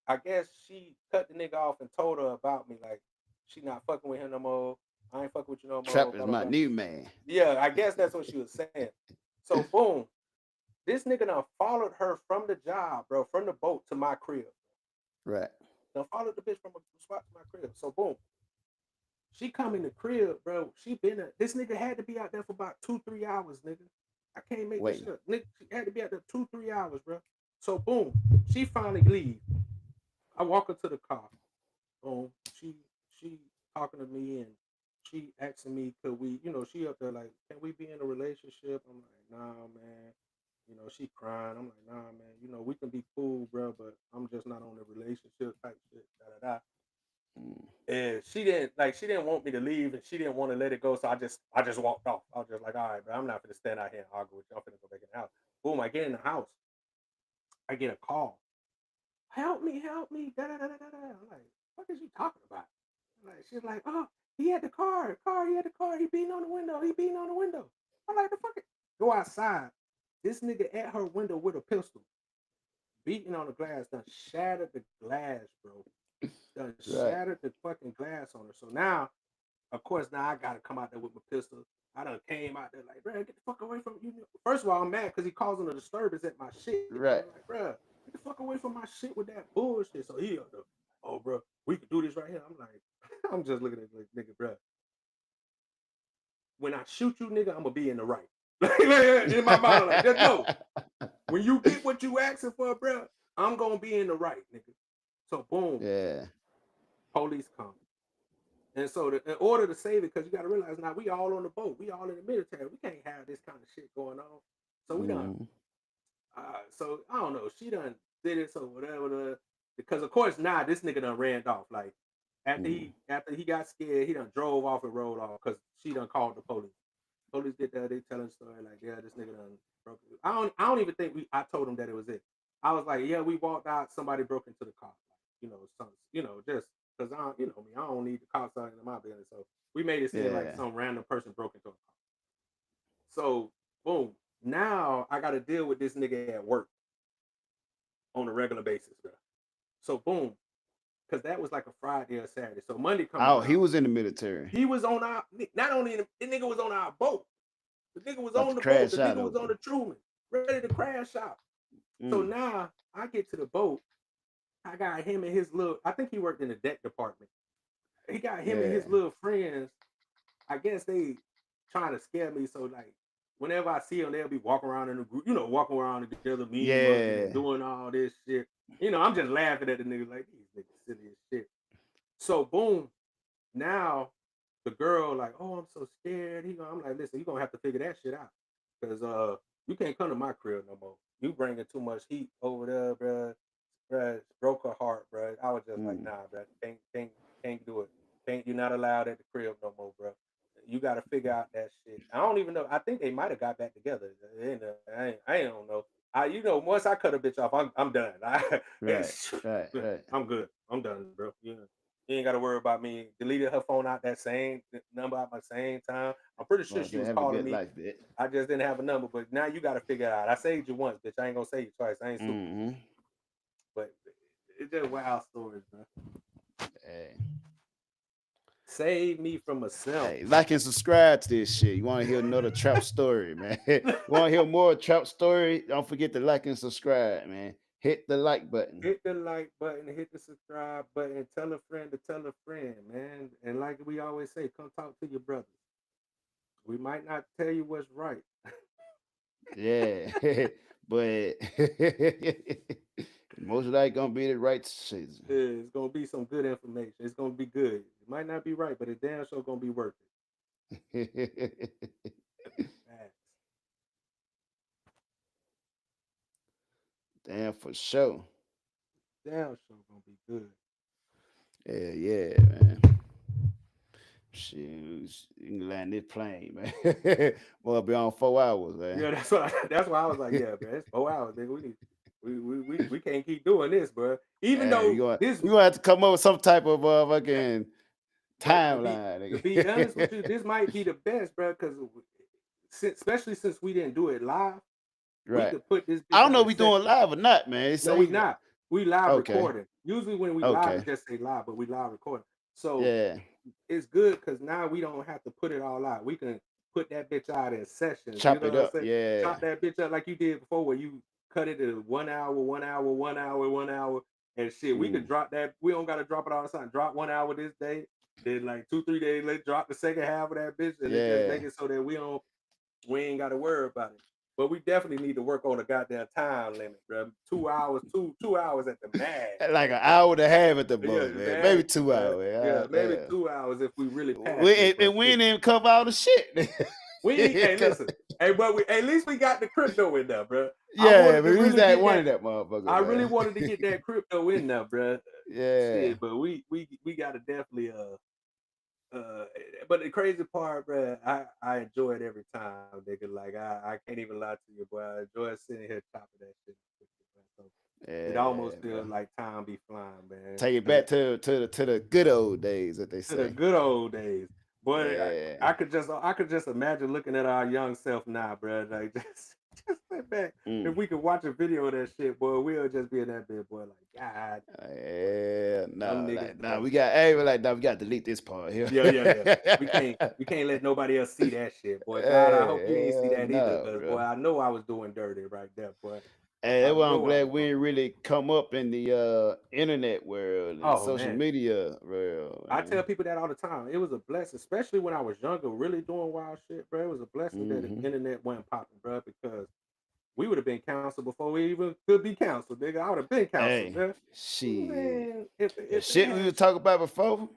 I guess she cut the nigga off and told her about me, like she not fucking with him no more. I ain't fucking with you no more. Trap is my new man. Yeah, I guess that's what she was saying. So boom, This nigga done followed her from the job, bro, from the boat to my crib. Right. Done followed the bitch from a spot to my crib. So boom. She come in the crib, bro. This nigga had to be out there for about 2-3 hours, nigga. I can't make this shit up. Nigga, she had to be out there 2-3 hours, bro. So boom, she finally leave. I walk her to the car. Boom. She talking to me and she asking me, could we, she up there like, can we be in a relationship? I'm like, nah, man. She crying. I'm like, nah, man. We can be cool, bro, but I'm just not on the relationship type shit. Da da da. And she didn't want me to leave, and she didn't want to let it go. So I just walked off. I was just like, all right, bro, I'm not gonna stand out here and argue with you. I'm gonna go back in the house. Boom, I get in the house. I get a call. Help me. Da da da da da. I'm like, what is you talking about? She's like, oh, he had the car. He beating on the window. I'm like, the fuck it. Go outside. This nigga at her window with a pistol, beating on the glass, done shattered the glass, bro. Shattered the fucking glass on her. So now, of course, I gotta come out there with my pistol. I done came out there like, bro, get the fuck away from you. First of all, I'm mad because he causing a disturbance at my shit. Right. I'm like, bro, get the fuck away from my shit with that bullshit. So he, oh, bro, we can do this right here. I'm like, I'm just looking at this nigga, bro. When I shoot you, nigga, I'm gonna be in the right. In my mind, like, just know. When you get what you asking for, bro, I'm gonna be in the right, nigga. So boom, yeah, police come, and so in order to save it, because you got to realize now we all on the boat, we all in the military, we can't have this kind of shit going on. So we done. So I don't know. She done did it. So whatever. Because of course now this nigga done ran off. Like after he got scared, he done drove off and rolled off because she done called the police. Police get there, they telling the story like, yeah, this nigga done broke it. I don't even think I told him that it was it. I was like, yeah, we walked out, somebody broke into the car. Just because I don't need the cops out in my business. So we made it seem like some random person broke into a car. So boom, now I got to deal with this nigga at work on a regular basis, bro. So boom, because that was like a Friday or Saturday. So Monday comes. Oh, he was in the military. He was on our. Not only the nigga was on our boat. The nigga was on the boat. The nigga was on the Truman, ready to crash out. So now I get to the boat. I got him and his little, I think he worked in the deck department. He got him and his little friends. I guess they trying to scare me. So like, whenever I see them, they'll be walking around in the group, walking around together, doing all this shit. I'm just laughing at the niggas like, these niggas silly as shit. So boom, now the girl like, oh, I'm so scared. I'm like, listen, you're going to have to figure that shit out. Because you can't come to my crib no more. You bringing too much heat over there, bro. Bruh, broke her heart, bro. I was just like, nah, bro, can't do it. You're not allowed at the crib no more, bro. You got to figure out that shit. I don't even know. I think they might have got back together. I don't know. Once I cut a bitch off, I'm done. Right. I'm good. I'm done, bro. You ain't got to worry about me. Deleted her phone out that same number at my same time. I'm pretty sure she was calling me. Life, I just didn't have a number, but now you got to figure it out. I saved you once, bitch. I ain't gonna save you twice. I ain't stupid. But it's just wild stories, bro. Hey. Save me from myself. Hey, like and subscribe to this shit. You want to hear another trap story, man? You want to hear more trap story? Don't forget to like and subscribe, man. Hit the like button. Hit the like button. Hit the subscribe button. Tell a friend to tell a friend, man. And like we always say, come talk to your brothers. We might not tell you what's right. Yeah, but most likely gonna be the right season. Yeah, it's gonna be some good information. It's gonna be good. It might not be right, but it's damn sure gonna be worth it. Damn, for sure. Damn sure gonna be good. Yeah, man. Shit, you can land this plane, man. Well, be on 4 hours, man. Yeah, that's why I was like, yeah, man, it's 4 hours, nigga. We can't keep doing this, bro. Even though you gonna have to come up with some type of fucking timeline. To be honest with you, this might be the best, bro, because especially since we didn't do it live. Right. We could put this. I don't know if we doing live or not, man. No, we not. We live recording. Usually when we live, we just say live, but we live recording. So it's good because now we don't have to put it all out. We can put that bitch out in sessions. Chop You it know what up. I'm saying? Yeah. Chop that bitch up like you did before, where you cut it to 1 hour, 1 hour, 1 hour, 1 hour, and shit. We could drop that. We don't gotta drop it all the time. Drop 1 hour this day, then like 2-3 days later, drop the second half of that bitch, and then just make it so that we ain't gotta worry about it. But we definitely need to work on a goddamn time limit, bro. 2 hours, two hours at the max. Like an hour and a half at the Yeah, most, man. max, Maybe 2 bro. hours. Yeah, maybe damn. 2 hours if we really pass We it. and we didn't even cover all the shit. We ain't, hey, listen, hey, but at least we got the crypto in there, bro. Yeah, but we was that one of that motherfucker. I really man. wanted to get that crypto in there, bro. Yeah. Shit, but we gotta definitely but the crazy part, bro, I enjoy it every time, nigga. Like I can't even lie to you, boy. I enjoy sitting here chopping that shit. So it almost feels like time be flying, man. Take it back to the good old days, what they To the say. good old days. Boy, Yeah. I could just imagine looking at our young self now, bro. Like just sit back. If we could watch a video of that shit, boy, we'll just be in that bit, boy. Like, God. Yeah, Them niggas no, we got we got to delete this part here. Yeah. We can't let nobody else see that shit, boy. God, I hope you ain't see that either, because boy, I know I was doing dirty right there, boy. Hey, that's why I'm know I glad was we ain't really come up in the internet world, and social man. media world. I tell people that all the time. It was a blessing, especially when I was younger, really doing wild shit, bro. It was a blessing that the internet wasn't popping, bro, because we would have been counseled before we even could be counseled, nigga. I would have been counseled, man. Shit. Man, The shit we was talking about before. What?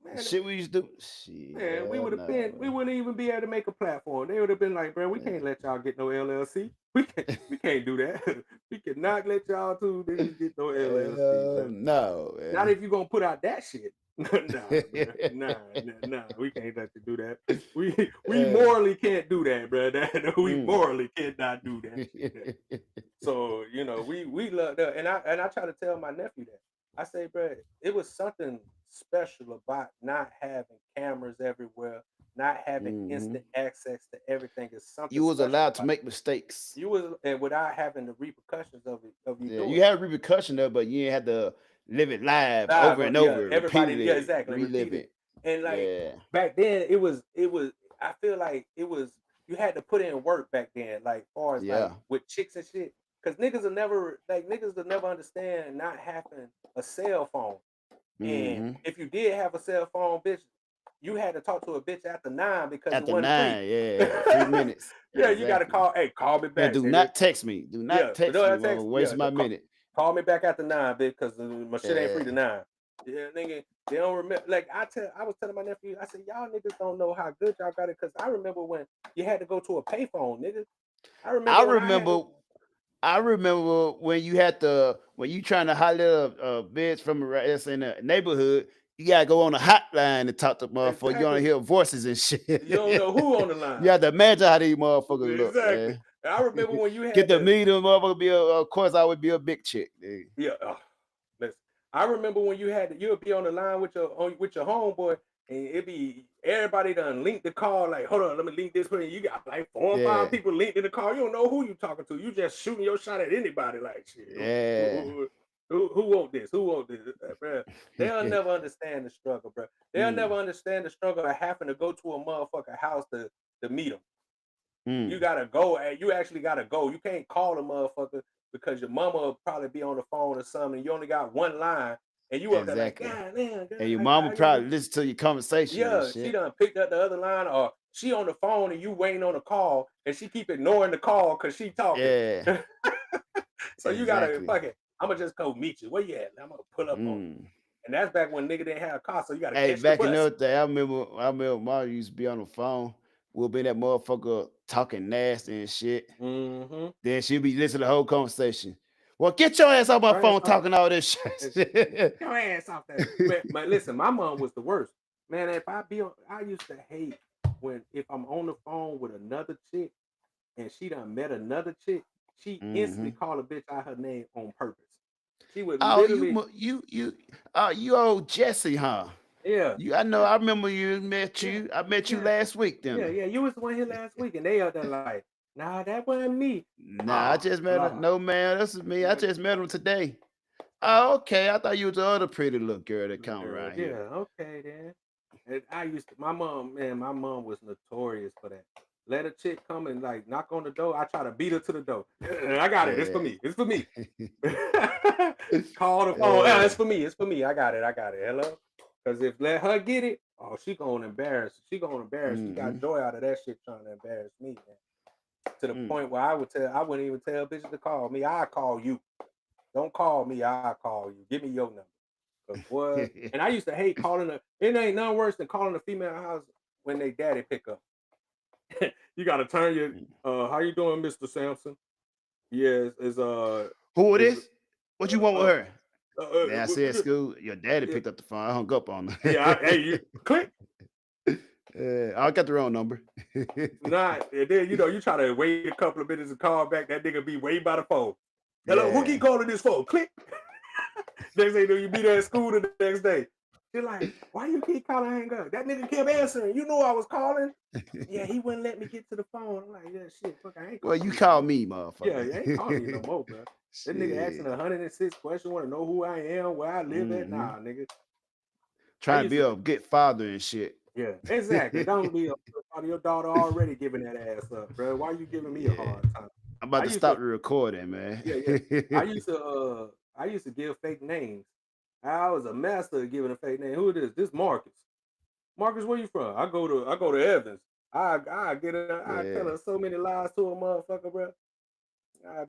Man, The shit we used to do. Shit. Man, we would have been. We wouldn't even be able to make a platform. They would have been like, bro, we can't let y'all get no LLC. We can't do that. We cannot let y'all two niggas get no LLC. Bro. No, man. Not if you gonna put out that shit. Nah. We can't let you do that. We morally can't do that, bro. We morally cannot do that shit. So we love that, and I try to tell my nephew that. I say, bro, it was something special about not having cameras everywhere, not having instant access to everything. Is something you was allowed to about make mistakes. You was, and without having the repercussions of you doing you had repercussion of, but you ain't had to live it live over and over. Everybody, repeatedly, exactly, relive it. And like back then, it was. I feel like it was. You had to put in work back then, like far as like with chicks and shit. Cause niggas will never understand not having a cell phone. And if you did have a cell phone, bitch, you had to talk to a bitch after 9 because after it wasn't 9, free. 3 minutes. You gotta call. Hey, call me back. And do not text me. Do not text me. Waste my minute. Call me back after 9, bitch, because my shit ain't free to 9. Yeah, nigga, they don't remember. Like I was telling my nephew, I said, y'all niggas don't know how good y'all got it, because I remember when you had to go to a payphone, nigga. I remember when you had to, when you trying to holler a bitch from that's in the neighborhood, you gotta go on a hotline to talk to motherfuckers. Exactly. You only hear voices and shit. You don't know who on the line. You have to imagine how these motherfuckers look. Exactly. Man. I remember when you had get to meet them, motherfucker. Of course, I would be a big chick. Dude. Yeah. Listen, I remember when you would be on the line with your homeboy, and it'd be everybody done linked the call. Like, hold on, let me link this way. You got like 4 or 5 people linked in the call. You don't know who you talking to. You just shooting your shot at anybody. Like, shit. Yeah. Who want this? Who want this? Bro, they'll never understand the struggle, bro. They'll never understand the struggle of having to go to a motherfucker house to meet them. You gotta go, and you actually gotta go. You can't call a motherfucker because your mama will probably be on the phone or something. You only got one line, and you up there like, God damn. And your mama probably listen to your conversation. Yeah, she done picked up the other line, or she on the phone and you waiting on a call, and she keep ignoring the call because she talking. Yeah. So you gotta fuck it. I'm gonna just go meet you. Where you at? I'm gonna pull up on you. And that's back when nigga didn't have a car, so you gotta catch back the bus. in the day, I remember mom used to be on the phone. We'll be that motherfucker talking nasty and shit. Then she'll be listening to the whole conversation. Well, get your ass off my phone talking all this shit. Get your ass off that. But listen, my mom was the worst. Man, I used to hate if I'm on the phone with another chick and she done met another chick, she instantly call a bitch out her name on purpose. She would literally. You old Jesse, huh? Yeah. I know. I remember you met you. I met you last week. Then. Yeah. You was the one here last week, and they out there like, nah, that wasn't me. Nah, I just met her. No, man, this is me. I just met him today. Oh, okay. I thought you was the other pretty little girl that come around here. Yeah. Okay, then. And I used to, my mom was notorious for that. Let a chick come and like knock on the door. I try to beat her to the door. I got it. It's for me. It's for me. Call the phone. Yeah. It's for me. It's for me. I got it. Hello. Because if let her get it, oh, she gonna embarrass. She got joy out of that shit trying to embarrass me, man. To the point where I wouldn't even tell bitches to call me. I call you. Don't call me. I call you. Give me your number. What? And I used to hate calling her. It ain't none worse than calling a female house when they daddy pick up. You gotta turn your how you doing, Mr. Sampson? Yes, who it is? What you want with her? Man, I said yeah, school. Your daddy picked up the phone. I hung up on her. yeah, hey, you click. I got the wrong number. Not, and then you try to wait a couple of minutes and call back. That nigga be waiting by the phone. Hello, Yeah. who keep calling this phone? Click. Next thing you know, you be there at school the next day. You're like, why you keep calling? Hang up. That nigga kept answering. You know I was calling. Yeah, he wouldn't let me get to the phone. I'm like, yeah, shit, fuck, I ain't. Well, you call me, motherfucker. Yeah, I ain't calling you no more, bro. That nigga asking 106 questions, want to know who I am, where I live at. Nah, nigga. Trying to be a good father and shit. Yeah, exactly. Don't be your daughter already giving that ass up, bro. Why you giving me a hard time? I'm about to stop the recording, man. Yeah. I used to give fake names. I was a master at giving a fake name. Who it is? This Marcus. Marcus, where you from? I go to Evans. I tell her so many lies to a motherfucker, bro.